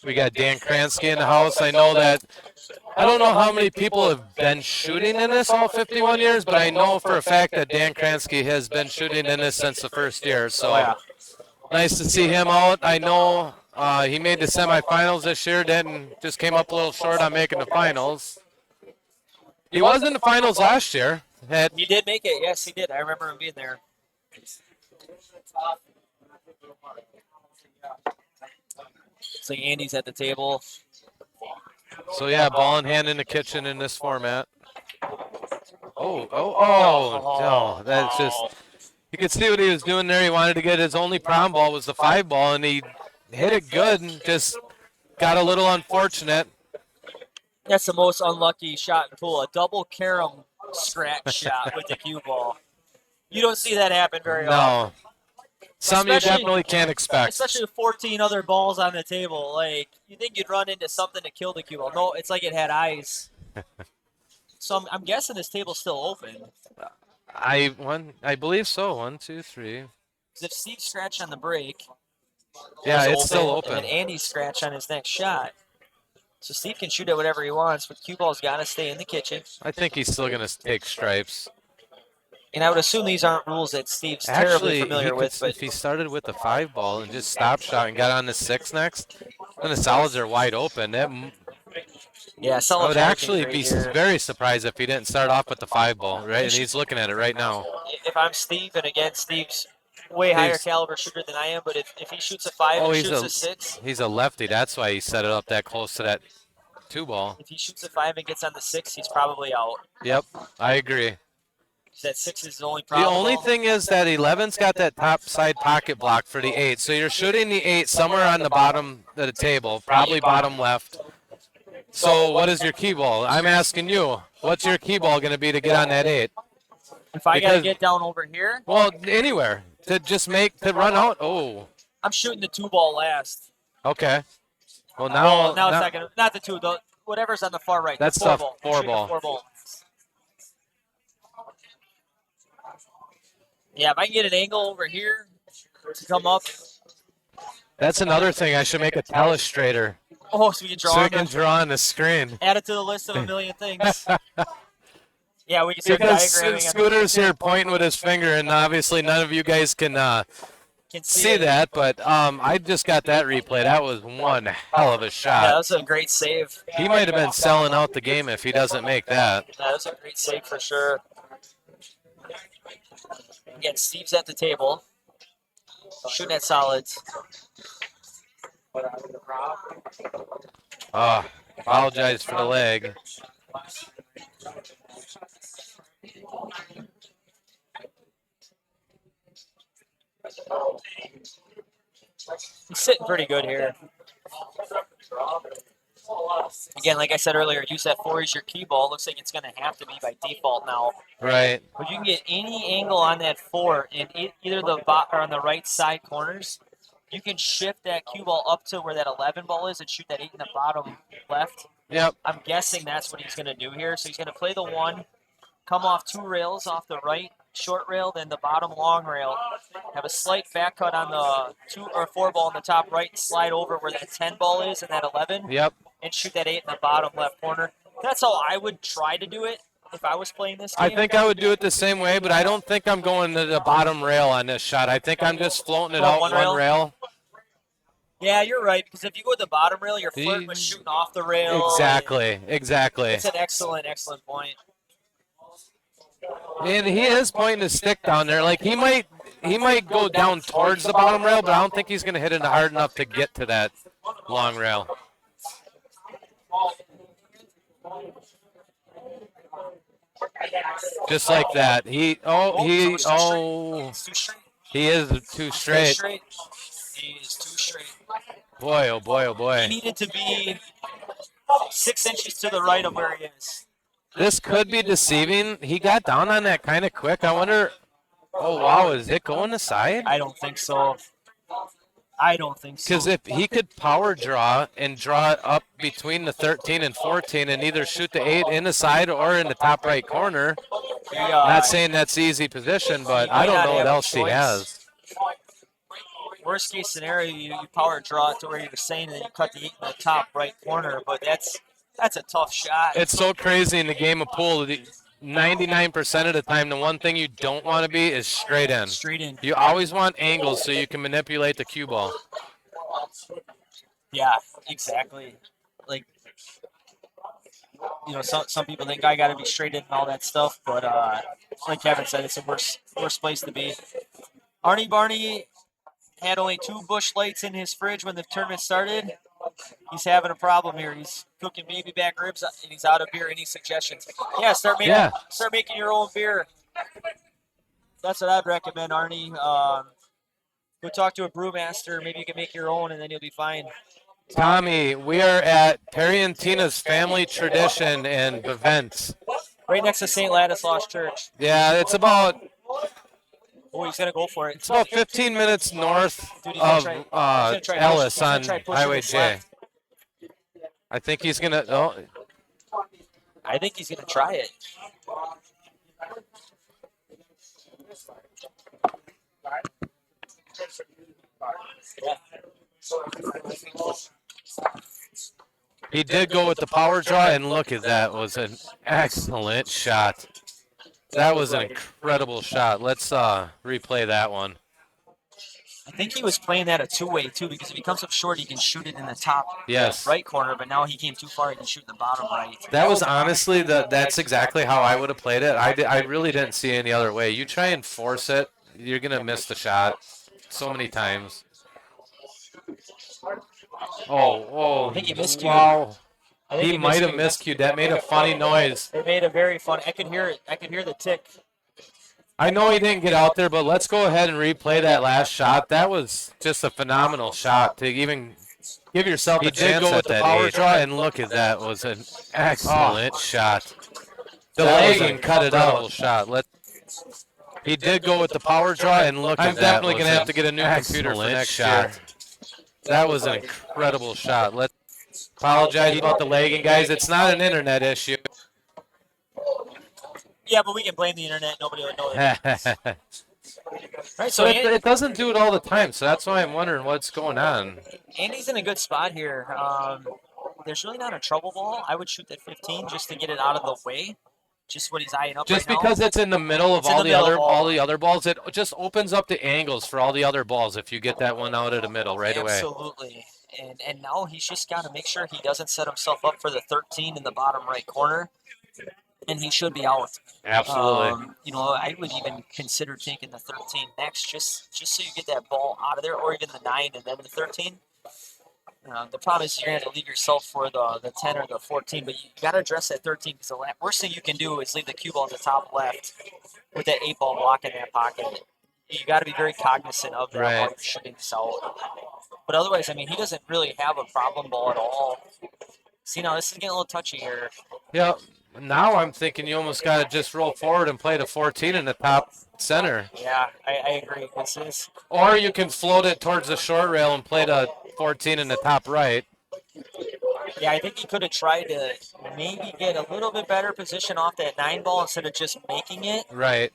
We got Dan Kransky in the house. I know that. I don't know how many people have been shooting in this all 51 years, but I know for a fact that Dan Kransky has been shooting in this since the first year. So nice to see him out. I know he made the semifinals this year, just came up a little short on making the finals. He was in the finals last year. He did make it. Yes, he did. I remember him being there. So Andy's at the table. So yeah, ball in hand in the kitchen in this format. Oh, that's just, you could see what he was doing there. He wanted to get his only prom ball was the 5 ball, and he hit it good and just got a little unfortunate. That's the most unlucky shot in pool. A double carom scratch shot with the cue ball. You don't see that happen very often. No. Some you definitely can't expect. Especially with 14 other balls on the table. Like, you think you'd run into something to kill the cue ball. No, it's like it had eyes. So I'm guessing this table's still open. I believe so. 1, 2, 3. Because if Steve scratched on the break, yeah, it's still open. And then Andy scratched on his next shot. So Steve can shoot at whatever he wants, but cue ball's got to stay in the kitchen. I think he's still going to take stripes. And I would assume these aren't rules that Steve's terribly familiar with. But if he started with the 5 ball and just stopped shot and got on the 6 next, then the solids are wide open. Yeah, I would actually be very surprised if he didn't start off with the 5 ball, right? And he's looking at it right now. If I'm Steve, and again, Steve's way higher caliber shooter than I am, but if he shoots a 5 and shoots a 6. He's a lefty. That's why he set it up that close to that 2 ball. If he shoots a 5 and gets on the 6, he's probably out. Yep, I agree. That 6 is the only The problem. only thing is that 11's got that top side pocket block for the 8. So you're shooting the 8 somewhere on the bottom of the table, probably bottom left. So what is your key ball? I'm asking you, what's your key ball going to be to get on that 8? If I got to Because, get down over here, well, anywhere to just to run out. Oh, I'm shooting the 2 ball last. okay. Well, Now it's not gonna, not the 2, whatever's on the far right. That's the 4 tough. ball. 4 ball. The 4 ball. Yeah, if I can get an angle over here to come up. That's another thing. I should make a telestrator. Oh, so we can draw. So we can draw on the screen. Add it to the list of a million things. Yeah, we can start because diagramming. Scooter's here pointing with his finger, and obviously none of you guys can see that, but I just got that replay. That was one hell of a shot. Yeah, that was a great save. He might have been selling out the game if he doesn't make that. That was a great save for sure. Again, Steve's at the table, shooting at solids. Apologize for the leg. He's sitting pretty good here. Again, like I said earlier, use that 4 as your key ball. Looks like it's going to have to be by default now. Right. But you can get any angle on that 4 in either the or on the right side corners. You can shift that cue ball up to where that 11 ball is and shoot that 8 in the bottom left. Yep. I'm guessing that's what he's going to do here. So he's going to play the 1, come off 2 rails off the right short rail, then the bottom long rail. Have a slight back cut on the 2 or 4 ball in the top right, and slide over where that 10 ball is and that 11. Yep. And shoot that 8 in the bottom left corner. That's how I would try to do it if I was playing this game. I think I would do it the same way, but I don't think I'm going to the bottom rail on this shot. I think I'm just floating it out one rail. Yeah, you're right, because if you go with the bottom rail, you're flirting with shooting off the rail. Exactly. It's an excellent, excellent point. And he is pointing his stick down there. Like he might go down towards the bottom rail, but I don't think he's going to hit it hard enough to get to that long rail. Just like that. He is too straight. He is too straight. Boy, oh boy, oh boy. He needed to be 6 inches to the right of where he is. This could be deceiving. He got down on that kind of quick. I wonder. Oh wow, is it going aside? I don't think so. I don't think so. Because if he could power draw and draw it up between the 13 and 14 and either shoot the 8 in the side or in the top right corner, not saying that's easy position, but I don't know what else he has. Worst case scenario, you power draw it to where you were saying, and then you cut the 8 in the top right corner, but that's a tough shot. It's so crazy in the game of pool. 99% of the time, the one thing you don't want to be is straight in. Straight in. You always want angles so you can manipulate the cue ball. Yeah, exactly. Like, you know, some people think I got to be straight in and all that stuff, but like Kevin said, it's the worst place to be. Arnie Barney had only 2 bush lights in his fridge when the tournament started. He's having a problem here. He's cooking baby back ribs, and he's out of beer. Any suggestions? Yeah, start making your own beer. That's what I'd recommend, Arnie. Go talk to a brewmaster. Maybe you can make your own, and then you'll be fine. Tommy, we are at Perry and Tina's Family Tradition in Bevent. Right next to St. Ladislaus Church. Yeah, it's about... Oh, he's going to go for it. It's about 15 minutes north of Ellis on Highway J. I think he's going to... Oh. I think he's going to try it. He did go with the power draw, and look at that. Was an excellent shot. That was an incredible shot. Let's replay that one. I think he was playing that a 2-way, too, because if he comes up short, he can shoot it in the top right corner, but now he came too far, he can shoot in the bottom right. That was honestly, that's exactly how I would have played it. I really didn't see any other way. You try and force it, you're going to miss the shot so many times. Oh, I think he miscued. Wow. He might have miscued. That made a funny noise. It made a very funny. I could hear it. I could hear the tick. I know he didn't get out there, but let's go ahead and replay that last shot. That was just a phenomenal shot to even give yourself a chance at that power draw. And look at that, was an excellent shot. The lagging cut it out. Shot. He did go with the power draw, and look at that. I'm definitely going to have to get a new computer for next year. That was an incredible shot. Let's apologize about the lagging, guys. It's not an internet issue. Yeah, but we can blame the internet. Nobody would know that. Right, so it doesn't do it all the time, so that's why I'm wondering what's going on. Andy's in a good spot here. There's really not a trouble ball. I would shoot that 15 just to get it out of the way. Just what he's eyeing up just right because now. It's in the middle of all the other balls. It just opens up the angles for all the other balls if you get that one out of the middle right away. Absolutely. And now he's just got to make sure he doesn't set himself up for the 13 in the bottom right corner. And he should be out. Absolutely. I would even consider taking the 13 next, just so you get that ball out of there, or even the 9 and then the 13. The problem is you're going to have to leave yourself for the 10 or the 14, but you got to address that 13 because the worst thing you can do is leave the cue ball at the top left with that 8 ball blocking that pocket. You got to be very cognizant of that while you're shooting this out. But otherwise, he doesn't really have a problem ball at all. See, now this is getting a little touchy here. Yeah. Now I'm thinking you almost got to just roll forward and play the 14 in the top center. Yeah, I agree. Or you can float it towards the short rail and play the 14 in the top right. Yeah, I think he could have tried to maybe get a little bit better position off that 9 ball instead of just making it. Right.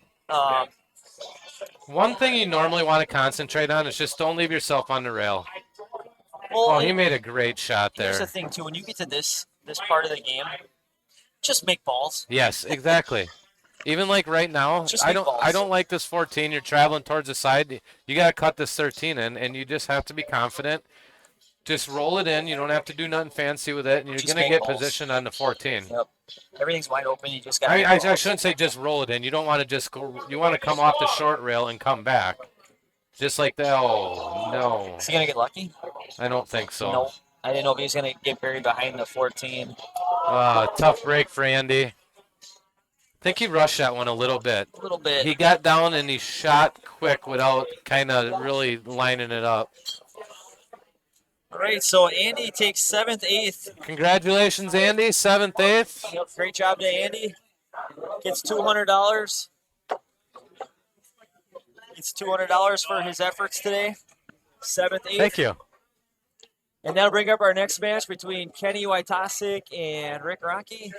One thing you normally want to concentrate on is just don't leave yourself on the rail. Well, he made a great shot there. Here's the thing, too. When you get to this part of the game, just make balls. Yes, exactly. Even like right now, I don't like this 14. You're traveling towards the side. You got to cut this 13 in, and you just have to be confident. Just roll it in. You don't have to do nothing fancy with it, and you're going to get position on the 14. Yep. Everything's wide open. You just got. I shouldn't say just roll it in. You don't want to just go. You want to come off the short rail and come back, just like that. Oh no. Is he going to get lucky? I don't think so. No. I didn't know if he was going to get buried behind the 14. Tough break for Andy. I think he rushed that one a little bit. A little bit. He got down and he shot quick without kind of really lining it up. All right, so Andy takes 7th, 8th. Congratulations, Andy. 7th, 8th. Yep, great job to Andy. Gets $200. Gets $200 for his efforts today. 7th, 8th. Thank you. And that'll bring up our next match between Kenny Wojtasic and Rick Rocky.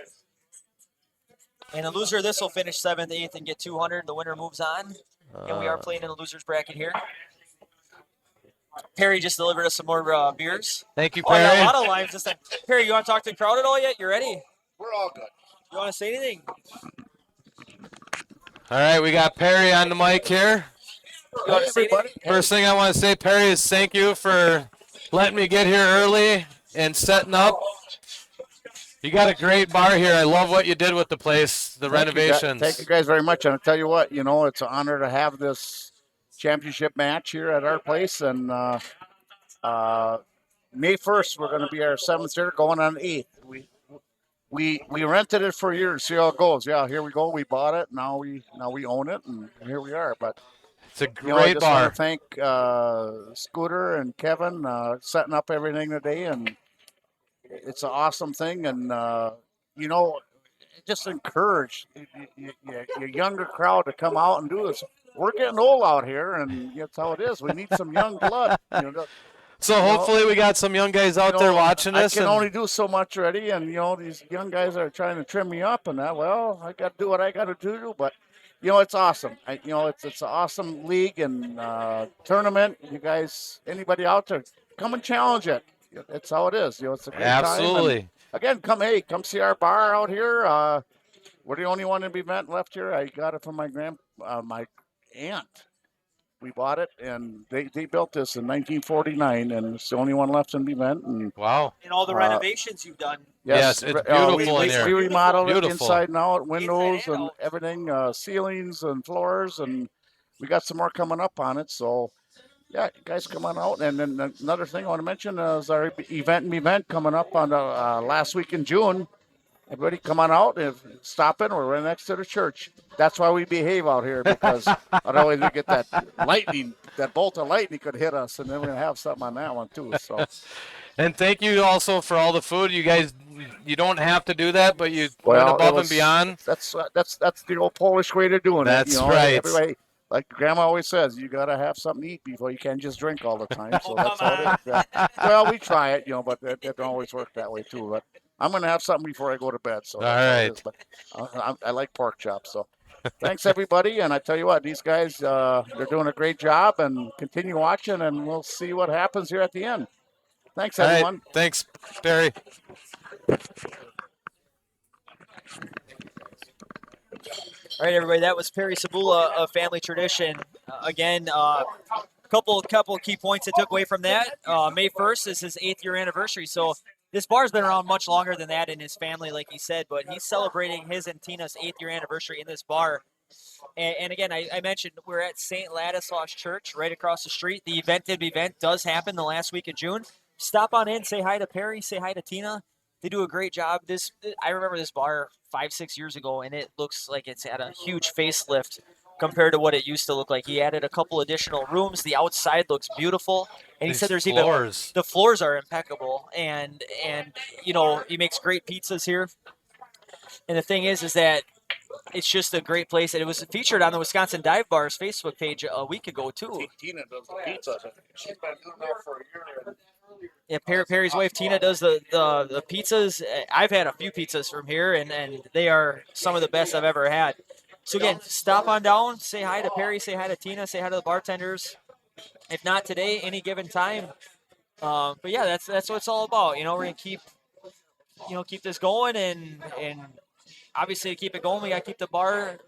And the loser of this will finish 7th, 8th, and get 200. The winner moves on. And we are playing in the loser's bracket here. Perry just delivered us some more beers. Thank you, Perry. A lot of lines this time. Perry, you want to talk to the crowd at all yet? You ready? We're all good. You want to say anything? All right, we got Perry on the mic here. You want to say anything? First thing I want to say, Perry, is thank you for letting me get here early and setting up. You got a great bar here. I love what you did with the place, the renovations. Thank you guys very much. And I'll tell you what, it's an honor to have this championship match here at our place. And May 1st, we're going to be our 7th year, going on 8th. We rented it for a year to see how it goes. Yeah, here we go. We bought it. Now we own it, and here we are. But it's a great I just bar. want to thank Scooter and Kevin setting up everything today, and it's an awesome thing. And just encourage your younger crowd to come out and do this. We're getting old out here, and that's how it is. We need some young blood. So hopefully we got some young guys out there watching this. I can only do so much already, and these young guys are trying to trim me up, and that. Well, I got to do what I got to do, but it's awesome. It's an awesome league and tournament. You guys, anybody out there, come and challenge it. That's how it is. It's a great Absolutely. time. And again, come see our bar out here. We're the only one in Bevent left here. I got it from my my aunt. We bought it, and they built this in 1949, and it's the only one left in Bevent. And wow! And all the renovations you've done. Yes, it's beautiful in here. We remodeled it inside and out, windows and everything, ceilings and floors, and we got some more coming up on it. So, yeah, you guys come on out. And then another thing I want to mention is our event coming up on the last week in June. everybody come on out and stop in. We're right next to the church. That's why we behave out here, because otherwise we get that lightning, that bolt of lightning could hit us, and then we're gonna have something on that one too. So, And thank you also for all the food. You guys, you don't have to do that, but you went well, it above and was beyond. that's the old Polish way to doing it. You That's know, right. everybody, like Grandma always says, you gotta have something to eat before you can't just drink all the time. So that's how it is. Yeah. Well, we try it, but it don't always work that way too. But I'm gonna have something before I go to bed. So All that's how it right. is. But I like pork chops. So thanks everybody, and I tell you what, these guys they're doing a great job, and continue watching, and we'll see what happens here at the end. Thanks All right. everyone. Thanks, Barry. All right, everybody. That was Perry Sabula of Family Tradition. Again, couple key points I took away from that. May 1st is his 8th year anniversary. So this bar's been around much longer than that in his family, like he said. But he's celebrating his and Tina's 8th year anniversary in this bar. And again, I mentioned we're at St. Ladislaus Church right across the street. The event does happen the last week of June. Stop on in, say hi to Perry, say hi to Tina. They do a great job. I remember this bar 5-6 years ago, and it looks like it's had a huge facelift compared to what it used to look like. He added a couple additional rooms. The outside looks beautiful, and he These said there's floors. even the floors are impeccable, and he makes great pizzas here. And the thing is that it's just a great place, and it was featured on the Wisconsin Dive Bar's Facebook page a week ago too. Tina does the pizza. She's been doing that for a year. Yeah, Perry's wife Tina does the pizzas. I've had a few pizzas from here, and they are some of the best I've ever had. So again, stop on down, say hi to Perry, say hi to Tina, say hi to the bartenders. If not today, any given time. But yeah, that's what it's all about. We're gonna keep this going, and obviously to keep it going, we gotta keep the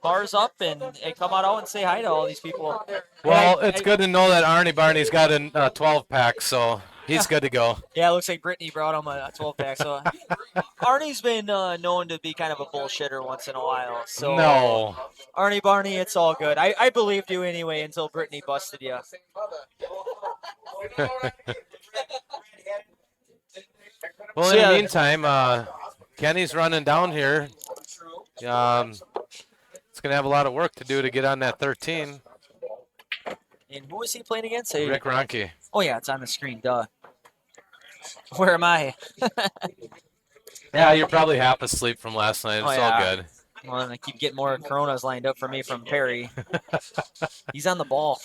bars up and come on out and say hi to all these people. Well, it's good to know that Arnie Barney's got a 12-pack, so he's good to go. Yeah, it looks like Brittany brought him a 12-pack. So Arnie's been known to be kind of a bullshitter once in a while. So No. Arnie Barney, it's all good. I believed you anyway until Brittany busted you. Well, So, in yeah. the meantime, Kenny's running down here. It's going to have a lot of work to do to get on that 13. And who is he playing against? Rick Ronke. Oh, yeah, it's on the screen. Duh. Where am I? Yeah, you're probably half asleep from last night. It's all good. Well, I keep getting more Coronas lined up for me from Perry. He's on the ball.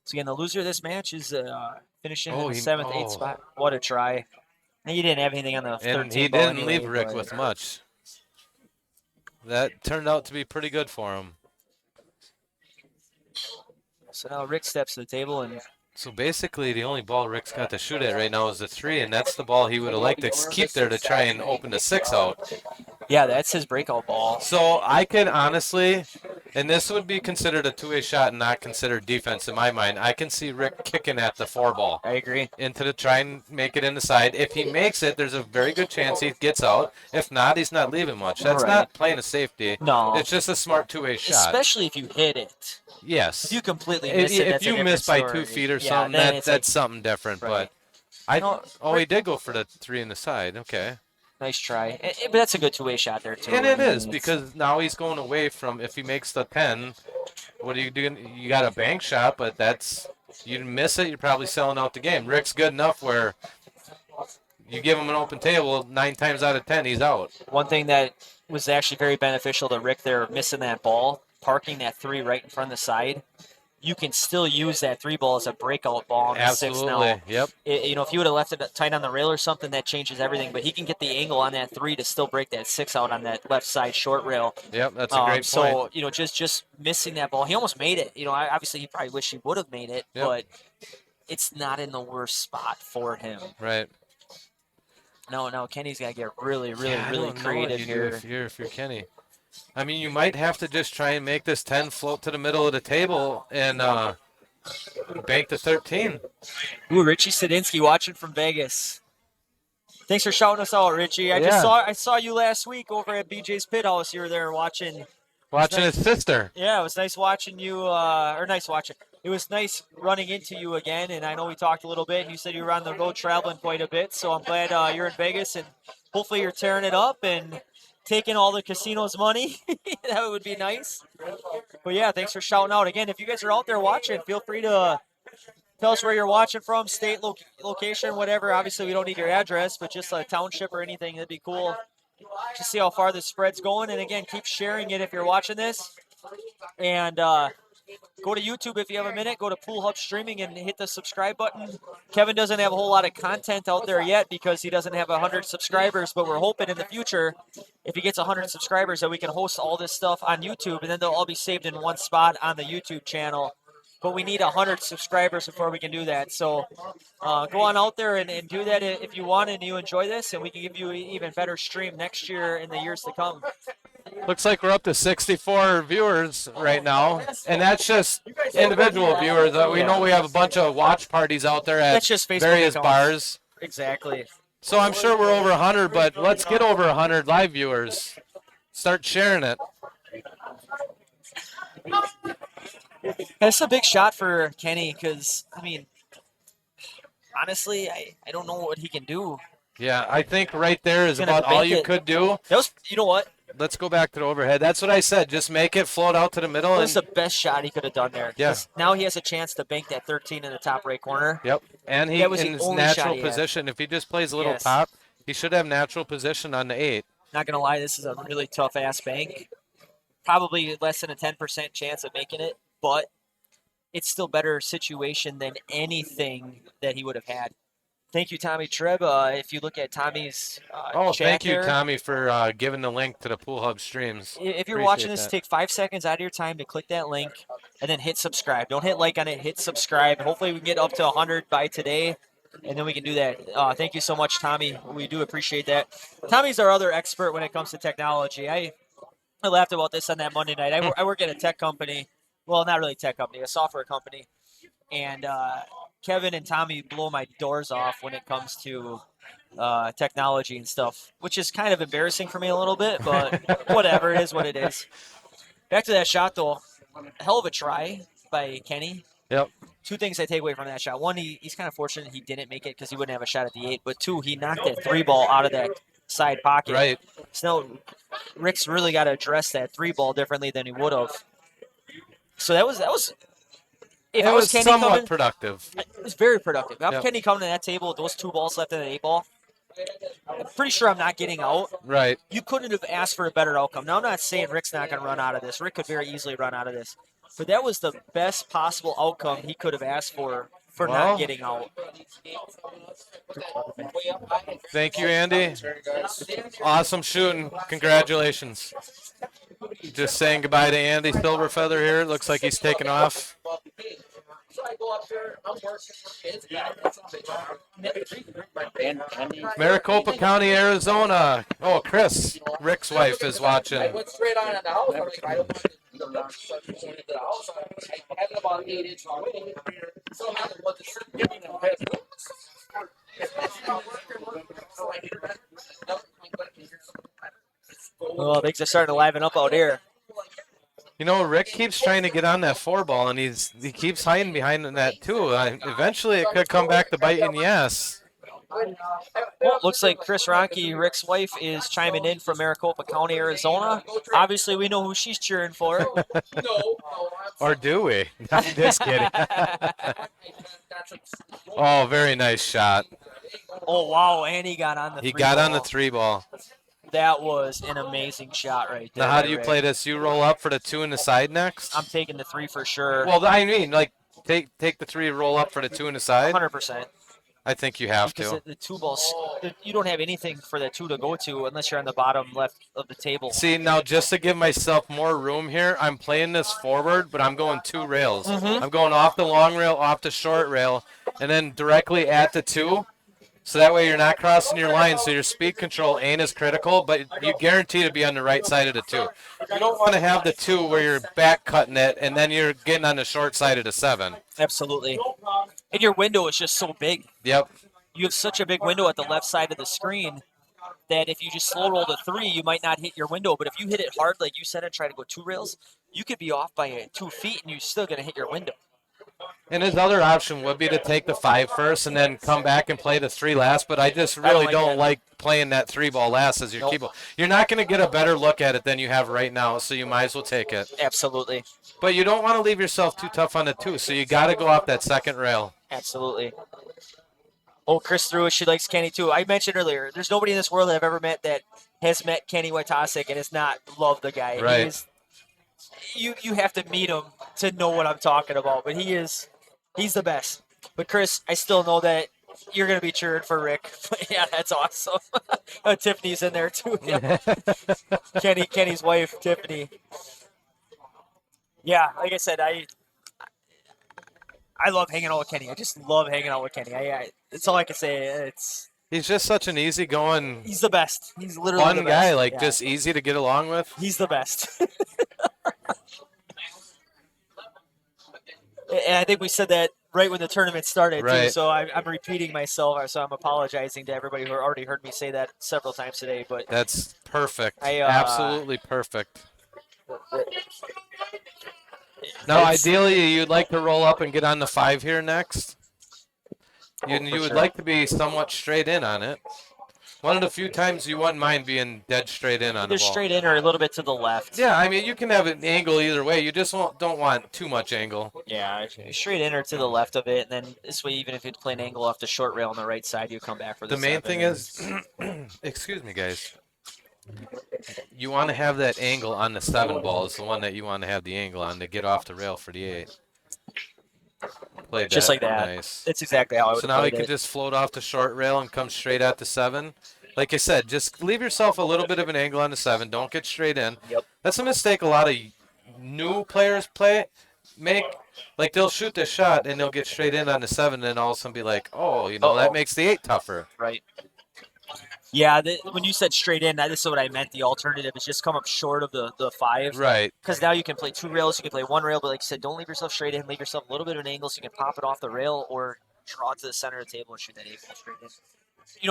So again, the loser of this match is finishing in the 7th, 8th spot. What a try. And he didn't have anything on the 13th And he ball didn't anyway, leave Rick with much. That turned out to be pretty good for him. So now Rick steps to the table, and so basically the only ball Rick's got to shoot at right now is the 3, and that's the ball he would have liked to keep there to try and open the 6 out. yeah, that's his breakout ball. So I could honestly, and this would be considered a two-way shot and not considered defense in my mind, I can see Rick kicking at the 4 ball. I agree. Into the try and make it in the side. If he makes it, there's a very good chance he gets out. If not, he's not leaving much. That's not playing a safety. No. It's just a smart two-way shot. Especially if you hit it. Yes. If you completely miss it, if that's you a miss by story. 2 feet or Yeah, something, that's something different. Right. But he did go for the 3 in the side. Okay. Nice try. But that's a good two-way shot there, too. And it is, because now he's going away from, if he makes the 10, what are you doing? You got a bank shot, but you miss it, you're probably selling out the game. Rick's good enough where you give him an open table, 9 times out of 10, he's out. One thing that was actually very beneficial to Rick there, missing that ball, parking that 3 right in front of the side. You can still use that 3 ball as a breakout ball on the 6 now. Yep. If you would have left it tight on the rail or something, that changes everything. But he can get the angle on that 3 to still break that 6 out on that left side short rail. Yep, that's a great point. So, just missing that ball. He almost made it. Obviously he probably wished he would have made it, but it's not in the worst spot for him. Right. No, Kenny's got to get really, really creative here. If you're Kenny. I mean, you might have to just try and make this 10 float to the middle of the table and bank the 13. Ooh, Richie Sadinsky watching from Vegas. Thanks for shouting us out, Richie. I saw you last week over at BJ's Pit House. You were there watching His sister. Yeah, it was nice watching you. It it was nice running into you again. And I know we talked a little bit, and you said you were on the road traveling quite a bit. So I'm glad you're in Vegas, and hopefully you're tearing it up and taking all the casino's money. That would be nice. But yeah, thanks for shouting out again. If you guys are out there watching, feel free to tell us where you're watching from, state, location, whatever. Obviously, we don't need your address, but just a township or anything, that'd be cool. Just see how far the spread's going. And again, keep sharing it if you're watching this. And go to YouTube if you have a minute. Go to Pool Hub Streaming and hit the subscribe button. Kevin doesn't have a whole lot of content out there yet because he doesn't have 100 subscribers, but we're hoping in the future, if he gets 100 subscribers, that we can host all this stuff on YouTube, and then they'll all be saved in one spot on the YouTube channel. But we need 100 subscribers before we can do that. So go on out there and do that if you want and you enjoy this, and we can give you an even better stream next year and the years to come. Looks like we're up to 64 viewers right now, and that's just individual viewers. We know we have a bunch of watch parties out there at That's just Facebook various accounts. bars. Exactly. So I'm sure we're over 100, but let's get over 100 live viewers. Start sharing it. That's a big shot for Kenny because, I mean, honestly, I don't know what he can do. Yeah, I think right there is Gonna about all bank you it. could do. That was, you know what? Let's go back to the overhead. That's what I said. Just make it float out to the middle. That And was the best shot he could have done there. Yeah. 'Cause now he has a chance to bank that 13 in the top right corner. Yep. And he That was in the his only shot natural he had. position. If he just plays a little Yes. top, he should have natural position on the 8. Not going to lie, this is a really tough ass bank. Probably less than a 10% chance of making it, but it's still better situation than anything that he would have had. Thank you, Tommy Treb. If you look at Tommy's Oh, chat thank you, there, Tommy, for giving the link to the Pool Hub streams. if you're Appreciate watching this, that. take 5 seconds out of your time to click that link and then hit subscribe. Don't hit like on it, hit subscribe. Hopefully we can get up to 100 by today, and then we can do that. Thank you so much, Tommy. We do appreciate that. Tommy's our other expert when it comes to technology. I laughed about this on that Monday night. I work at a tech company. Well, not really a tech company, a software company. And Kevin and Tommy blow my doors off when it comes to technology and stuff, which is kind of embarrassing for me a little bit, but whatever, it is what it is. Back to that shot, though. Hell of a try by Kenny. Yep. 2 things I take away from that shot. One, he's kind of fortunate he didn't make it because he wouldn't have a shot at the 8. But 2, he knocked that 3 ball out of that side pocket. Right. So now Rick's really got to address that 3 ball differently than he would have. So that was. If It I was was Kenny somewhat coming, productive. it was very productive. If I'm Yep. Kenny coming to that table with those 2 balls left in the 8 ball, I'm pretty sure I'm not getting out. Right. You couldn't have asked for a better outcome. Now, I'm not saying Rick's not going to run out of this. Rick could very easily run out of this. But that was the best possible outcome he could have asked for Well, not getting out. Thank you, Andy. Awesome shooting. Congratulations. Just saying goodbye to Andy Silverfeather here. Looks like he's taking off. Maricopa County, Arizona. Oh, Chris, Rick's wife, is watching. I went straight on in the house. I'm like, I don't want to the house. I have it about 8 inches away. So I don't want to give me no head. Oh, things are starting to liven up out here. You know, Rick keeps trying to get on that 4 ball, and he keeps hiding behind that too. Eventually, it could come back to bite in the ass. Well, looks like Chris Ronke, Rick's wife, is chiming in from Maricopa County, Arizona. Obviously, we know who she's cheering for. Or do we? Just kidding. Oh, very nice shot. Oh, wow, and he got on the He 3 got on ball. the 3 ball. That was an amazing shot right there. Now, how do you Rick. play this? You roll up for the 2 in the side next? I'm taking the 3 for sure. Well, I mean, like, take the 3, roll up for the 2 in the side? 100%. I think you have Because to. the 2 balls, you don't have anything for the 2 to go to unless you're on the bottom left of the table. See, now just to give myself more room here, I'm playing this forward, but I'm going 2 rails. I'm going off the long rail, off the short rail, and then directly at the 2. So that way you're not crossing your line, so your speed control ain't as critical, but you guarantee to be on the right side of the 2. You don't want to have the 2 where you're back cutting it, and then you're getting on the short side of the 7. Absolutely. And your window is just so big. Yep. You have such a big window at the left side of the screen that if you just slow roll the 3, you might not hit your window. But if you hit it hard, like you said, and try to go 2 rails, you could be off by 2 feet, and you're still going to hit your window. And his other option would be to take the 5 first and then come back and play the 3 last. But I just I don't really like don't that. like playing that 3 ball last as your Nope. key ball. You're not going to get a better look at it than you have right now, so you might as well take it. Absolutely. But you don't want to leave yourself too tough on the 2, so you got to go off that second rail. Absolutely. Oh, Chris threw it. She likes Kenny too. I mentioned earlier, there's nobody in this world that I've ever met that has met Kenny Wojtasic and has not loved the guy. Right. He is. You have to meet him to know what I'm talking about. But he's the best. But Chris, I still know that you're gonna be cheering for Rick. Yeah, that's awesome. Tiffany's in there too. Yeah. Kenny's wife, Tiffany. Yeah, like I said, I love hanging out with Kenny. I just love hanging out with Kenny. That's all I can say. He's just such an easygoing, He's the best. He's literally fun the best. guy, like Yeah. just easy to get along with. He's the best. And I think we said that right when the tournament started, too. Right. So I'm repeating myself. So I'm apologizing to everybody who already heard me say that several times today. But That's perfect. I, Absolutely perfect. Now, ideally, you'd like to roll up and get on the 5 here next. You would like to be somewhat straight in on it. One of the few times you wouldn't mind being dead straight in on the either ball. straight in or a little bit to the left. Yeah, I mean, you can have an angle either way. You just don't want too much angle. Yeah, straight in or to the left of it. And then this way, even if you play an angle off the short rail on the right side, you come back for the main 7. thing is, excuse me, guys. You want to have that angle on the 7 ball is the one that you want to have the angle on to get off the rail for the 8. Played just that. like that. Nice. That's exactly how I would So now he played could it. just float off the short rail and come straight at the 7. Like I said, just leave yourself a little bit of an angle on the 7. Don't get straight in. Yep. That's a mistake a lot of new players make. Like they'll shoot the shot and they'll get straight in on the 7 and then all of a sudden be like, oh, that makes the 8 tougher. Right. Yeah, when you said straight in, this is what I meant. The alternative is just come up short of the 5. Right. Because now you can play 2 rails, you can play 1 rail, but like I said, don't leave yourself straight in. Leave yourself a little bit of an angle so you can pop it off the rail or draw it to the center of the table and shoot that 8 ball straight in.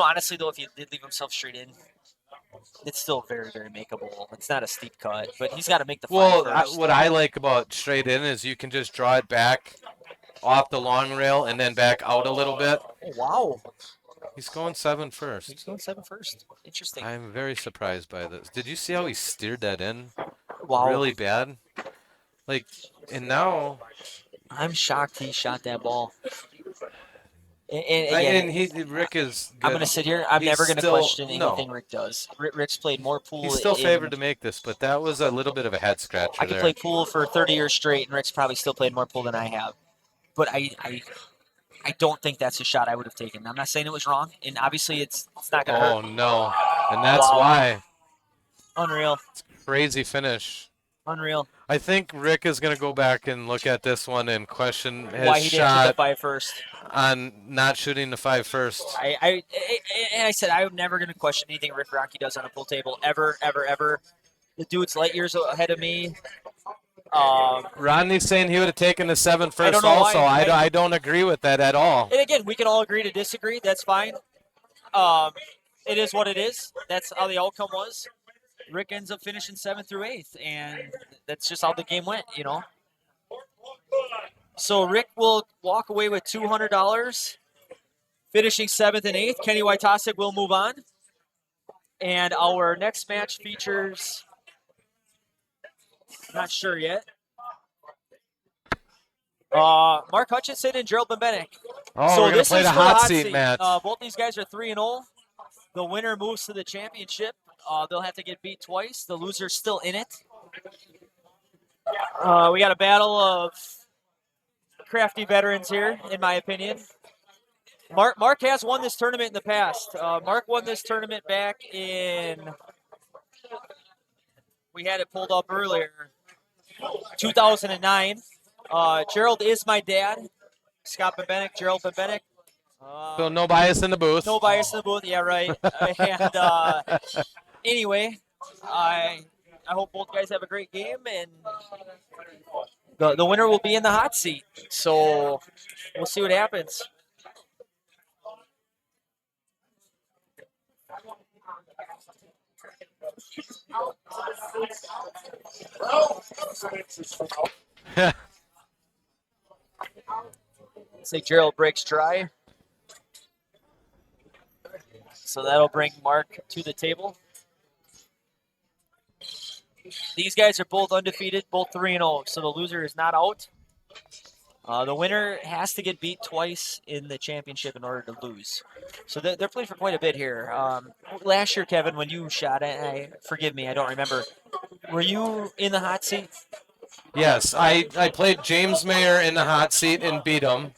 Honestly, though, if you did leave himself straight in, it's still very, very makeable. It's not a steep cut, but he's got to make the 5 first. What I like about straight in is you can just draw it back off the long rail and then back out a little bit. Oh, wow. He's going 7 first. He's going 7 first. Interesting. I'm very surprised by this. Did you see how he steered that in? Wow. Really bad. And now I'm shocked he shot that ball. And again, Rick is good. I'm going to sit here. I'm never going to question anything Rick does. Rick's played more pool. He's still favored to make this, but that was a little bit of a head scratcher. I could play pool for 30 years straight, and Rick's probably still played more pool than I have. But I don't think that's a shot I would have taken. I'm not saying it was wrong, and obviously it's not going to hurt. Oh, no. And that's why. Unreal. It's a crazy finish. Unreal. I think Rick is going to go back and look at this one and question his why he didn't shoot the shot 5 first. on not shooting the 5 first. I said I'm never going to question anything Rick Rocky does on a pool table, ever, ever, ever. The dude's light years ahead of me. Rodney's saying he would have taken the 7 first don't know also. why. I don't agree with that at all. And again, we can all agree to disagree. That's fine. It is what it is. That's how the outcome was. Rick ends up finishing 7th through 8th, and that's just how the game went, So Rick will walk away with $200, finishing 7th and 8th. Kenny Wojtasic will move on. And our next match features, not sure yet, Mark Hutchinson and Gerald Bevent. Oh, so we're going to play the hot seat match. Both these guys are 3-0. The winner moves to the championship. They'll have to get beat twice. The loser's still in it. We got a battle of crafty veterans here, in my opinion. Mark has won this tournament in the past. Mark won this tournament back in, we had it pulled up earlier, 2009. Gerald is my dad. Scott Bevent, Gerald Bevent. So no bias in the booth. No bias in the booth, yeah, right. And anyway, I hope both guys have a great game, and the winner will be in the hot seat. So we'll see what happens. Say Gerald breaks dry. So that'll bring Mark to the table. These guys are both undefeated, both 3-0. So the loser is not out. The winner has to get beat twice in the championship in order to lose. So they're playing for quite a bit here. Last year, Kevin, when you shot, forgive me, I don't remember. Were you in the hot seat? Yes, I played James Mayer in the hot seat and beat him.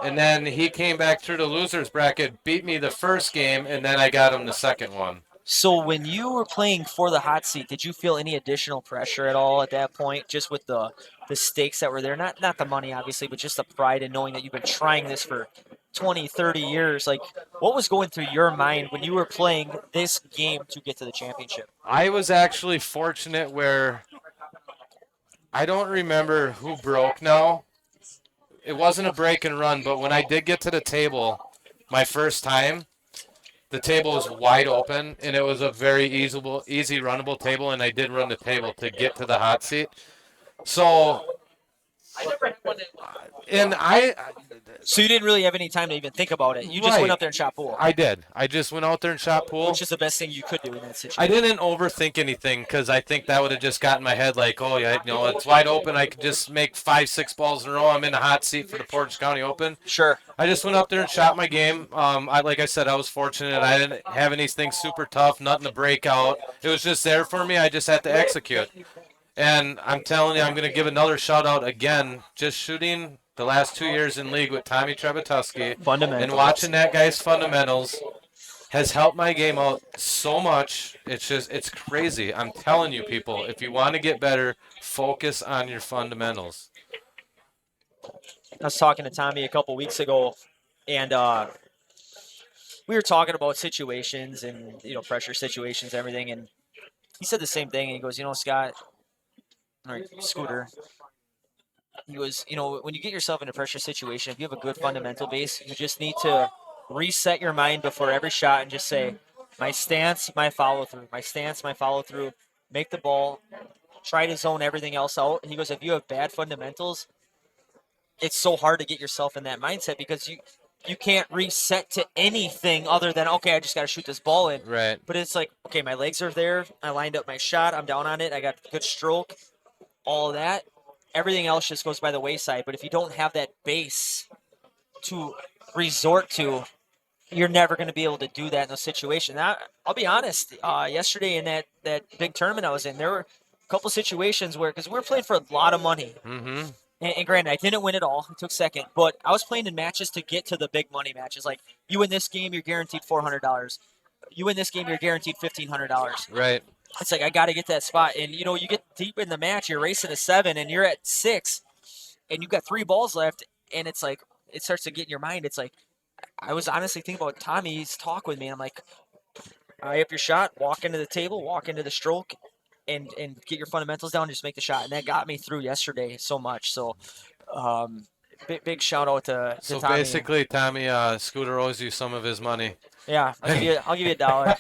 And then he came back through the loser's bracket, beat me the first game, and then I got him the second one. So when you were playing for the hot seat, did you feel any additional pressure at all at that point, just with the stakes that were there? Not the money, obviously, but just the pride in knowing that you've been trying this for 20, 30 years. Like, what was going through your mind when you were playing this game to get to the championship? I was actually fortunate where I don't remember who broke now. It wasn't a break and run, but when I did get to the table my first time, the table was wide open, and it was a very easy runnable table, and I did run the table to get to the hot seat. So, and So you didn't really have any time to even think about it. You just went up there and shot pool. I did. I just went out there and shot pool. Which is the best thing you could do in that situation. I didn't overthink anything because I think that would have just gotten my head like, oh, yeah, it's wide open. I could just make 5-6 balls in a row. I'm in the hot seat for the Portage County Open. Sure. I just went up there and shot my game. Like I said, I was fortunate. I didn't have anything super tough, nothing to break out. It was just there for me. I just had to execute. And I'm telling you, I'm going to give another shout out again, just shooting the last 2 years in league with Tommy Trebatuski and watching that guy's fundamentals has helped my game out so much. It's crazy. I'm telling you, people, if you want to get better, focus on your fundamentals. I was talking to Tommy a couple weeks ago, and we were talking about situations and, pressure situations, everything, and he said the same thing, and he goes, Scott, or Scooter, he goes, when you get yourself in a pressure situation, if you have a good fundamental base, you just need to reset your mind before every shot and just say, my stance, my follow through, my stance, my follow through, make the ball, try to zone everything else out. He goes, if you have bad fundamentals, it's so hard to get yourself in that mindset because you can't reset to anything other than, okay, I just got to shoot this ball in. Right. But it's like, okay, my legs are there. I lined up my shot. I'm down on it. I got a good stroke, all of that. Everything else just goes by the wayside. But if you don't have that base to resort to, you're never going to be able to do that in those situations. Now, I'll be honest. Yesterday in that big tournament I was in, there were a couple situations where, because we were playing for a lot of money. Mm-hmm. And granted, I didn't win it all. I took second. But I was playing in matches to get to the big money matches. Like, you win this game, you're guaranteed $400. You win this game, you're guaranteed $1,500. Right. It's like, I got to get that spot. And, you get deep in the match, you're racing to 7, and you're at 6, and you've got 3 balls left, and it's like, it starts to get in your mind. It's like, I was honestly thinking about Tommy's talk with me. I'm like, eye up your shot, walk into the table, walk into the stroke, and get your fundamentals down, just make the shot. And that got me through yesterday so much. So big shout out to So Tommy. basically, Tommy, Scooter owes you some of his money. Yeah, I'll give you $1.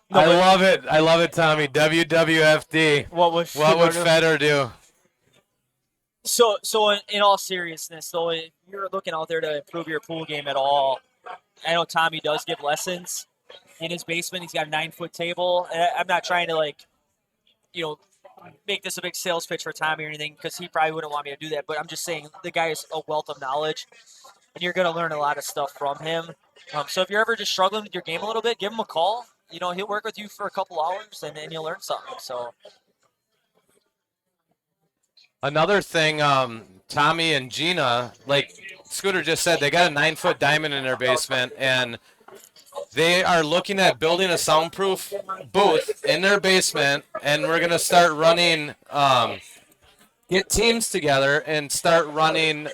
No, I love it. I love it, Tommy. WWFD. What would Federer do? So in all seriousness, though, if you're looking out there to improve your pool game at all, I know Tommy does give lessons in his basement. He's got a 9-foot table. I'm not trying to make this a big sales pitch for Tommy or anything, because he probably wouldn't want me to do that. But I'm just saying the guy is a wealth of knowledge, and you're going to learn a lot of stuff from him. So if you're ever just struggling with your game a little bit, give him a call. He'll work with you for a couple hours, and you'll learn something. So. Another thing, Tommy and Gina, like Scooter just said, they got a 9-foot diamond in their basement, and they are looking at building a soundproof booth in their basement, and we're going to start running, get teams together and start running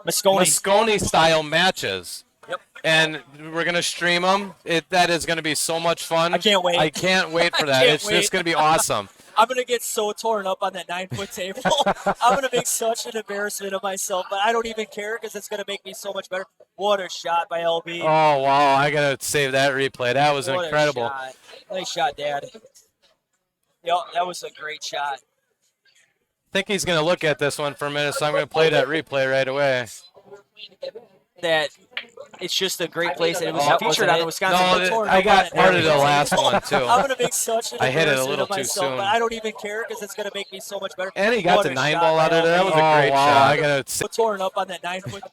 Moscone-style matches. Yep. And we're going to stream them. That is going to be so much fun. I can't wait. I can't wait for that. It's just going to be awesome. I'm going to get so torn up on that 9-foot table. I'm going to make such an embarrassment of myself, but I don't even care because it's going to make me so much better. What a shot by LB. Oh, wow. I got to save that replay. That was incredible. A shot. Nice shot, Dad. Yep, that was a great shot. think he's going to look at this one for a minute, so I'm going to play that replay right away. That it's just a great place, and it was That featured wasn't on it? the Wisconsin. No, Big Tour. I got Up on part that of the nine-foot last table. one, too. I'm gonna make such an I hit it a embarrassment little of too myself, soon. but I don't even care because it's gonna make me so much better. And he got What the a 9 shot ball by out of there. That was a LB. great shot. I got to Torn up on that 9-foot.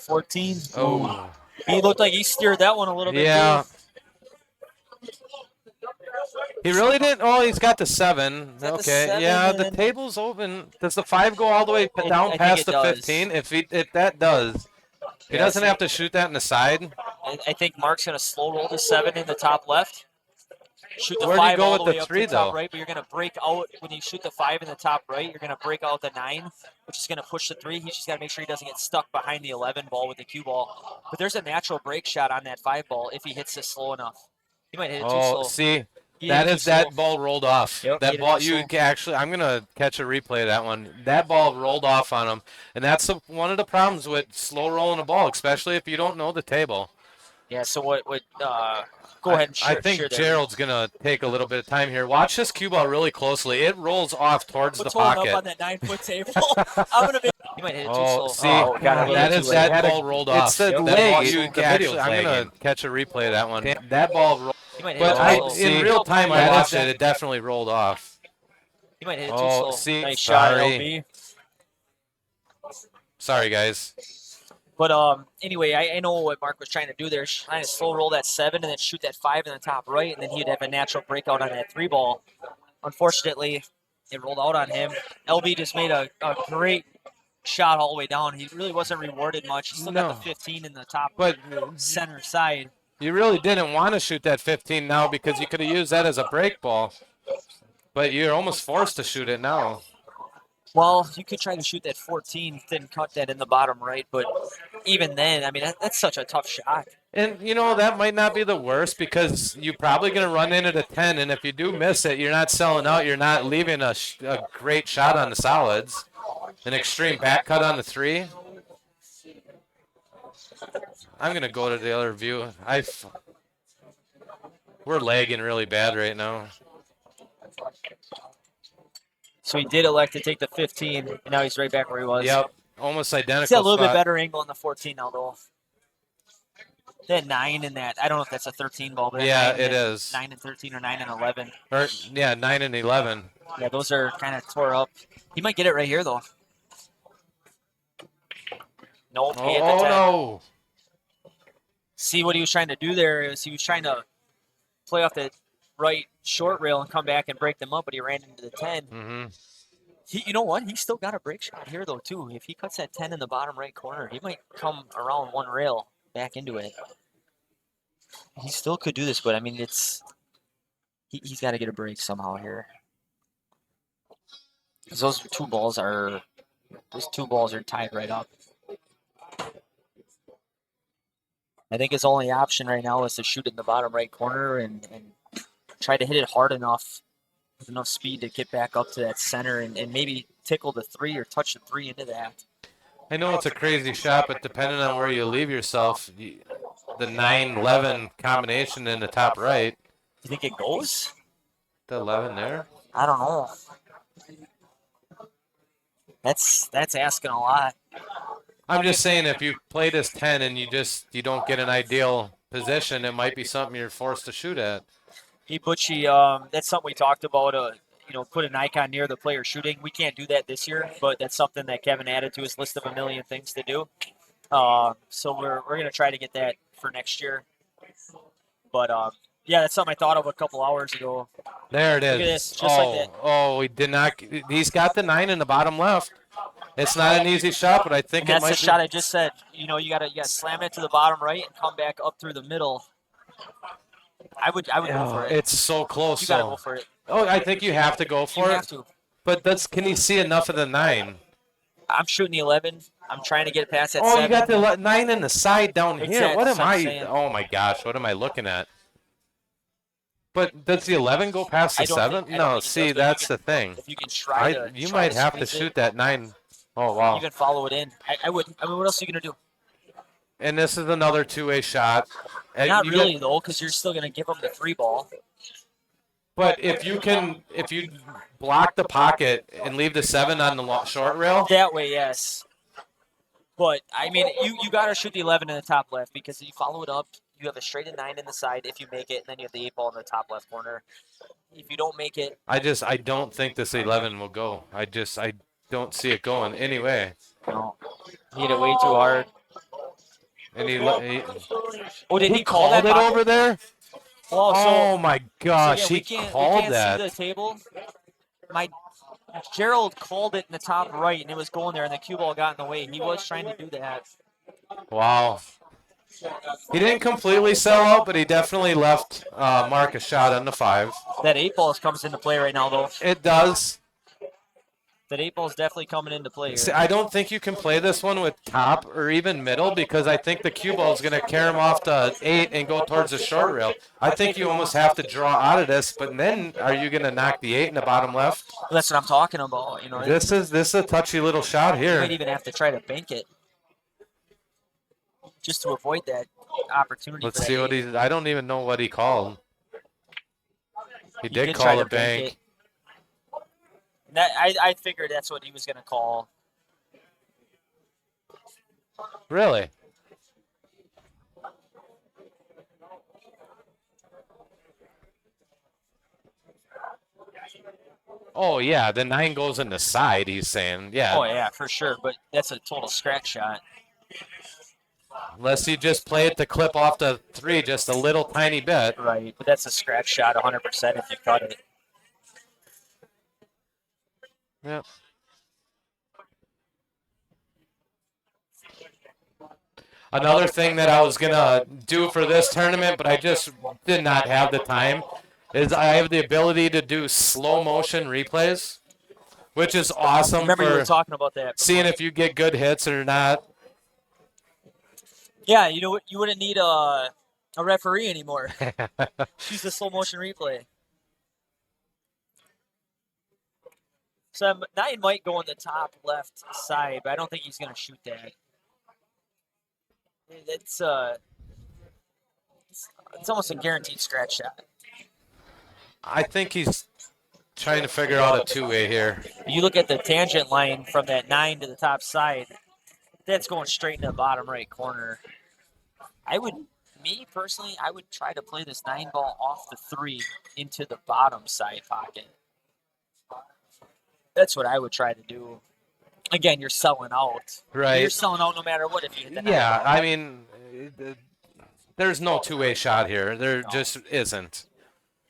14. Oh, He looked like he steered that one a little bit. yeah. Too. He really didn't. Oh, he's got the 7. got the Okay, 7, yeah, and the then- table's open. Does the 5 go all the way I down think past it the does. 15? If that does, he Yeah, doesn't see- have to shoot that in the side. I think Mark's gonna slow roll the 7 in the top left. Shoot the Where'd he 5 go all with the the way up 3, to the top though? right, but you're gonna break out when you shoot the 5 in the top right. You're gonna break out the 9, which is gonna push the 3. He's just gotta make sure he doesn't get stuck behind the 11 ball with the cue ball. But there's a natural break shot on that 5 ball if he hits this slow enough. He might hit it too Oh, slow. see, He that hit it is too that slow. ball rolled off. Yep, he That hit it ball, too you slow. can actually, I'm gonna catch a replay of that one. That ball rolled off on him, and that's one of the problems with slow rolling a ball, especially if you don't know the table. Yeah. So what? Go ahead and I share. think share that. Gerald's gonna take a little bit of time here. Watch this cue ball really closely. It rolls off towards the Torn up pocket. on that 9-foot table. I'm gonna make. He might hit it too Oh, slow. see, Oh, got a little that too is late. that Had a- ball rolled it's off. the That leg, ball, the you video actually, I'm gonna flagging. catch a replay of that one. That ball rolled. He might hit But it too I, slow. in real time, I watched it. It definitely rolled off. He might hit it too Oh, slow. see, Nice shot, sorry. LB. Sorry, guys. But anyway, I know what Mark was trying to do there. Trying to slow roll that 7 and then shoot that 5 in the top right, and then he'd have a natural breakout on that 3 ball. Unfortunately, it rolled out on him. LB just made a great shot all the way down. He really wasn't rewarded much. He still got No. the 15 in the top But center side. you really didn't want to shoot that 15 now because you could have used that as a break ball. But you're almost forced to shoot it now. Well, you could try to shoot that 14, then cut that in the bottom right, but even then, I mean, that's such a tough shot. And, you know, that might not be the worst because you're probably going to run in at a 10, and if you do miss it, you're not selling out. You're not leaving a great shot on the solids. An extreme back cut on the 3. I'm going to go to the other view. We're lagging really bad right now. So he did elect to take the 15, and now he's right back where he was. Yep, almost identical He's got a little bit spot. better angle on the 14 now, though. That 9 and that, I don't know if that's a 13 ball, but Yeah, 9 it and, is. 9 and 13 or 9 and 11. Or, yeah, 9 and 11. Yeah, those are kind of tore up. He might get it right here, though. Nope, he hit the 10. No. See what he was trying to do there is he was trying to play off the right short rail and come back and break them up, but he ran into the 10. Mm-hmm. You know what? He's still got a break shot here, though, too. If he cuts that 10 in the bottom right corner, he might come around one rail back into it. He still could do this, but, I mean, he's got to get a break somehow here. 'Cause those two balls are tied right up. I think his only option right now is to shoot it in the bottom right corner and try to hit it hard enough with enough speed to get back up to that center and maybe tickle the 3 or touch the 3 into that. I know it's a crazy shot, but depending on where you leave yourself, the 9-11 combination in the top right. You think it goes? The 11 there? I don't know. That's asking a lot. I'm just saying if you play this 10 and you don't get an ideal position, it might be something you're forced to shoot at. Hey, Butchie, that's something we talked about, put an icon near the player shooting. We can't do that this year, but that's something that Kevin added to his list of a million things to do. So we're going to try to get that for next year. But, yeah, that's something I thought of a couple hours ago. There it is. Look at this, just like that. Oh, he did not. He's got the 9 in the bottom left. It's not an easy shot, but I think And it that's might the shot I just said. You gotta slam it to the bottom right and come back up through the middle. I would go for it. It's so close. You gotta go for it. Oh, I think you have to go You for have it. to. But can you see enough of the 9? I'm shooting the 11. I'm trying to get it past that Oh, 7. you got the 9 in the side down here. Exactly, What am that's what I'm I? saying. Oh my gosh, what am I looking at? But does the 11 go past the I don't 7? think- I don't No, think it see, does, but that's you the thing. If you can try to, You try might have to squeeze it, shoot that 9. Oh wow! even follow it in. I would. I mean, what else are you gonna do? And this is another two-way shot. Not You really get- though, because you're still gonna give them the 3 ball. But if you block the pocket and leave the 7 on the short rail, That way, yes. But I mean, you gotta shoot the 11 in the top left because if you follow it up, you have a straight and 9 in the side if you make it, and then you have the 8 ball in the top left corner. If you don't make it, I don't think this 11 will go. I don't see it going anyway. no, he hit it way too hard. And Oh, did he call called that it pocket? over there? Well, Oh my so gosh, yeah, he we called can't that. see the table. Gerald called it in the top right, and it was going there, and the cue ball got in the way. He was trying to do that. Wow. He didn't completely sell out, but he definitely left Mark a shot on the 5. That 8 ball comes into play right now, though. It does. That 8 ball is definitely coming into play See, here. I don't think you can play this one with top or even middle because I think the cue ball is going to carry him off to 8 and go towards the short rail. I think you almost have to draw out of this, but then are you going to knock the 8 in the bottom left? That's what I'm talking about. You know, This is a touchy little shot you might here. even have to try to bank it just to avoid that opportunity. Let's for see that what 8. I don't even know what he called. He did try call to a bank. That I figured that's what he was going to call. Really? Oh, yeah, the 9 goes in the side, he's saying. Yeah. Oh, yeah, for sure. But that's a total scratch shot. Unless you just play it to clip off the 3 just a little tiny bit. Right, but that's a scratch shot 100% if you cut it. Yep. Another thing that I was going to do for this tournament, but I just did not have the time, is I have the ability to do slow motion replays, which is awesome Remember you were for talking about that. seeing if you get good hits or not. Yeah, you know what? You wouldn't need a referee anymore. Use the slow motion replay. So 9 might go on the top left side, but I don't think he's going to shoot that. It's almost a guaranteed scratch shot. I think he's trying to figure out a two-way here. You look at the tangent line from that 9 to the top side, that's going straight in the bottom right corner. Me personally, I would try to play this 9 ball off the 3 into the bottom side pocket. That's what I would try to do. Again, you're selling out. Right. You're selling out no matter what if you hit the 9 Yeah, ball. I mean, there's no two-way shot here. There just isn't.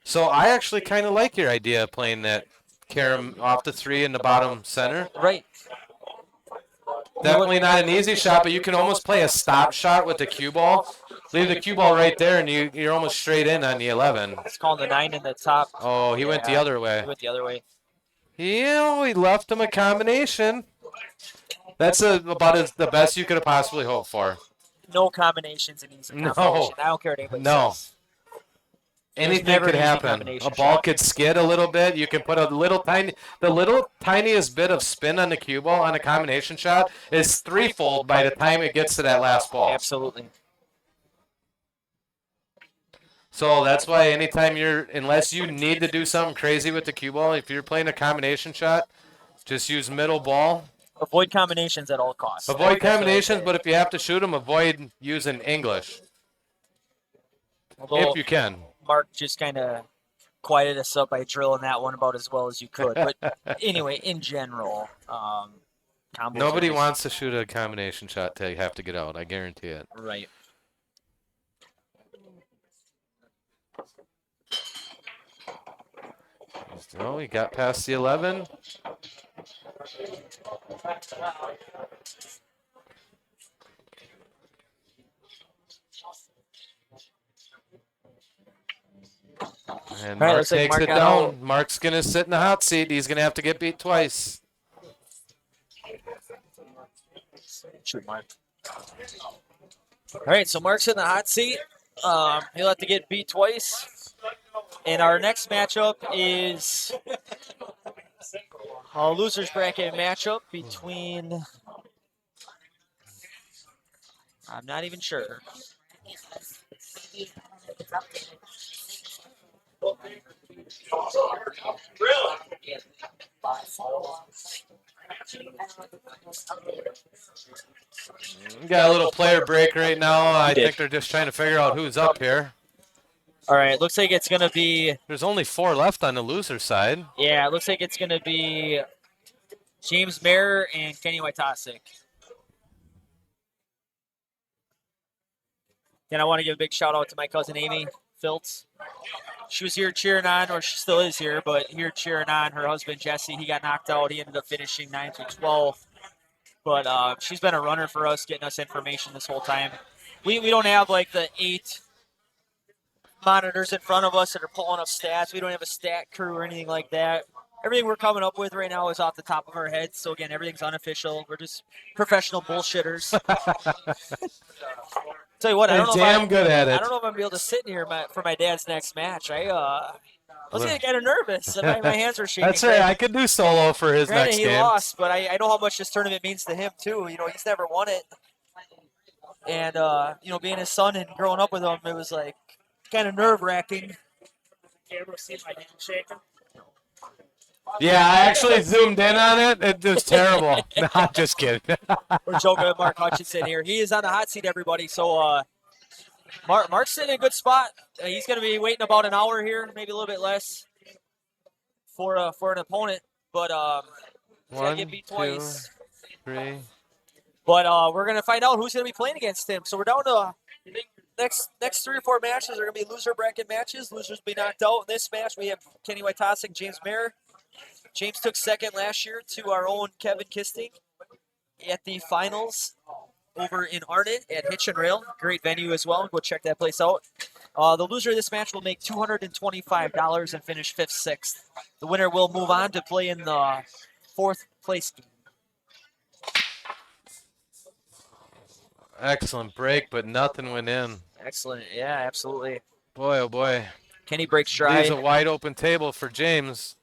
So I actually kind of like your idea of playing that carom off the 3 in the bottom center. Right. Definitely not an easy shot, but you can almost play a stop shot with the cue ball. Leave the cue ball right there, and you're almost straight in on the 11. It's calling the 9 in the top. Oh, he went the other way. He went the other way. Yeah, we left him a combination. That's about the best you could have possibly hoped for. No combinations in easy combination. I don't care what anybody says. Anything could happen. A ball could skid a little bit. You can put the little tiniest bit of spin on the cue ball on a combination shot is threefold by the time it gets to that last ball. Absolutely. So that's why anytime unless you need to do something crazy with the cue ball, if you're playing a combination shot, just use middle ball. Avoid combinations at all costs. Avoid combinations, but if you have to shoot them, avoid using English. Although if you can. Mark just kind of quieted us up by drilling that one about as well as you could. But anyway, in general, nobody wants to shoot a combination shot till you have to get out. I guarantee it. Right. Oh, he got past the 11. And Mark takes it down. Mark's going to sit in the hot seat. He's going to have to get beat twice. Shoot, Mark. All right, so Mark's in the hot seat. He'll have to get beat twice. And our next matchup is a loser's bracket matchup between, I'm not even sure. Got a little player break right now. We I did. think they're just trying to figure out who's up here. All right, looks like it's going to be, There's only 4 left on the loser side. yeah, it looks like it's going to be James Mayer and Kenny Wojtasic. And I want to give a big shout out to my cousin Amy Filtz. She was here cheering on, or she still is here, but here cheering on her husband Jesse. He got knocked out. He ended up finishing 9 through 12. But she's been a runner for us, getting us information this whole time. We don't have like the 8 monitors in front of us that are pulling up stats. We don't have a stat crew or anything like that. Everything we're coming up with right now is off the top of our heads. So again, everything's unofficial. We're just professional bullshitters. Tell you what, I don't know damn good at it. I don't know if I'm gonna be able to sit in here for my dad's next match. I was getting kind of nervous. My hands were shaking. That's right. I could do solo for his Granted, next he game. lost, but I know how much this tournament means to him too. You know, he's never won it, and you know, being his son and growing up with him, it was like kind of nerve-wracking. Camera see my hand shaking. Yeah, I actually zoomed in on it. It was terrible. No, just kidding. We're joking with Mark Hutchinson here. He is on the hot seat, everybody. So Mark's sitting in a good spot. He's going to be waiting about an hour here, maybe a little bit less, for an opponent. But he's got to get beat twice. 2, 3. But we're going to find out who's going to be playing against him. So we're down to next 3 or 4 matches are going to be loser bracket matches. Losers will be knocked out. In this match, we have Kenny Wojtasic, James Mayer. James took second last year to our own Kevin Kisting at the finals over in Arnott at Hitch and Rail. Great venue as well. Go check that place out. The loser of this match will make $225 and finish 5th, 6th. The winner will move on to play in the 4th place game. Excellent break, but nothing went in. Excellent. Yeah, absolutely. Boy, oh boy. Kenny breaks Leaves stride. a wide open table for James.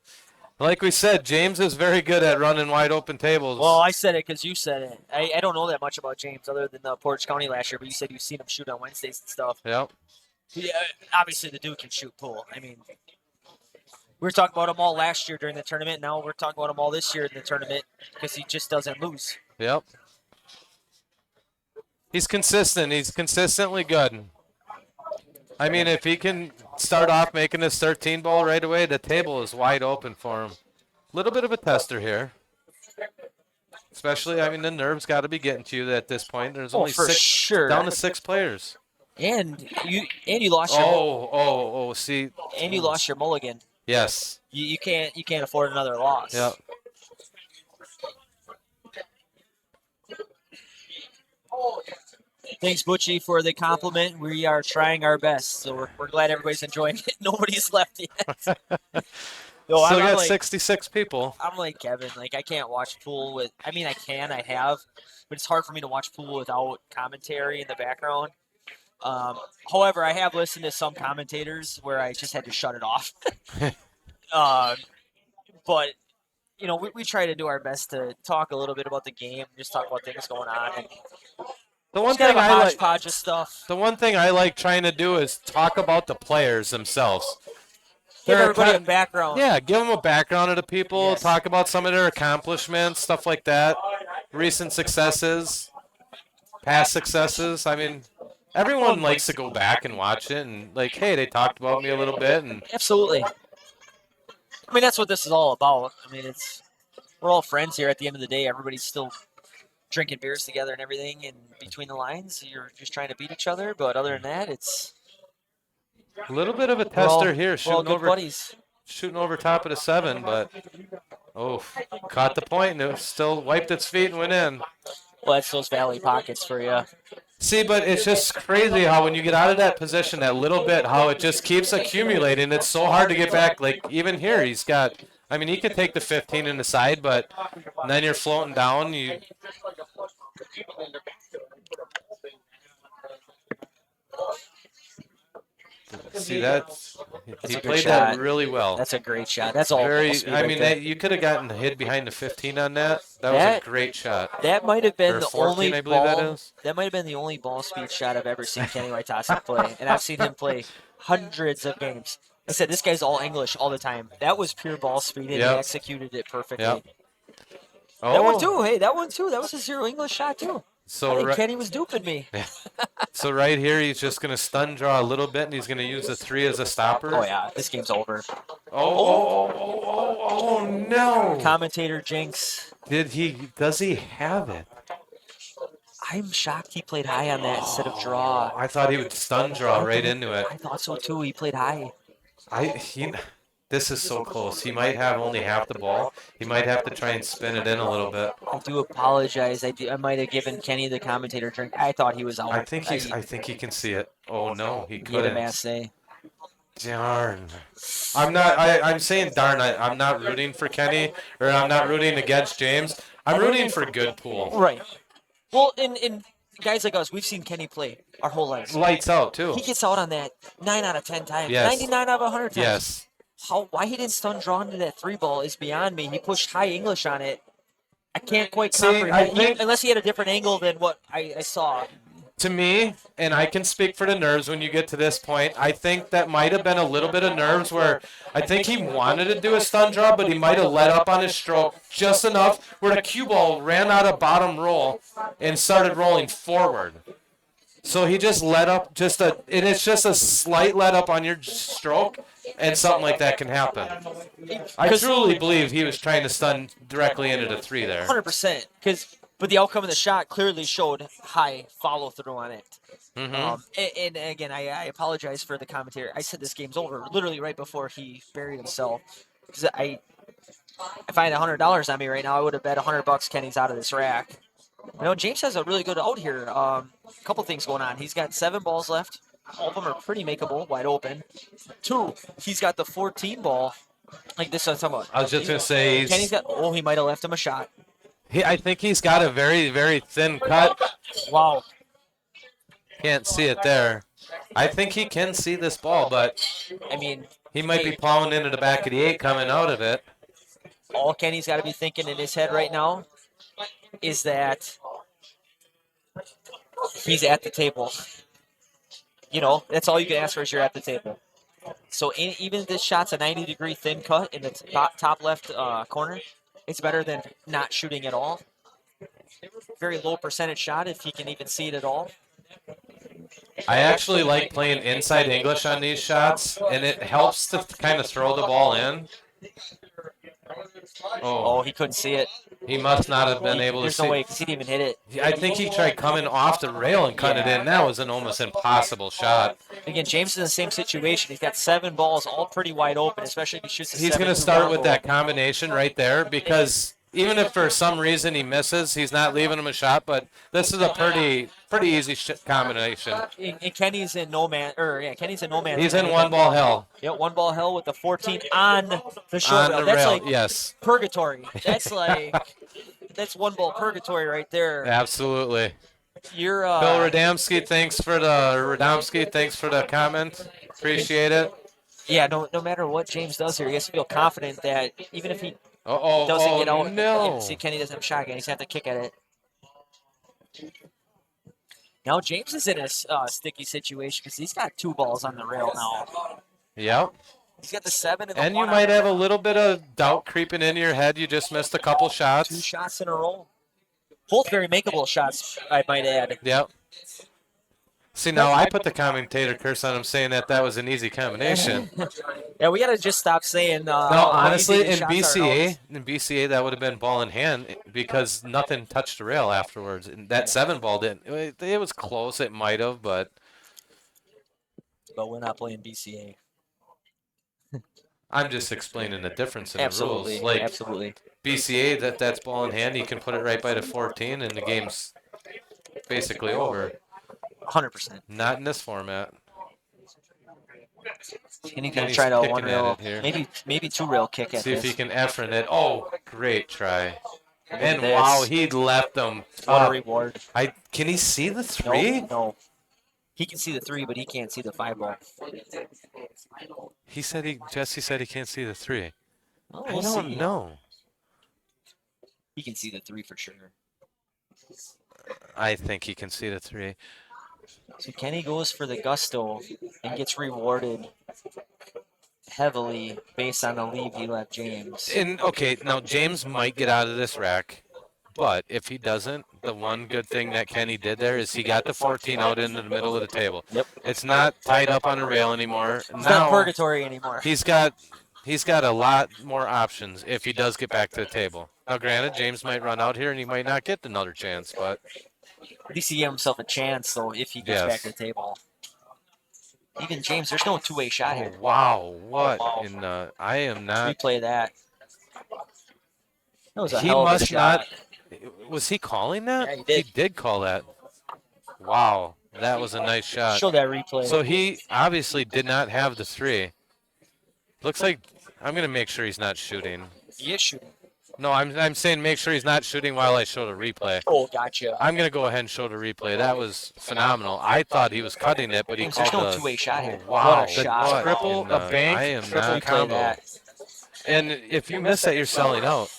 Like we said, James is very good at running wide open tables. Well, I said it because you said it. I don't know that much about James other than Portage County last year, but you said you've seen him shoot on Wednesdays and stuff. Yep. Yeah, obviously the dude can shoot pool. I mean, we were talking about him all last year during the tournament. Now we're talking about him all this year in the tournament because he just doesn't lose. Yep. He's consistent. He's consistently good. I mean, if he can start off making his 13 ball right away, the table is wide open for him. A little bit of a tester here. Especially, I mean, the nerves got to be getting to you at this point. There's only for 6, sure. down to 6 players. And you lost your see. And you lost your mulligan. Yes. You can't afford another loss. Yep. Thanks, Butchie, for the compliment. We are trying our best, so we're glad everybody's enjoying it. Nobody's left yet. Yo, Still got like, 66 people. I'm like Kevin. Like, I can't watch pool with. I mean, I have, but it's hard for me to watch pool without commentary in the background. However, I have listened to some commentators where I just had to shut it off. But you know, we try to do our best to talk a little bit about the game, just talk about things going on, and The one just kind thing of a I like, hodgepodge of stuff. the one thing I like trying to do is talk about the players themselves. Give They're everybody kind a background. Yeah, give them a background of the people. Yes. Talk about some of their accomplishments, stuff like that. Recent successes, past successes. I mean, everyone likes to go back and watch it and like, hey, they talked about me a little bit. And Absolutely. I mean, that's what this is all about. I mean, we're all friends here at the end of the day. Everybody's still drinking beers together and everything, and between the lines, you're just trying to beat each other. But other than that, it's a little bit of a we're all- tester here, we're all good buddies. shooting over top of the 7, but caught the point and it still wiped its feet and went in. Well, that's those valley pockets for you. See, but it's just crazy how when you get out of that position that little bit, how it just keeps accumulating. It's so hard to get back. Like, even here, he could take the 15 in the side, but then you're floating down. See, he a good played shot. that really well. That's a great shot. That's all. Very. ball speed I right mean, there. you could have gotten hit behind the 15 on that. That was That- a great shot. That might have been Or the 14, only I believe ball. that is. That might have been the only ball speed shot I've ever seen Kenny Wojtasic play, and I've seen him play hundreds of games. I said this guy's all English all the time. That was pure ball speed, and he Yep. executed it perfectly. Yep. That one Oh, too. Hey, that one too. That was a zero English shot too. I so think right, Kenny was duping me. so right here he's just gonna stun draw a little bit, and he's gonna use the 3 as a stopper. Oh yeah, this game's over. Oh no! Commentator Jinx. Does he have it? I'm shocked he played high on that instead of draw. I thought he would stun draw right into it. I thought so too. He played high. This is so close. He might have only half the ball. He might have to try and spin it in a little bit. I do apologize. I might have given Kenny the commentator drink. I thought he was out. I think he can see it. Oh no, he Get a couldn't. masse. Darn. I'm saying darn. I'm not rooting for Kenny, or I'm not rooting against James. I'm rooting for good pool. Right. Well, in guys like us, we've seen Kenny play our whole lives. Lights out too. He gets out on that 9 out of 10 times. Yes. 99 out of 100 times. Yes. Why he didn't stun draw into that 3 ball is beyond me. He pushed high English on it. I can't quite See, comprehend. I think- Unless he had a different angle than what I saw. To me, and I can speak for the nerves when you get to this point, I think that might have been a little bit of nerves where I think he wanted to do a stun draw, but he might have let up on his stroke just enough where the cue ball ran out of bottom roll and started rolling forward. So he just let up and it's just a slight let up on your stroke, and something like that can happen. I truly believe he was trying to stun directly into the 3 there. 100%. But the outcome of the shot clearly showed high follow through on it. And again, I apologize for the commentary. I said this game's over literally right before he buried himself. Because if I had $100 on me right now, I would have bet $100 Kenny's out of this rack. You know, James has a really good out here. A couple things going on. He's got 7 balls left. All of them are pretty makeable, wide open. 2, he's got the 14 ball. Like this, I'm talking about. I was just going to say, Kenny's got. Oh, he might have left him a shot. I think he's got a very, very thin cut. Wow. Can't see it there. I think he can see this ball, but I mean, he might be plowing into the back of the 8 coming out of it. all Kenny's got to be thinking in his head right now is that he's at the table. You know, that's all you can ask for is you're at the table. So even if this shot's a 90-degree thin cut in the top left corner, it's better than not shooting at all. Very low percentage shot if he can even see it at all. I actually like playing inside English on these shots, and it helps to kind of throw the ball in. Oh, he couldn't see it. He must not have been able to There's see. no way because he didn't even hit it. I think he tried coming off the rail and cutting it in. That was an almost impossible shot. Again, James is in the same situation. He's got 7 balls, all pretty wide open, especially if he shoots. He's going to start with that combination right there because even if for some reason he misses, he's not leaving him a shot. But this is a pretty easy combination. And Kenny's in no man, Kenny's in no man. He's in 1 ball hell. Yeah, 1 ball hell with the 14 on the short On rail. the That's rail, like yes. purgatory. That's like that's 1 ball purgatory right there. Absolutely. You're Bill Radomski, thanks for the comment. Appreciate it. Yeah, no matter what James does here, he has to feel confident that even if he doesn't get out, no. see Kenny doesn't have a shotgun, he's gonna have to kick at it. Now James is in a sticky situation because he's got 2 balls on the rail now. Yep. He's got the 7 and the And 1 you might have a little bit of doubt creeping into your head. You just missed a couple 2 shots. shots in a row. Both very makeable shots, I might add. Yep. See, now I put the commentator curse on him saying that was an easy combination. Yeah, we gotta just stop saying. No, honestly, in shots are BCA, that would have been ball in hand because nothing touched the rail afterwards. And that 7 ball didn't. It was close. It might have, but we're not playing BCA. I'm just explaining the difference in the Absolutely, rules. Like absolutely. BCA, that's ball in hand. You can put it right by the 14, and the game's basically over. 100%. Not in this format. And he's gonna Kenny's try to picking 1 at rail, it here. maybe 2 rail kick at See if this. he can effort it. Oh, great try. Look at And this. wow, he left them. What a reward. Can he see the 3? No. He can see the 3, but he can't see the 5 ball. Jesse said he can't see the 3. Oh, I we'll don't see. know. He can see the 3 for sure. I think he can see the 3. So Kenny goes for the gusto and gets rewarded heavily based on the lead he left James. And okay, now James might get out of this rack, but if he doesn't, the one good thing that Kenny did there is he got the 14 out into the middle of the table. Yep. It's not tied up on a rail anymore. It's not purgatory anymore. He's got a lot more options if he does get back to the table. Now, granted, James might run out here and he might not get another chance, but at least he gave himself a chance, though, if he gets back to the table. Even James, there's no two-way shot here. Wow, what? I am not. Replay that. That was a hell of a shot. Was he calling that? Yeah, he did. He did call that. Wow, that was a nice shot. Show that replay. So he obviously did not have the 3. Looks like I'm gonna make sure he's not shooting. He is shooting. No, I'm saying make sure he's not shooting while I show the replay. Oh, gotcha. I'm gonna go ahead and show the replay. That was phenomenal. I thought he was cutting it, but he called There's no two-way shot here. Wow, what a shot! Triple a bank. I am not combo. That. And if you miss that, you're selling out.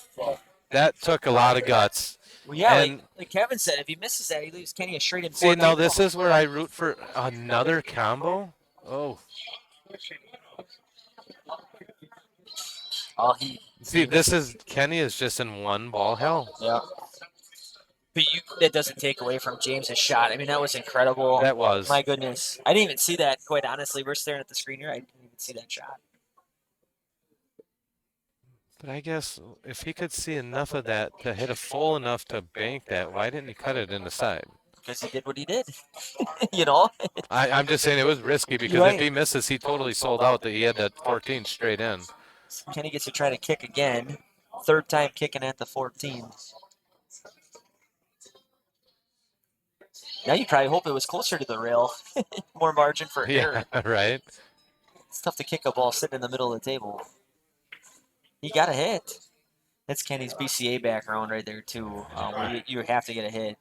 That took a lot of guts. Well, yeah, like Kevin said, if he misses that, he leaves Kenny a straight in. See, now this is where I root for another combo. Oh. See, this is Kenny is just in one ball hell. Yeah. But that doesn't take away from James's shot. I mean, that was incredible. That was. My goodness. I didn't even see that, quite honestly. We're staring at the screen here. I didn't even see that shot. But I guess if he could see enough of that to hit a full enough to bank that, why didn't he cut it in the side? Because he did what he did. You know? I'm just saying it was risky because if he misses, he totally sold out that he had that 14 straight in. Kenny gets to try to kick again. Third time kicking at the 14. Now you probably hope it was closer to the rail. More margin for error. Yeah, right. It's tough to kick a ball sitting in the middle of the table. He got a hit. That's Kenny's BCA background right there, too. Where you have to get a hit.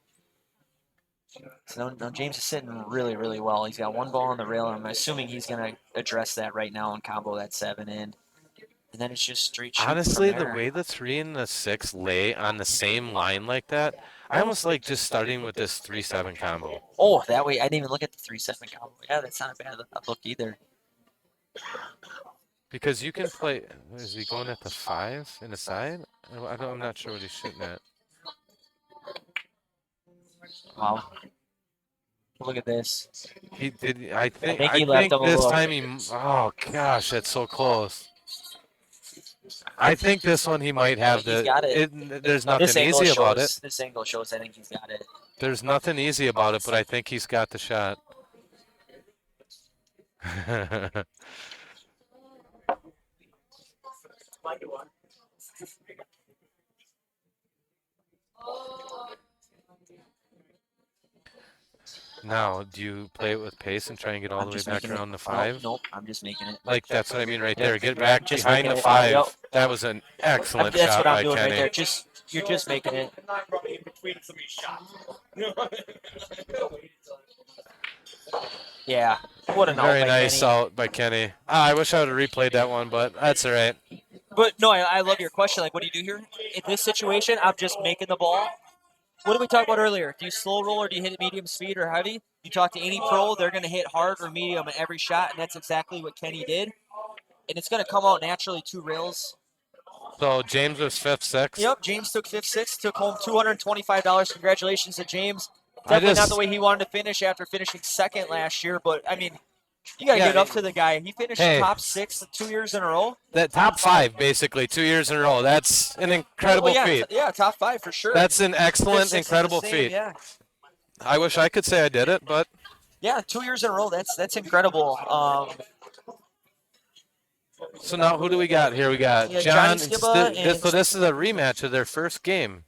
So now James is sitting really, really well. He's got one ball on the rail, and I'm assuming he's going to address that right now and combo that 7 in. And then it's just straight shooting. Honestly, the way the 3 and the 6 lay on the same line like that, I almost like just starting with this 3-7 combo. Oh, that way I didn't even look at the 3-7 combo. Yeah, that's not a bad look either. Because you can play. Is he going at the 5 in the side? I'm not sure what he's shooting at. Wow. Look at this. He did. I think he left him a this look. time he. Oh gosh, that's so close. I think this one he might have the. Got it. There's nothing easy about it. This angle shows I think he's got it. There's nothing easy about it, but I think he's got the shot. Now, do you play it with pace and try and get all the way back around the 5? Nope, I'm just making it. Like, that's what I mean right there. Get back Just behind the making it. 5. Yep. That was an excellent That's shot what I'm by doing Kenny. right there. You're just making it. Yeah. What an out Very by nice Kenny. out by Kenny. I wish I would have replayed that one, but that's all right. But no, I love your question. Like, what do you do here? In this situation, I'm just making the ball. What did we talk about earlier? Do you slow roll or do you hit it medium speed or heavy? You talk to any pro, they're going to hit hard or medium at every shot, and that's exactly what Kenny did. And it's going to come out naturally 2 rails. So James was 5th, 6th. Yep, James took 5th, 6th, took home $225. Congratulations to James. Definitely not the way he wanted to finish after finishing 2nd last year, but, I mean, you got to get up to the guy. He finished top 6 2 years in a row. That top 5, basically, 2 years in a row. That's an incredible feat. Yeah, top 5 for sure. That's an excellent, incredible feat. Yeah. I wish I could say I did it, but. Yeah, 2 years in a row. That's incredible. So now who do we got here? We got John. So this is a rematch of their first game.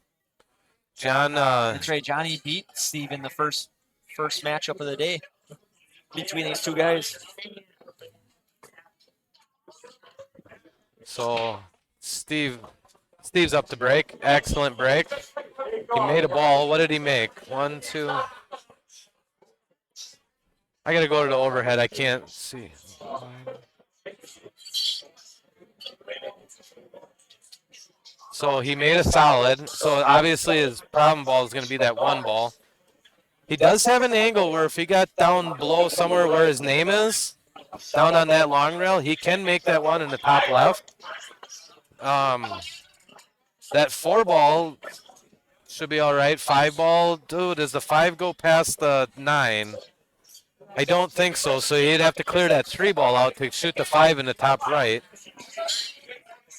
John. That's right. Johnny beat Steve in the first matchup of the day between these two guys. So Steve's up to break. Excellent break. He made a ball. What did he make? 1, 2. I gotta go to the overhead. I can't see. So he made a solid. So obviously his problem ball is going to be that 1 ball. He does have an angle where if he got down below somewhere where his name is, down on that long rail. He can make that one in the top left. That 4 ball should be all right. 5 ball, dude, does the 5 go past the 9? I don't think so. So he'd have to clear that 3 ball out to shoot the 5 in the top right.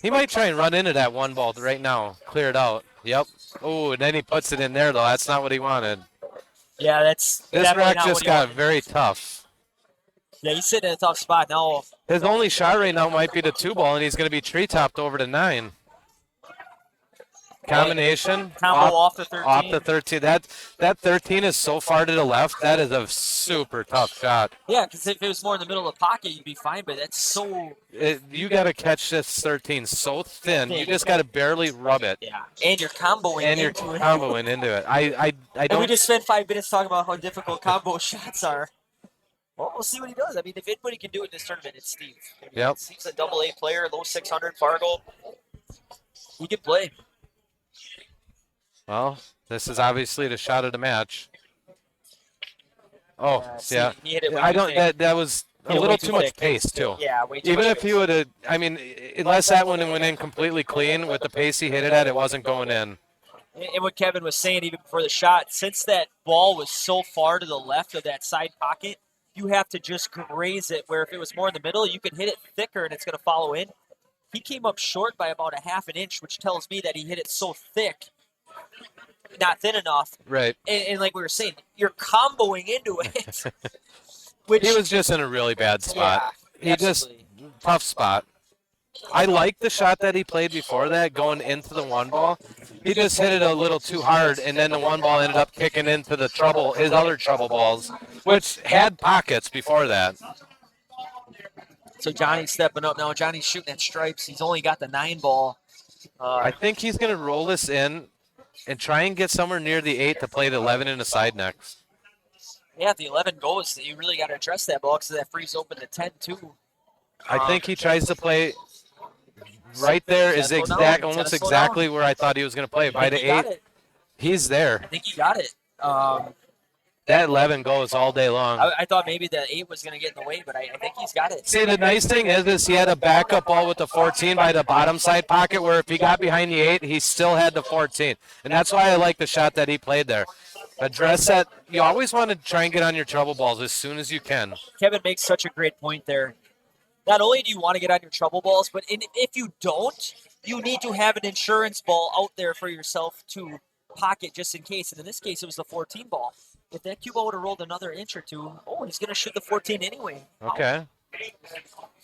He might try and run into that 1 ball right now. Clear it out. Yep. Oh, and then he puts it in there, though. That's not what he wanted. Yeah, that's This definitely rack not just what he got wanted. very tough. Yeah, he's sitting in a tough spot now. His only shot right now might be the 2 ball, and he's going to be tree-topped over to 9. Combination. Combo off the 13. Off the 13. That 13 is so far to the left. That is a super tough shot. Yeah, because if it was more in the middle of the pocket, you'd be fine, but that's so... You got to catch this 13 so thin. You just got to barely rub it. Yeah, and you're comboing And you're into it. comboing into it. I And we don't. just spent 5 minutes talking about how difficult combo shots are. Well, we'll see what he does. I mean, if anybody can do it in this tournament, it's Steve. I mean, Yep. Steve's a AA player, low 600, Fargo. He can play. Well, this is obviously the shot of the match. Oh, See, yeah. he hit it way I too don't. thick. That was a Hit it way little too too much thick. pace too. Yeah, way too Even much if he would have, I mean, unless that one went in completely clean with the pace he hit it at, it wasn't going in. And what Kevin was saying even before the shot, since that ball was so far to the left of that side pocket, you have to just graze it, where if it was more in the middle, you can hit it thicker and it's going to follow in. He came up short by about a half an inch, which tells me that he hit it so thick, not thin enough. Right. And like we were saying, you're comboing into it. Which, He was just in a really bad spot. Yeah, He just absolutely. tough spot. I like the shot that he played before that, going into the 1 ball. He just hit it a little too hard, and then the 1 ball ended up kicking into the trouble, his other trouble balls, which had pockets before that. So Johnny's stepping up now. Johnny's shooting at stripes. He's only got the 9 ball. I think he's going to roll this in and try and get somewhere near the 8 to play the 11 in the side next. Yeah, if the 11 goes, you really got to address that ball because that frees open the 10 too. I think he tries to play right there is Tempo down, exact, tempo almost down. exactly where I thought he was going to play. I By think he the got 8, it. he's there. I think he got it. That 11 goes all day long. I thought maybe the 8 was going to get in the way, but I think he's got it. See, the nice thing is he had a backup ball with the 14 by the bottom side pocket, where if he got behind the 8, he still had the 14. And that's why I like the shot that he played there. Address that. You always want to try and get on your trouble balls as soon as you can. Kevin makes such a great point there. Not only do you want to get on your trouble balls, but if you don't, you need to have an insurance ball out there for yourself to pocket just in case. And in this case, it was the 14 ball. If that cue ball would have rolled another inch or two, he's going to shoot the 14 anyway. Okay.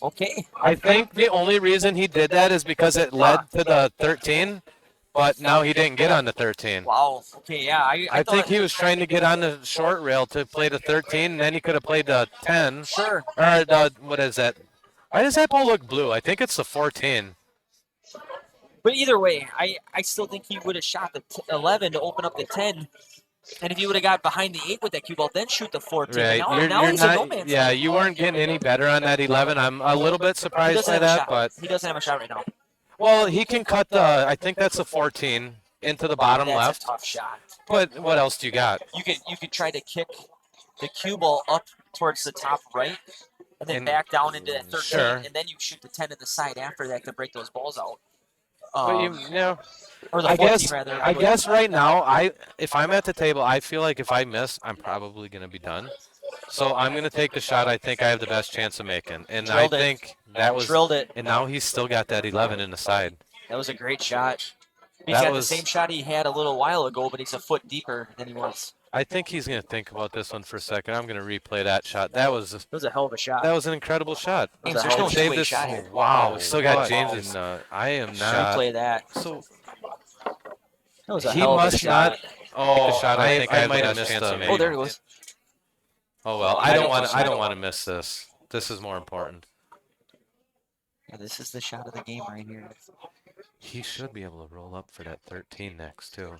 Okay. I think the only reason he did that is because it led to the 13, but now he didn't get on the 13. Wow. Okay, yeah. I think he was trying to get on the short rail to play the 13, and then he could have played the 10. Sure. Or the, what is that? Why does that ball look blue? I think it's the 14. But either way, I still think he would have shot the 11 to open up the 10. And if he would have got behind the 8 with that cue ball, then shoot the 14. Right. Now he's a no man's yeah, land. you weren't getting any better on that 11. I'm a little bit He surprised doesn't by have a that, shot. but He doesn't have a shot right now. well, he can cut the. I think that's the 14 into the bottom That's left. a tough shot. But what else do you got? You could try to kick the cue ball up towards the top right, and then And- back down into that 13, Sure. and then you shoot the 10 in the side after that to break those balls out. But you know, Or the I 14 guess rather. I guess right now, if I'm at the table, I feel like if I miss, I'm probably gonna be done. So I'm gonna take the shot I think I have the best chance of making, and Drilled I it. think that was. Drilled it. And now he's still got that 11 in the side. That was a great shot. He's That got was- the same shot he had a little while ago, but he's a foot deeper than he was. I think he's gonna think about this one for a second. I'm gonna replay that shot. That was It was a hell of a shot. an incredible shot. James, there's no Save two-way this. shot here. Wow, we still got But- James. I am not. Replay that. So That was a he hell of a must shot. not. Oh, The shot. I think I might have have the best missed chance of Oh, making there it. it was. Oh well, I I don't don't want want to. I to- don't want to miss this. This is more important. Yeah, this is the shot of the game right here. He should be able to roll up for that 13 next too.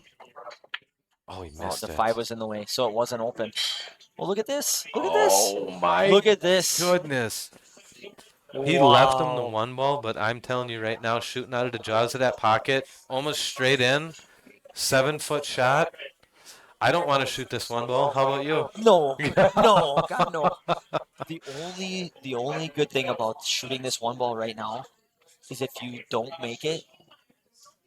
Oh, he Oh, missed the it. 5 was in the way, so it wasn't open. Well, look at this. Look at this. Oh my Look at this. goodness. He left him the 1 ball, but I'm telling you right now, shooting out of the jaws of that pocket, almost straight in, 7-foot shot. I don't want to shoot this 1 ball. How about you? No, no, God, no. The only good thing about shooting this one ball right now is if you don't make it,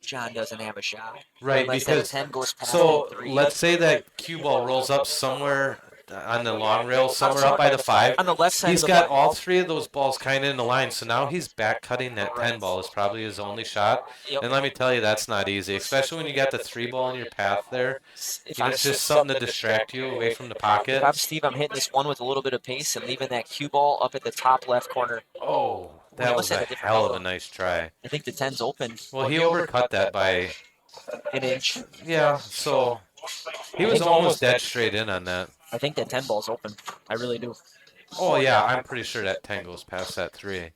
John doesn't have a shot. Right, Unless that because 10 goes past so that three. let's say that cue ball rolls up somewhere on the long rail, somewhere up by the 5. On the left side He's of the got ball. all 3 of those balls kind of in the line, so now he's back cutting that 10 ball is probably his only shot. Yep. And let me tell you, that's not easy, especially when you got the 3 ball in your path there. If It's just something to distract you away from the pocket. If I'm Steve, I'm hitting this one with a little bit of pace and leaving that cue ball up at the top left corner. Oh, that was a hell of a nice try. I think the 10's open. Well, he overcut that by an inch. Yeah, so he was almost dead straight in on that. I think that 10 ball's open. I really do. Oh, yeah, I'm pretty sure that 10 goes past that 3.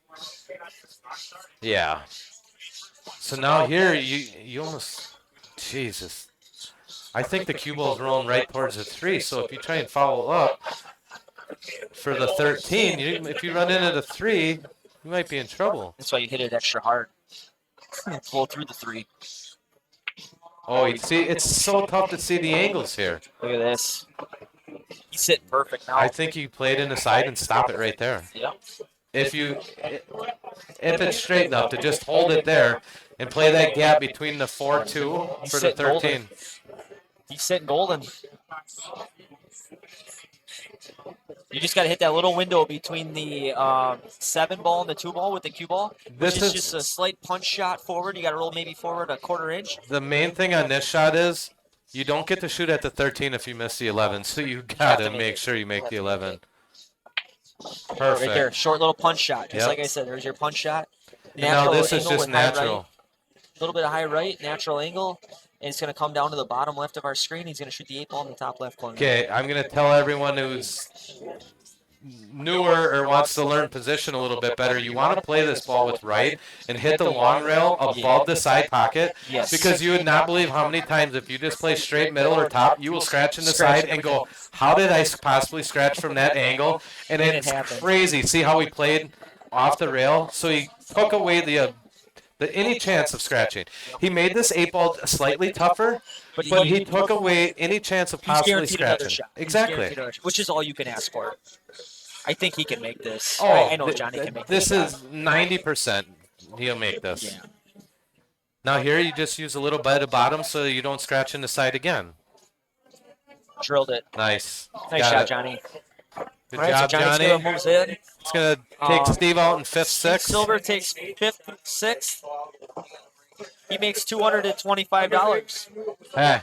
Yeah. So now here, you almost, Jesus. I think the cue ball's rolling right towards the 3, so if you try and follow up for the 13, if you run into the 3, you might be in trouble. That's why you hit it extra hard. Flow through the 3. Oh, you see, it's so tough to see the angles here. Look at this. He's sitting perfect now. I think you play it in the side and stop it right there. Yep. If it's straight enough to just hold it there and play that gap between the 4-2 for the 13. He's sitting golden. You just got to hit that little window between the 7 ball and the 2 ball with the cue ball, which is just a slight punch shot forward. You got to roll maybe forward a 1/4 inch. The main thing on this shot is you don't get to shoot at the 13 if you miss the 11, so you got to make sure you make the 11. Perfect. Right there, short little punch shot. Just like I said, there's your punch shot. Now this is just natural. A little bit of high right, natural angle, and it's going to come down to the bottom left of our screen. He's going to shoot the 8 ball in the top left corner. Okay, I'm going to tell everyone who's newer or wants to learn position a little bit better, you want to play this ball with right and hit the long rail above the side pocket, because you would not believe how many times if you just play straight middle or top, you will scratch in the side and go, how did I possibly scratch from that angle? And it's crazy. See how he played off the rail? So he took away the any chance of scratching. He made this 8 ball slightly tougher, but he took away any chance of possibly scratching. Exactly. Which is all you can ask for. I think he can make this. Oh, I know Johnny can make this. This is 90% he'll make this. Yeah. Now here you just use a little bit of bottom so you don't scratch in the side again. Drilled it. Nice. Nice shot, Johnny. Good job, so Johnny. Moves in. It's going to take Steve out in 5th, 6th. Silver takes 5th, 6th. He makes $225. Hey.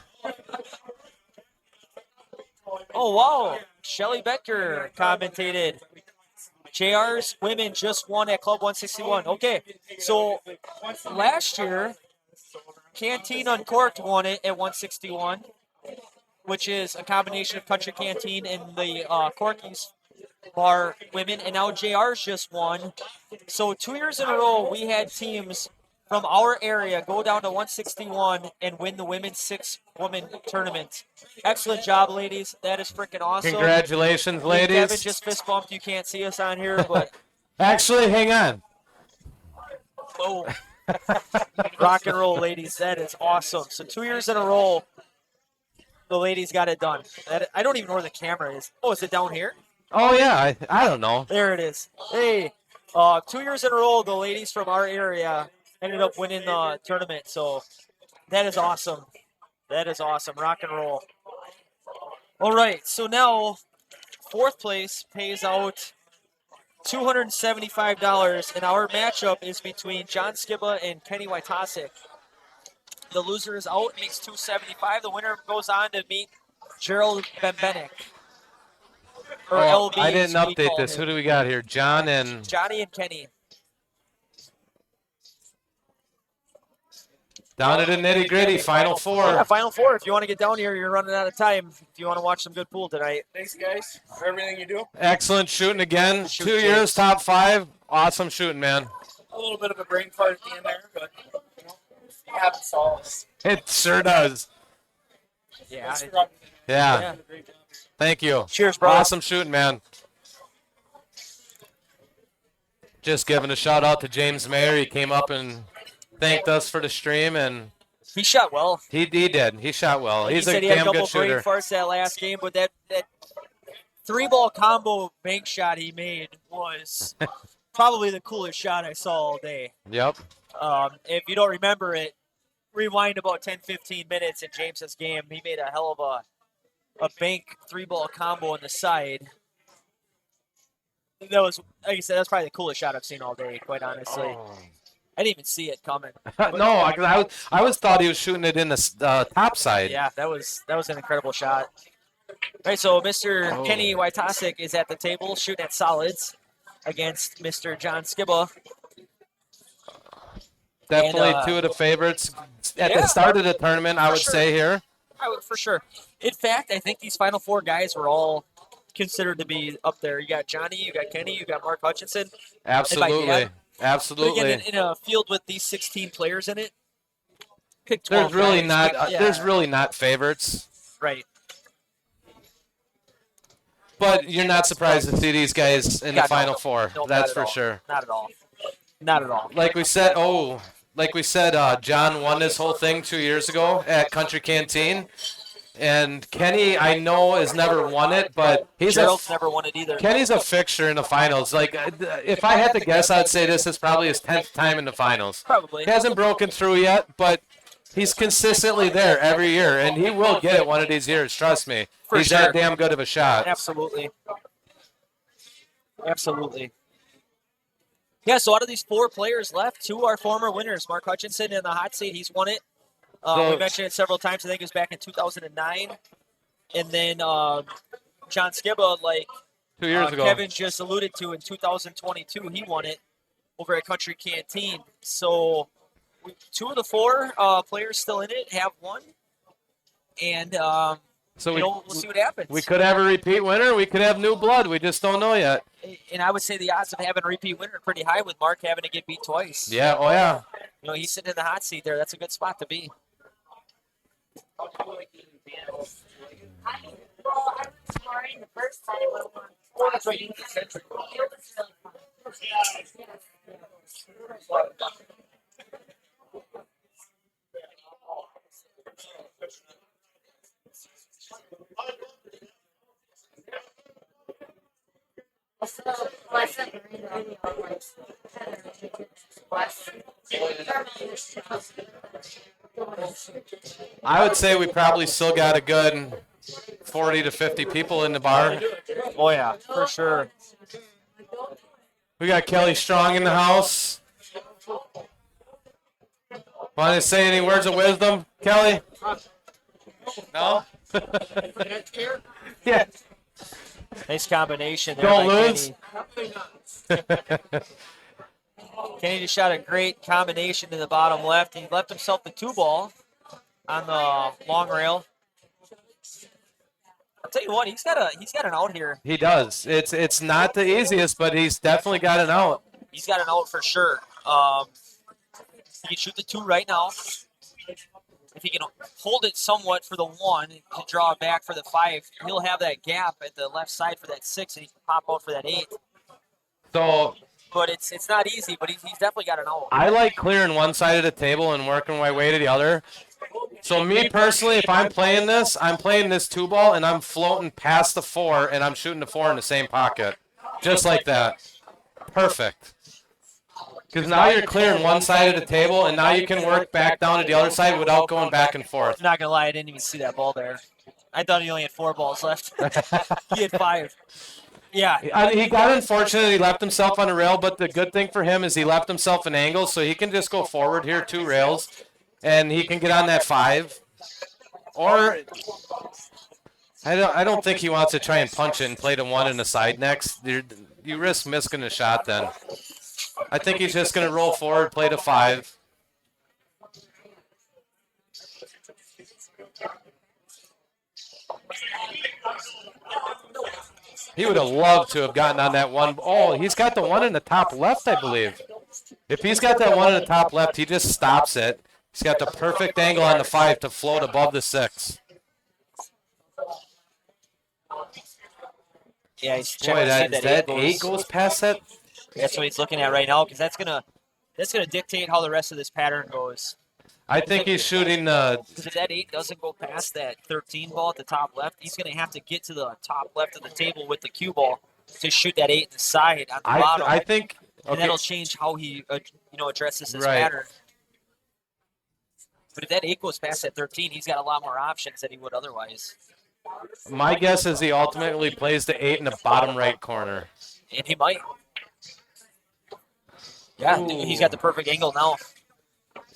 Oh, wow. Shelly Becker commentated. JR's women just won at Club 161. Okay, so last year, Canteen Uncorked won it at 161, which is a combination of Country Canteen and the Corky's Bar women, and now JR's just won. So 2 years in a row, we had teams from our area go down to 161 and win the women's 6-woman tournament. Excellent job, ladies. That is freaking awesome. Congratulations, ladies. Kevin just fist bumped. You can't see us on here, but actually, hang on. Oh, rock and roll, ladies. That is awesome. So 2 years in a row, the ladies got it done. I don't even know where the camera is. Oh, is it down here? Oh yeah, I don't know. There it is. Hey, 2 years in a row, the ladies from our area ended up winning the tournament. So that is awesome. That is awesome. Rock and roll. All right. So now 4th place pays out $275, and our matchup is between John Skiba and Kenny Wojtasek. The loser is out, makes $275. The winner goes on to meet Gerald Bembenek. Or LB, I didn't update this. Who do we got here? Johnny and Kenny. Down to the nitty-gritty, Final 4. Yeah, Final 4. If you want to get down here, you're running out of time. If you want to watch some good pool tonight. Thanks, guys, for everything you do. Excellent shooting again. 2 years, top 5. Awesome shooting, man. A little bit of a brain fart at the end there, but it happens to all of us. It sure does. Yeah. Thank you. Cheers, bro. Awesome shooting, man. Just giving a shout out to James Mayer. He came up and thanked us for the stream, and he shot well. He did. He shot well. Like He's he said, a he had damn a couple good shooter. brain farts that last game, but that 3-ball combo bank shot he made was probably the coolest shot I saw all day. Yep. If you don't remember it, rewind about 10, 15 minutes in James's game. He made a hell of a bank 3-ball combo on the side. That was, like I said, that's probably the coolest shot I've seen all day, quite honestly. Oh. I didn't even see it coming. No, I was thought he was shooting it in the top side. Yeah, that was an incredible shot. All right, so Mr. Kenny Wojtaszek is at the table shooting at solids against Mr. John Skiba. Definitely And, two of the favorites at the start of the tournament, I would say here. For sure. In fact, I think these final 4 guys were all considered to be up there. You got Johnny, you got Kenny, you got Mark Hutchinson. Absolutely. But Absolutely. again, in a field with these 16 players in it, pick 12 There's really guys. not there's really not favorites. Right. But you're not surprised to see these guys in the Final Four. No, That's not for at all. sure. Not at all. Not at all. Like we said, John won this whole thing 2 years ago at Country Canteen. And Kenny, I know, has never won it, but Gerald's never won it either. Kenny's a fixture in the finals. Like, if I had to guess, I'd say this is probably his 10th time in the finals. Probably. He hasn't broken through yet, but he's consistently there every year, and he will get it one of these years. Trust me. He's that damn good of a shot. Absolutely. Absolutely. Yeah, so out of these 4 players left, 2 are former winners. Mark Hutchinson in the hot seat, he's won it. We mentioned it several times. I think it was back in 2009. And then John Skiba, like 2 years ago. Kevin just alluded to, in 2022, he won it over at Country Canteen. So 2 of the 4 players still in it have won. And so we'll see what happens. We could have a repeat winner. We could have new blood. We just don't know yet. And I would say the odds of having a repeat winner are pretty high with Mark having to get beat twice. Yeah, oh yeah. You know, he's sitting in the hot seat there. That's a good spot to be. The first time when we were watching, it was really fun. I would say we probably still got a good 40 to 50 people in the bar. Oh, yeah, for sure. We got Kelly Strong in the house. Want to say any words of wisdom, Kelly? No? Yeah. Nice combination there. Don't by lose. Kenny. Kenny just shot a great combination to the bottom left. He left himself the 2-ball on the long rail. I'll tell you what, he's got an out here. He does. It's not the easiest, but he's definitely got an out. He's got an out for sure. He can shoot the 2 right now. If he can hold it somewhat for the 1 to draw back for the 5, he'll have that gap at the left side for that 6, and he can pop out for that 8. So, but it's not easy, but he's definitely got an out. I like clearing one side of the table and working my way to the other. So me personally, if I'm playing this 2-ball, and I'm floating past the 4, and I'm shooting the 4 in the same pocket. Just like that. Perfect. Because now you're clearing one side of the table, and now you can work back down to the other side without going back and forth. Not going to lie, I didn't even see that ball there. I thought he only had 4 balls left. He had 5. Yeah. He got unfortunate. He left himself on the rail, but the good thing for him is he left himself an angle, so he can just go forward here 2 rails, and he can get on that 5. Or I don't think he wants to try and punch it and play the 1 in the side next. You risk missing the shot then. I think he's just going to roll forward, play the 5. He would have loved to have gotten on that 1. Oh, he's got the 1 in the top left, I believe. If he's got that 1 in the top left, he just stops it. He's got the perfect angle on the 5 to float above the 6. Yeah, he's Boy, checking to see that that 8 goes past that. That's what he's looking at right now, because that's gonna dictate how the rest of this pattern goes. I think he's shooting. Because if that 8 doesn't go past that 13 ball at the top left, he's going to have to get to the top left of the table with the cue ball to shoot that 8 in the side on the bottom. I think. And Okay. that'll change how he addresses his Right. pattern. But if that 8 goes past that 13, he's got a lot more options than he would otherwise. My guess is he ultimately plays the 8 in the bottom right corner. And he might. Yeah, he's got the perfect angle now.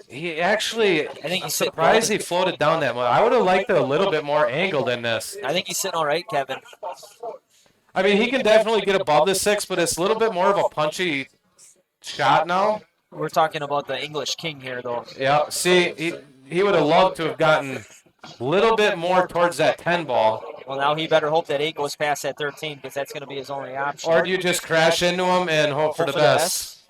He actually, I think I'm he's surprised he floated down that much. I would have liked a little bit more angle than this. I think he's sitting all right, Kevin. I mean, he can definitely get above the 6, but it's a little bit more of a punchy shot now. We're talking about the English king here, though. Yeah, see, he would have loved to have gotten a little bit more towards that 10 ball. Well, now he better hope that 8 goes past that 13 because that's going to be his only option. Or do you just crash into him and hope for the best?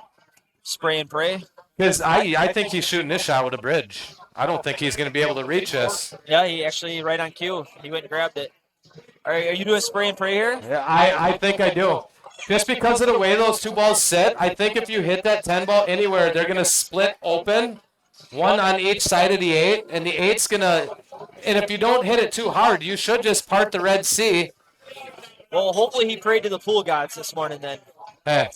Spray and pray. Because I think he's shooting this shot with a bridge. I don't think he's going to be able to reach this. Yeah, he actually, right on cue, he went and grabbed it. Are you doing spray and pray here? Yeah, I think I do. Just because of the way those 2 balls sit, I think if you hit that 10 ball anywhere, they're going to split open, one on each side of the 8, and the 8's going to, and if you don't hit it too hard, you should just part the Red Sea. Well, hopefully he prayed to the pool gods this morning then. Hey,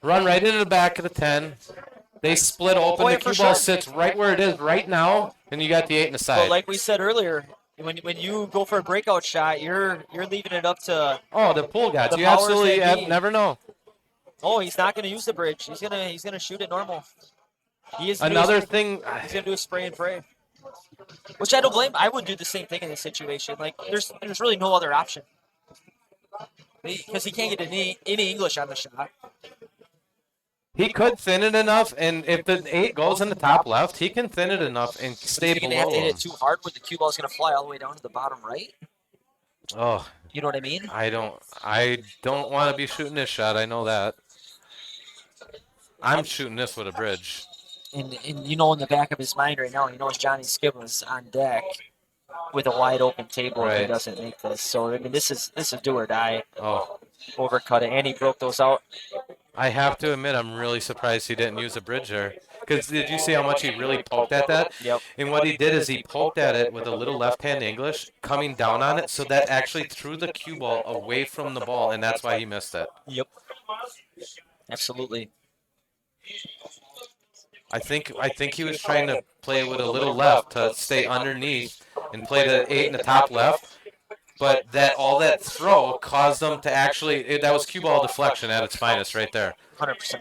run right into the back of the 10. They split open. The cue ball sits right where it is right now, and you got the 8 in the side. But like we said earlier, when you go for a breakout shot, you're leaving it up to the pool gods. the You powers absolutely that be. never know. Oh, he's not going to use the bridge. He's gonna shoot it normal. Another thing, he's gonna do a spray and pray, which I don't blame. I would do the same thing in this situation. Like there's really no other option because he can't get any English on the shot. he could thin it enough, and if the 8 goes in the top left, he can thin it enough and stay He's below gonna have to hit him. it too hard where the cue ball is gonna fly all the way down to the bottom right. Oh, You know what I mean? I don't want to be shooting this shot. I know that. I'm shooting this with a bridge. And in the back of his mind right now, he knows Johnny Skib was on deck with a wide open table if he Right. doesn't make this. So I mean, this is do or die. Oh, Overcut it, and he broke those out. I have to admit, I'm really surprised he didn't use a bridge there. Because did you see how much he really poked at that? Yep. And what he did is he poked at it with a little left-hand English, coming down on it, so that actually threw the cue ball away from the ball, and that's why he missed it. Yep. Absolutely. I think he was trying to play with a little left to stay underneath and play the 8 in the top left. But all that throw caused them to actually, that was cue ball deflection at its finest right there. 100%.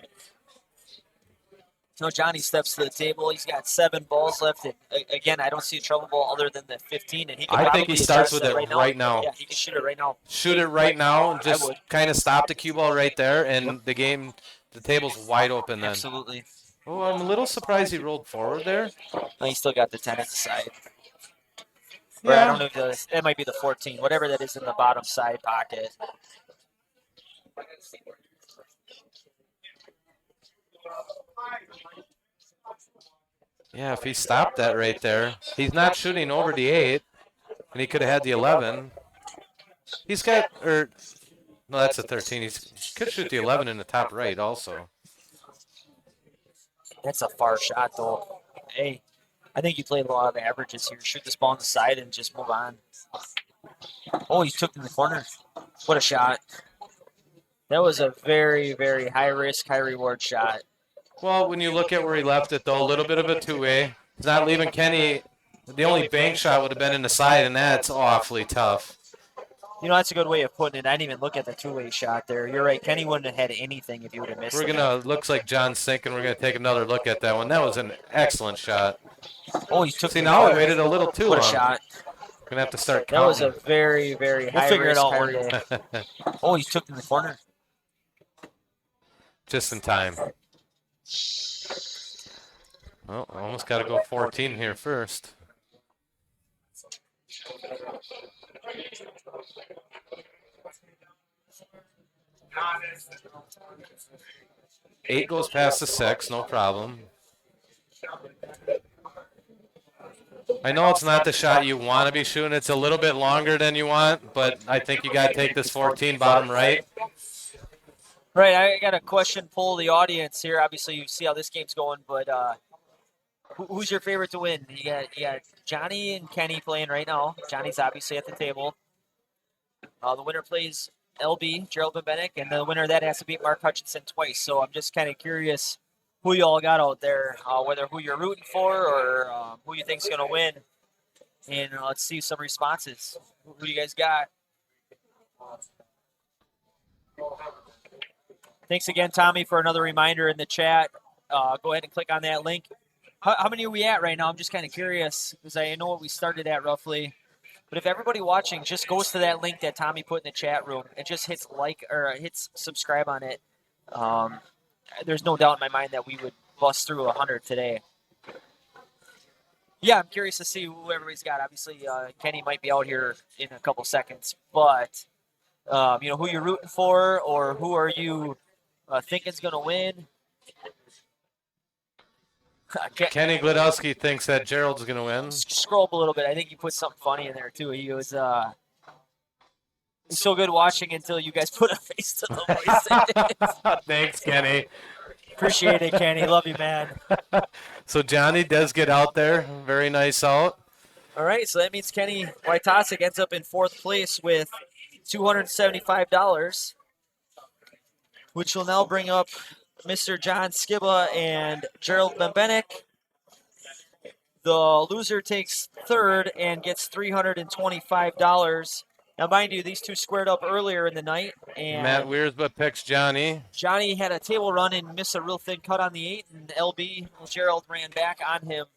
So Johnny steps to the table. He's got 7 balls left. And again, I don't see a trouble ball other than the 15. And he can I think probably he starts adjust with that it right now. Yeah, he can shoot it right now. Shoot it right now and just would. kind of stop the cue ball right there, and the table's wide open then. Absolutely. Oh, I'm a little surprised he rolled forward there. No, he still got the 10 on the side. Or I don't know if that might be the 14, whatever that is in the bottom side pocket. Yeah, if he stopped that right there, he's not shooting over the 8, and he could have had the 11. He's got, no, that's a 13. He could shoot the 11 in the top right also. That's a far shot, though. Hey, I think you played a lot of averages here. Shoot this ball on the side and just move on. Oh, he took it in the corner. What a shot. That was a very, very high-risk, high-reward shot. Well, when you look at where he left it, though, a little bit of a two-way. He's not leaving Kenny. The only bank shot would have been in the side, and that's awfully tough. You know, that's a good way of putting it. I didn't even look at the two-way shot there. You're right. Kenny wouldn't have had anything if he would have missed it. Looks like John's sinking. We're going to take another look at that one. That was an excellent shot. Oh, he took See, now I waited a little too long. What a shot. We're going to have to start counting. That was a very, very high-risk, high-risk. Oh, he took it in the corner. Just in time. Well, almost got to go 14 here first. Eight goes past the 6, no problem. I know it's not the shot you want to be shooting. It's a little bit longer than you want, but I think you got to take this 14 bottom right. Right, I got a question poll of the audience here. Obviously, you see how this game's going, but Who's your favorite to win? You got Johnny and Kenny playing right now. Johnny's obviously at the table. The winner plays LB, Gerald Bevent, and the winner of that has to beat Mark Hutchinson twice. So I'm just kind of curious who you all got out there, whether who you're rooting for or who you think's going to win. And let's see some responses. Who do you guys got? Thanks again, Tommy, for another reminder in the chat. Go ahead and click on that link. How many are we at right now? I'm just kind of curious because I know what we started at roughly. But if everybody watching just goes to that link that Tommy put in the chat room and just hits like or hits subscribe on it, there's no doubt in my mind that we would bust through 100 today. Yeah, I'm curious to see who everybody's got. Obviously, Kenny might be out here in a couple seconds, but who you're rooting for or who are you thinking's going to win? Kenny Glodowski thinks that Gerald's going to win. Scroll up a little bit. I think he put something funny in there too. He was so good watching until you guys put a face to the voice. Thanks, Kenny. Appreciate it, Kenny. Love you, man. So Johnny does get out there. Very nice out. All right, so that means Kenny Wojtaszek ends up in fourth place with $275, which will now bring up Mr. John Skiba and Gerald Bembenek. The loser takes third and gets $325. Now, mind you, these two squared up earlier in the night. And Matt Wiersba picks Johnny. Johnny had a table run and missed a real thin cut on the 8, and LB, Gerald, ran back on him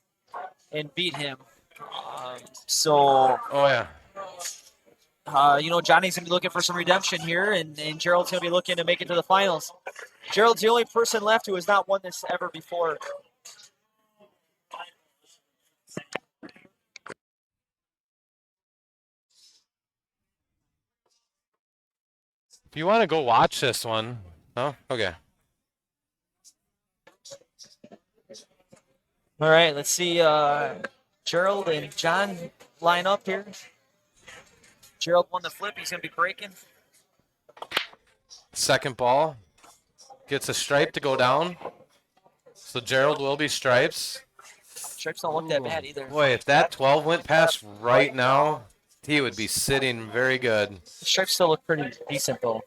and beat him. Oh, yeah. Johnny's going to be looking for some redemption here, and Gerald's going to be looking to make it to the finals. Gerald's the only person left who has not won this ever before. If you want to go watch this one. Oh, okay. All right, let's see Gerald and John line up here. Gerald won the flip. He's going to be breaking. Second ball. Gets a stripe to go down. So Gerald will be stripes. Stripes don't look that bad either. Boy, if that 12 went past right now, he would be sitting very good. The stripes still look pretty decent, though.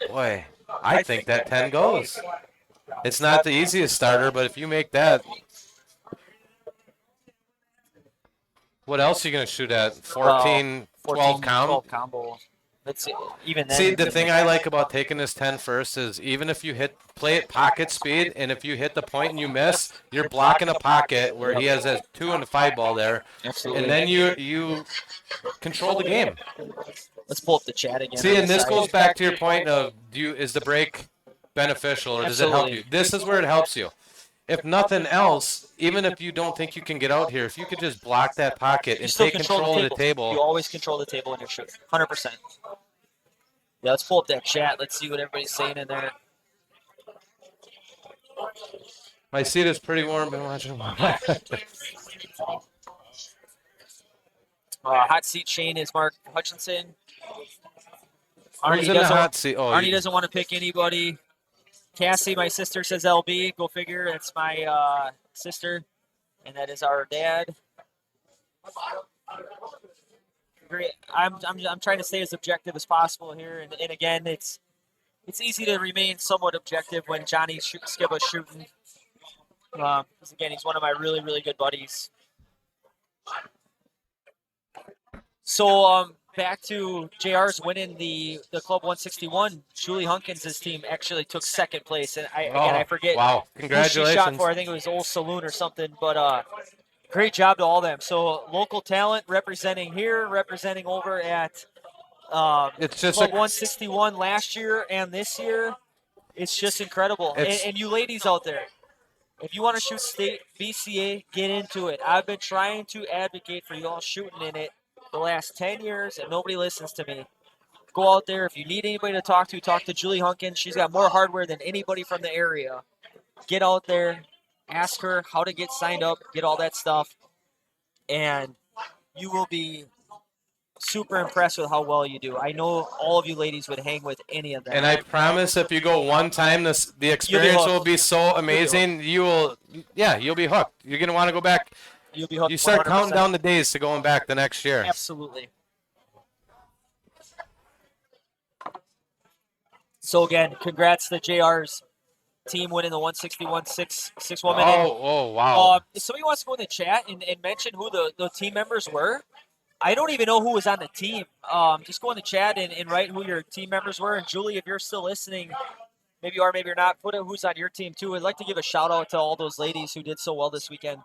Boy, I think that 10 goes. It's not the easiest starter, but if you make that, what else are you going to shoot at? 14, 12 combo? 12 combo. Let's see, even then. See, the thing I like about taking this 10 first is even if you play at pocket speed, and if you hit the point and you miss, you're blocking a pocket where he has a 2 and a 5 ball there. Absolutely. And then you control the game. Let's pull up the chat again. See, and this goes back to your point of is the break beneficial or does it help you? This is where it helps you. If nothing else, even if you don't think you can get out here, if you could just block that pocket and take control of the table. You always control the table in your shoot. 100%. Yeah, let's pull up that chat. Let's see what everybody's saying in there. My seat is pretty warm. Been watching. Hot seat Shane is Mark Hutchinson. Who's in the hot seat? Oh, Arnie doesn't want to pick anybody. Cassie, my sister, says LB. Go figure. That's my sister, and that is our dad. Great. I'm trying to stay as objective as possible here, and again, it's easy to remain somewhat objective when Johnny Skiba's shooting. Because again, he's one of my really, really good buddies. So back to JR's winning the Club 161. Julie Hunkins' team actually took second place, and I forget. Wow! Who Congratulations! she shot for. I think it was Old Saloon or something. But great job to all them. So local talent representing here, representing over at it's just Club 161 last year and this year. It's just incredible. And you ladies out there, if you want to shoot state BCA, get into it. I've been trying to advocate for you all shooting in it the last 10 years, and nobody listens to me. Go out there. If you need anybody to talk to Julie Hunkins. She's got more hardware than anybody from the area. Get out there. Ask her how to get signed up, get all that stuff, and you will be super impressed with how well you do. I know all of you ladies would hang with any of them. And I promise, if you go one time, the experience will be so amazing. You'll be hooked. You're gonna want to go back. You'll be hooked. You start counting 100%. down the days to going back the next year. Absolutely. So again, congrats to JR's team winning the 161 6 woman. Oh, wow. If somebody wants to go in the chat and mention who the team members were, I don't even know who was on the team. Just go in the chat and write who your team members were. And Julie, if you're still listening, maybe you are, maybe you're not, put who's on your team too. I'd like to give a shout out to all those ladies who did so well this weekend.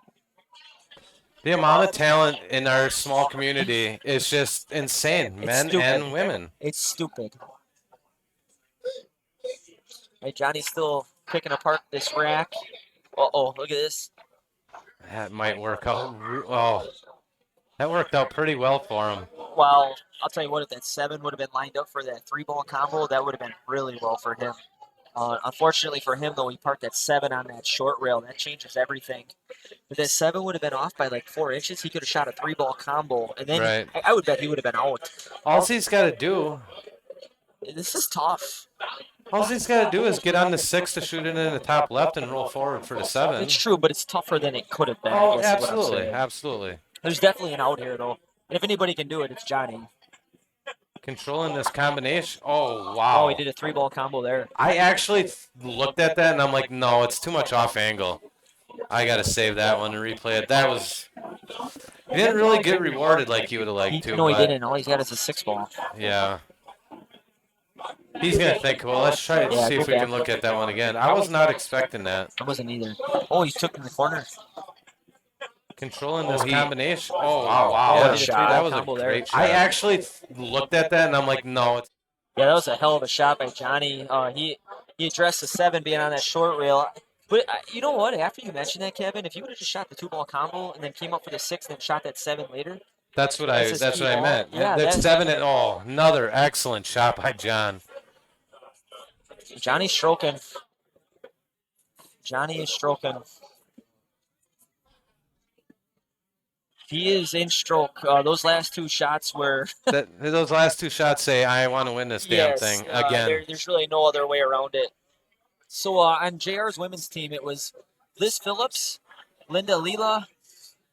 The amount of talent in our small community is just insane, men and women. It's stupid. Hey, Johnny's still picking apart this rack. Uh-oh, look at this. That might work out. Oh, that worked out pretty well for him. Well, I'll tell you what, if that 7 would have been lined up for that 3-ball combo, that would have been really well for him. Unfortunately for him, though, he parked that 7 on that short rail. That changes everything. If that 7 would have been off by like 4 inches, he could have shot a 3-ball combo, and then Right. I would bet he would have been out. All he's got to do. This is tough. All he's got to do is get on the 6 to shoot it in the top left and roll forward for the 7. It's true, but it's tougher than it could have been. Oh, I guess is what I'm saying. absolutely. There's definitely an out here, though. And if anybody can do it, it's Johnny. Controlling this combination. Oh, wow. Oh, he did a 3-ball combo there. I actually looked at that and I'm like, no, it's too much off angle. I got to save that one and replay it. That was. He didn't really get rewarded like he would have liked to. No, he didn't. All he's got is a 6-ball. Yeah. He's going to think, well, let's try to see if we can look at that one again. I was not expecting that. I wasn't either. Oh, he took in the corner. Controlling this combination. Oh, wow. That was a great shot. I actually looked at that and I'm like, no. Yeah, that was a hell of a shot by Johnny. He addressed the 7 being on that short rail. But you know what? After you mentioned that, Kevin, if you would have just shot the 2-ball combo and then came up for the 6 and then shot that 7 later. That's what I meant. Yeah, that's 7 and another excellent shot by John. Johnny's stroking. Johnny is stroking. He is in stroke. Those last 2 shots were. Those last 2 shots say, I want to win this damn thing again. There's really no other way around it. So on JR's women's team, it was Liz Phillips, Linda Lila,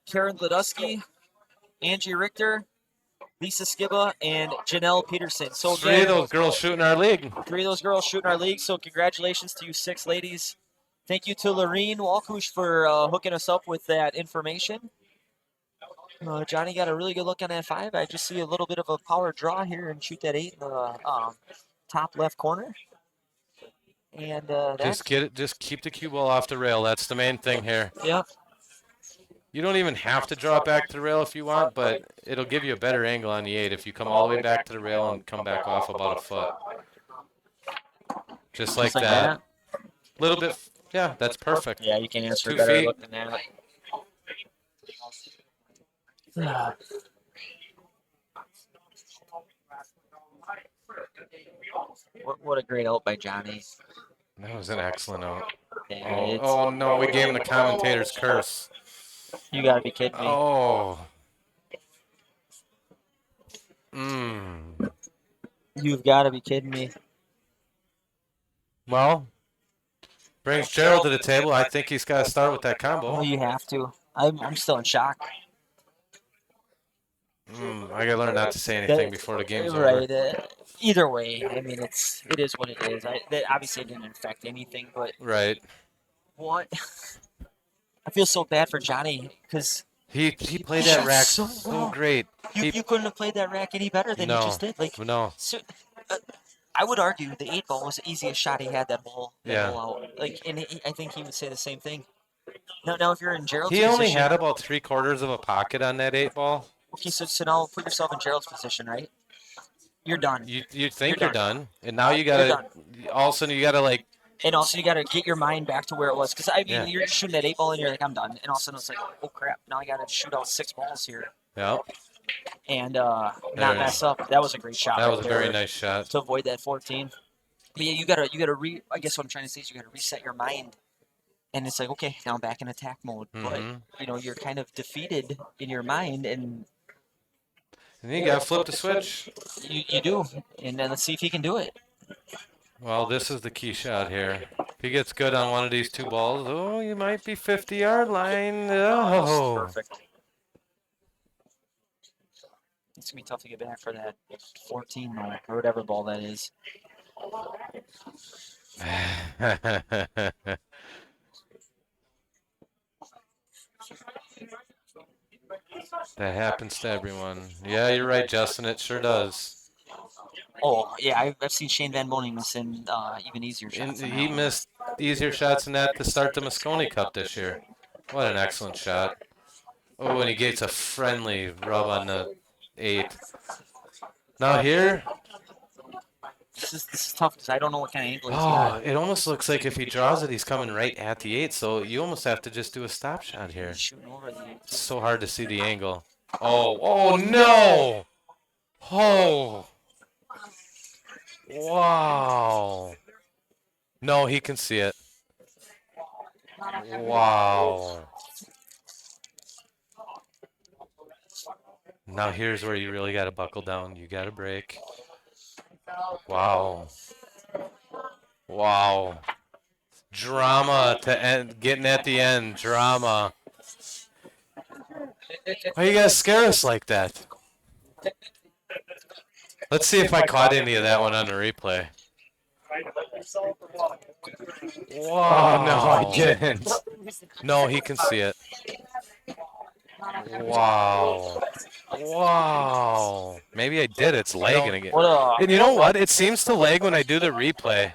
Karen Gladusky, Angie Richter, Lisa Skiba, and Janelle Peterson. So again, 3 of those girls shooting our league. 3 of those girls shooting our league. So congratulations to you 6 ladies. Thank you to Lorene Walkush for hooking us up with that information. Johnny got a really good look on that 5. I just see a little bit of a power draw here and shoot that 8 in the top left corner. And just get it. Just keep the cue ball off the rail. That's the main thing here. Yep. You don't even have to draw it back to the rail if you want, but it'll give you a better angle on the 8 if you come all the way back to the rail and come back off about a foot. Just like that. Little bit. Yeah, that's perfect. Yeah, you can answer 2 better feet. look than that. What a great out by Johnny. That was an excellent out. Yeah, oh no, we gave him the commentator's curse. You gotta be kidding me. Oh. You've got to be kidding me. Well, brings Gerald to the table. I think he's got to start with that combo. Oh, you have to. I'm still in shock. I gotta learn not to say anything before the game's over. Right. Either way, I mean, it is what it is. That obviously didn't affect anything, but right. What? I feel so bad for Johnny because he played that rack so great. You couldn't have played that rack any better than you just did. No. So, I would argue the 8-ball was the easiest shot he had that whole out. And I think he would say the same thing. Now if you're in Gerald's position, he only had about 3/4 of a pocket on that 8-ball. Okay, so now put yourself in Gerald's position, right? You're done. You think you're done, and now you gotta. All of a sudden, you gotta And also, you gotta get your mind back to where it was, because I mean, you're shooting that 8-ball, and you're like, I'm done. And all of a sudden, it's like, oh crap! Now I gotta shoot out 6 balls here. Yeah. And not mess up. That was a great shot. That was a very nice shot to avoid that 14. But yeah, you gotta I guess what I'm trying to say is you gotta reset your mind. And it's like, okay, now I'm back in attack mode. But you're kind of defeated in your mind, and And you got to flip the switch. You do, and then let's see if he can do it. Well, this is the key shot here. If he gets good on one of these two balls, oh, you might be 50-yard line. Oh. Perfect. It's gonna be tough to get back for that 14 mark or whatever ball that is. That happens to everyone. Yeah, you're right, Justin. It sure does. Oh yeah, I've seen Shane Van Boning miss in even easier shots. And he missed easier shots than that to start the Moscone Cup this year. What an excellent shot. Oh, and he gets a friendly rub on the 8. Now here, This is tough because I don't know what kind of angle he's oh, got. it almost looks like if he draws it, he's coming right at the 8. So you almost have to just do a stop shot here. He's shooting over the It's so hard to see the angle. Oh no! Oh, wow. No, he can see it. Wow. Now here's where you really got to buckle down. You got to break. Wow. Wow. Drama to end, getting at the end. Drama. Why you guys scare us like that? Let's see if I caught any of that one on the replay. Wow. No, I didn't. No, he can see it. Wow. Wow. Maybe I did. It's lagging again. And you know what? It seems to lag when I do the replay.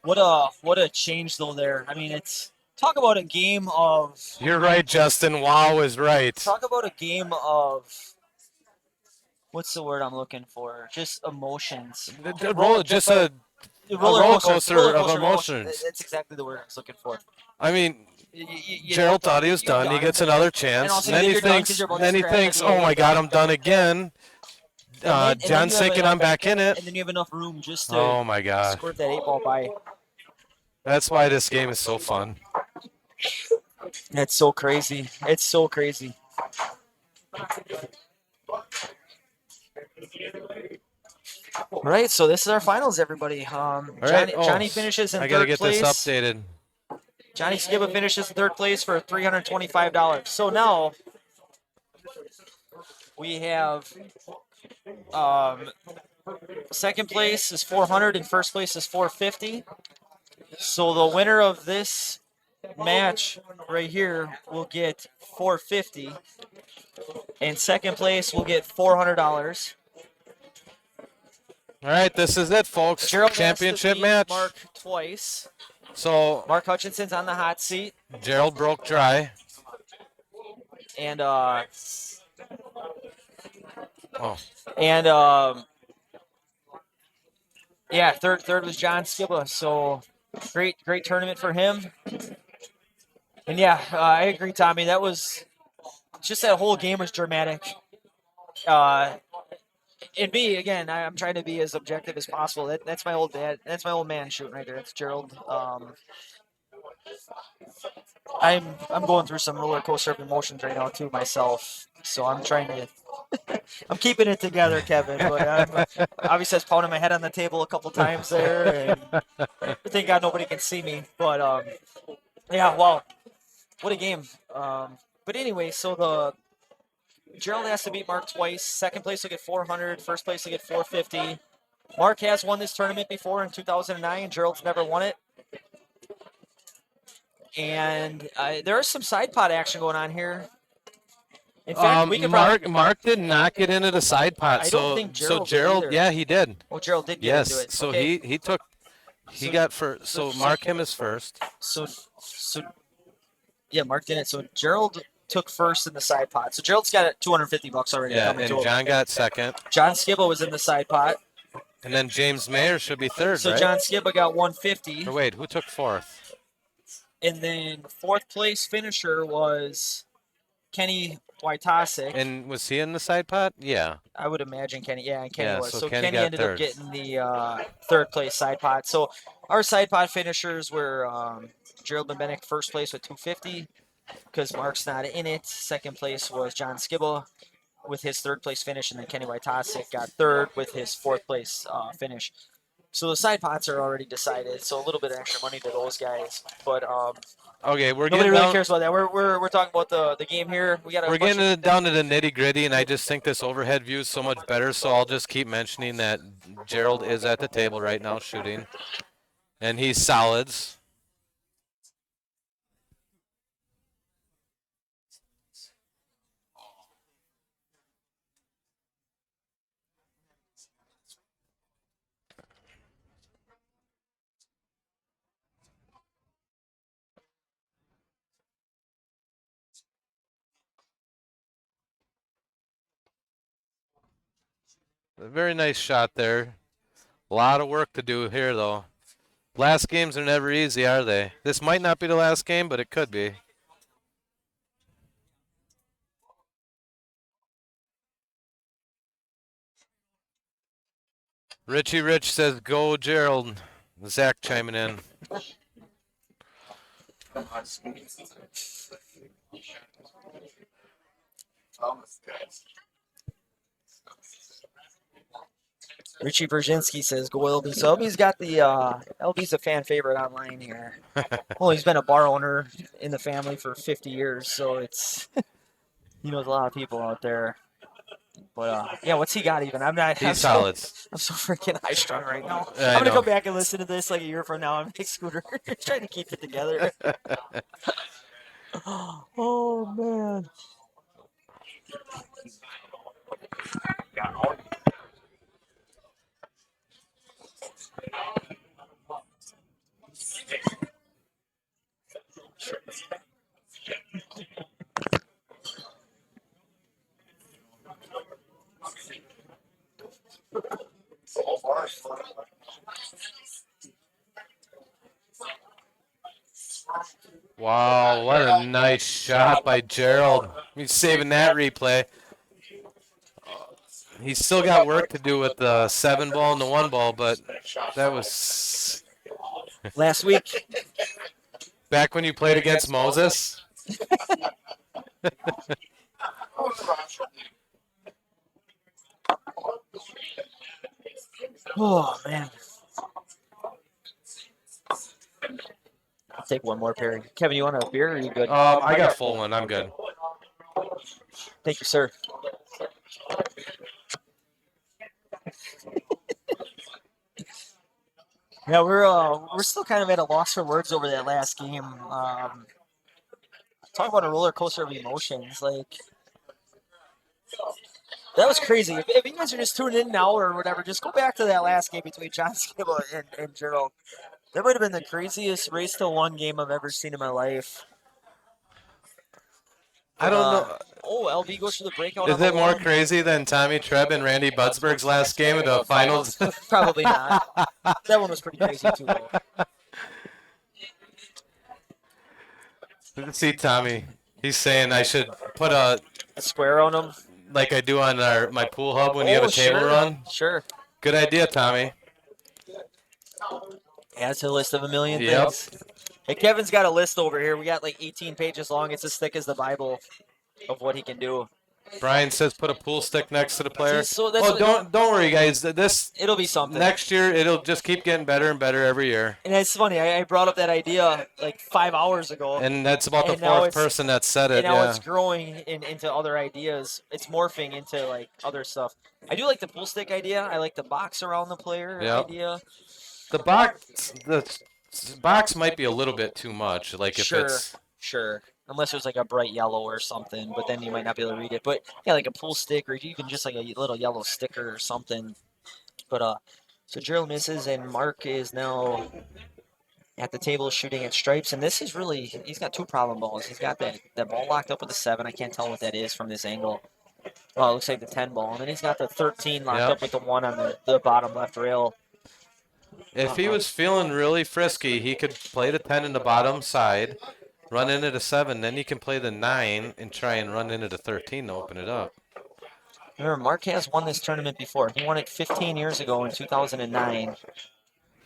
What a change though there. I mean, it's talk about a game of. You're right, Justin. Wow is right. Talk about a game of. What's the word I'm looking for? Just emotions. Just a roller coaster of emotions. That's exactly the word I was looking for. I mean, Gerald thought he was done. He gets another chance. Then he thinks, oh my God, I'm done again. John's thinking I'm back in it. And then you have enough room just to Oh my God. squirt that 8 ball by. That's why this game is so fun. It's so crazy. It's so crazy. Right, so this is our finals, everybody. Johnny finishes in third place. I gotta get this updated. Johnny Skiba finishes in third place for $325. So now we have second place is 400 and first place is 450. So the winner of this match right here will get 450, and second place will get $400. All right, this is it, folks. Gerald Championship has to beat match. Mark twice. So Mark Hutchinson's on the hot seat, Gerald broke dry. and yeah, third was John Skiba. So great tournament for him. And yeah, I agree, Tommy. That was just that whole game was dramatic. And me again, I'm trying to be as objective as possible. That's my old dad. That's my old man shooting right there. That's Gerald. I'm going through some roller coaster of emotions right now too myself. So I'm trying to. I'm keeping it together, Kevin. But I'm obviously I was pounding my head on the table a couple times there, and thank God nobody can see me. But yeah, wow, what a game. But anyway, so the Gerald has to beat Mark twice. Second place will get 400. First place will get 450. Mark has won this tournament before in 2009. Gerald's never won it. And there is some side pot action going on here. In fact, we could Mark did not get into the side pot. I don't think Gerald did Gerald, either. yeah, he did. Well, Gerald did get into Yes, it. so Okay. he got first. So mark him as first. So yeah, Mark did it. So Gerald took first in the side pot. So Gerald's got $250 already. Yeah, coming and to him. John got second. John Skibba was in the side pot. And then James Mayer should be third, So right? John Skibba got 150. Or wait, who took fourth? And then fourth place finisher was Kenny Wojtasic. And was he in the side pot? Yeah. I would imagine Kenny. Yeah, and Kenny Yeah, was. so So Kenny Kenny got ended third. up getting the third place side pot. So our side pot finishers were Gerald Benbenek first place with 250 because Mark's not in it. Second place was John Skibba. with his third place finish, and then Kenny Wojtasic got third with his fourth place finish. So the side pots are already decided. So a little bit of extra money to those guys, but Okay, we're nobody getting really down. cares about that. We're talking about the game here. We got a We're bunch getting of it down to the nitty gritty, and I just think this overhead view is so much better. So I'll just keep mentioning that Gerald is at the table right now shooting, and he's solids. A very nice shot there. A lot of work to do here, though. Last games are never easy, are they? This might not be the last game, but it could be. Richie Rich says, "Go, Gerald." Zach chiming in. Richie Brzezinski says go LB. So LB's got the LB's a fan favorite online here. Well, he's been a bar owner in the family for 50 years, so it's he knows a lot of people out there. But yeah, what's he got even? I'm not. He's solids. I'm so freaking high strung right now. I I'm gonna know. go back and listen to this like a year from now. I'm like Scooter, trying to keep it together. Oh man. Wow, what a nice shot by Gerald. He's saving that replay. He's still got work to do with the 7 ball and the 1 ball, but that was Last week. back when you played against Moses. Oh man. I'll take one more, Perry. Kevin, you want a beer or are you good? I got a full one. I'm good. Thank you, sir. Yeah, we're still kind of at a loss for words over that last game. Talk about a roller coaster of emotions. Like that was crazy. If you guys are just tuning in now or whatever, just go back to that last game between John Skibble and Gerald. That might have been the craziest race to one game I've ever seen in my life. I don't know. Oh, LB goes for the breakout. Is on the it more one. crazy than Tommy Trebb and Randy Budsberg's last game of the finals? Probably not. That one was pretty crazy too, though. See Tommy. He's saying I should put a square on him, like I do on my pool hub when you have a table run. Sure. Good idea, Tommy. Add to the list of a million things. Hey, Kevin's got a list over here. We got like 18 pages long. It's as thick as the Bible of what he can do. Brian says put a pool stick next to the player. See, so that's don't worry, guys. It'll be something. Next year, it'll just keep getting better and better every year. And it's funny. I brought up that idea like 5 hours ago. And that's about the fourth person that said it. And now it's growing into other ideas. It's morphing into like other stuff. I do like the pool stick idea. I like the box around the player idea. The box might be a little bit too much. Like if it's sure. Unless there's like a bright yellow or something, but then you might not be able to read it. But yeah, like a pool stick or even just like a little yellow sticker or something. But so Gerald misses and Mark is now at the table shooting at stripes, and this is really he's got two problem balls. He's got that ball locked up with the 7. I can't tell what that is from this angle. Well, it looks like the 10 ball, and then he's got the 13 locked up with the 1 on the bottom left rail. If he was feeling really frisky, he could play the 10 in the bottom side, run into the 7, then he can play the 9 and try and run into the 13 to open it up. Remember, Mark has won this tournament before. He won it 15 years ago in 2009.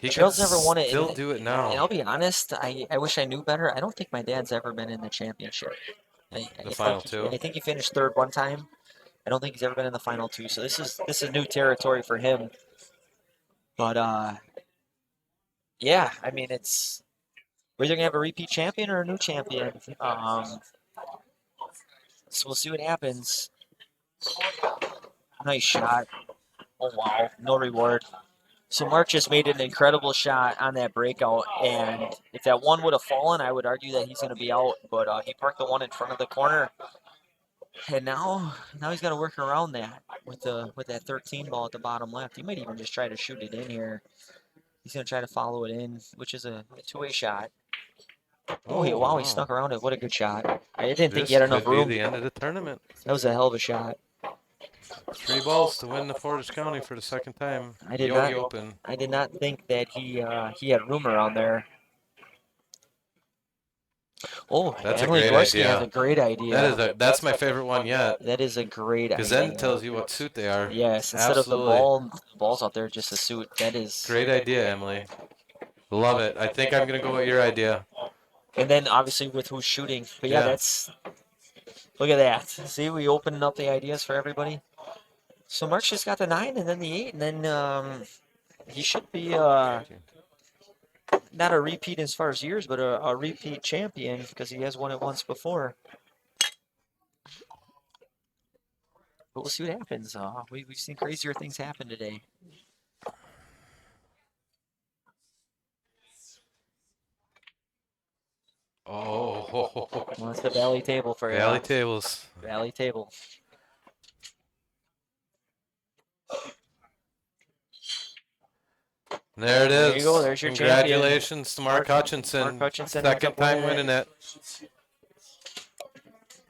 Gerald's never won it. Still do it now. And I'll be honest, I wish I knew better. I don't think my dad's ever been in the championship. The final two? I think he finished third one time. I don't think he's ever been in the final two, so this is new territory for him. But yeah, I mean we're either gonna have a repeat champion or a new champion. So we'll see what happens. Nice shot. Oh wow, no reward. So Mark just made an incredible shot on that breakout, and if that one would have fallen, I would argue that he's going to be out. But he parked the one in front of the corner, and now he's got to work around that with that 13 ball at the bottom left. He might even just try to shoot it in here. He's going to try to follow it in, which is a two-way shot. Oh, wow, he snuck around it. What a good shot. I didn't think he This had enough could be room. the end of the tournament. That was a hell of a shot. 3 balls to win the Portage County for the second time. I did Yogi not. Open. I did not think that he had room around there. Oh, That's a Emily great Gorski idea. has a great idea. That's my favorite one yet. That is a great idea. Because then it tells you what suit they are. Yes, instead Absolutely. of the balls out there, just a suit. That is Great idea, Emily. Love it. I think I'm going to go with your idea. And then obviously with who's shooting. But yeah, that's look at that. See, we opened up the ideas for everybody. So Mark's just got the 9 and then the 8, and then he should be not a repeat as far as years, but a repeat champion because he has won it once before. But we'll see what happens. We've seen crazier things happen today. Oh. Well, that's the Valley table for you. Valley tables. Valley table. There it is. There you go. There's your Congratulations champion. to Mark Hutchinson. Mark Hutchinson. Second time winning it.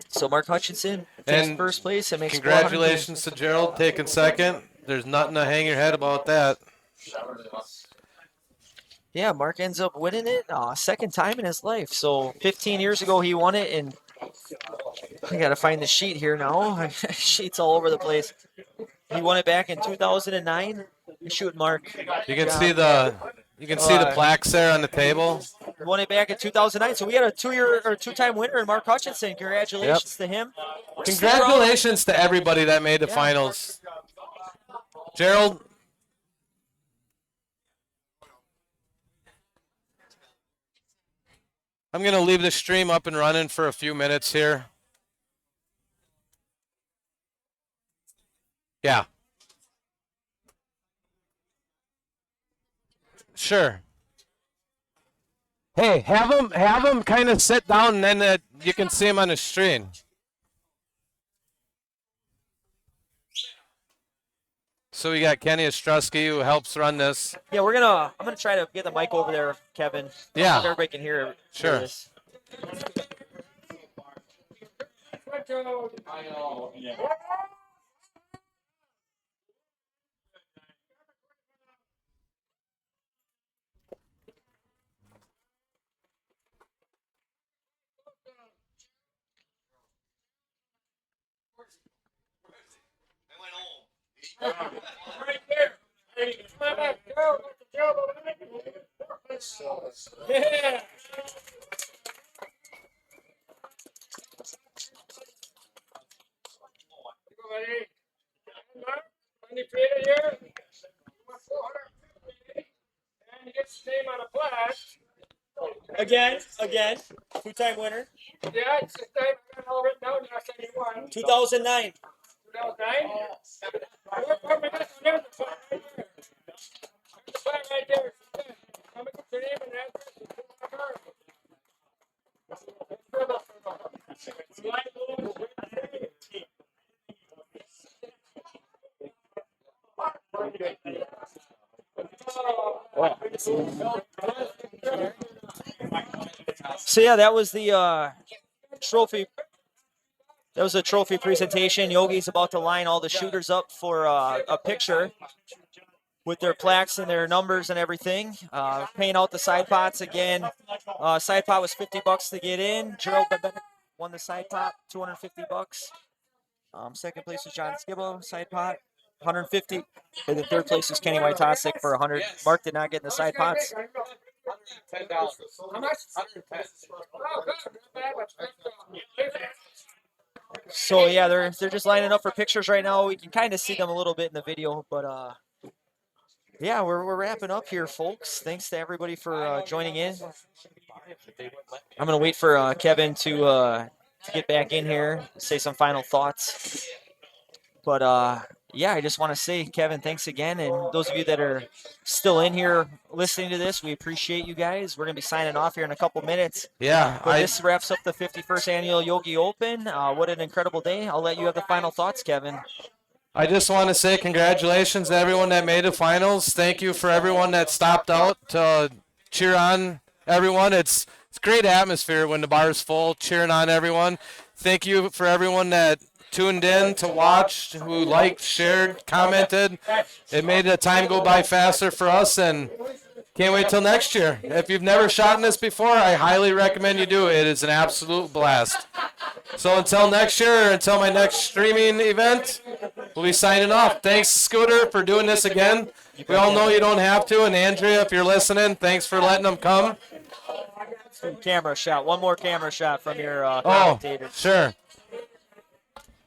So Mark Hutchinson takes first place. It makes congratulations to Gerald taking second. There's nothing to hang your head about that. Yeah, Mark ends up winning it second time in his life. So 15 years ago he won it, and I got to find the sheet here now. Sheet's all over the place. He won it back in 2009. Shoot, Mark. You can see the plaques there on the table. He won it back in 2009. So we had a two-time winner in Mark Hutchinson. Congratulations to him. Congratulations to everybody that made the finals. Gerald. I'm going to leave the stream up and running for a few minutes here. Yeah. Sure. Hey, have them kind of sit down, and then you can see them on the screen. So we got Kenny Ostrowski who helps run this. Yeah, I'm gonna try to get the mic over there, Kevin. Yeah. So everybody can hear. Sure. This. Right there. Hey, come back. Yeah. And he gets his name on a plaque. Again, two-time winner. Yeah, it's the time I got all written down. Last time you won. 2009. 2009. There's the flag right there. I'm gonna put your name and address. So yeah, that was the trophy. That was a trophy presentation. Yogi's about to line all the shooters up for a picture with their plaques and their numbers and everything. Paying out the side pots again. Side pot was $50 to get in. Gerald Bevent won the side pot, $250. Second place was John Skibbo, side pot, $150. And then third place was Kenny Wojtasic for $100. Mark did not get in the side pots. $110. How much? $110. Oh, good. So yeah, they're just lining up for pictures right now. We can kind of see them a little bit in the video, but yeah, we're wrapping up here, folks. Thanks to everybody for joining in. I'm gonna wait for Kevin to get back in here, say some final thoughts. But yeah, I just want to say, Kevin, thanks again, and those of you that are still in here listening to this, we appreciate you guys. We're gonna be signing off here in a couple minutes. Yeah, But this wraps up the 51st annual Yogi Open. What an incredible day! I'll let you have the final thoughts, Kevin. I just want to say congratulations to everyone that made the finals. Thank you for everyone that stopped out to cheer on everyone. It's great atmosphere when the bar is full, cheering on everyone. Thank you for everyone that tuned in to watch, who liked, shared, commented. It made the time go by faster for us, and can't wait till next year. If you've never shot in this before, I highly recommend you do. It is an absolute blast. So until next year, until my next streaming event, we'll be signing off. Thanks, Scooter, for doing this again. We all know you don't have to. And Andrea, if you're listening, thanks for letting them come. Camera shot. One more camera shot from your Oh, commentator. sure.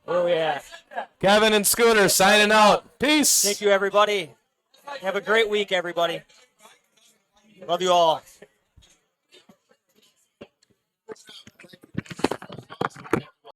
Where are we at? Kevin and Scooter signing out. Peace. Thank you, everybody. Have a great week, everybody. Love you all.